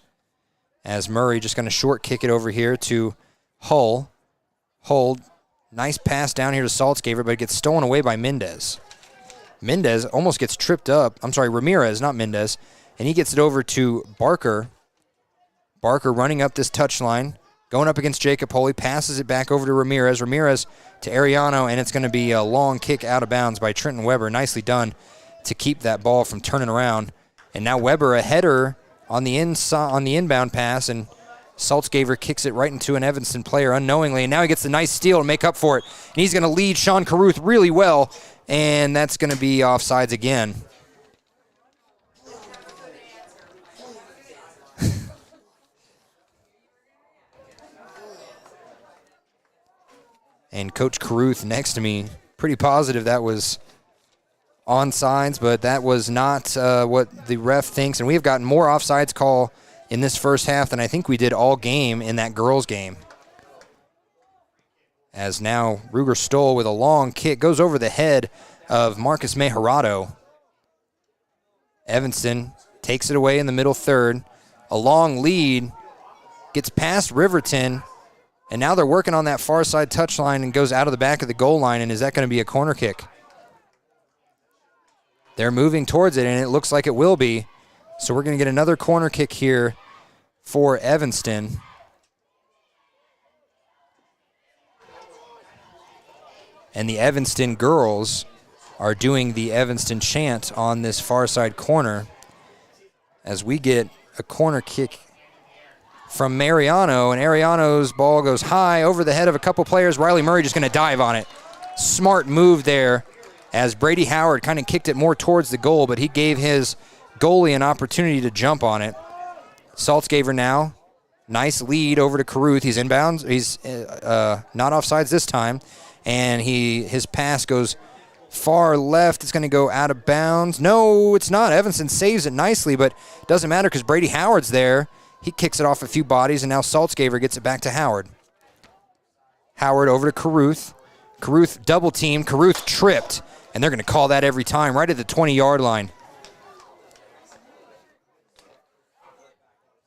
As Murray just going to short kick it over here to Hull. Hull, nice pass down here to Saltzgaver, but it gets stolen away by Mendez. Mendez almost gets tripped up. I'm sorry, Ramirez, not Mendez. And he gets it over to Barker. Barker running up this touchline, going up against Jacob Hull. He passes it back over to Ramirez. Ramirez to Ariano, and it's going to be a long kick out of bounds by Trenton Weber. Nicely done to keep that ball from turning around. And now Weber, a header on the inbound pass, and Saltzgaver kicks it right into an Evanston player unknowingly, and now he gets the nice steal to make up for it. And he's going to lead Shawn Caruth really well, and that's going to be offsides again. And Coach Caruth next to me, pretty positive that was onside, but that was not what the ref thinks. And we've gotten more offsides call in this first half than I think we did all game in that girls' game. As now Ruger Stoll with a long kick goes over the head of Marcus Mejorado. Evanston takes it away in the middle third. A long lead, gets past Riverton, and now they're working on that far side touchline and goes out of the back of the goal line. And is that going to be a corner kick? They're moving towards it, and it looks like it will be. So we're going to get another corner kick here for Evanston. And the Evanston girls are doing the Evanston chant on this far side corner as we get a corner kick from Mariano, and Ariano's ball goes high over the head of a couple players. Riley Murray just going to dive on it. Smart move there as Brady Howard kind of kicked it more towards the goal, but he gave his goalie an opportunity to jump on it. Saltzgaver now. Nice lead over to Caruth. He's inbounds. He's not offsides this time. And his pass goes far left. It's going to go out of bounds. No, it's not. Evanston saves it nicely, but it doesn't matter because Brady Howard's there. He kicks it off a few bodies, and now Saltzgaver gets it back to Howard. Howard over to Caruth. Caruth double teamed. Caruth tripped, and they're going to call that every time, right at the 20-yard line.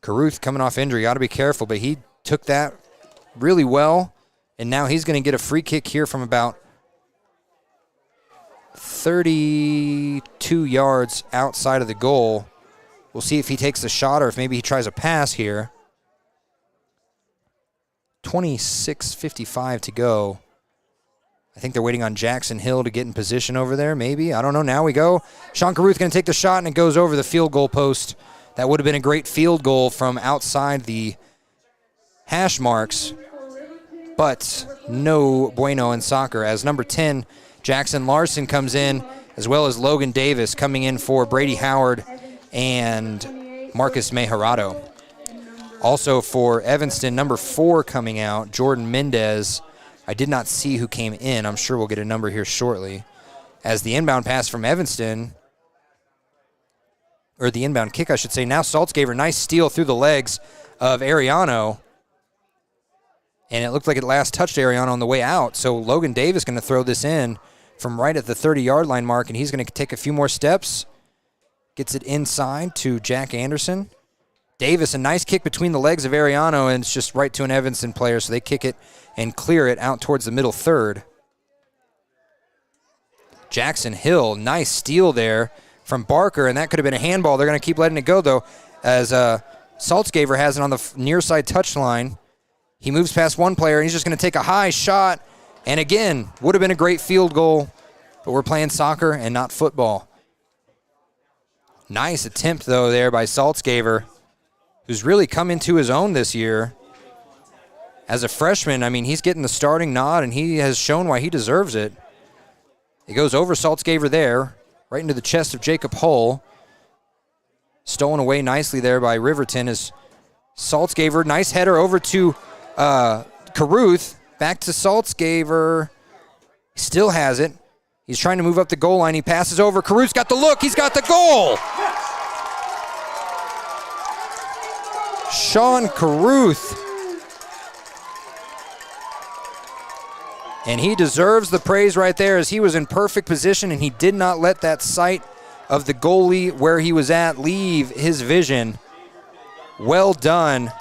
Caruth coming off injury, got to be careful, but he took that really well, and now he's going to get a free kick here from about 32 yards outside of the goal. We'll see if he takes a shot or if maybe he tries a pass here. 26:55 to go. I think they're waiting on Jackson Hill to get in position over there, maybe. I don't know. Now we go. Sean Caruth going to take the shot, and it goes over the field goal post. That would have been a great field goal from outside the hash marks, but no bueno in soccer, as number 10, Jackson Larson, comes in, as well as Logan Davis coming in for Brady Howard and Marcus Mejorado. Also for Evanston, number 4 coming out, Jordan Mendez. I did not see who came in. I'm sure we'll get a number here shortly. As the inbound pass from Evanston, or the inbound kick, I should say. Now Saltzgaver, nice steal through the legs of Ariano. And it looked like it last touched Ariano on the way out. So Logan Davis going to throw this in from right at the 30-yard line mark, and he's going to take a few more steps. Gets it inside to Jack Anderson. Davis, a nice kick between the legs of Ariano, and it's just right to an Evanston player, so they kick it and clear it out towards the middle third. Jackson Hill, nice steal there from Barker, and that could have been a handball. They're going to keep letting it go, though, as Saltzgaver has it on the near side touchline. He moves past one player, and he's just going to take a high shot, and again, would have been a great field goal, but we're playing soccer and not football. Nice attempt, though, there by Saltzgaver, who's really come into his own this year. As a freshman, I mean, he's getting the starting nod, and he has shown why he deserves it. It goes over Saltzgaver there, right into the chest of Jacob Hull. Stolen away nicely there by Riverton as Saltzgaver, nice header over to Caruth. Back to Saltzgaver. He still has it. He's trying to move up the goal line. He passes over. Caruth's got the look. He's got the goal. Shawn Caruth. And he deserves the praise right there, as he was in perfect position and he did not let that sight of the goalie where he was at leave his vision. Well done.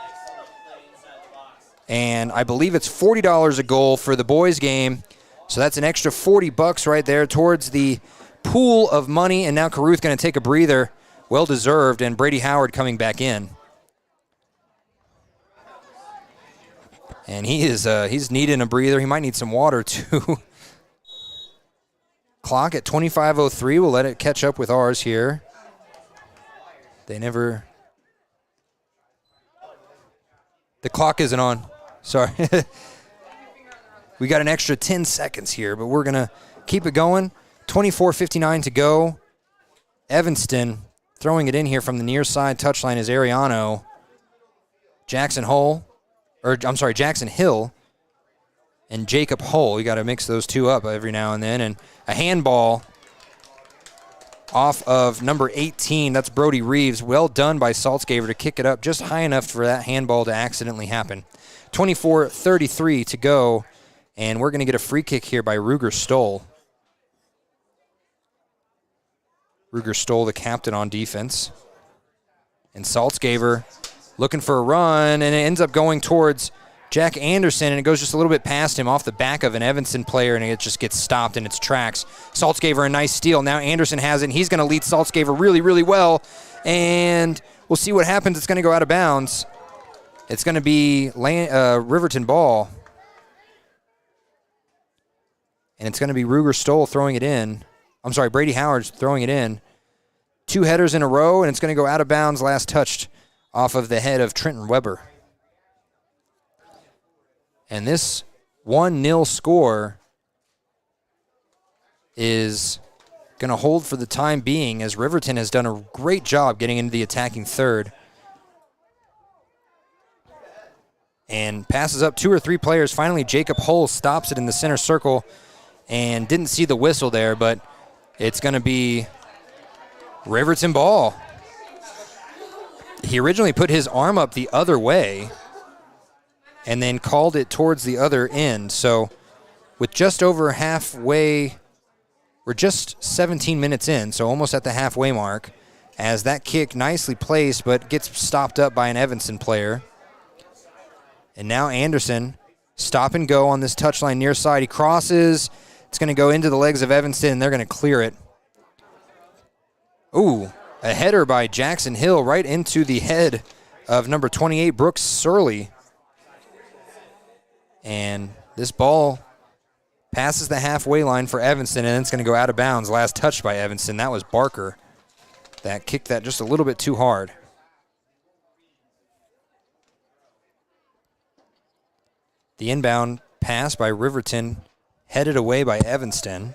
And I believe it's $40 a goal for the boys game. So that's an extra $40 right there towards the pool of money. And now Caruth going to take a breather. Well deserved. And Brady Howard coming back in. And he's needing a breather. He might need some water too. Clock at 25:03. We'll let it catch up with ours here. The clock isn't on. Sorry. We got an extra 10 seconds here, but we're going to keep it going. 24:59 to go. Evanston throwing it in here from the near side touchline is Ariano. Jackson Hill and Jacob Hull. You got to mix those two up every now and then. And a handball off of number 18. That's Brody Reeves. Well done by Saltzgaver to kick it up just high enough for that handball to accidentally happen. 24:33 to go. And we're going to get a free kick here by Ruger Stoll. Ruger Stoll, the captain on defense. And Saltzgaver looking for a run, and it ends up going towards Jack Anderson, and it goes just a little bit past him off the back of an Evanston player, and it just gets stopped in its tracks. Saltzgaver, a nice steal. Now Anderson has it, and he's going to lead Saltzgaver really, really well, and we'll see what happens. It's going to go out of bounds. It's going to be Riverton ball, and it's going to be Ruger Stoll throwing it in. I'm sorry, Brady Howard's throwing it in. 2 headers in a row, and it's going to go out of bounds, last touched off of the head of Trenton Weber. And this 1-0 score is going to hold for the time being, as Riverton has done a great job getting into the attacking third. And passes up 2 or 3 players. Finally, Jacob Hull stops it in the center circle and didn't see the whistle there, but it's going to be Riverton ball. he originally put his arm up the other way and then called it towards the other end. So with just over halfway, we're just 17 minutes in, so almost at the halfway mark, as that kick nicely placed but gets stopped up by an Evanston player. And now Anderson, stop and go on this touchline near side. He crosses. It's going to go into the legs of Evanston, and they're going to clear it. Ooh, a header by Jackson Hill right into the head of number 28, Brooks Surley. And this ball passes the halfway line for Evanston, and it's going to go out of bounds. Last touch by Evanston. That was Barker that kicked that just a little bit too hard. The inbound pass by Riverton headed away by Evanston.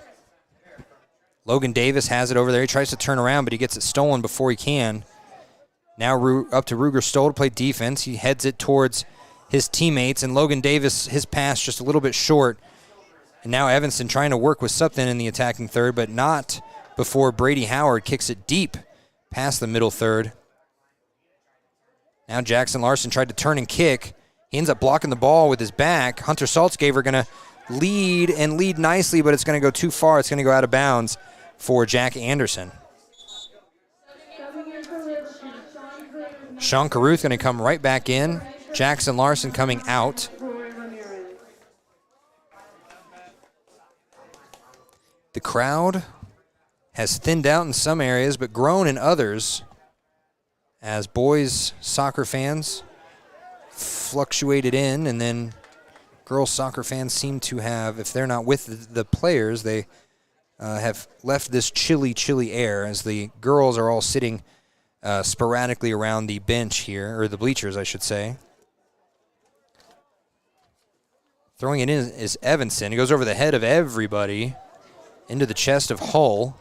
Logan Davis has it over there. He tries to turn around, but he gets it stolen before he can. Now up to Ruger Stoll to play defense. He heads it towards his teammates, and Logan Davis, his pass just a little bit short. And now Evanston trying to work with something in the attacking third, but not before Brady Howard kicks it deep past the middle third. Now Jackson Larson tried to turn and kick. He ends up blocking the ball with his back. Hunter Saltzgaver going to lead nicely, but it's going to go too far. It's going to go out of bounds for Jack Anderson. Sean Caruth going to come right back in. Jackson Larson coming out. The crowd has thinned out in some areas, but grown in others as boys soccer fans fluctuated in, and then girls soccer fans seem to have, if they're not with the players, they have left this chilly air as the girls are all sitting sporadically around the bench here, or the bleachers, I should say. Throwing it in is Evanston. It goes over the head of everybody into the chest of Hull.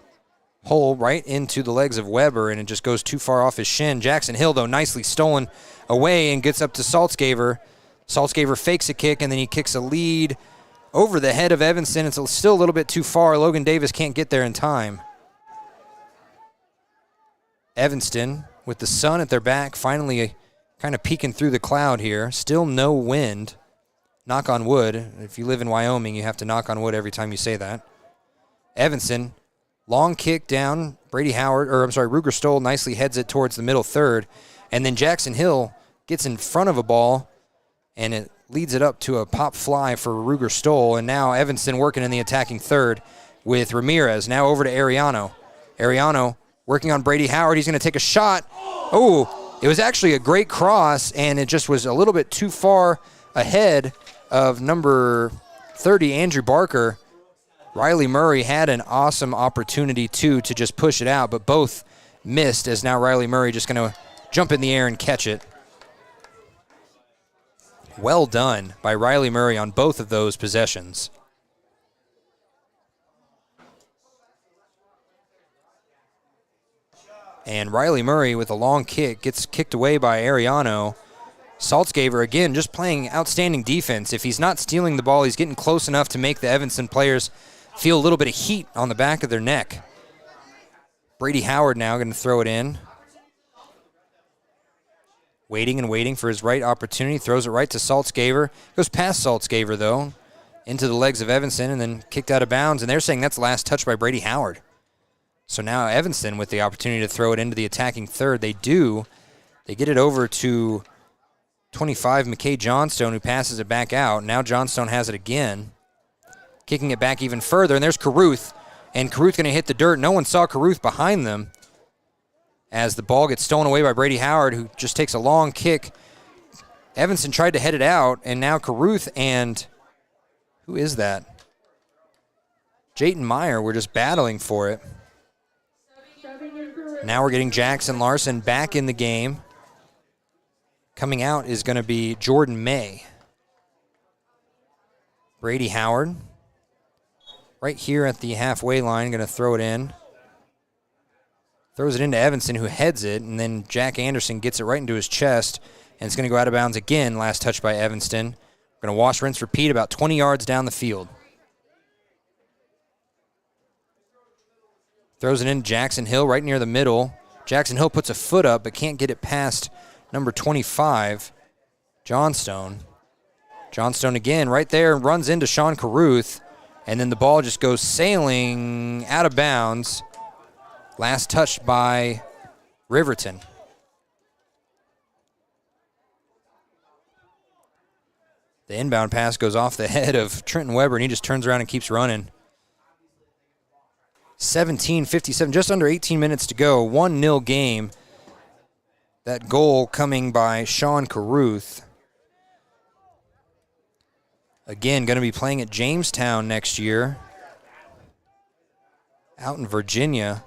Hull right into the legs of Weber, and it just goes too far off his shin. Jackson Hill, though, nicely stolen away and gets up to Saltzgaver. Saltzgaver fakes a kick, and then he kicks a lead over the head of Evanston. It's still a little bit too far. Logan Davis can't get there in time. Evanston, with the sun at their back, finally kind of peeking through the cloud here. Still no wind. Knock on wood. If you live in Wyoming, you have to knock on wood every time you say that. Evanston, long kick down. Ruger Stoll nicely heads it towards the middle third. And then Jackson Hill gets in front of a ball, and it leads it up to a pop fly for Ruger Stoll. And now Evanston working in the attacking third with Ramirez. Now over to Ariano. Ariano working on Brady Howard. He's going to take a shot. Oh, it was actually a great cross, and it just was a little bit too far ahead of number 30, Andrew Barker. Riley Murray had an awesome opportunity, too, to just push it out, but both missed, as now Riley Murray just going to jump in the air and catch it. Well done by Riley Murray on both of those possessions. And Riley Murray with a long kick gets kicked away by Ariano. Saltzgaver, again, just playing outstanding defense. If he's not stealing the ball, he's getting close enough to make the Evanston players feel a little bit of heat on the back of their neck. Brady Howard now going to throw it in. Waiting and waiting for his right opportunity. Throws it right to Saltzgaver. Goes past Saltzgaver, though, into the legs of Evanston and then kicked out of bounds. And they're saying that's the last touch by Brady Howard. So now Evanston with the opportunity to throw it into the attacking third. They do. They get it over to 25, McKay Johnstone, who passes it back out. Now Johnstone has it again. Kicking it back even further, and there's Caruth. And Caruth going to hit the dirt. No one saw Caruth behind them as the ball gets stolen away by Brady Howard, who just takes a long kick. Evanston tried to head it out, and now Caruth and who is that? Jayton Meyer were just battling for it. Now we're getting Jackson Larson back in the game. Coming out is going to be Jordan May. Brady Howard, right here at the halfway line, going to throw it in. Throws it into Evanston, who heads it, and then Jack Anderson gets it right into his chest, and it's going to go out of bounds again. Last touch by Evanston. We're going to wash, rinse, repeat about 20 yards down the field. Throws it in Jackson Hill right near the middle. Jackson Hill puts a foot up but can't get it past number 25, Johnstone. Johnstone again right there, runs into Sean Carruth, and then the ball just goes sailing out of bounds. Last touched by Riverton. The inbound pass goes off the head of Trenton Weber, and he just turns around and keeps running. 17:57, just under 18 minutes to go. 1-0 game. That goal coming by Sean Carruth. Again, going to be playing at Jamestown next year. Out in Virginia.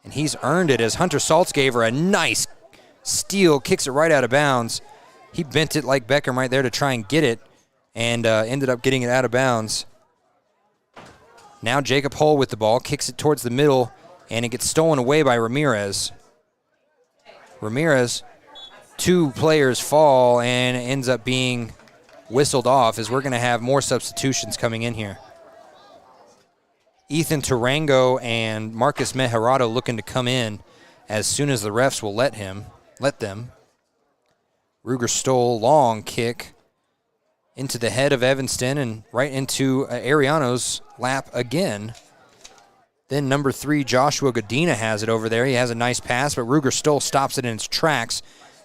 And he's earned it as Hunter Saltz gave her a nice steal, kicks it right out of bounds. He bent it like Beckham right there to try and get it, and ended up getting it out of bounds. Now Jacob Hull with the ball, kicks it towards the middle, and it gets stolen away by Ramirez. Ramirez, 2 players fall, and ends up being whistled off as we're going to have more substitutions coming in here. Ethan Tarango and Marcus Mejarado looking to come in as soon as the refs will let them. Ruger Stoll, long kick into the head of Evanston and right into Ariano's lap again. Then number 3, Joshua Godina has it over there. He has a nice pass, but Ruger Stoll stops it in its tracks,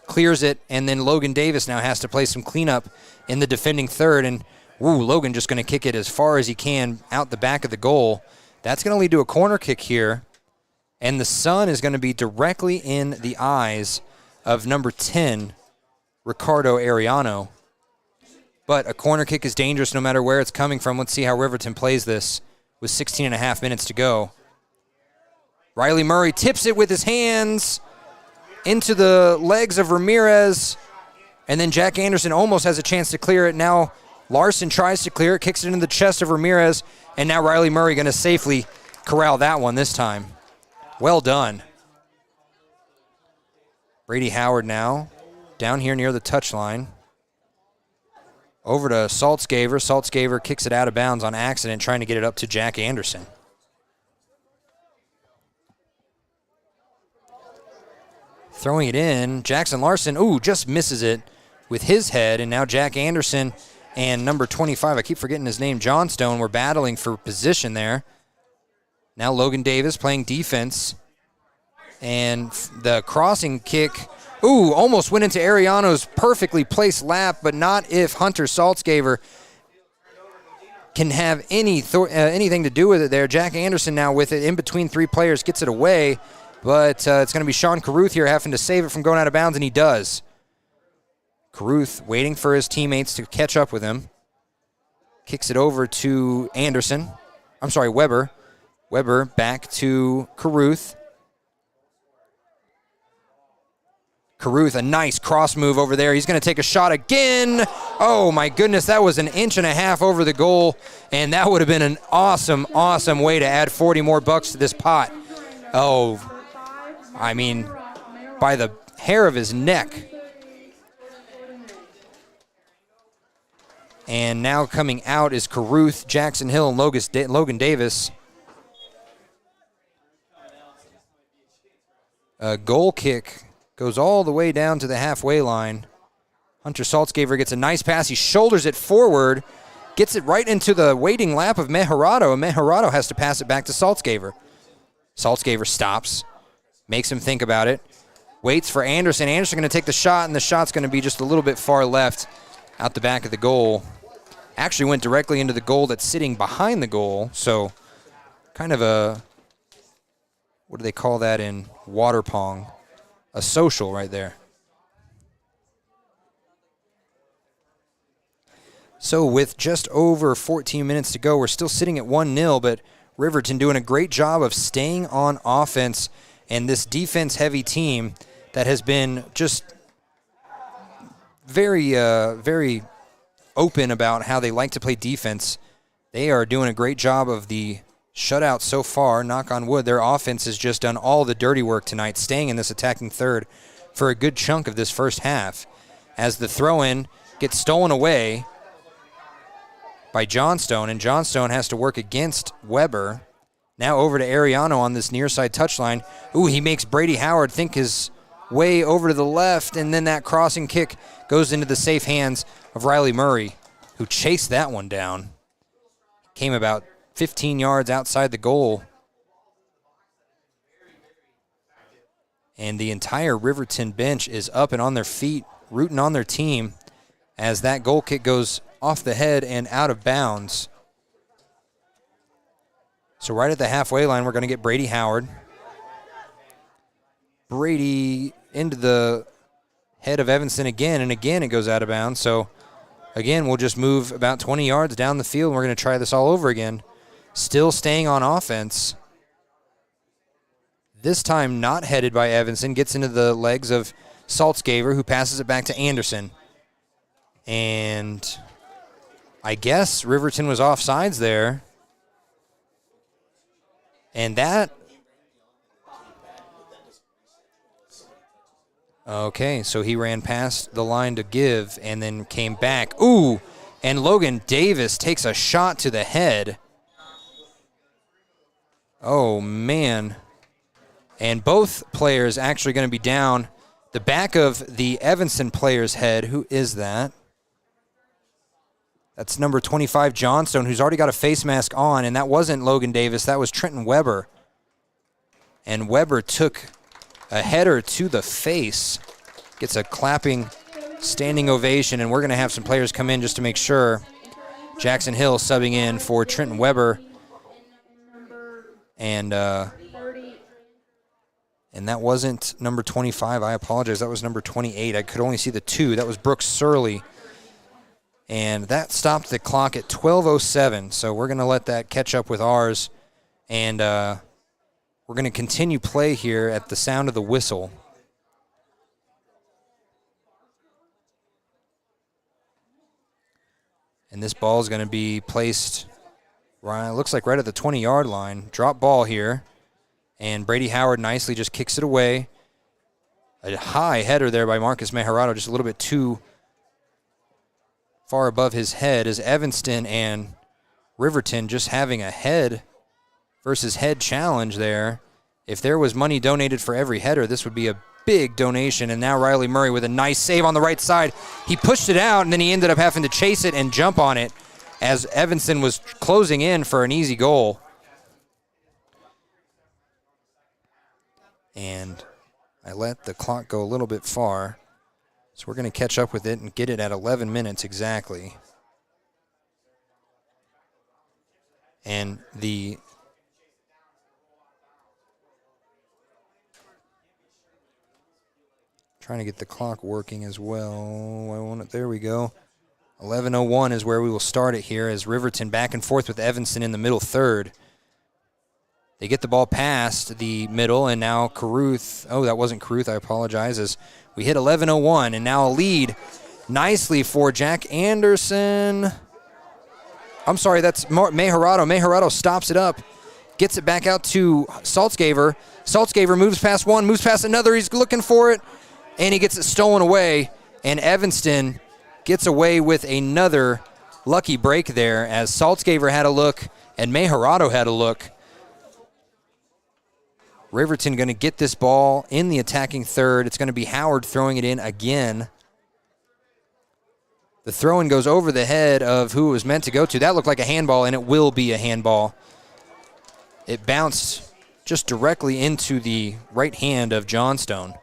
clears it, and then Logan Davis now has to play some cleanup in the defending third, and Logan just going to kick it as far as he can out the back of the goal. That's going to lead to a corner kick here, and the sun is going to be directly in the eyes of number 10, Ricardo Ariano. But a corner kick is dangerous no matter where it's coming from. Let's see how Riverton plays this with 16 and a half minutes to go. Riley Murray tips it with his hands into the legs of Ramirez, and then Jack Anderson almost has a chance to clear it. Now Larson tries to clear it, kicks it into the chest of Ramirez, and now Riley Murray going to safely corral that one this time. Well done. Brady Howard now down here near the touchline. Over to Saltzgaver. Saltzgaver kicks it out of bounds on accident, trying to get it up to Jack Anderson. Throwing it in, Jackson Larson, just misses it with his head, and now Jack Anderson and number 25, I keep forgetting his name, Johnstone, were battling for position there. Now Logan Davis playing defense, and the crossing kick, almost went into Ariano's perfectly placed lap, but not if Hunter Saltzgaver can have anything to do with it there. Jack Anderson now with it in between 3 players, gets it away, but it's going to be Sean Carruth here having to save it from going out of bounds, and he does. Carruth waiting for his teammates to catch up with him. Kicks it over to Weber. Weber back to Carruth. Carruth, a nice cross move over there. He's going to take a shot again. Oh, my goodness, that was 1.5 inches over the goal, and that would have been an awesome, awesome way to add 40 more bucks to this pot. I mean, by the hair of his neck. And now coming out is Carruth, Jackson Hill, and Logan Davis. A goal kick goes all the way down to the halfway line. Hunter Saltzgaver gets a nice pass. He shoulders it forward, gets it right into the waiting lap of Mejarado, and Mejarado has to pass it back to Saltzgaver. Saltzgaver stops, makes him think about it, waits for Anderson. Anderson going to take the shot, and the shot's going to be just a little bit far left out the back of the goal. Actually went directly into the goal that's sitting behind the goal, so kind of a, what do they call that in water pong? A social right there. So with just over 14 minutes to go, we're still sitting at 1-0, but Riverton doing a great job of staying on offense, and this defense-heavy team that has been just very, very open about how they like to play defense. They are doing a great job of the shutout so far, knock on wood. Their offense has just done all the dirty work tonight, staying in this attacking third for a good chunk of this first half. As the throw-in gets stolen away by Johnstone, and Johnstone has to work against Weber. Now over to Ariano on this near side touchline. Ooh, he makes Brady Howard think his way over to the left, and then that crossing kick goes into the safe hands of Riley Murray, who chased that one down. Came about 15 yards outside the goal. And the entire Riverton bench is up and on their feet, rooting on their team as that goal kick goes off the head and out of bounds. So right at the halfway line, we're going to get Brady Howard. Brady into the head of Evanston again, and again it goes out of bounds. So again, we'll just move about 20 yards down the field, and we're going to try this all over again. Still staying on offense. This time not headed by Evanston. Gets into the legs of Saltzgaver, who passes it back to Anderson. And I guess Riverton was offsides there. And that... Okay, so he ran past the line to give and then came back. Ooh, and Logan Davis takes a shot to the head. Oh, man. And both players actually going to be down. The back of the Evanston player's head. Who is that? That's number 25, Johnstone, who's already got a face mask on, and that wasn't Logan Davis. That was Trenton Weber. And Weber took a header to the face. Gets a clapping, standing ovation, and we're going to have some players come in just to make sure. Jackson Hill subbing in for Trenton Weber. And that wasn't number 25. I apologize. That was number 28. I could only see the 2. That was Brooks Surley. And that stopped the clock at 12:07. So we're going to let that catch up with ours. And we're going to continue play here at the sound of the whistle. And this ball is going to be placed, looks like right at the 20-yard line. Drop ball here. And Brady Howard nicely just kicks it away. A high header there by Marcus Mejarado, just a little bit too far above his head, as Evanston and Riverton just having a head versus head challenge there. If there was money donated for every header, this would be a big donation. And now Riley Murray with a nice save on the right side. He pushed it out, and then he ended up having to chase it and jump on it as Evanston was closing in for an easy goal. And I let the clock go a little bit far. So we're going to catch up with it and get it at 11 minutes exactly. And trying to get the clock working as well. There we go. 11:01 is where we will start it here as Riverton back and forth with Evanston in the middle third. They get the ball past the middle, and now Caruth. Oh, that wasn't Caruth. I apologize. As we hit 11:01, and now a lead nicely for Jack Anderson. I'm sorry, that's Mejarado. Mejarado stops it up, gets it back out to Saltzgaver. Saltzgaver moves past one, moves past another. He's looking for it, and he gets it stolen away. And Evanston gets away with another lucky break there as Saltzgaver had a look and Mejarado had a look. Riverton going to get this ball in the attacking third. It's going to be Howard throwing it in again. The throw-in goes over the head of who it was meant to go to. That looked like a handball, and it will be a handball. It bounced just directly into the right hand of Johnstone.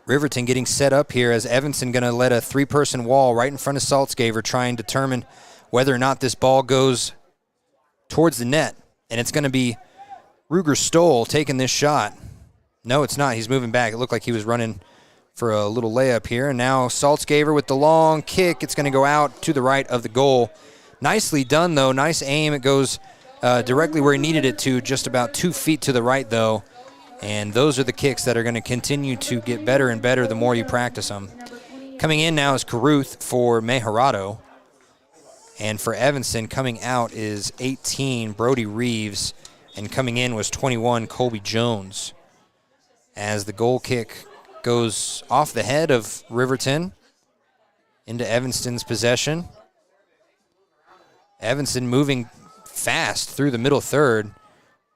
Riverton getting set up here as Evanston going to let a three-person wall right in front of Saltzgaver try and determine whether or not this ball goes towards the net. And it's going to be Ruger Stoll taking this shot. No, it's not. He's moving back. It looked like he was running for a little layup here. And now Saltzgaver with the long kick. It's going to go out to the right of the goal. Nicely done, though. Nice aim. It goes directly where he needed it to, just about 2 feet to the right, though. And those are the kicks that are going to continue to get better and better the more you practice them. Coming in now is Caruth for Mejarado. And for Evanston, coming out is 18, Brody Reeves. And coming in was 21, Colby Jones. As the goal kick goes off the head of Riverton. into Evanston's possession. Evanston moving fast through the middle third.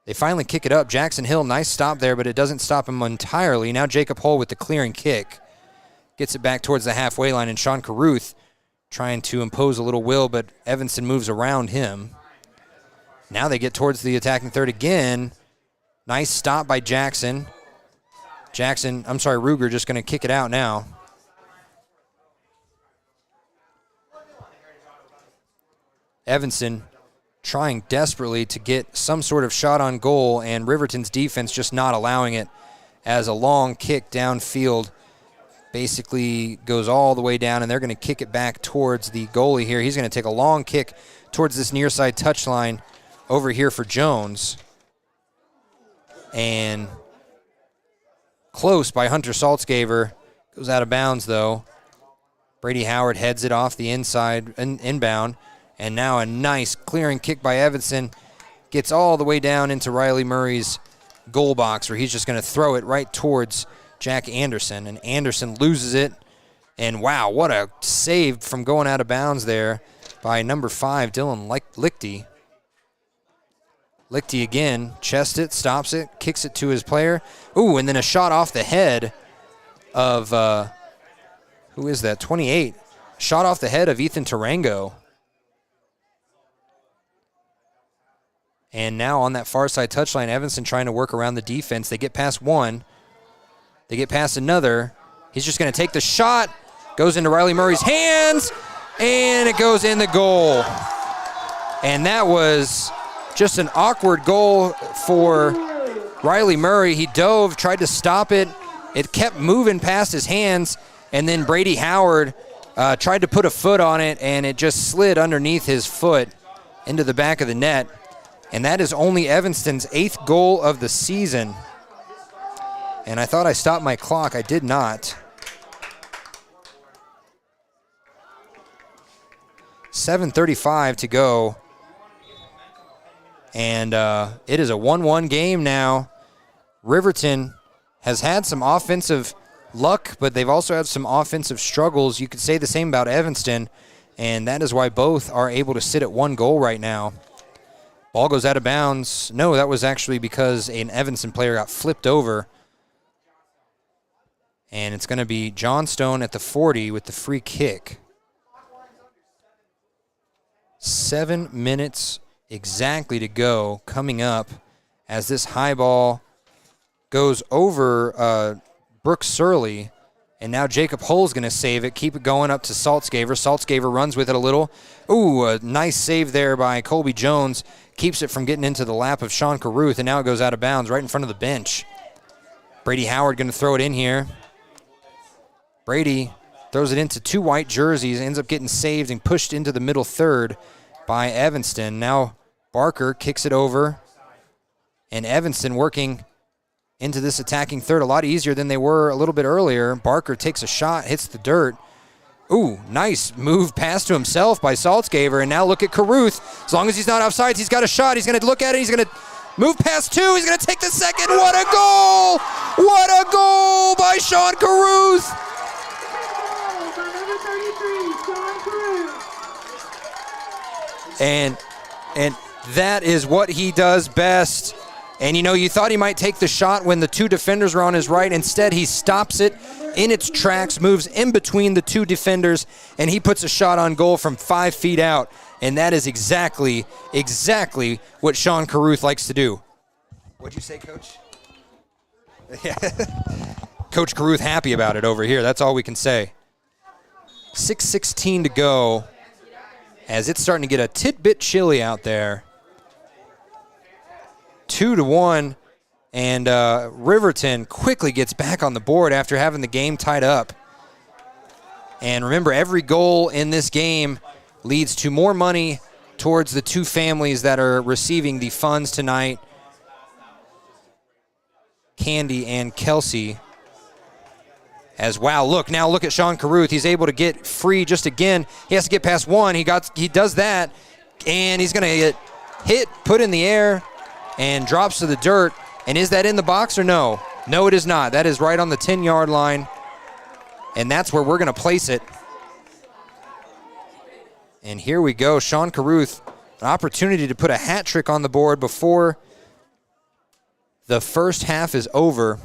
They finally kick it up. Jackson Hill, nice stop there, but it doesn't stop him entirely. Now Jacob Hull with the clearing kick. Gets it back towards the halfway line, and Sean Carruth trying to impose a little will, but Evanston moves around him. Now they get towards the attacking third again. Nice stop by Jackson. Ruger just going to kick it out now. Evanston trying desperately to get some sort of shot on goal, and Riverton's defense just not allowing it, as a long kick downfield basically goes all the way down, and they're going to kick it back towards the goalie here. He's going to take a long kick towards this near side touchline over here for Jones. And close by Hunter Saltzgaver. Goes out of bounds, though. Brady Howard heads it off the inside, inbound. And now a nice clearing kick by Evanston. Gets all the way down into Riley Murray's goal box, where he's just going to throw it right towards Jack Anderson. And Anderson loses it. And wow, what a save from going out of bounds there by number 5, Dylan Lichty. Lichty again, chests it, stops it, kicks it to his player. Ooh, and then a shot off the head of, who is that, 28. Shot off the head of Ethan Tarango. And now on that far side touchline, Evanston trying to work around the defense. They get past one. They get past another. He's just going to take the shot. Goes into Riley Murray's hands, and it goes in the goal. And that was just an awkward goal for Riley Murray. He dove, tried to stop it. It kept moving past his hands, and then Brady Howard tried to put a foot on it, and it just slid underneath his foot into the back of the net. And that is only Evanston's 8th goal of the season. And I thought I stopped my clock. I did not. 7:35 to go. And it is a 1-1 game now. Riverton has had some offensive luck, but they've also had some offensive struggles. You could say the same about Evanston, and that is why both are able to sit at 1 goal right now. Ball goes out of bounds. No, that was actually because an Evanston player got flipped over. And it's going to be Johnstone at the 40 with the free kick. 7 minutes exactly to go coming up as this high ball goes over Brooks Surley. And now Jacob Hull's going to save it, keep it going up to Saltzgaver. Saltzgaver runs with it a little. Ooh, a nice save there by Colby Jones. Keeps it from getting into the lap of Sean Carruth, and now it goes out of bounds right in front of the bench. Brady Howard going to throw it in here. Brady throws it into 2 white jerseys, ends up getting saved and pushed into the middle third by Evanston. Now Barker kicks it over, and Evanston working into this attacking third a lot easier than they were a little bit earlier. Barker takes a shot, hits the dirt. Ooh, nice move pass to himself by Saltzgaver, and now look at Carruth. As long as he's not offsides, he's got a shot. He's going to look at it. He's going to move past 2. He's going to take the second. What a goal! What a goal by Sean Carruth! And that is what he does best. And, you know, you thought he might take the shot when the 2 defenders were on his right. Instead, he stops it in its tracks, moves in between the 2 defenders, and he puts a shot on goal from 5 feet out. And that is exactly what Sean Carruth likes to do. What'd you say, Coach? Yeah. Coach Carruth happy about it over here. That's all we can say. 6:16 to go as it's starting to get a tidbit chilly out there. 2-1, and Riverton quickly gets back on the board after having the game tied up. And remember, every goal in this game leads to more money towards the 2 families that are receiving the funds tonight, Candy and Kelsey. As wow, look at Sean Carruth. He's able to get free just again. He has to get past 1. He does that, and he's going to get hit, put in the air, and drops to the dirt. And is that in the box or no? No, it is not. That is right on the 10-yard line, and that's where we're going to place it. And here we go. Shawn Caruth, an opportunity to put a hat trick on the board before the first half is over.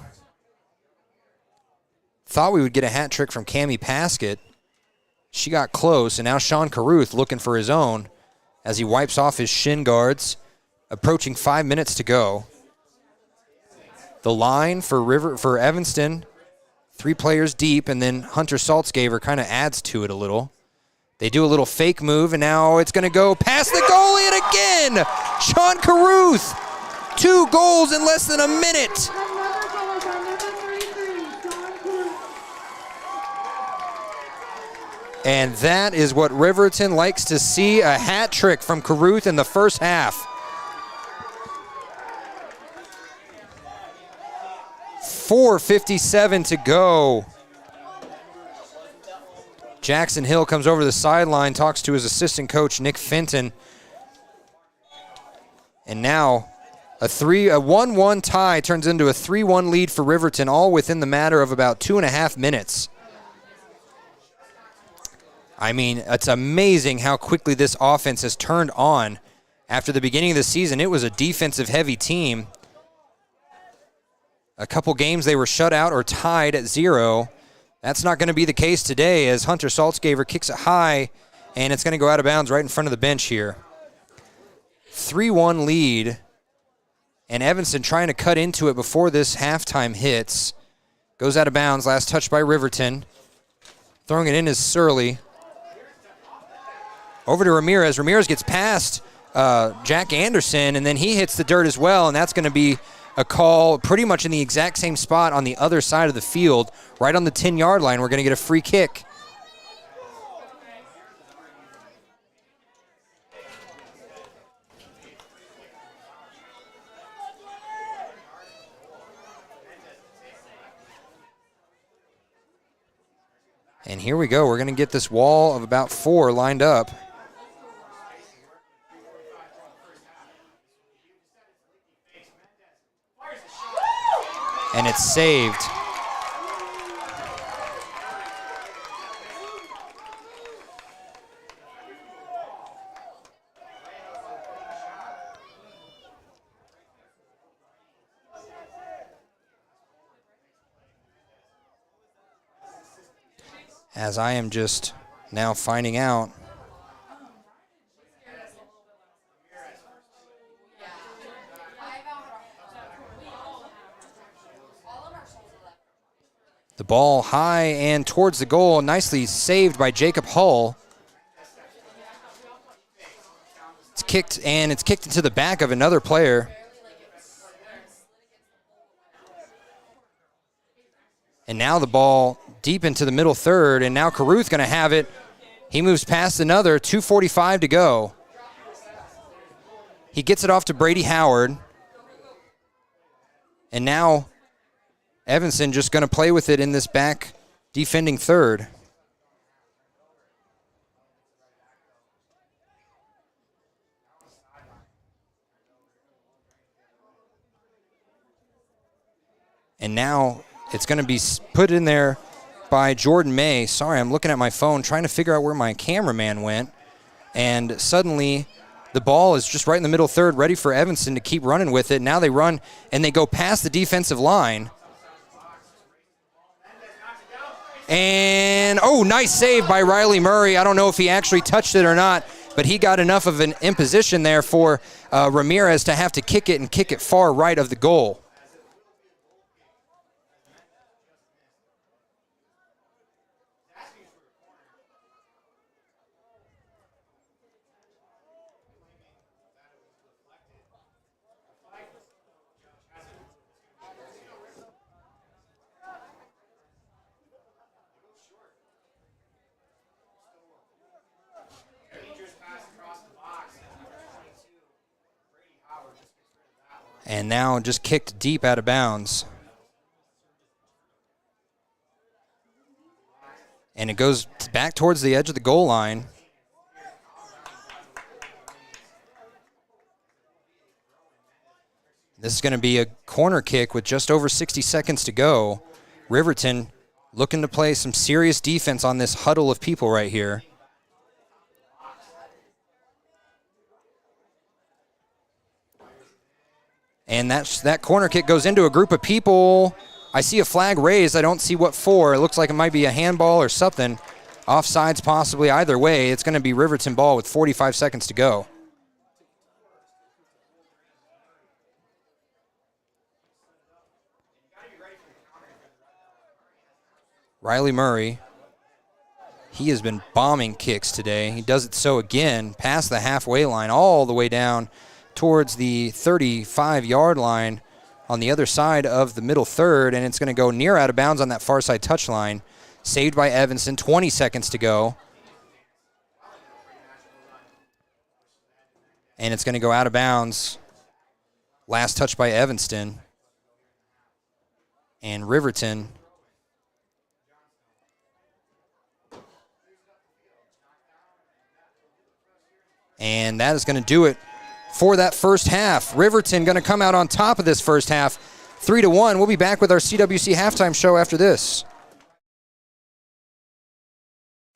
Thought we would get a hat trick from Cammie Paskett. She got close, and now Shawn Caruth looking for his own as he wipes off his shin guards. Approaching 5 minutes to go. The line for Evanston, 3 players deep, and then Hunter Saltzgaver kind of adds to it a little. They do a little fake move, and now it's going to go past the goalie, and again, Shawn Caruth. 2 goals in less than a minute. And that is what Riverton likes to see, a hat trick from Caruth in the first half. 4:57 to go. Jackson Hill comes over the sideline, talks to his assistant coach, Nick Fenton. And now a 1-1 tie turns into a 3-1 lead for Riverton, all within the matter of about 2.5 minutes. I mean, it's amazing how quickly this offense has turned on. After the beginning of the season, it was a defensive-heavy team. A couple games they were shut out or tied at 0. That's not going to be the case today as Hunter Saltzgaver kicks it high, and it's going to go out of bounds right in front of the bench here. 3-1 lead, and Evanston trying to cut into it before this halftime hits. Goes out of bounds, last touch by Riverton. Throwing it in is Surly. Over to Ramirez. Ramirez gets past Jack Anderson, and then he hits the dirt as well, and that's going to be a call pretty much in the exact same spot on the other side of the field, right on the 10-yard line. We're going to get a free kick. And here we go. We're going to get this wall of about 4 lined up. And it's saved. As I am just now finding out. The ball high and towards the goal, nicely saved by Jacob Hull. It's kicked, and it's kicked into the back of another player. And now the ball deep into the middle third, and now Caruth going to have it. He moves past another, 2:45 to go. He gets it off to Brady Howard. And now Evanston just going to play with it in this back defending third. And now it's going to be put in there by Jordan May. Sorry, I'm looking at my phone trying to figure out where my cameraman went. And suddenly the ball is just right in the middle third, ready for Evanston to keep running with it. Now they run and they go past the defensive line. And, oh, nice save by Riley Murray. I don't know if he actually touched it or not, but he got enough of an imposition there for Ramirez to have to kick it and kick it far right of the goal. And now just kicked deep out of bounds. And it goes back towards the edge of the goal line. This is going to be a corner kick with just over 60 seconds to go. Riverton looking to play some serious defense on this huddle of people right here. And that corner kick goes into a group of people. I see a flag raised. I don't see what for. It looks like it might be a handball or something. Offsides possibly. Either way, it's going to be Riverton ball with 45 seconds to go. Riley Murray, he has been bombing kicks today. He does it so again, past the halfway line, all the way down towards the 35-yard line on the other side of the middle third, and it's going to go near out of bounds on that far side touchline. Saved by Evanston, 20 seconds to go. And it's going to go out of bounds. Last touch by Evanston. And Riverton. And that is going to do it for that first half. Riverton going to come out on top of this first half, 3-1. We'll be back with our CWC halftime show after this.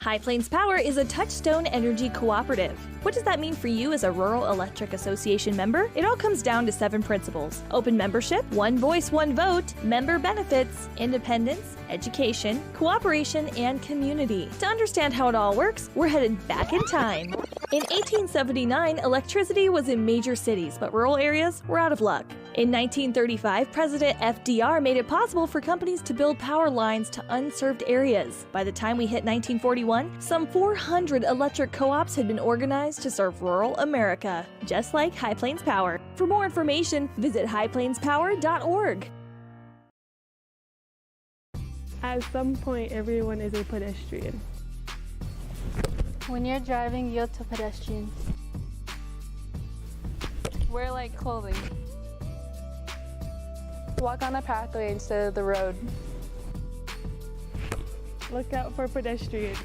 High Plains Power is a Touchstone Energy cooperative. What does that mean for you as a Rural Electric Association member? It all comes down to 7 principles: open membership, one voice, one vote, member benefits, independence, education, cooperation, and community. To understand how it all works, we're headed back in time. In 1879, electricity was in major cities, but rural areas were out of luck. In 1935, President FDR made it possible for companies to build power lines to unserved areas. By the time we hit 1941, some 400 electric co-ops had been organized to serve rural America, just like High Plains Power. For more information, visit highplainspower.org. At some point, everyone is a pedestrian. When you're driving, yield to pedestrians. Wear light clothing. Walk on a pathway instead of the road. Look out for pedestrians.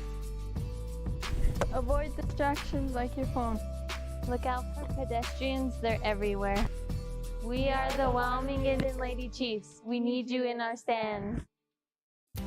Avoid distractions like your phone. Look out for pedestrians, they're everywhere. We are the Wyoming Indian Lady Chiefs. We need you in our stand.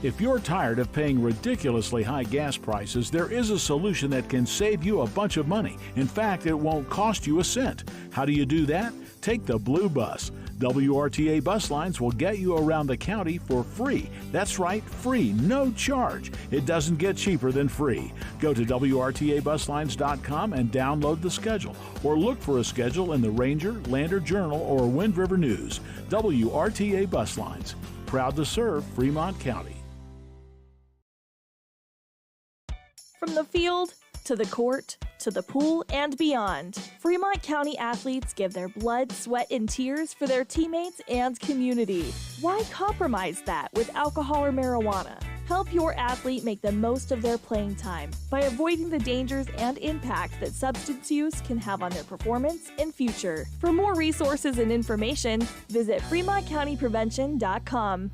If you're tired of paying ridiculously high gas prices, there is a solution that can save you a bunch of money. In fact, it won't cost you a cent. How do you do that? Take the Blue Bus. WRTA bus lines will get you around the county for free. That's right, free, no charge. It doesn't get cheaper than free. Go to WRTAbuslines.com and download the schedule, or look for a schedule in the Ranger, Lander Journal, or Wind River News. WRTA Bus Lines, proud to serve Fremont County. From the field to the court to the pool and beyond, Fremont County athletes give their blood, sweat, and tears for their teammates and community. Why compromise that with alcohol or marijuana? Help your athlete make the most of their playing time by avoiding the dangers and impact that substance use can have on their performance and future. For more resources and information, visit FremontCountyPrevention.com.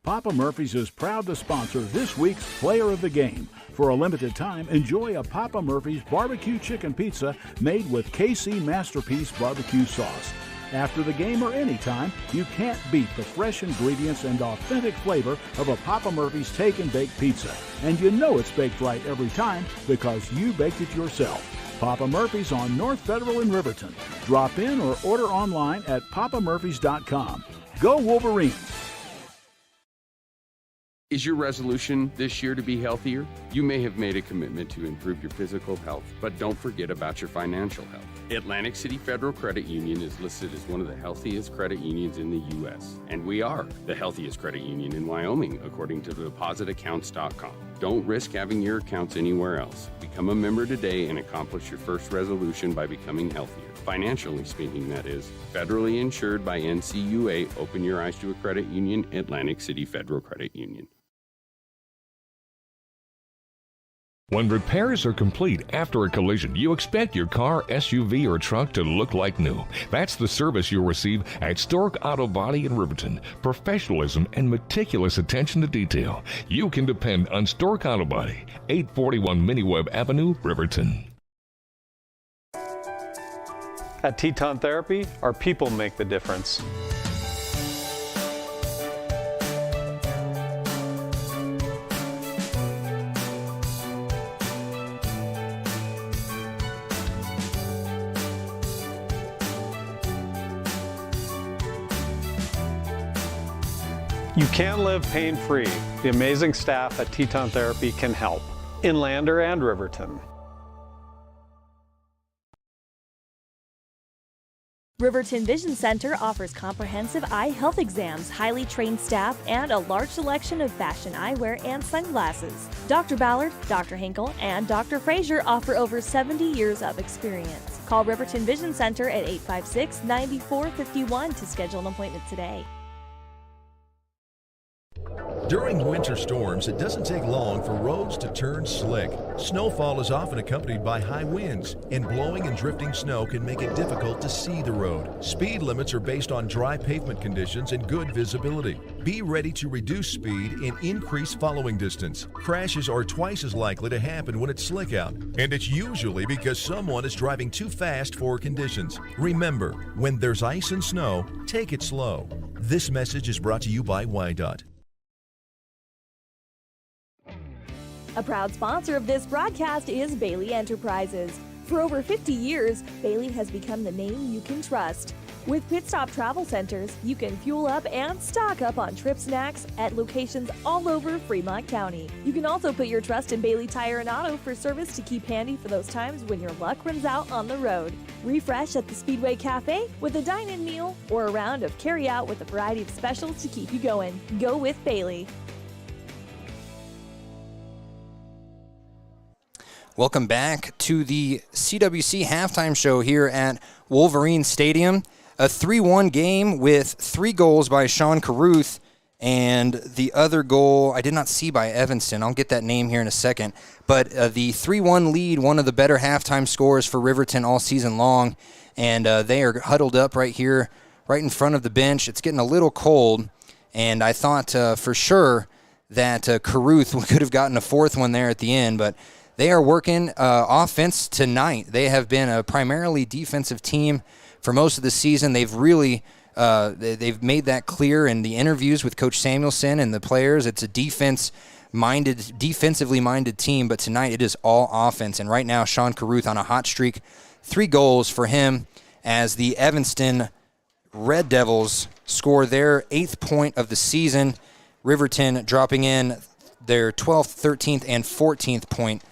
Papa Murphy's is proud to sponsor this week's Player of the Game. For a limited time, enjoy a Papa Murphy's barbecue chicken pizza made with KC Masterpiece barbecue sauce. After the game or anytime, you can't beat the fresh ingredients and authentic flavor of a Papa Murphy's Take and Bake pizza. And you know it's baked right every time because you baked it yourself. Papa Murphy's on North Federal in Riverton. Drop in or order online at papamurphys.com. Go Wolverines! Is your resolution this year to be healthier? You may have made a commitment to improve your physical health, but don't forget about your financial health. Atlantic City Federal Credit Union is listed as one of the healthiest credit unions in the U.S., and we are the healthiest credit union in Wyoming, according to depositaccounts.com. Don't risk having your accounts anywhere else. Become a member today and accomplish your first resolution by becoming healthier. Financially speaking, that is. Federally insured by NCUA. Open your eyes to a credit union. Atlantic City Federal Credit Union. When repairs are complete after a collision, you expect your car, SUV, or truck to look like new. That's the service you'll receive at Stork Auto Body in Riverton. Professionalism and meticulous attention to detail. You can depend on Stork Auto Body, 841 Miniweb Avenue, Riverton. At Teton Therapy, our people make the difference. You can live pain-free. The amazing staff at Teton Therapy can help in Lander and Riverton. Riverton Vision Center offers comprehensive eye health exams, highly trained staff, and a large selection of fashion eyewear and sunglasses. Dr. Ballard, Dr. Hinkle, and Dr. Frazier offer over 70 years of experience. Call Riverton Vision Center at 856-9451 to schedule an appointment today. During winter storms, it doesn't take long for roads to turn slick. Snowfall is often accompanied by high winds, and blowing and drifting snow can make it difficult to see the road. Speed limits are based on dry pavement conditions and good visibility. Be ready to reduce speed and increase following distance. Crashes are twice as likely to happen when it's slick out, and it's usually because someone is driving too fast for conditions. Remember, when there's ice and snow, take it slow. This message is brought to you by WYDOT. A proud sponsor of this broadcast is Bailey Enterprises. For over 50 years, Bailey has become the name you can trust. With Pit Stop Travel Centers, you can fuel up and stock up on trip snacks at locations all over Fremont County. You can also put your trust in Bailey Tire and Auto for service to keep handy for those times when your luck runs out on the road. Refresh at the Speedway Cafe with a dine-in meal or a round of carry-out with a variety of specials to keep you going. Go with Bailey. Welcome back to the CWC halftime show here at Wolverine Stadium. A 3-1 game with 3 goals by Shawn Carruth, and the other goal I did not see by Evanston. I'll get that name here in a second. But the 3-1 lead, one of the better halftime scores for Riverton all season long, and they are huddled up right here, right in front of the bench. It's getting a little cold, and I thought for sure that Carruth could have gotten a 4th one there at the end, but they are working offense tonight. They have been a primarily defensive team for most of the season. They've really they've made that clear in the interviews with Coach Samuelson and the players. It's a defensively minded team, but tonight it is all offense. And right now, Shawn Carruth on a hot streak, 3 goals for him as the Evanston Red Devils score their 8th point of the season. Riverton dropping in their 12th, 13th, and 14th point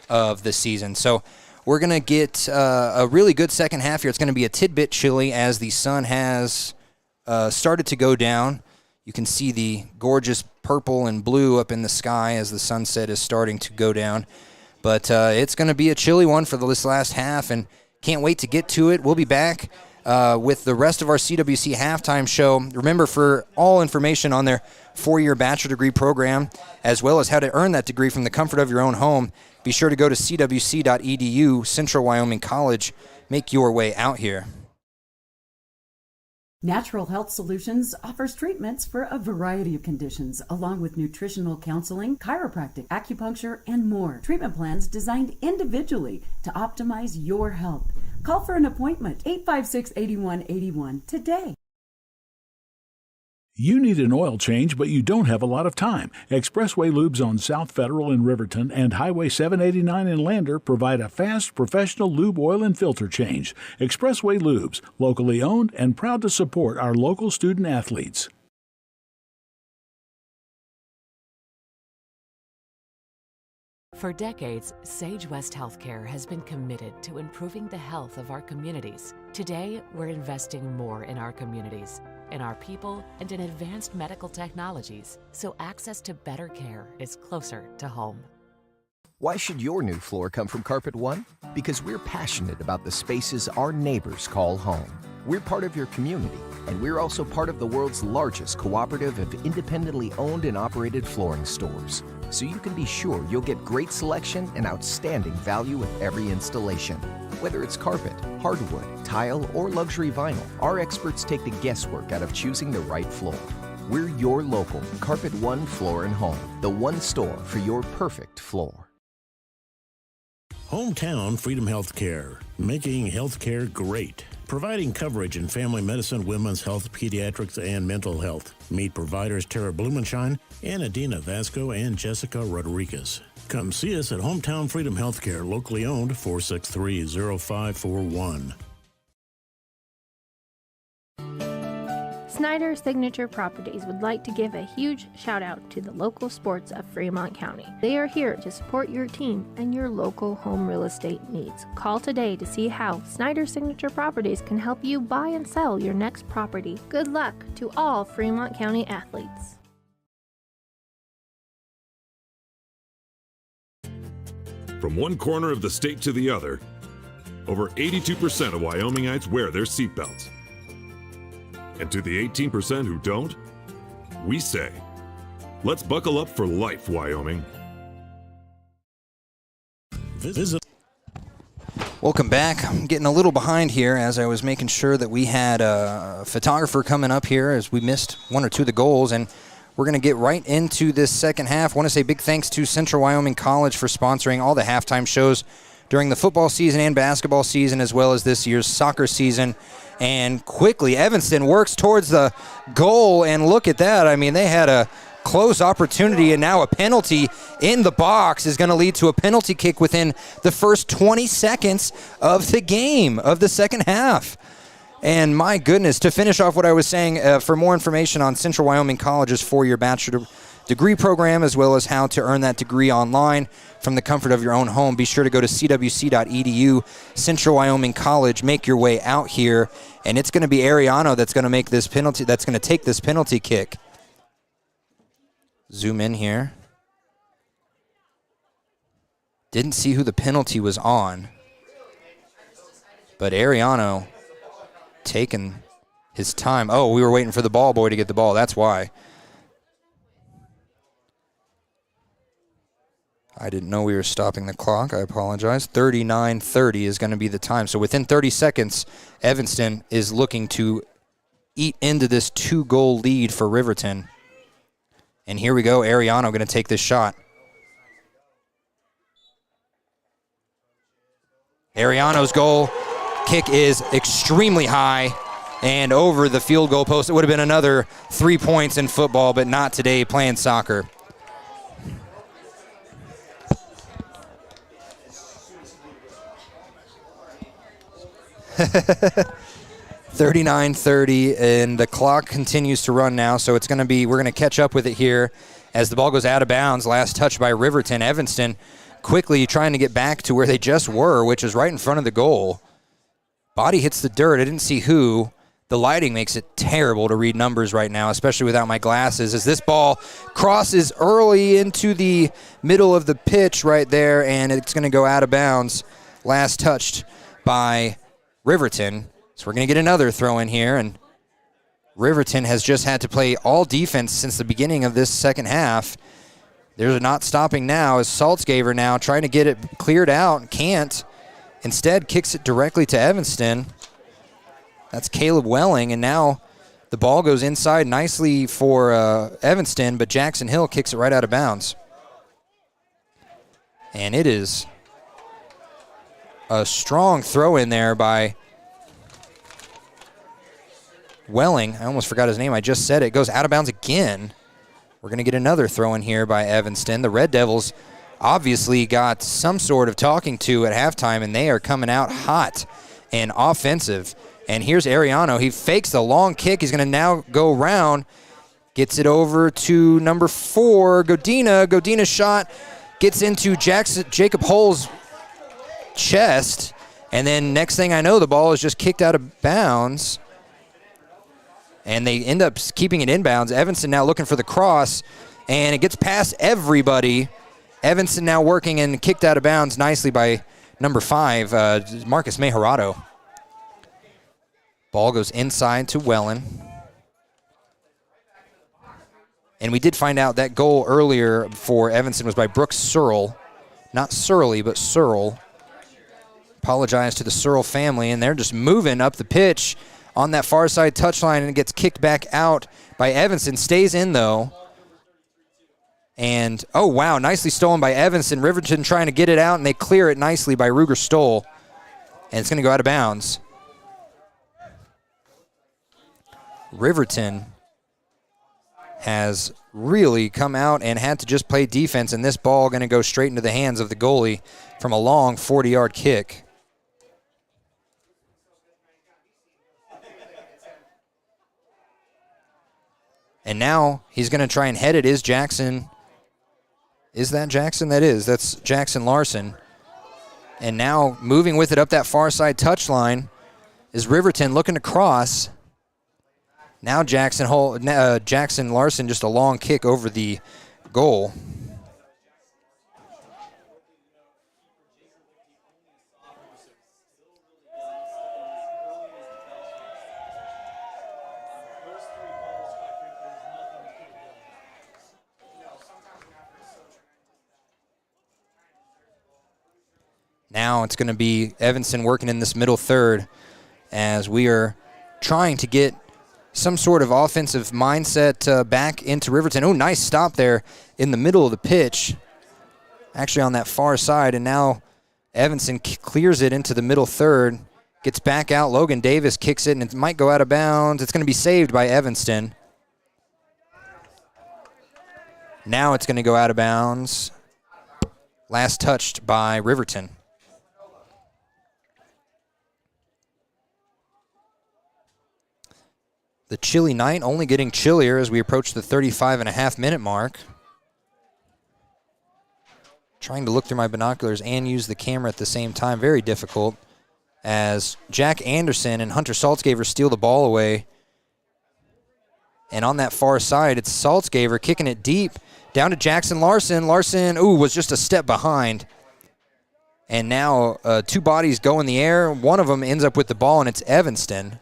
of the season. So we're going to get a really good second half here. It's going to be a tidbit chilly as the sun has started to go down. You can see the gorgeous purple and blue up in the sky as the sunset is starting to go down. But it's going to be a chilly one for this last half, and can't wait to get to it. We'll be back with the rest of our CWC halftime show. Remember, for all information on their 4-year bachelor degree program, as well as how to earn that degree from the comfort of your own home, be sure to go to cwc.edu. Central Wyoming College. Make your way out here. Natural Health Solutions offers treatments for a variety of conditions, along with nutritional counseling, chiropractic, acupuncture, and more. Treatment plans designed individually to optimize your health. Call for an appointment, 856-8181 today. You need an oil change, but you don't have a lot of time. Expressway Lubes on South Federal in Riverton and Highway 789 in Lander provide a fast, professional lube, oil, and filter change. Expressway Lubes, locally owned and proud to support our local student athletes. For decades, Sage West Healthcare has been committed to improving the health of our communities. Today, we're investing more in our communities, in our people, and in advanced medical technologies, so access to better care is closer to home. Why should your new floor come from Carpet One? Because we're passionate about the spaces our neighbors call home. We're part of your community, and we're also part of the world's largest cooperative of independently owned and operated flooring stores. So you can be sure you'll get great selection and outstanding value with every installation. Whether it's carpet, hardwood, tile, or luxury vinyl, our experts take the guesswork out of choosing the right floor. We're your local Carpet One Floor and Home, the one store for your perfect floor. Hometown Freedom Healthcare, making healthcare great. Providing coverage in family medicine, women's health, pediatrics, and mental health. Meet providers Tara Blumenshine and Adina Vasco and Jessica Rodriguez. Come see us at Hometown Freedom Healthcare, locally owned, 463-0541. Snyder Signature Properties would like to give a huge shout out to the local sports of Fremont County. They are here to support your team and your local home real estate needs. Call today to see how Snyder Signature Properties can help you buy and sell your next property. Good luck to all Fremont County athletes. From one corner of the state to the other, over 82% of Wyomingites wear their seatbelts. And to the 18% who don't, we say, let's buckle up for life, Wyoming. Welcome back. I'm getting a little behind here as I was making sure that we had a photographer coming up here as we missed one or two of the goals, and we're going to get right into this second half. I want to say big thanks to Central Wyoming College for sponsoring all the halftime shows during the football season and basketball season, as well as this year's soccer season. And quickly, Evanston works towards the goal, and look at that. I mean, they had a close opportunity, and now a penalty in the box is going to lead to a penalty kick within the first 20 seconds of the game, of the second half. And my goodness, to finish off what I was saying, for more information on Central Wyoming College's four-year bachelor degree program, as well as how to earn that degree online from the comfort of your own home, be sure to go to cwc.edu. Central Wyoming College, make your way out here, and it's going to be Ariano that's going to make this penalty, that's going to take this penalty kick. Zoom in here. Didn't see who the penalty was on, but Ariano taking his time. Oh, we were waiting for the ball boy to get the ball. That's why. I didn't know we were stopping the clock. I apologize. 39:30 is going to be the time. So within 30 seconds, Evanston is looking to eat into this 2-goal lead for Riverton. And here we go. Ariano going to take this shot. Ariano's goal kick is extremely high and over the field goal post. It would have been another 3 points in football, but not today playing soccer. $39:30, and the clock continues to run now, so it's going to be, we're going to catch up with it here as the ball goes out of bounds. Last touch by Riverton. Evanston quickly trying to get back to where they just were, which is right in front of the goal. Body hits the dirt. I didn't see who. The lighting makes it terrible to read numbers right now, especially without my glasses, as this ball crosses early into the middle of the pitch right there, and it's going to go out of bounds. Last touched by Riverton. So we're going to get another throw in here, and Riverton has just had to play all defense since the beginning of this second half. They're not stopping now as Saltzgaver now trying to get it cleared out, can't. Instead kicks it directly to Evanston. That's Caleb Welling, and now the ball goes inside nicely for Evanston, but Jackson Hill kicks it right out of bounds. And it is a strong throw in there by Welling. I almost forgot his name. I just said it. It goes out of bounds again. We're going to get another throw in here by Evanston. The Red Devils obviously got some sort of talking to at halftime, and they are coming out hot and offensive. And here's Ariano. He fakes the long kick. He's going to now go around. Gets it over to number 4, Godina. Godina's shot gets into Jacob Hull's chest. And then next thing I know, the ball is just kicked out of bounds. And they end up keeping it inbounds. Evanston now looking for the cross, and it gets past everybody. Evanston now working and kicked out of bounds nicely by number 5, Marcus Mejorado. Ball goes inside to Wellen. And we did find out that goal earlier for Evanston was by Brooks Searle. Not Surly, but Searle. Apologize to the Searle family, and they're just moving up the pitch on that far side touchline, and it gets kicked back out by Evanston. Stays in, though. And, oh, wow, nicely stolen by Evanston. Riverton trying to get it out, and they clear it nicely by Ruger Stoll. And it's going to go out of bounds. Riverton has really come out and had to just play defense, and this ball going to go straight into the hands of the goalie from a long 40-yard kick. And now he's going to try and head it. Is Jackson? Is that Jackson? That is. That's Jackson Larson. And now moving with it up that far side touchline is Riverton looking to cross. Now Jackson Larson, just a long kick over the goal. Now it's going to be Evanston working in this middle third as we are trying to get some sort of offensive mindset back into Riverton. Oh, nice stop there in the middle of the pitch, actually on that far side. And now Evanston clears it into the middle third, gets back out. Logan Davis kicks it, and it might go out of bounds. It's going to be saved by Evanston. Now it's going to go out of bounds. Last touched by Riverton. The chilly night only getting chillier as we approach the 35.5-minute mark. Trying to look through my binoculars and use the camera at the same time. Very difficult as Jack Anderson and Hunter Saltzgaver steal the ball away. And on that far side, it's Saltzgaver kicking it deep down to Jackson Larson. Larson, was just a step behind. And now two bodies go in the air. One of them ends up with the ball, and it's Evanston.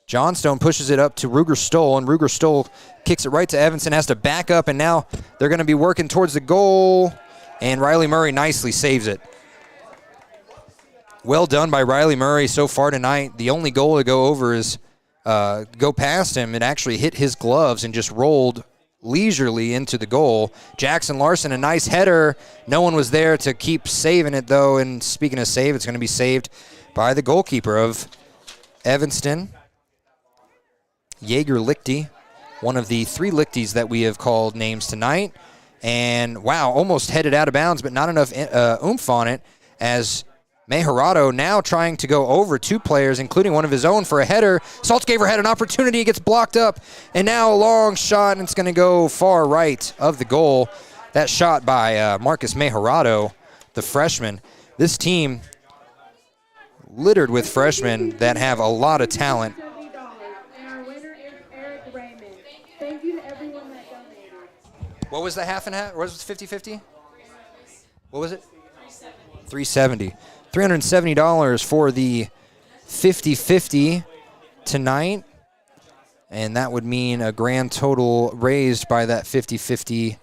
Johnstone pushes it up to Ruger Stoll, and Ruger Stoll kicks it right to Evanston, has to back up, and now they're going to be working towards the goal, and Riley Murray nicely saves it. Well done by Riley Murray so far tonight. The only goal to go over is go past him. It actually hit his gloves and just rolled leisurely into the goal. Jackson Larson, a nice header. No one was there to keep saving it, though, and speaking of save, it's going to be saved by the goalkeeper of Evanston, Jaeger Lichty, one of the 3 Lichtys that we have called names tonight. And, wow, almost headed out of bounds, but not enough oomph on it as Mejorado now trying to go over 2 players, including one of his own, for a header. Saltzgaver had an opportunity. It gets blocked up, and now a long shot, and it's going to go far right of the goal. That shot by Marcus Mejorado, the freshman. This team littered with freshmen that have a lot of talent. What was the half and half? What was it, 50-50? What was it? $370. $370 for the 50-50 tonight. And that would mean a grand total raised by that 50-50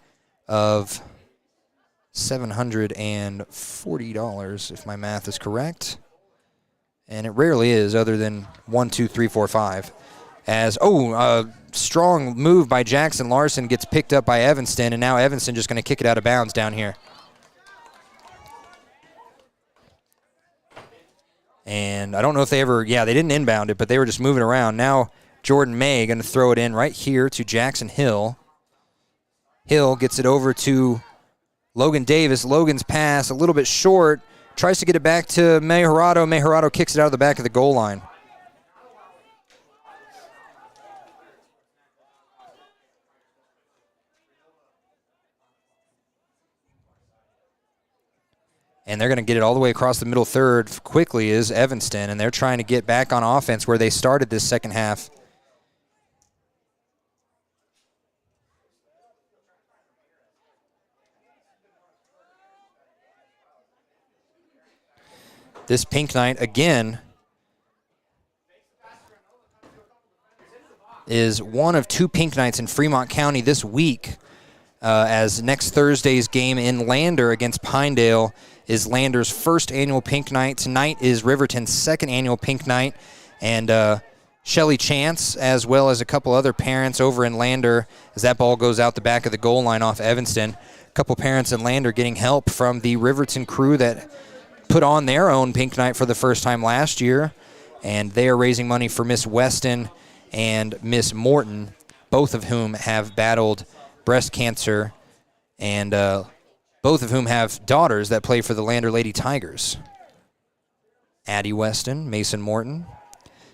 of $740, if my math is correct. And it rarely is, other than 1, 2, 3, 4, 5. As, strong move by Jackson Larson gets picked up by Evanston, and now Evanston just going to kick it out of bounds down here. And I don't know if they ever, they didn't inbound it, but they were just moving around. Now Jordan May going to throw it in right here to Jackson Hill. Hill gets it over to Logan Davis. Logan's pass a little bit short, tries to get it back to Mejorado. Mejorado kicks it out of the back of the goal line. And they're going to get it all the way across the middle third quickly is Evanston, and they're trying to get back on offense where they started this second half. This Pink Night, again, is one of 2 Pink Nights in Fremont County this week, as next Thursday's game in Lander against Pinedale is Lander's first annual Pink Night. Tonight is Riverton's second annual Pink Night. And Shelly Chance, as well as a couple other parents over in Lander, as that ball goes out the back of the goal line off Evanston. A couple parents in Lander getting help from the Riverton crew that put on their own Pink Night for the first time last year. And they are raising money for Miss Weston and Miss Morton, both of whom have battled breast cancer, and both of whom have daughters that play for the Lander Lady Tigers. Addie Weston, Mason Morton.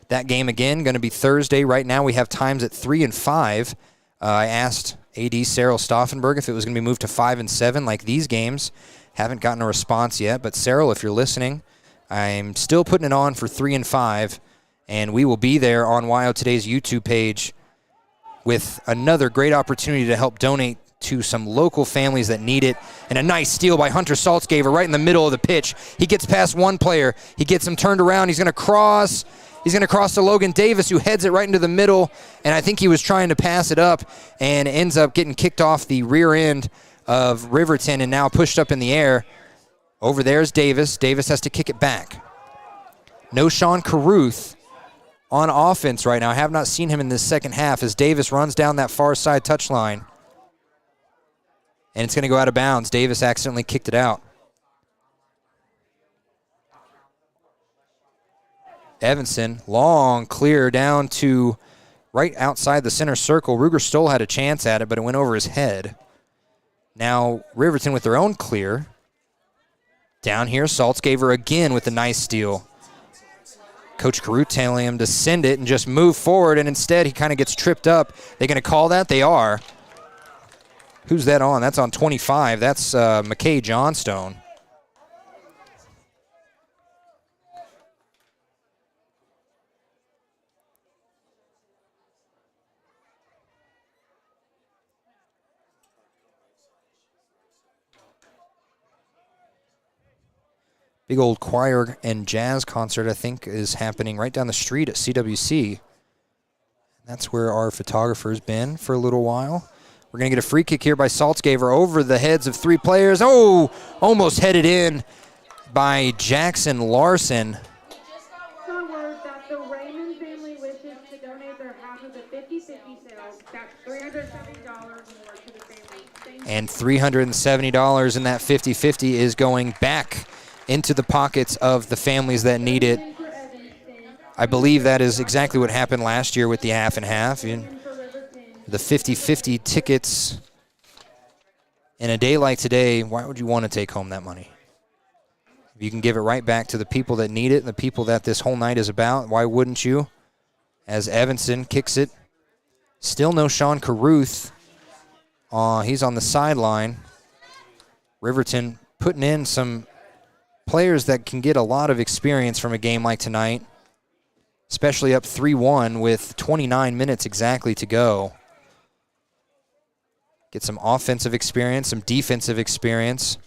That game again going to be Thursday. Right now we have times at 3 and 5. I asked AD Cyril Stauffenberg if it was going to be moved to 5 and 7 like these games. Haven't gotten a response yet, but Cyril, if you're listening, I'm still putting it on for 3 and 5, and we will be there on WYO Today's YouTube page with another great opportunity to help donate to some local families that need it. And a nice steal by Hunter Saltzgaver right in the middle of the pitch. He gets past one player. He gets him turned around. He's going to cross. He's going to cross to Logan Davis, who heads it right into the middle. And I think he was trying to pass it up and ends up getting kicked off the rear end of Riverton and now pushed up in the air. Over there's Davis. Davis has to kick it back. No Sean Carruth on offense right now. I have not seen him in this second half as Davis runs down that far side touchline. And it's going to go out of bounds. Davis accidentally kicked it out. Evanston, long clear down to right outside the center circle. Ruger Stoll had a chance at it, but it went over his head. Now Riverton with their own clear. Down here, Saltzgaver again with a nice steal. Coach Carruth telling him to send it and just move forward, and instead he kind of gets tripped up. They going to call that? They are. Who's that on? That's on 25. That's McKay Johnstone. Big old choir and jazz concert, I think, is happening right down the street at CWC. That's where our photographer's been for a little while. We're going to get a free kick here by Saltzgaver over the heads of 3 players. Oh, almost headed in by Jackson Larson. Got word that the Raymond family wishes to donate their half of the 50-50 sales. That's $370 more to the family. And $370 in that 50-50 is going back into the pockets of the families that need it. I believe that is exactly what happened last year with the half and half. The 50-50 tickets. In a day like today, why would you want to take home that money? If you can give it right back to the people that need it and the people that this whole night is about, why wouldn't you? As Evanston kicks it. Still no Sean Carruth. He's on the sideline. Riverton putting in some players that can get a lot of experience from a game like tonight, especially up 3-1 with 29 minutes exactly to go. Get some offensive experience, some defensive experience.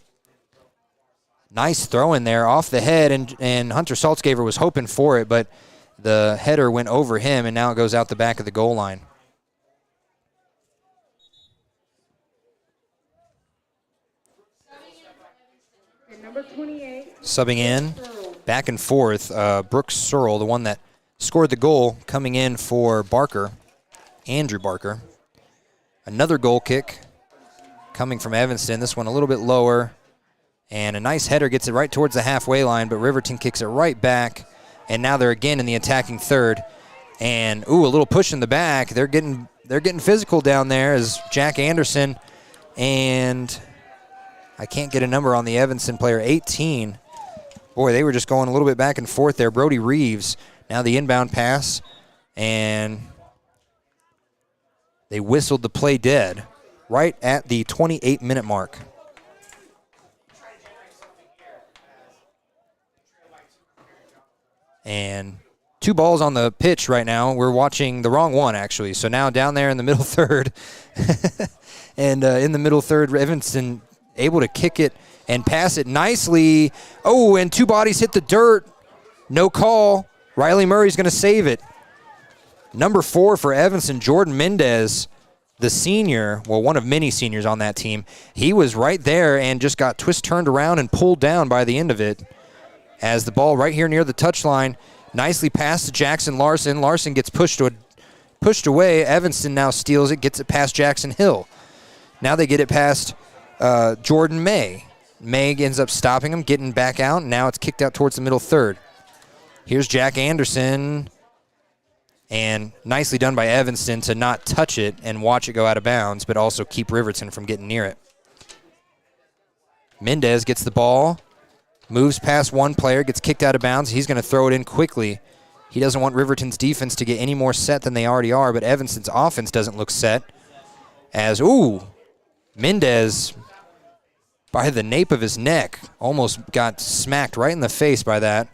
Nice throw in there off the head, and Hunter Saltzgaver was hoping for it, but the header went over him, and now it goes out the back of the goal line. Number 28. Subbing in, back and forth, Brooks Searle, the one that scored the goal, coming in for Barker, Andrew Barker. Another goal kick coming from Evanston, this one a little bit lower, and a nice header gets it right towards the halfway line, but Riverton kicks it right back, and now they're again in the attacking third. And, a little push in the back. They're getting physical down there as Jack Anderson and I can't get a number on the Evanston player, 18. Boy, they were just going a little bit back and forth there. Brody Reeves, now the inbound pass, and they whistled the play dead right at the 28-minute mark. And 2 balls on the pitch right now. We're watching the wrong one, actually. So now down there in the middle third, and in the middle third, Evanston able to kick it and pass it nicely. Oh, and 2 bodies hit the dirt. No call. Riley Murray's going to save it. Number 4 for Evanston, Jordan Mendez, the senior, well, one of many seniors on that team. He was right there and just got turned around and pulled down by the end of it as the ball right here near the touchline nicely passed to Jackson Larson. Larson gets pushed away. Evanston now steals it, gets it past Jackson Hill. Now they get it past Jordan May. May ends up stopping him, getting back out, and now it's kicked out towards the middle third. Here's Jack Anderson, and nicely done by Evanston to not touch it and watch it go out of bounds, but also keep Riverton from getting near it. Mendez gets the ball, moves past one player, gets kicked out of bounds. He's going to throw it in quickly He doesn't want Riverton's defense to get any more set than they already are, but Evanston's offense doesn't look set. As, Mendez, by the nape of his neck, almost got smacked right in the face by that.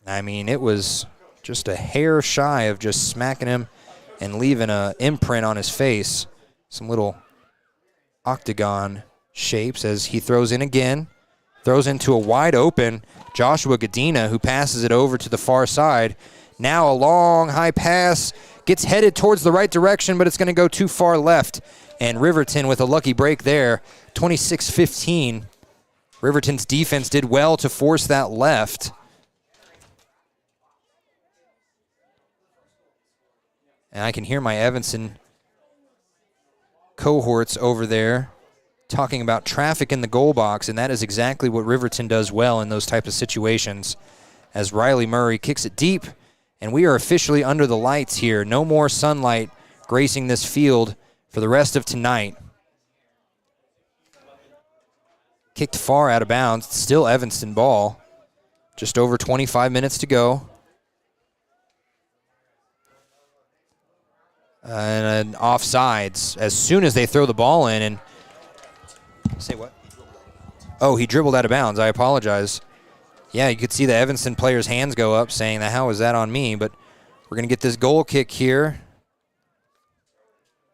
I mean, it was just a hair shy of just smacking him and leaving an imprint on his face. Some little octagon shapes as he throws in again. Throws into a wide open Joshua Godina, who passes it over to the far side. Now a long high pass, gets headed towards the right direction, but it's going to go too far left. And Riverton with a lucky break there, 26-15. Riverton's defense did well to force that left. And I can hear my Evanston cohorts over there talking about traffic in the goal box, and that is exactly what Riverton does well in those type of situations. As Riley Murray kicks it deep, and we are officially under the lights here. No more sunlight gracing this field for the rest of tonight. Kicked far out of bounds. Still Evanston ball. Just over 25 minutes to go. And offsides as soon as they throw the ball in. And say what? Oh, he dribbled out of bounds. I apologize. Yeah, you could see the Evanston player's hands go up saying, how is that on me? But we're going to get this goal kick here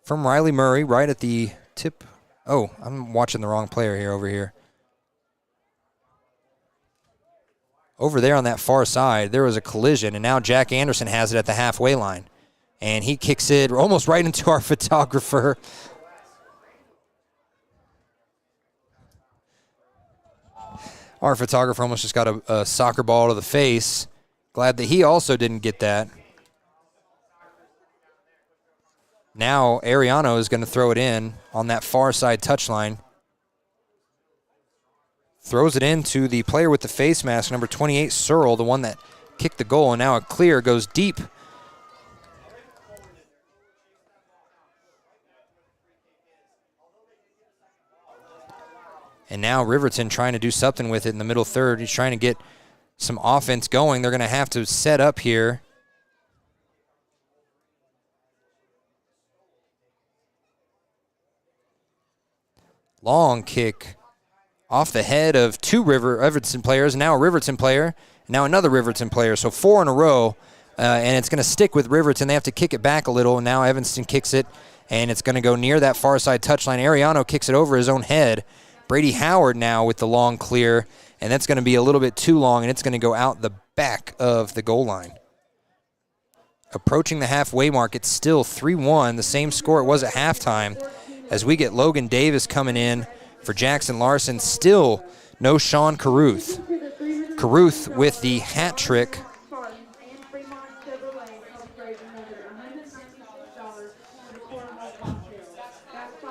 from Riley Murray right at the tip. Oh, I'm watching the wrong player here over here. Over there on that far side, there was a collision, and now Jack Anderson has it at the halfway line. And he kicks it almost right into our photographer. Our photographer almost just got a soccer ball to the face. Glad that he also didn't get that. Now Ariano is going to throw it in on that far side touchline. Throws it into the player with the face mask, number 28, Searle, the one that kicked the goal, and now a clear goes deep. And now Riverton trying to do something with it in the middle third. He's trying to get some offense going. They're going to have to set up here. Long kick off the head of two Riverton players. Now a Riverton player. Now another Riverton player. So 4 in a row. And it's going to stick with Riverton. They have to kick it back a little. And now Evanston kicks it. And it's going to go near that far side touchline. Ariano kicks it over his own head. Brady Howard now with the long clear, and that's going to be a little bit too long, and it's going to go out the back of the goal line. Approaching the halfway mark, it's still 3-1, the same score it was at halftime, as we get Logan Davis coming in for Jackson Larson. Still no Sean Caruth. Caruth with the hat trick.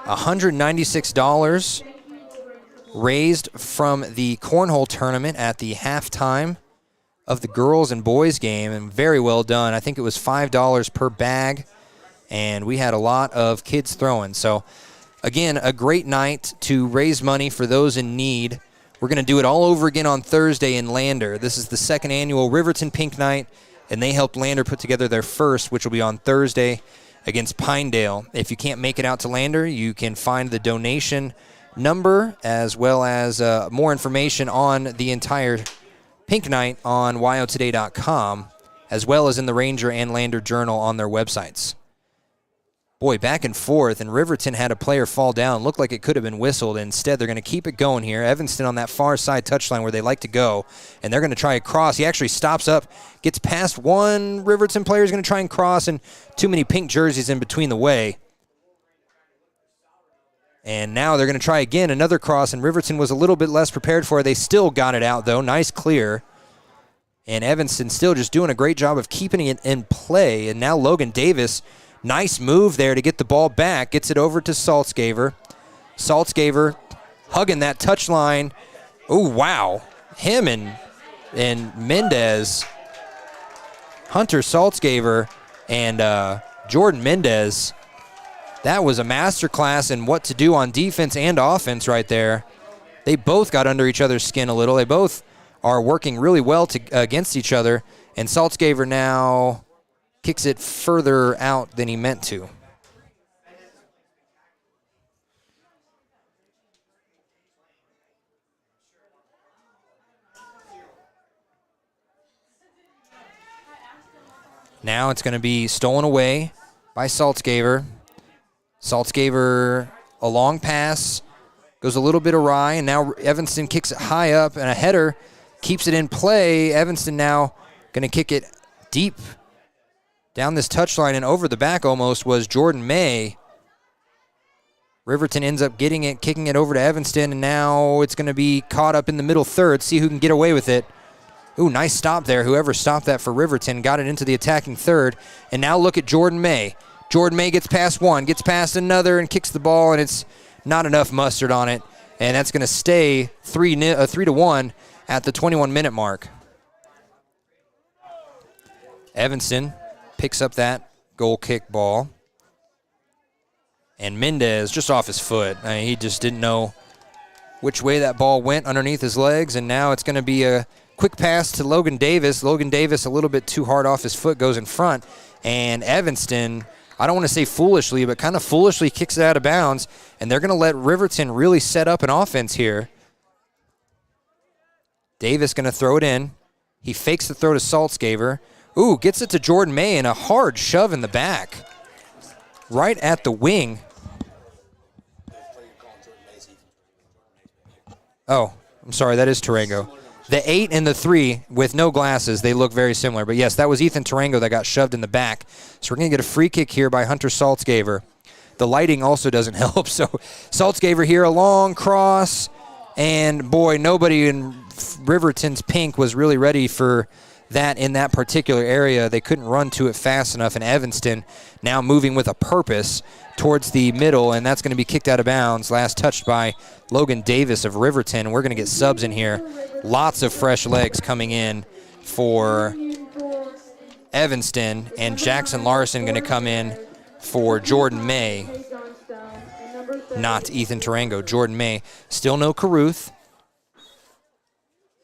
$196 raised from the cornhole tournament at the halftime of the girls and boys game, and very well done. I think it was $5 per bag, and we had a lot of kids throwing. So, again, a great night to raise money for those in need. We're going to do it all over again on Thursday in Lander. This is the second annual Riverton Pink Night, and they helped Lander put together their first, which will be on Thursday against Pinedale. If you can't make it out to Lander, you can find the donation number as well as more information on the entire Pink Night on yotoday.com, as well as in the Ranger and Lander Journal on their websites. Boy, back and forth, and Riverton had a player fall down. Looked like it could have been whistled. Instead, they're going to keep it going here. Evanston on that far side touchline where they like to go, and they're going to try a cross. He actually stops up, gets past one Riverton player. He's going to try and cross, and too many pink jerseys in between the way. And now they're going to try again, another cross, and Riverton was a little bit less prepared for it. They still got it out, though. Nice clear. And Evanston still just doing a great job of keeping it in play. And now Logan Davis, nice move there to get the ball back. Gets it over to Saltzgaver. Saltzgaver hugging that touchline. Oh, wow. Him and Mendez, Hunter Saltzgaver and Jordan Mendez. That was a masterclass in what to do on defense and offense right there. They both got under each other's skin a little. They both are working really well against each other. And Saltzgaver now kicks it further out than he meant to. Now it's going to be stolen away by Saltzgaver. Saltzgaver, a long pass, goes a little bit awry, and now Evanston kicks it high up, and a header keeps it in play. Evanston now going to kick it deep down this touchline, and over the back almost was Jordan May. Riverton ends up getting it, kicking it over to Evanston, and now it's going to be caught up in the middle third. See who can get away with it. Ooh, nice stop there. Whoever stopped that for Riverton got it into the attacking third. And now look at Jordan May. Jordan May gets past one, gets past another, and kicks the ball, and it's not enough mustard on it. And that's going to stay 3-1 at the 21-minute mark. Evanston picks up that goal kick ball. And Mendez just off his foot. I mean, he just didn't know which way that ball went underneath his legs, and now it's going to be a quick pass to Logan Davis. Logan Davis, a little bit too hard off his foot, goes in front. And Evanston, I don't want to say foolishly, but kind of foolishly kicks it out of bounds. And they're going to let Riverton really set up an offense here. Davis going to throw it in. He fakes the throw to Saltzgaver. Ooh, gets it to Jordan May and a hard shove in the back. Right at the wing. Oh, I'm sorry, that is Tarango. The 8 and the 3 with no glasses, they look very similar. But, yes, that was Ethan Tarango that got shoved in the back. So we're going to get a free kick here by Hunter Saltzgaver. The lighting also doesn't help. So Saltzgaver here, a long cross. And, boy, nobody in Riverton's pink was really ready for that in that particular area. They couldn't run to it fast enough. And Evanston now moving with a purpose towards the middle, and that's going to be kicked out of bounds. Last touched by Logan Davis of Riverton. We're going to get subs in here. Lots of fresh legs coming in for Evanston, and Jackson Larson going to come in for Jordan May. Not Ethan Tarango, Jordan May. Still no Caruth.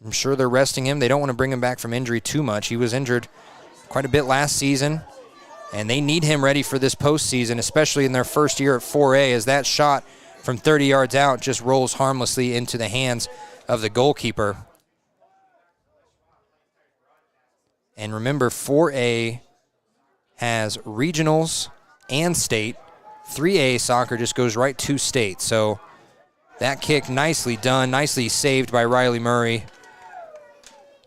I'm sure they're resting him. They don't want to bring him back from injury too much. He was injured quite a bit last season, and they need him ready for this postseason, especially in their first year at 4A, as that shot from 30 yards out just rolls harmlessly into the hands of the goalkeeper. And remember, 4A has regionals and state. 3A soccer just goes right to state. So that kick nicely done, nicely saved by Riley Murray.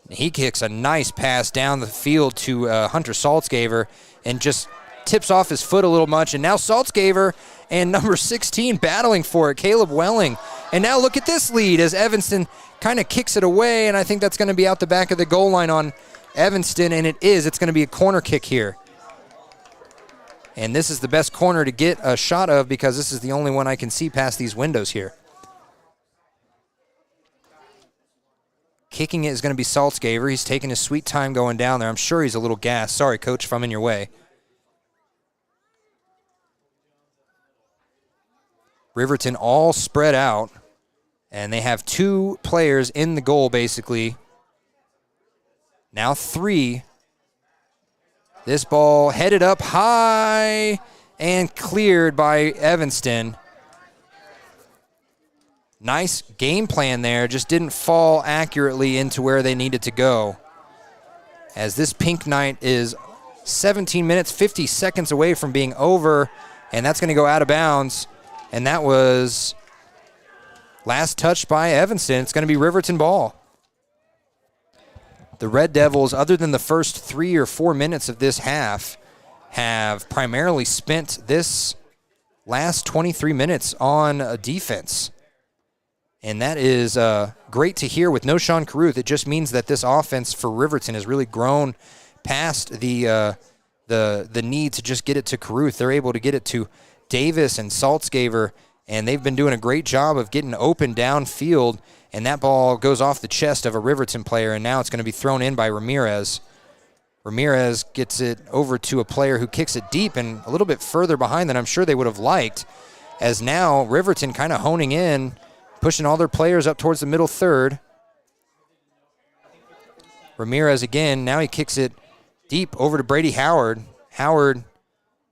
He kicks a nice pass down the field to Hunter Saltzgaver and just tips off his foot a little much. And now Saltzgaver and number 16 battling for it, Caleb Welling. And now look at this lead as Evanston kind of kicks it away, and I think that's going to be out the back of the goal line on Evanston, and it is. It's going to be a corner kick here. And this is the best corner to get a shot of because this is the only one I can see past these windows here. Kicking it is going to be Saltzgaver. He's taking his sweet time going down there. I'm sure he's a little gassed. Sorry, Coach, if I'm in your way. Riverton all spread out, and they have 2 players in the goal, basically. Now 3. This ball headed up high and cleared by Evanston. Nice game plan there, just didn't fall accurately into where they needed to go. As this Pink Night is 17 minutes, 50 seconds away from being over, and that's going to go out of bounds. And that was last touched by Evanston. It's going to be Riverton ball. The Red Devils, other than the first 3 or 4 minutes of this half, have primarily spent this last 23 minutes on defense. And that is great to hear with no Sean Caruth. It just means that this offense for Riverton has really grown past the need to just get it to Caruth. They're able to get it to Davis and Saltzgaver, and they've been doing a great job of getting open downfield, and that ball goes off the chest of a Riverton player, and now it's going to be thrown in by Ramirez. Ramirez gets it over to a player who kicks it deep and a little bit further behind than I'm sure they would have liked, as now Riverton kind of honing in, pushing all their players up towards the middle third. Ramirez again. Now he kicks it deep over to Brady Howard. Howard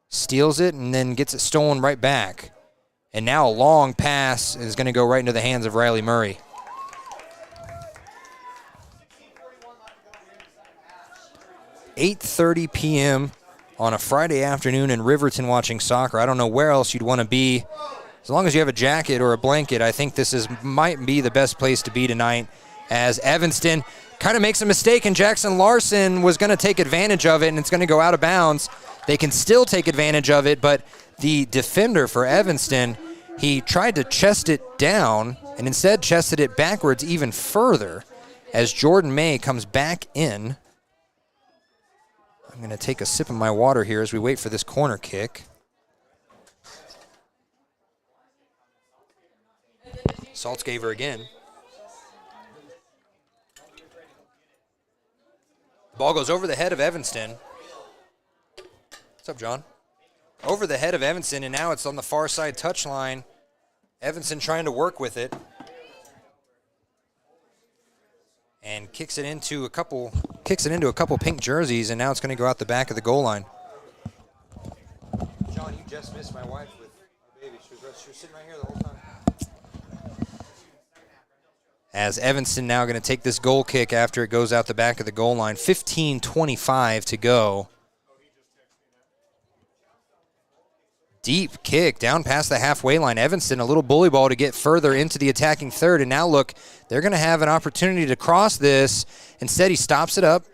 steals it and then gets it stolen right back. And now a long pass is going to go right into the hands of Riley Murray. $8:30 p.m. on a Friday afternoon in Riverton watching soccer. I don't know where else you'd want to be. As long as you have a jacket or a blanket, I think this might be the best place to be tonight, as Evanston kind of makes a mistake, and Jackson Larson was going to take advantage of it, and it's going to go out of bounds. They can still take advantage of it, but the defender for Evanston, he tried to chest it down and instead chested it backwards even further as Jordan May comes back in. I'm going to take a sip of my water here as we wait for this corner kick. Saltzgaver again. Ball goes over the head of Evanston. What's up, John? Over the head of Evanston, and now it's on the far side touchline. Evanston trying to work with it. And kicks it into a couple pink jerseys, and now it's going to go out the back of the goal line. John, you just missed my wife with the baby. She was sitting right here the whole time. As Evanston now going to take this goal kick after it goes out the back of the goal line. 15:25 to go. Deep kick down past the halfway line. Evanston, a little bully ball to get further into the attacking third. And now look, they're going to have an opportunity to cross this. Instead, he stops it up,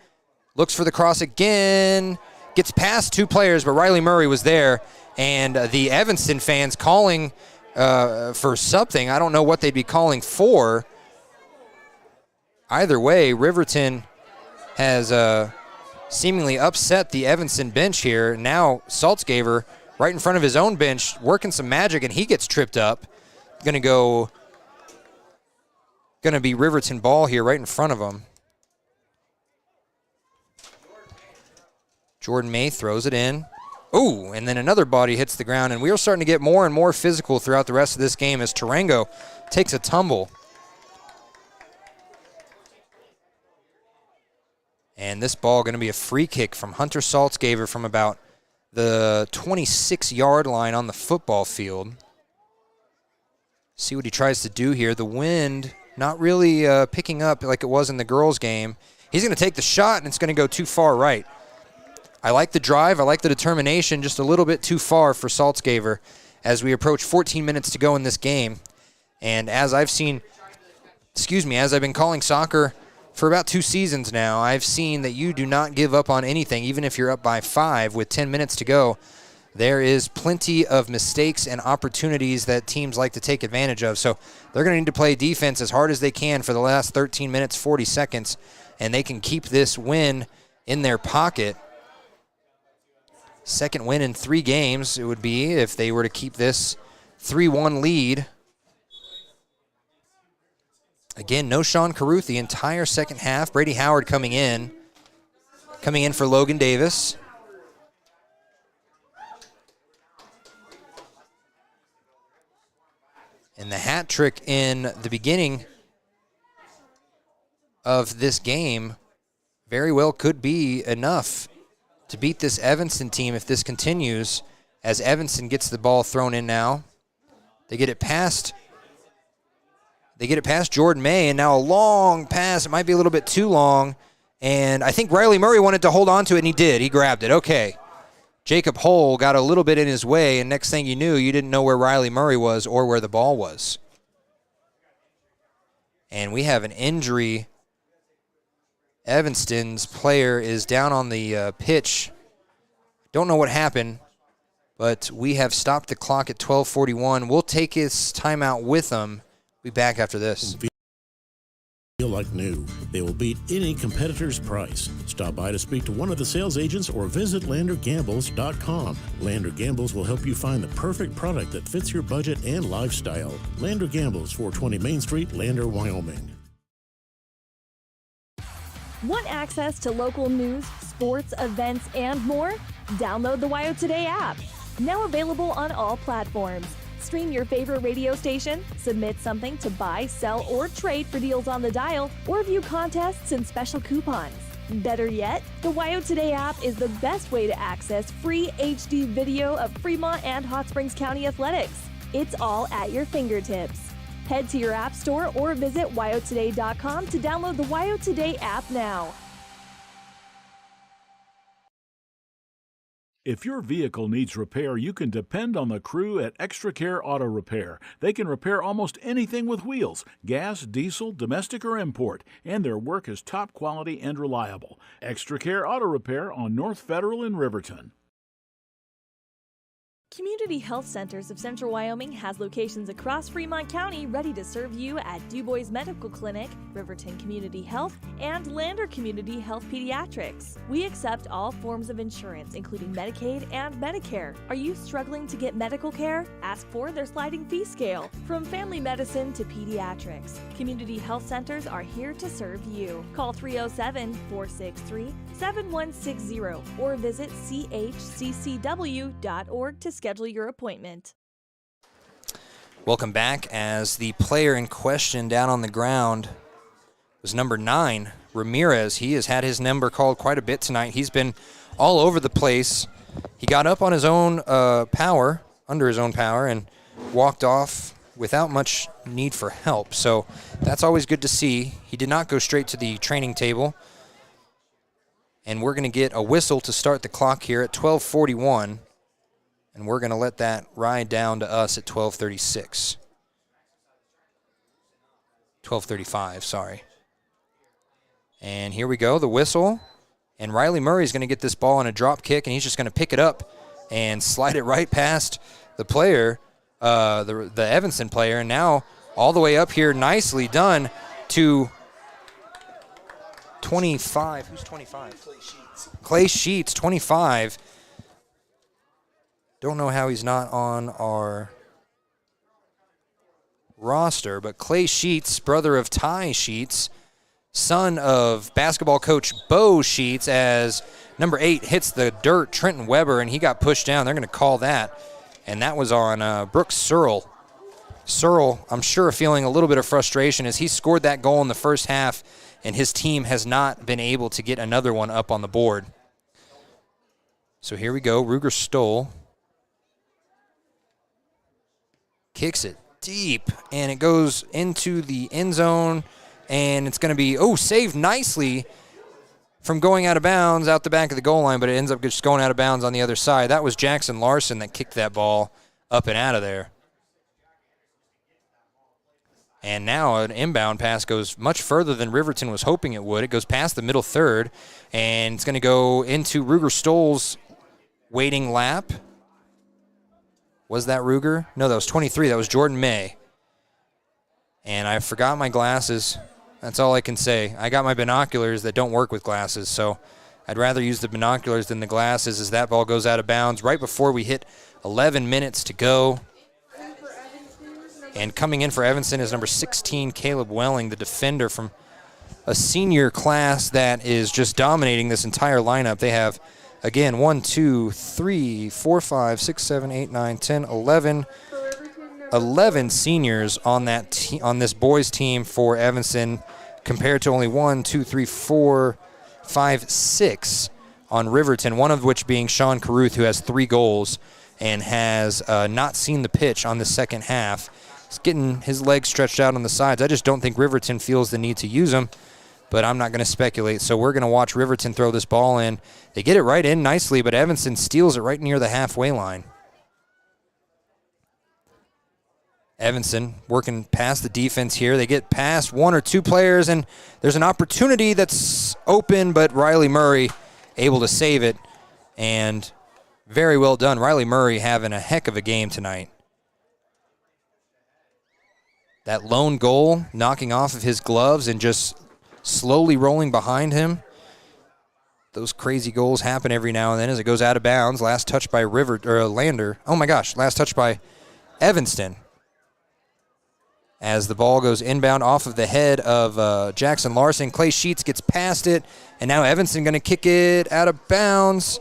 looks for the cross again, gets past two players, but Riley Murray was there. And the Evanston fans calling for something. I don't know what they'd be calling for. Either way, Riverton has seemingly upset the Evanston bench here. Now Saltzgaver right in front of his own bench working some magic, and he gets tripped up. Going to be Riverton ball here right in front of him. Jordan May throws it in. Ooh, and then another body hits the ground, and we are starting to get more and more physical throughout the rest of this game as Tarango takes a tumble. And this ball going to be a free kick from Hunter Saltzgaver from about the 26-yard line on the football field. See what he tries to do here. The wind not really picking up like it was in the girls' game. He's going to take the shot, and it's going to go too far right. I like the drive. I like the determination. Just a little bit too far for Saltzgaver as we approach 14 minutes to go in this game. And as I've been calling soccer for about 2 seasons now, I've seen that you do not give up on anything, even if you're up by 5 with 10 minutes to go. There is plenty of mistakes and opportunities that teams like to take advantage of. So they're going to need to play defense as hard as they can for the last 13 minutes, 40 seconds, and they can keep this win in their pocket. Second win in 3 games it would be if they were to keep this 3-1 lead. Again, no Sean Carruth the entire second half. Brady Howard coming in for Logan Davis. And the hat trick in the beginning of this game very well could be enough to beat this Evanston team if this continues, as Evanston gets the ball thrown in now. They get it past Jordan May, and now a long pass. It might be a little bit too long, and I think Riley Murray wanted to hold on to it, and he did. He grabbed it. Okay. Jacob Hull got a little bit in his way, and next thing you knew, you didn't know where Riley Murray was or where the ball was. And we have an injury. Evanston's player is down on the pitch. Don't know what happened, but we have stopped the clock at 12:41. We'll take his timeout with them. Be back after this. Feel like new. They will beat any competitor's price. Stop by to speak to one of the sales agents or visit LanderGambles.com. Lander Gambles will help you find the perfect product that fits your budget and lifestyle. Lander Gambles, 420 Main Street, Lander, Wyoming. Want access to local news, sports, events, and more? Download the WYO Today app. Now available on all platforms. Stream your favorite radio station, submit something to buy, sell, or trade for deals on the dial, or view contests and special coupons. Better yet, the WYO Today app is the best way to access free HD video of Fremont and Hot Springs County athletics. It's all at your fingertips. Head to your app store or visit wyotoday.com to download the WYO Today app now. If your vehicle needs repair, you can depend on the crew at Extra Care Auto Repair. They can repair almost anything with wheels, gas, diesel, domestic, or import, and their work is top quality and reliable. Extra Care Auto Repair on North Federal in Riverton. Community Health Centers of Central Wyoming has locations across Fremont County ready to serve you at DuBois Medical Clinic, Riverton Community Health, and Lander Community Health Pediatrics. We accept all forms of insurance, including Medicaid and Medicare. Are you struggling to get medical care? Ask for their sliding fee scale. From family medicine to pediatrics, Community Health Centers are here to serve you. Call 307-463-7160 or visit chccw.org to schedule your appointment. Welcome back. As the player in question down on the ground was number 9, Ramirez. He has had his number called quite a bit tonight. He's been all over the place. He got up on his own power, under his own power, and walked off without much need for help. So that's always good to see. He did not go straight to the training table. And we're going to get a whistle to start the clock here at 12:41. And we're going to let that ride down to us at 12:36. 12:35, sorry. And here we go, the whistle. And Riley Murray's going to get this ball on a drop kick, and he's just going to pick it up and slide it right past the player, the Evanston player. And now all the way up here, nicely done to 25. Who's 25? Clay Sheets, 25. Don't know how he's not on our roster, but Clay Sheets, brother of Ty Sheets, son of basketball coach Bo Sheets, as number 8 hits the dirt, Trenton Weber, and he got pushed down. They're going to call that, and that was on Brooks Searle. Searle, I'm sure, feeling a little bit of frustration as he scored that goal in the first half, and his team has not been able to get another one up on the board. So here we go, Ruger Stoll. Kicks it deep, and it goes into the end zone, and it's going to be, saved nicely from going out of bounds out the back of the goal line, but it ends up just going out of bounds on the other side. That was Jackson Larson that kicked that ball up and out of there. And now an inbound pass goes much further than Riverton was hoping it would. It goes past the middle third, and it's going to go into Ruger Stoll's waiting lap. Was that Ruger? No, that was 23. That was Jordan May. And I forgot my glasses. That's all I can say. I got my binoculars that don't work with glasses, so I'd rather use the binoculars than the glasses as that ball goes out of bounds right before we hit 11 minutes to go. And coming in for Evanston is number 16, Caleb Welling, the defender from a senior class that is just dominating this entire lineup. They have, again, 1, 2, 3, 4, 5, 6, 7, 8, 9, 10, 11 seniors on that on this boys team for Evanston, compared to only 1, 2, 3, 4, 5, 6 on Riverton, one of which being Sean Caruth, who has 3 goals and has not seen the pitch on the second half. He's getting his legs stretched out on the sides. I just don't think Riverton feels the need to use him, but I'm not going to speculate. So we're going to watch Riverton throw this ball in. They get it right in nicely, but Evanston steals it right near the halfway line. Evanston working past the defense here. They get past 1 or 2 players, and there's an opportunity that's open, but Riley Murray able to save it, and very well done. Riley Murray having a heck of a game tonight. That lone goal, knocking off of his gloves and just slowly rolling behind him. Those crazy goals happen every now and then as it goes out of bounds. Last touch by Lander. Oh my gosh, last touch by Evanston. As the ball goes inbound off of the head of Jackson Larson. Clay Sheets gets past it, and now Evanston going to kick it out of bounds.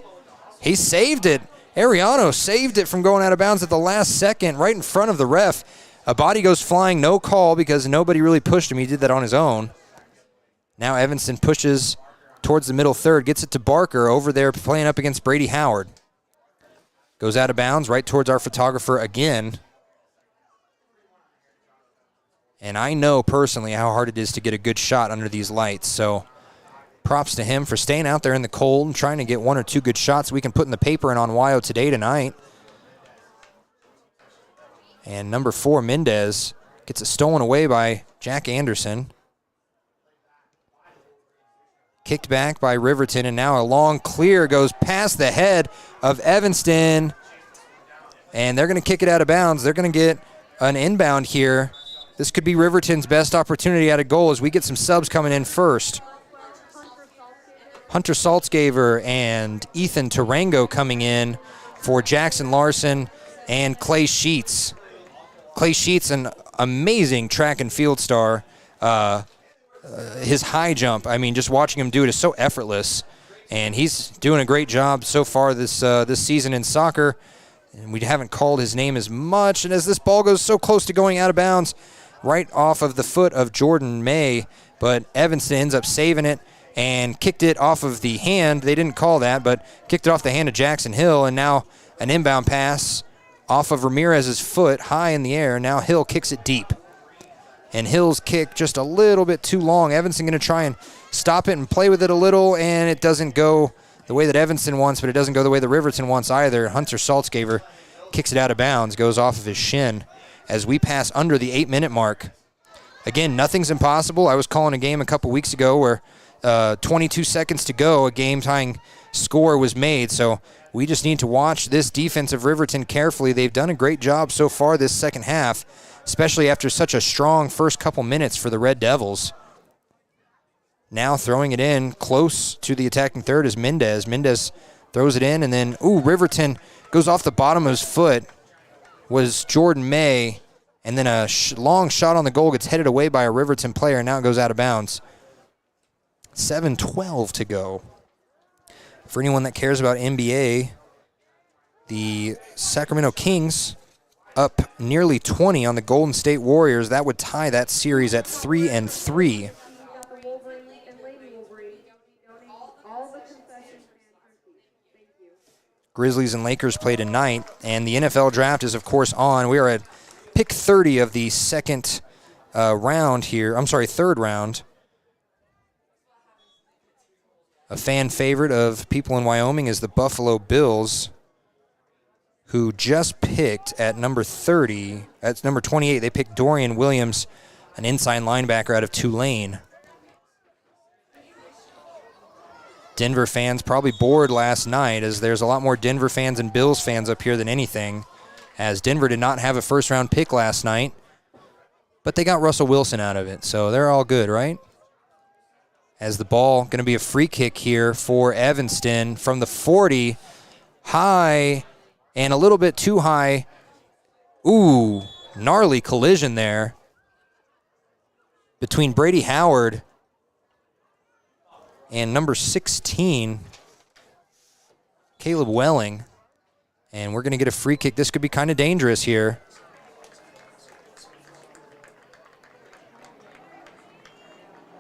He saved it, Ariano saved it from going out of bounds at the last second, right in front of the ref. A body goes flying, no call because nobody really pushed him. He did that on his own. Now Evanston pushes towards the middle third, gets it to Barker over there playing up against Brady Howard. Goes out of bounds right towards our photographer again. And I know personally how hard it is to get a good shot under these lights, so props to him for staying out there in the cold and trying to get 1 or 2 good shots we can put in the paper and on WYO Today tonight. And number 4, Mendez, gets it stolen away by Jack Anderson. Kicked back by Riverton, and now a long clear goes past the head of Evanston. And they're going to kick it out of bounds. They're going to get an inbound here. This could be Riverton's best opportunity at a goal as we get some subs coming in first. Hunter Saltzgaver and Ethan Tarango coming in for Jackson Larson and Clay Sheets. Clay Sheets, an amazing track and field star. His high jump, I mean, just watching him do it is so effortless. And he's doing a great job so far this season in soccer. And we haven't called his name as much. And as this ball goes so close to going out of bounds, right off of the foot of Jordan May. But Evanston ends up saving it and kicked it off of the hand. They didn't call that, but kicked it off the hand of Jackson Hill. And now an inbound pass off of Ramirez's foot, high in the air. Now Hill kicks it deep. And Hill's kick just a little bit too long. Evanston going to try and stop it and play with it a little, and it doesn't go the way that Evanston wants, but it doesn't go the way that Riverton wants either. Hunter Saltzgaver kicks it out of bounds, goes off of his shin as we pass under the 8-minute mark. Again, nothing's impossible. I was calling a game a couple weeks ago where 22 seconds to go, a game-tying score was made, so we just need to watch this defense of Riverton carefully. They've done a great job so far this second half, especially after such a strong first couple minutes for the Red Devils. Now throwing it in close to the attacking third is Mendez. Mendez throws it in, and then, Riverton goes off the bottom of his foot, was Jordan May, and then a long shot on the goal gets headed away by a Riverton player, and now it goes out of bounds. 7:12 to go. For anyone that cares about NBA, the Sacramento Kings up nearly 20 on the Golden State Warriors. That would tie that series at 3-3. Grizzlies and Lakers play tonight, and the NFL draft is, of course, on. We are at pick 30 of the third round. A fan favorite of people in Wyoming is the Buffalo Bills, who just picked at number 30. At number 28, they picked Dorian Williams, an inside linebacker out of Tulane. Denver fans probably bored last night, as there's a lot more Denver fans and Bills fans up here than anything, as Denver did not have a first-round pick last night, but they got Russell Wilson out of it, so they're all good, right? As the ball going to be a free kick here for Evanston from the 40, high and a little bit too high. Gnarly collision there between Brady Howard and number 16, Caleb Welling. And we're going to get a free kick. This could be kind of dangerous here.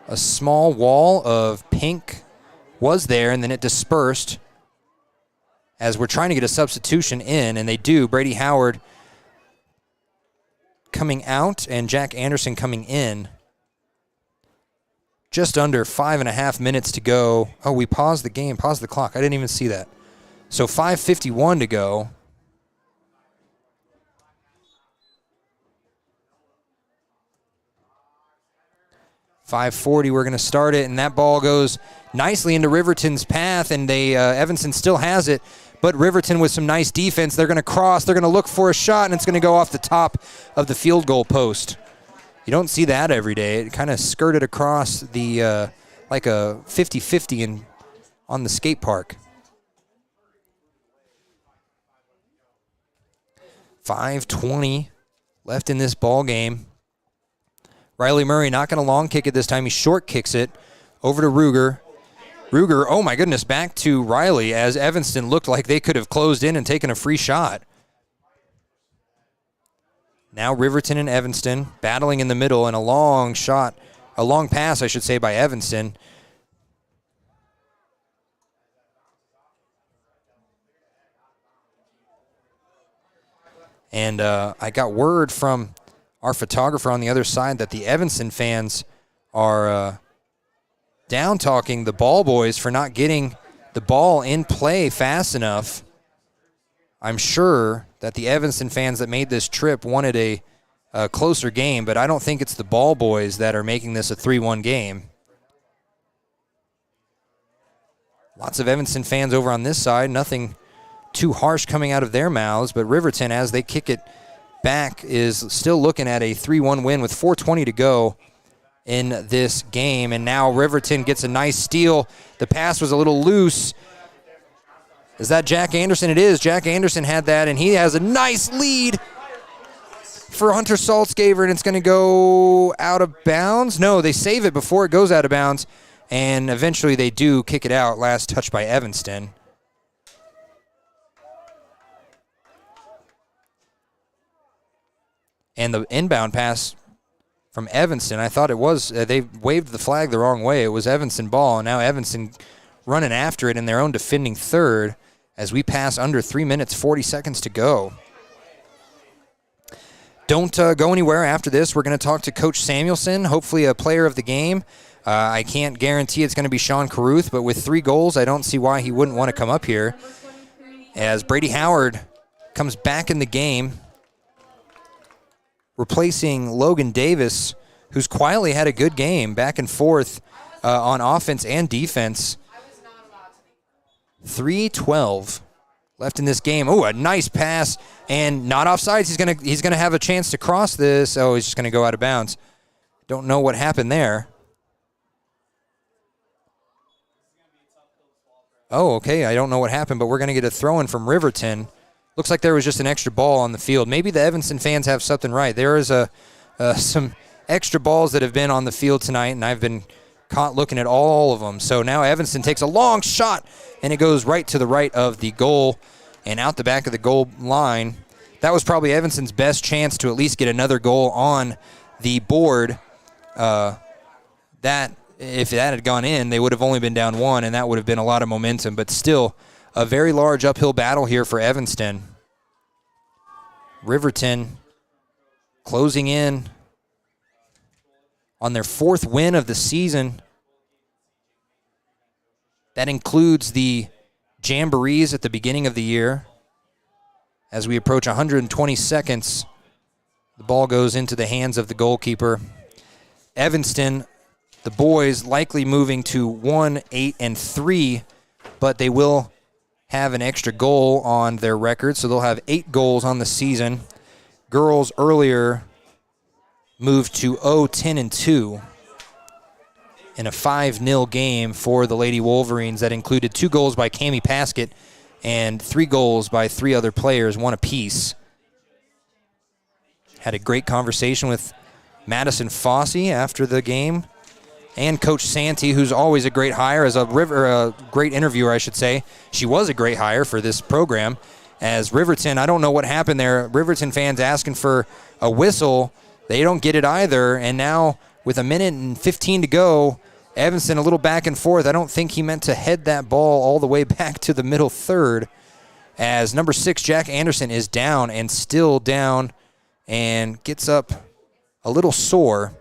A small wall of pink was there, and then it dispersed as we're trying to get a substitution in, and they do. Brady Howard coming out and Jack Anderson coming in. Just under 5.5 minutes to go. We paused the game, paused the clock. I didn't even see that. So 5:51 to go. .540, we're going to start it, and that ball goes nicely into Riverton's path, and Evanston still has it, but Riverton with some nice defense, they're going to cross, they're going to look for a shot, and it's going to go off the top of the field goal post. You don't see that every day. It kind of skirted across the like a 50-50 on the skate park. 5:20 left in this ball game. Riley Murray not going to long kick it this time. He short kicks it over to Ruger. Ruger, oh my goodness, back to Riley as Evanston looked like they could have closed in and taken a free shot. Now Riverton and Evanston battling in the middle, and a long pass, I should say, by Evanston. And I got word from our photographer on the other side that the Evanston fans are down-talking the ball boys for not getting the ball in play fast enough. I'm sure that the Evanston fans that made this trip wanted a closer game, but I don't think it's the ball boys that are making this a 3-1 game. Lots of Evanston fans over on this side, nothing too harsh coming out of their mouths, but Riverton, as they kick it back, is still looking at a 3-1 win with 4:20 to go in this game. And now Riverton gets a nice steal. The pass was a little loose. Is that Jack Anderson? It is. Jack Anderson had that, and he has a nice lead for Hunter Saltzgaver, and it's going to go out of bounds. No, they save it before it goes out of bounds, and eventually they do kick it out. Last touch by Evanston. And the inbound pass from Evanston, I thought it was, they waved the flag the wrong way. It was Evanston ball, and now Evanston running after it in their own defending third as we pass under 3 minutes, 40 seconds to go. Don't go anywhere after this. We're going to talk to Coach Samuelson, hopefully a player of the game. I can't guarantee it's going to be Sean Carruth, but with 3 goals, I don't see why he wouldn't want to come up here. As Brady Howard comes back in the game, replacing Logan Davis, who's quietly had a good game, back and forth on offense and defense. 3:12 left in this game. Oh, a nice pass, and not offsides. He's gonna have a chance to cross this. Oh, he's just gonna go out of bounds. Don't know what happened there. Oh, okay. I don't know what happened, but we're gonna get a throw-in from Riverton. Looks like there was just an extra ball on the field. Maybe the Evanston fans have something right. There is some extra balls that have been on the field tonight, and I've been caught looking at all of them. So now Evanston takes a long shot, and it goes right to the right of the goal and out the back of the goal line. That was probably Evanston's best chance to at least get another goal on the board. That if that had gone in, they would have only been down 1, and that would have been a lot of momentum. But still, a very large uphill battle here for Evanston. Riverton closing in on their 4th win of the season. That includes the jamborees at the beginning of the year. As we approach 120 seconds, the ball goes into the hands of the goalkeeper. Evanston, the boys, likely moving to 1-8-3, but they will have an extra goal on their record, so they'll have 8 goals on the season. Girls earlier moved to 0-10-2 in a 5-0 game for the Lady Wolverines that included 2 goals by Cammie Paskett and 3 goals by 3 other players, 1 apiece. Had a great conversation with Madison Fossey after the game, and Coach Santee, who's always a great hire, as a great interviewer, I should say. She was a great hire for this program. As Riverton, I don't know what happened there. Riverton fans asking for a whistle. They don't get it either. And now with 1:15 to go, Evanston a little back and forth. I don't think he meant to head that ball all the way back to the middle third. As number 6, Jack Anderson, is down and still down and gets up a little sore.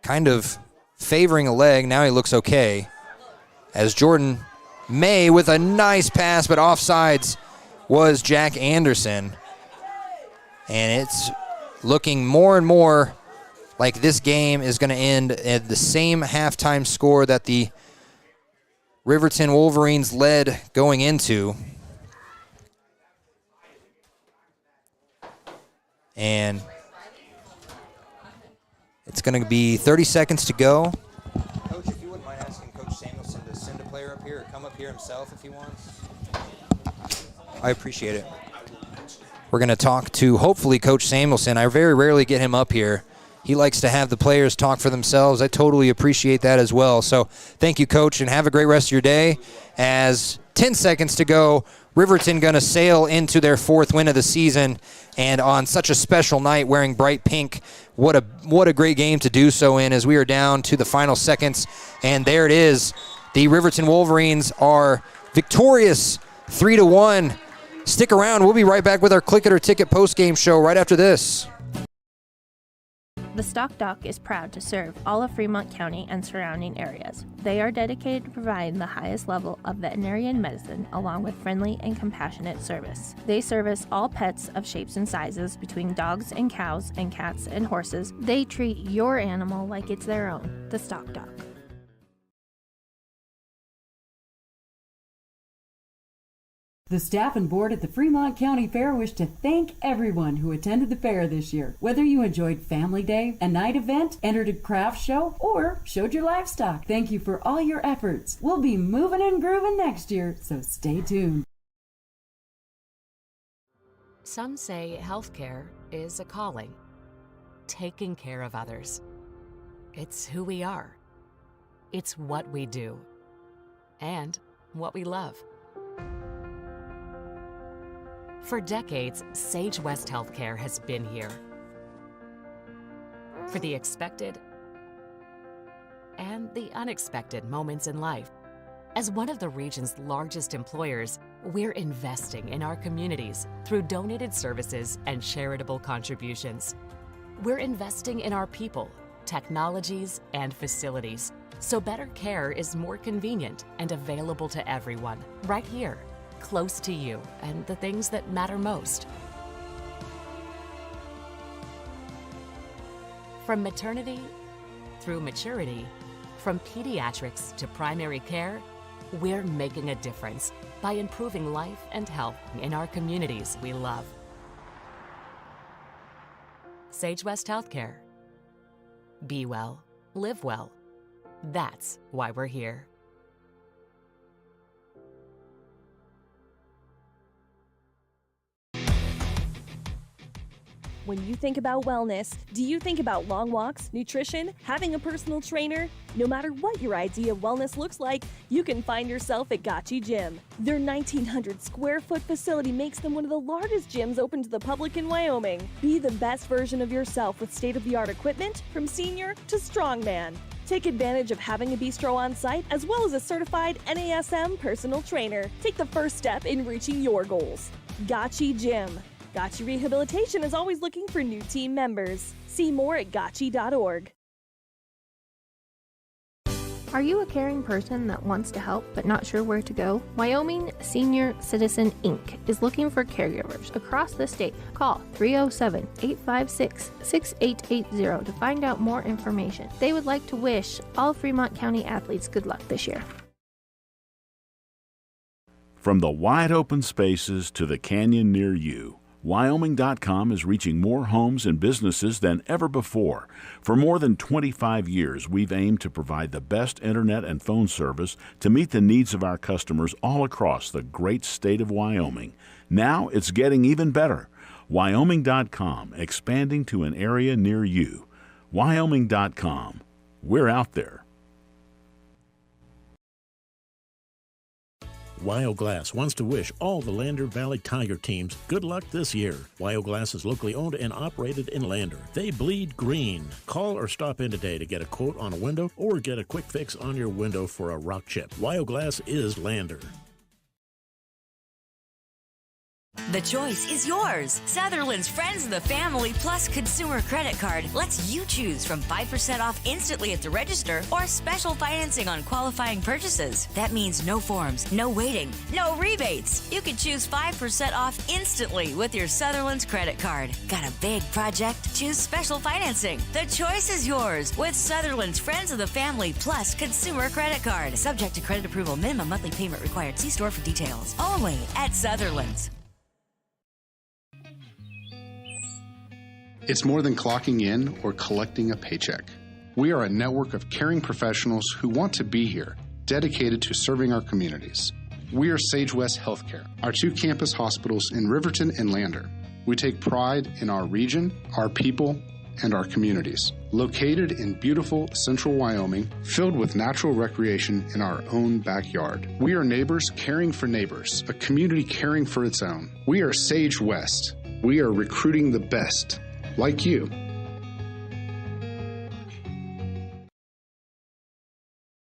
Kind of favoring a leg. Now he looks okay. As Jordan May with a nice pass, but offsides was Jack Anderson. And it's looking more and more like this game is going to end at the same halftime score that the Riverton Wolverines led going into. And it's going to be 30 seconds to go. Coach, if you wouldn't mind asking Coach Samuelson to send a player up here or come up here himself if he wants. I appreciate it. We're going to talk to, hopefully, Coach Samuelson. I very rarely get him up here, he likes to have the players talk for themselves. I totally appreciate that as well. So thank you, Coach, and have a great rest of your day. As 10 seconds to go, Riverton going to sail into their 4th win of the season, and on such a special night wearing bright pink. What a great game to do so in, as we are down to the final seconds. And there it is. The Riverton Wolverines are victorious 3-1. Stick around. We'll be right back with our Click It or Ticket post-game show right after this. The Stock Dock is proud to serve all of Fremont County and surrounding areas. They are dedicated to providing the highest level of veterinarian medicine along with friendly and compassionate service. They service all pets of shapes and sizes between dogs and cows and cats and horses. They treat your animal like it's their own. The Stock Dock. The staff and board at the Fremont County Fair wish to thank everyone who attended the fair this year. Whether you enjoyed Family Day, a night event, entered a craft show, or showed your livestock, thank you for all your efforts. We'll be moving and grooving next year, so stay tuned. Some say healthcare is a calling. Taking care of others. It's who we are. It's what we do. And what we love. For decades, Sage West Healthcare has been here. For the expected and the unexpected moments in life. As one of the region's largest employers, we're investing in our communities through donated services and charitable contributions. We're investing in our people, technologies, and facilities, so better care is more convenient and available to everyone, right here, close to you and the things that matter most. From maternity through maturity, from pediatrics to primary care, we're making a difference by improving life and health in our communities we love. Sage West Healthcare. Be well, live well. That's why we're here. When you think about wellness, do you think about long walks, nutrition, having a personal trainer? No matter what your idea of wellness looks like, you can find yourself at Gotchi Gym. Their 1,900 square foot facility makes them one of the largest gyms open to the public in Wyoming. Be the best version of yourself with state-of-the-art equipment from senior to strongman. Take advantage of having a bistro on site as well as a certified NASM personal trainer. Take the first step in reaching your goals. Gotchi Gym. Gotchi Rehabilitation is always looking for new team members. See more at gotchi.org. Are you a caring person that wants to help but not sure where to go? Wyoming Senior Citizen Inc. is looking for caregivers across the state. Call 307-856-6880 to find out more information. They would like to wish all Fremont County athletes good luck this year. From the wide open spaces to the canyon near you, Wyoming.com is reaching more homes and businesses than ever before. For more than 25 years, we've aimed to provide the best internet and phone service to meet the needs of our customers all across the great state of Wyoming. Now it's getting even better. Wyoming.com, expanding to an area near you. Wyoming.com. We're out there. WyoGlass wants to wish all the Lander Valley Tiger teams good luck this year. WyoGlass is locally owned and operated in Lander. They bleed green. Call or stop in today to get a quote on a window or get a quick fix on your window for a rock chip. WyoGlass is Lander. The choice is yours. Sutherland's Friends of the Family Plus Consumer Credit Card lets you choose from 5% off instantly at the register or special financing on qualifying purchases. That means no forms, no waiting, no rebates. You can choose 5% off instantly with your Sutherland's credit card. Got a big project? Choose special financing. The choice is yours with Sutherland's Friends of the Family Plus Consumer Credit Card. Subject to credit approval. Minimum monthly payment required. See store for details. Only at Sutherland's. It's more than clocking in or collecting a paycheck. We are a network of caring professionals who want to be here, dedicated to serving our communities. We are Sage West Healthcare, our 2 campus hospitals in Riverton and Lander. We take pride in our region, our people, and our communities. Located in beautiful central Wyoming, filled with natural recreation in our own backyard. We are neighbors caring for neighbors, a community caring for its own. We are Sage West. We are recruiting the best, like you.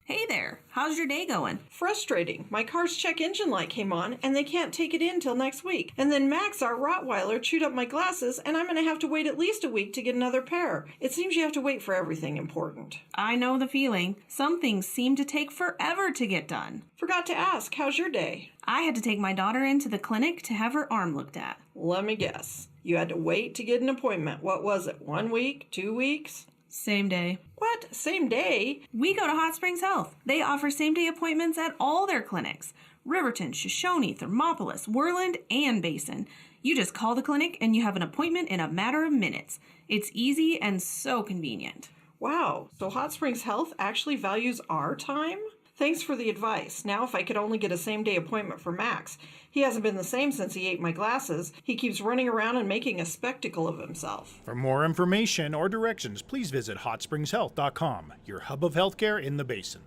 Hey there, how's your day going? Frustrating. My car's check engine light came on and they can't take it in till next week. And then Max, our Rottweiler, chewed up my glasses and I'm going to have to wait at least a week to get another pair. It seems you have to wait for everything important. I know the feeling. Some things seem to take forever to get done. Forgot to ask, how's your day? I had to take my daughter into the clinic to have her arm looked at. Let me guess. You had to wait to get an appointment. What was it, 1 week, 2 weeks? Same day. What? Same day? We go to Hot Springs Health. They offer same-day appointments at all their clinics. Riverton, Shoshone, Thermopolis, Worland, and Basin. You just call the clinic and you have an appointment in a matter of minutes. It's easy and so convenient. Wow, so Hot Springs Health actually values our time? Thanks for the advice. Now if I could only get a same-day appointment for Max. He hasn't been the same since he ate my glasses. He keeps running around and making a spectacle of himself. For more information or directions, please visit hotspringshealth.com, your hub of healthcare in the Basin.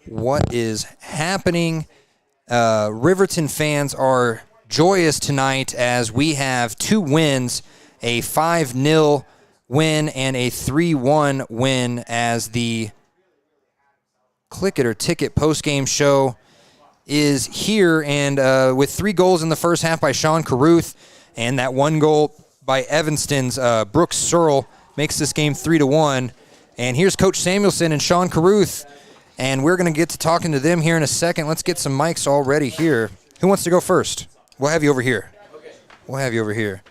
What is happening? Riverton fans are joyous tonight as we have 2 wins, a 5-0 win and a 3-1 win as the Click It or Ticket postgame show is here, and with 3 goals in the first half by Sean Carruth and that 1 goal by Evanston's Brooks Searle makes this game 3-1. And here's Coach Samuelson and Sean Carruth, and we're going to get to talking to them here in a second. Let's get some mics all ready here. Who wants to go first? We'll have you over here. Okay. We'll have you over here.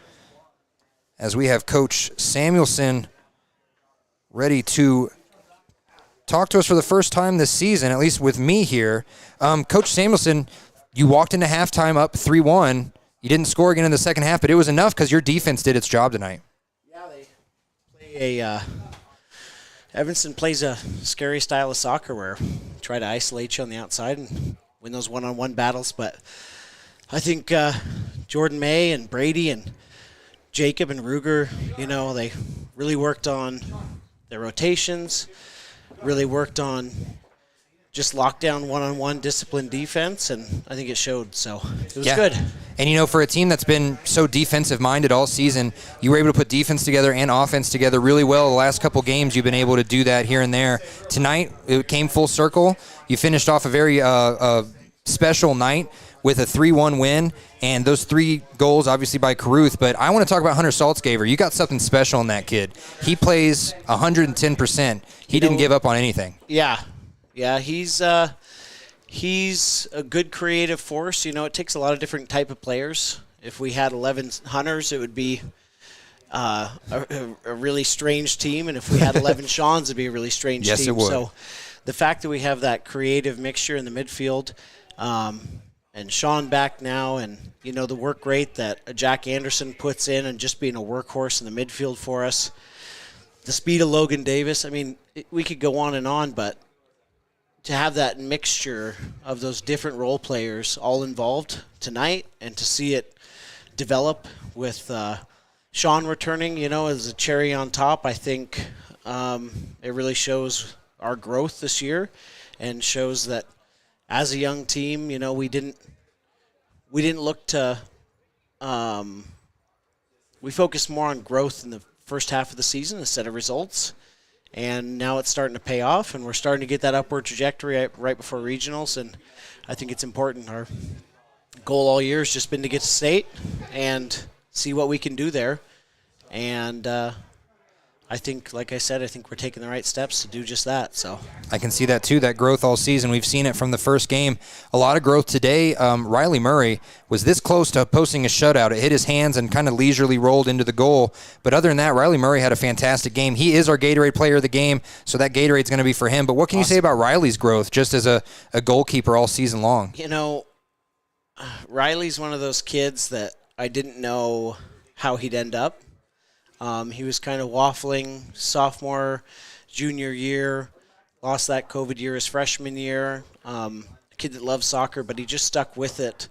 As we have Coach Samuelson ready to talk to us for the first time this season, at least with me here. Coach Samuelson, you walked into halftime up 3-1. You didn't score again in the second half, but it was enough because your defense did its job tonight. Yeah, they play Evanston plays a scary style of soccer where try to isolate you on the outside and win those one-on-one battles. But I think Jordan May and Brady and Jacob and Ruger, they really worked on their rotations, really worked on just lockdown one-on-one disciplined defense, and I think it showed, so it was good. And, for a team that's been so defensive-minded all season, you were able to put defense together and offense together really well. The last couple games, you've been able to do that here and there. Tonight, it came full circle. You finished off a very special night with a 3-1 win, and those 3 goals, obviously, by Carruth. But I want to talk about Hunter Saltzgaver. You got something special in that kid. He plays 110%. He didn't give up on anything. Yeah, he's a good creative force. It takes a lot of different type of players. If we had 11 Hunters, it would be a really strange team, and if we had 11 Shawns, it'd be a really strange team. Yes, it would. So the fact that we have that creative mixture in the midfield, and Shawn back now, and the work rate that Jack Anderson puts in, and just being a workhorse in the midfield for us, the speed of Logan Davis. I mean, we could go on, but to have that mixture of those different role players all involved tonight, and to see it develop with Shawn returning, as a cherry on top, I think it really shows our growth this year, and shows that as a young team, we didn't look to we focused more on growth in the first half of the season instead of results. And now it's starting to pay off, and we're starting to get that upward trajectory right before regionals, and I think it's important. Our goal all year has just been to get to state and see what we can do there. And I think, like I said, we're taking the right steps to do just that. So I can see that too, that growth all season. We've seen it from the first game. A lot of growth today. Riley Murray was this close to posting a shutout. It hit his hands and kind of leisurely rolled into the goal. But other than that, Riley Murray had a fantastic game. He is our Gatorade player of the game, so that Gatorade's going to be for him. But what can you say about Riley's growth just as a goalkeeper all season long? Riley's one of those kids that I didn't know how he'd end up. He was kind of waffling sophomore, junior year, lost that COVID year his freshman year. A kid that loves soccer, but he just stuck with it,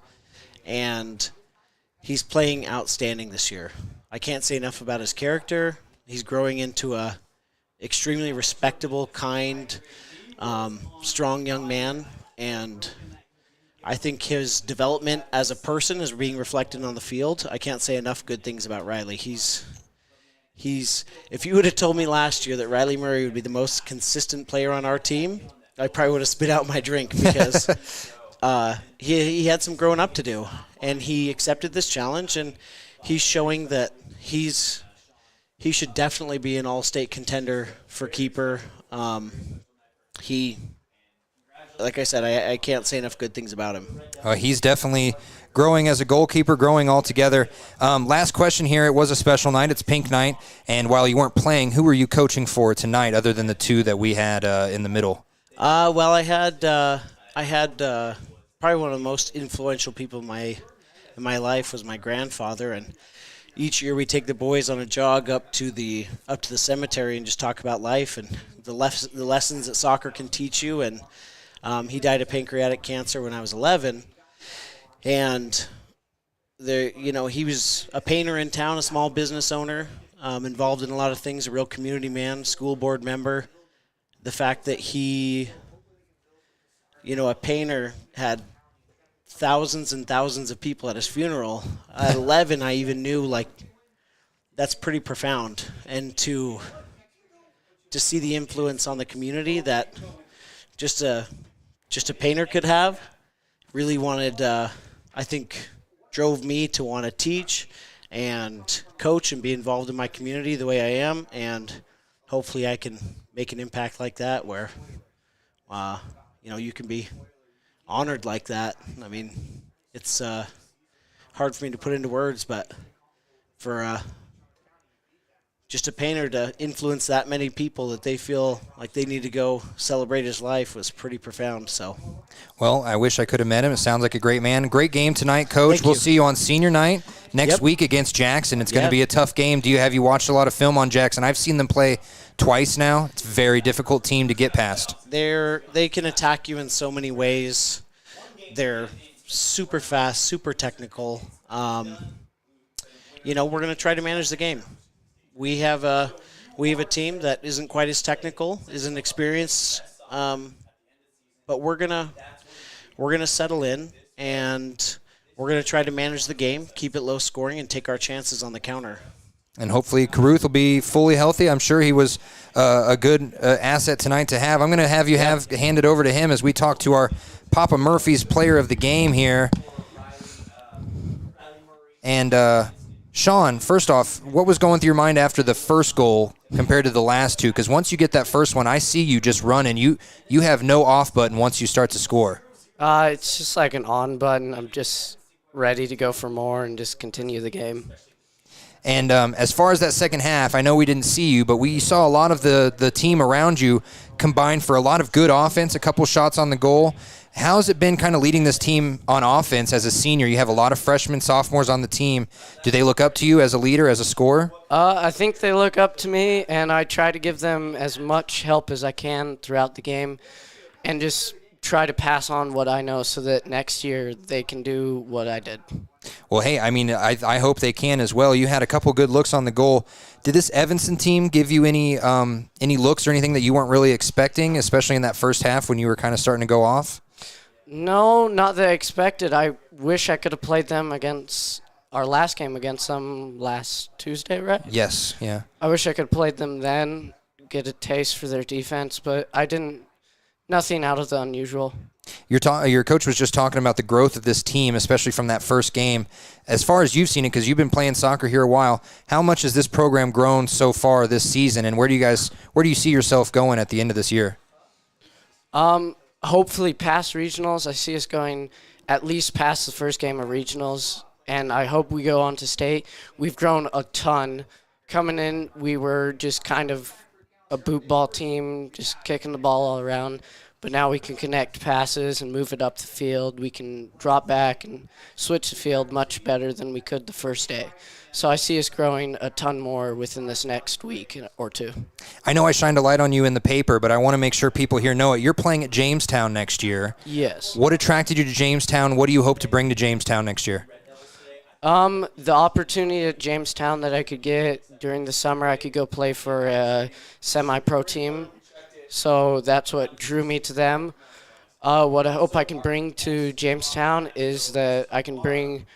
and he's playing outstanding this year. I can't say enough about his character. He's growing into a extremely respectable, kind, strong young man, and I think his development as a person is being reflected on the field. I can't say enough good things about Riley. He's if you would have told me last year that Riley Murray would be the most consistent player on our team, I probably would have spit out my drink because he had some growing up to do, and he accepted this challenge, and he's showing that he should definitely be an all-state contender for keeper. Like I said, I can't say enough good things about him. He's definitely growing as a goalkeeper, growing altogether. Last question here. It was a special night. It's Pink Night. And while you weren't playing, who were you coaching for tonight other than the two that we had in the middle? Well, I had probably one of the most influential people in my life was my grandfather. And each year we take the boys on a jog up to the cemetery and just talk about life and the lessons that soccer can teach you. And he died of pancreatic cancer when I was 11, and he was a painter in town, a small business owner, involved in a lot of things, a real community man, school board member. The fact that he, a painter, had thousands and thousands of people at his funeral. At 11, I even knew, that's pretty profound. And to see the influence on the community that just a painter could have, really drove me to want to teach and coach and be involved in my community the way I am, and hopefully I can make an impact like that where, you can be honored like that. I mean, it's hard for me to put into words, but for just a painter to influence that many people that they feel like they need to go celebrate his life was pretty profound. So, well, I wish I could have met him. It sounds like a great man. Great game tonight, Coach. We'll see you on senior night next week against Jackson. It's going to be a tough game. Have you watched a lot of film on Jackson? I've seen them play twice now. It's a very difficult team to get past. They can attack you in so many ways. They're super fast, super technical. We're going to try to manage the game. We have a team that isn't quite as technical, isn't experienced, but we're gonna settle in, and we're gonna try to manage the game, keep it low scoring, and take our chances on the counter. And hopefully Caruth will be fully healthy. I'm sure he was a good asset tonight to have. I'm going to have you hand it over to him as we talk to our Papa Murphy's player of the game here. And Shawn, first off, what was going through your mind after the first goal compared to the last two? Because once you get that first one, I see you just run, and you have no off button once you start to score. It's just like an on button. I'm just ready to go for more and just continue the game. And as far as that second half, I know we didn't see you, but we saw a lot of the team around you combine for a lot of good offense, a couple shots on the goal. How's it been kind of leading this team on offense as a senior? You have a lot of freshmen, sophomores on the team. Do they look up to you as a leader, as a scorer? I think they look up to me, and I try to give them as much help as I can throughout the game and just try to pass on what I know so that next year they can do what I did. Well, hey, I mean, I hope they can as well. You had a couple good looks on the goal. Did this Evanston team give you any looks or anything that you weren't really expecting, especially in that first half when you were kind of starting to go off? No, not that I expected. I wish I could have played them against our last game against them last Tuesday, right? Yes, yeah. I wish I could have played them then, get a taste for their defense, but I didn't. Nothing out of the unusual. Your coach was just talking about the growth of this team, especially from that first game. As far as you've seen it, because you've been playing soccer here a while, how much has this program grown so far this season, and where do you see yourself going at the end of this year? Hopefully past regionals. I see us going at least past the first game of regionals, and I hope we go on to state. We've grown a ton. Coming in, we were just kind of a boot ball team, just kicking the ball all around. But now we can connect passes and move it up the field. We can drop back and switch the field much better than we could the first day. So I see us growing a ton more within this next week or two. I know I shined a light on you in the paper, but I want to make sure people here know it. You're playing at Jamestown next year. Yes. What attracted you to Jamestown? What do you hope to bring to Jamestown next year? The opportunity at Jamestown that I could get during the summer, I could go play for a semi-pro team. So that's what drew me to them. What I hope I can bring to Jamestown is that I can bring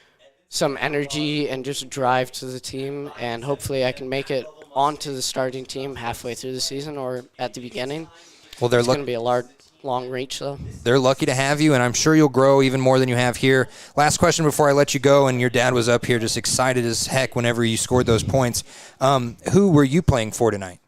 some energy and just drive to the team, and hopefully I can make it onto the starting team halfway through the season or at the beginning. Well, it's going to be a long reach, though. They're lucky to have you, and I'm sure you'll grow even more than you have here. Last question before I let you go, and your dad was up here just excited as heck whenever you scored those points. Who were you playing for tonight?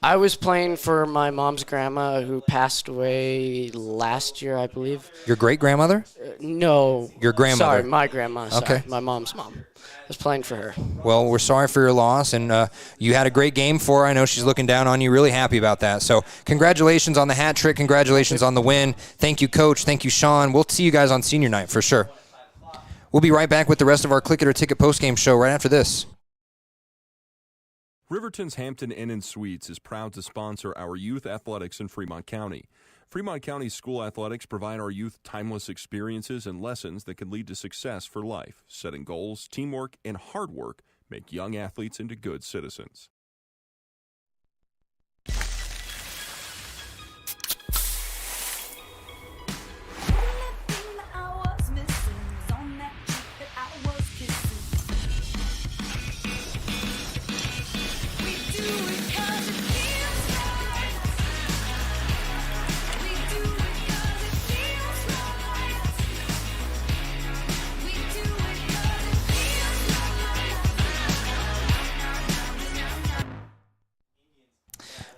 I was playing for my mom's grandma who passed away last year, I believe. Your great-grandmother? No. Your grandmother? Sorry, my grandma. Sorry, okay. My mom's mom. I was playing for her. Well, we're sorry for your loss, and you had a great game for her. I know she's looking down on you, really happy about that. So congratulations on the hat trick. Congratulations on the win. Thank you, Coach. Thank you, Shawn. We'll see you guys on senior night for sure. We'll be right back with the rest of our Click It or Ticket postgame show right after this. Riverton's Hampton Inn & Suites is proud to sponsor our youth athletics in Fremont County. Fremont County school athletics provide our youth timeless experiences and lessons that can lead to success for life. Setting goals, teamwork, and hard work make young athletes into good citizens.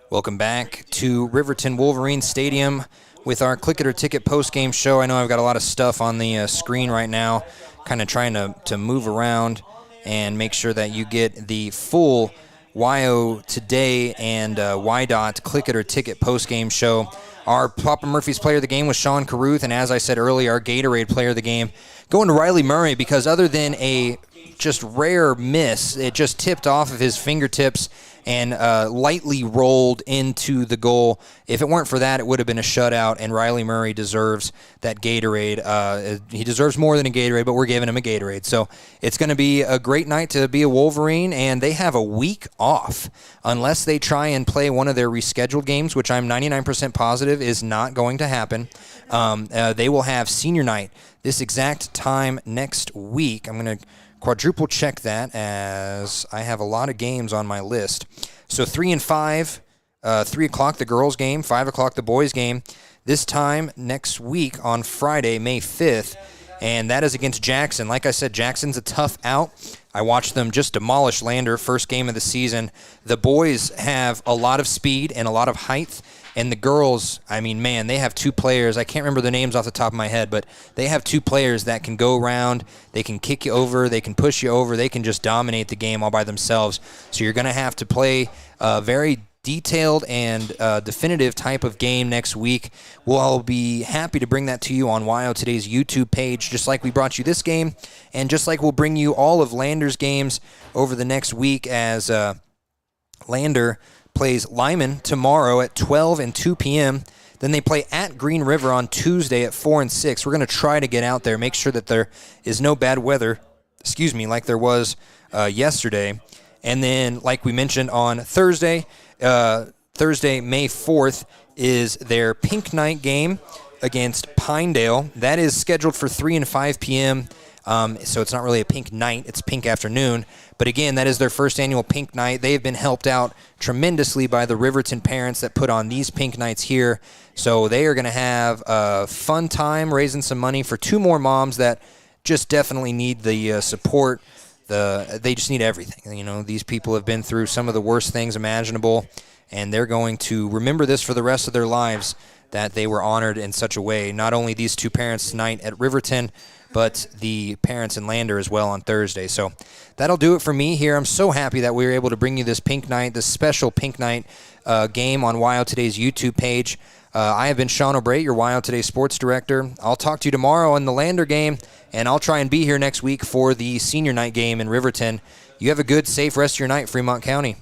Welcome back to Riverton Wolverines Stadium with our Click It or Ticket postgame show. I know I've got a lot of stuff on the screen right now, kind of trying to move around and make sure that you get the full YO Today and YDOT Click It or Ticket postgame show. Our Papa Murphy's player of the game was Sean Carruth, and as I said earlier, our Gatorade player of the game going to Riley Murray, because other than a just rare miss, it just tipped off of his fingertips and lightly rolled into the goal. If it weren't for that, it would have been a shutout, and Riley Murray deserves that Gatorade. He deserves more than a Gatorade, but we're giving him a Gatorade. So it's going to be a great night to be a Wolverine, and they have a week off unless they try and play one of their rescheduled games, which I'm 99% positive is not going to happen. They will have senior night this exact time next week. I'm going to quadruple check that as I have a lot of games on my list. So 3 and 5, 3 o'clock the girls game, 5 o'clock the boys game. This time next week on Friday, May 5th, and that is against Jackson. Like I said, Jackson's a tough out. I watched them just demolish Lander, first game of the season. The boys have a lot of speed and a lot of height, and the girls, I mean, man, they have two players. I can't remember the names off the top of my head, but they have two players that can go around. They can kick you over. They can push you over. They can just dominate the game all by themselves. So you're going to have to play a very detailed and definitive type of game next week. We'll be happy to bring that to you on YO Today's YouTube page, just like we brought you this game, and just like we'll bring you all of Lander's games over the next week as Lander plays Lyman tomorrow at 12 and 2 p.m. Then they play at Green River on Tuesday at 4 and 6. We're going to try to get out there, make sure that there is no bad weather, like there was yesterday. And then, like we mentioned on Thursday, May 4th, is their Pink Night game against Pinedale. That is scheduled for 3 and 5 p.m., so it's not really a pink night, it's pink afternoon. But again, that is their first annual Pink Night. They have been helped out tremendously by the Riverton parents that put on these Pink Nights here. So they are going to have a fun time raising some money for two more moms that just definitely need the support. They just need everything. You know, these people have been through some of the worst things imaginable, and they're going to remember this for the rest of their lives, that they were honored in such a way. Not only these two parents tonight at Riverton, but the parents in Lander as well on Thursday. So that'll do it for me here. I'm so happy that we were able to bring you this Pink Night, this special Pink Night game on YO Today's YouTube page. I have been Shawn O'Brate, your YO Today sports director. I'll talk to you tomorrow on the Lander game, and I'll try and be here next week for the senior night game in Riverton. You have a good, safe rest of your night, Fremont County.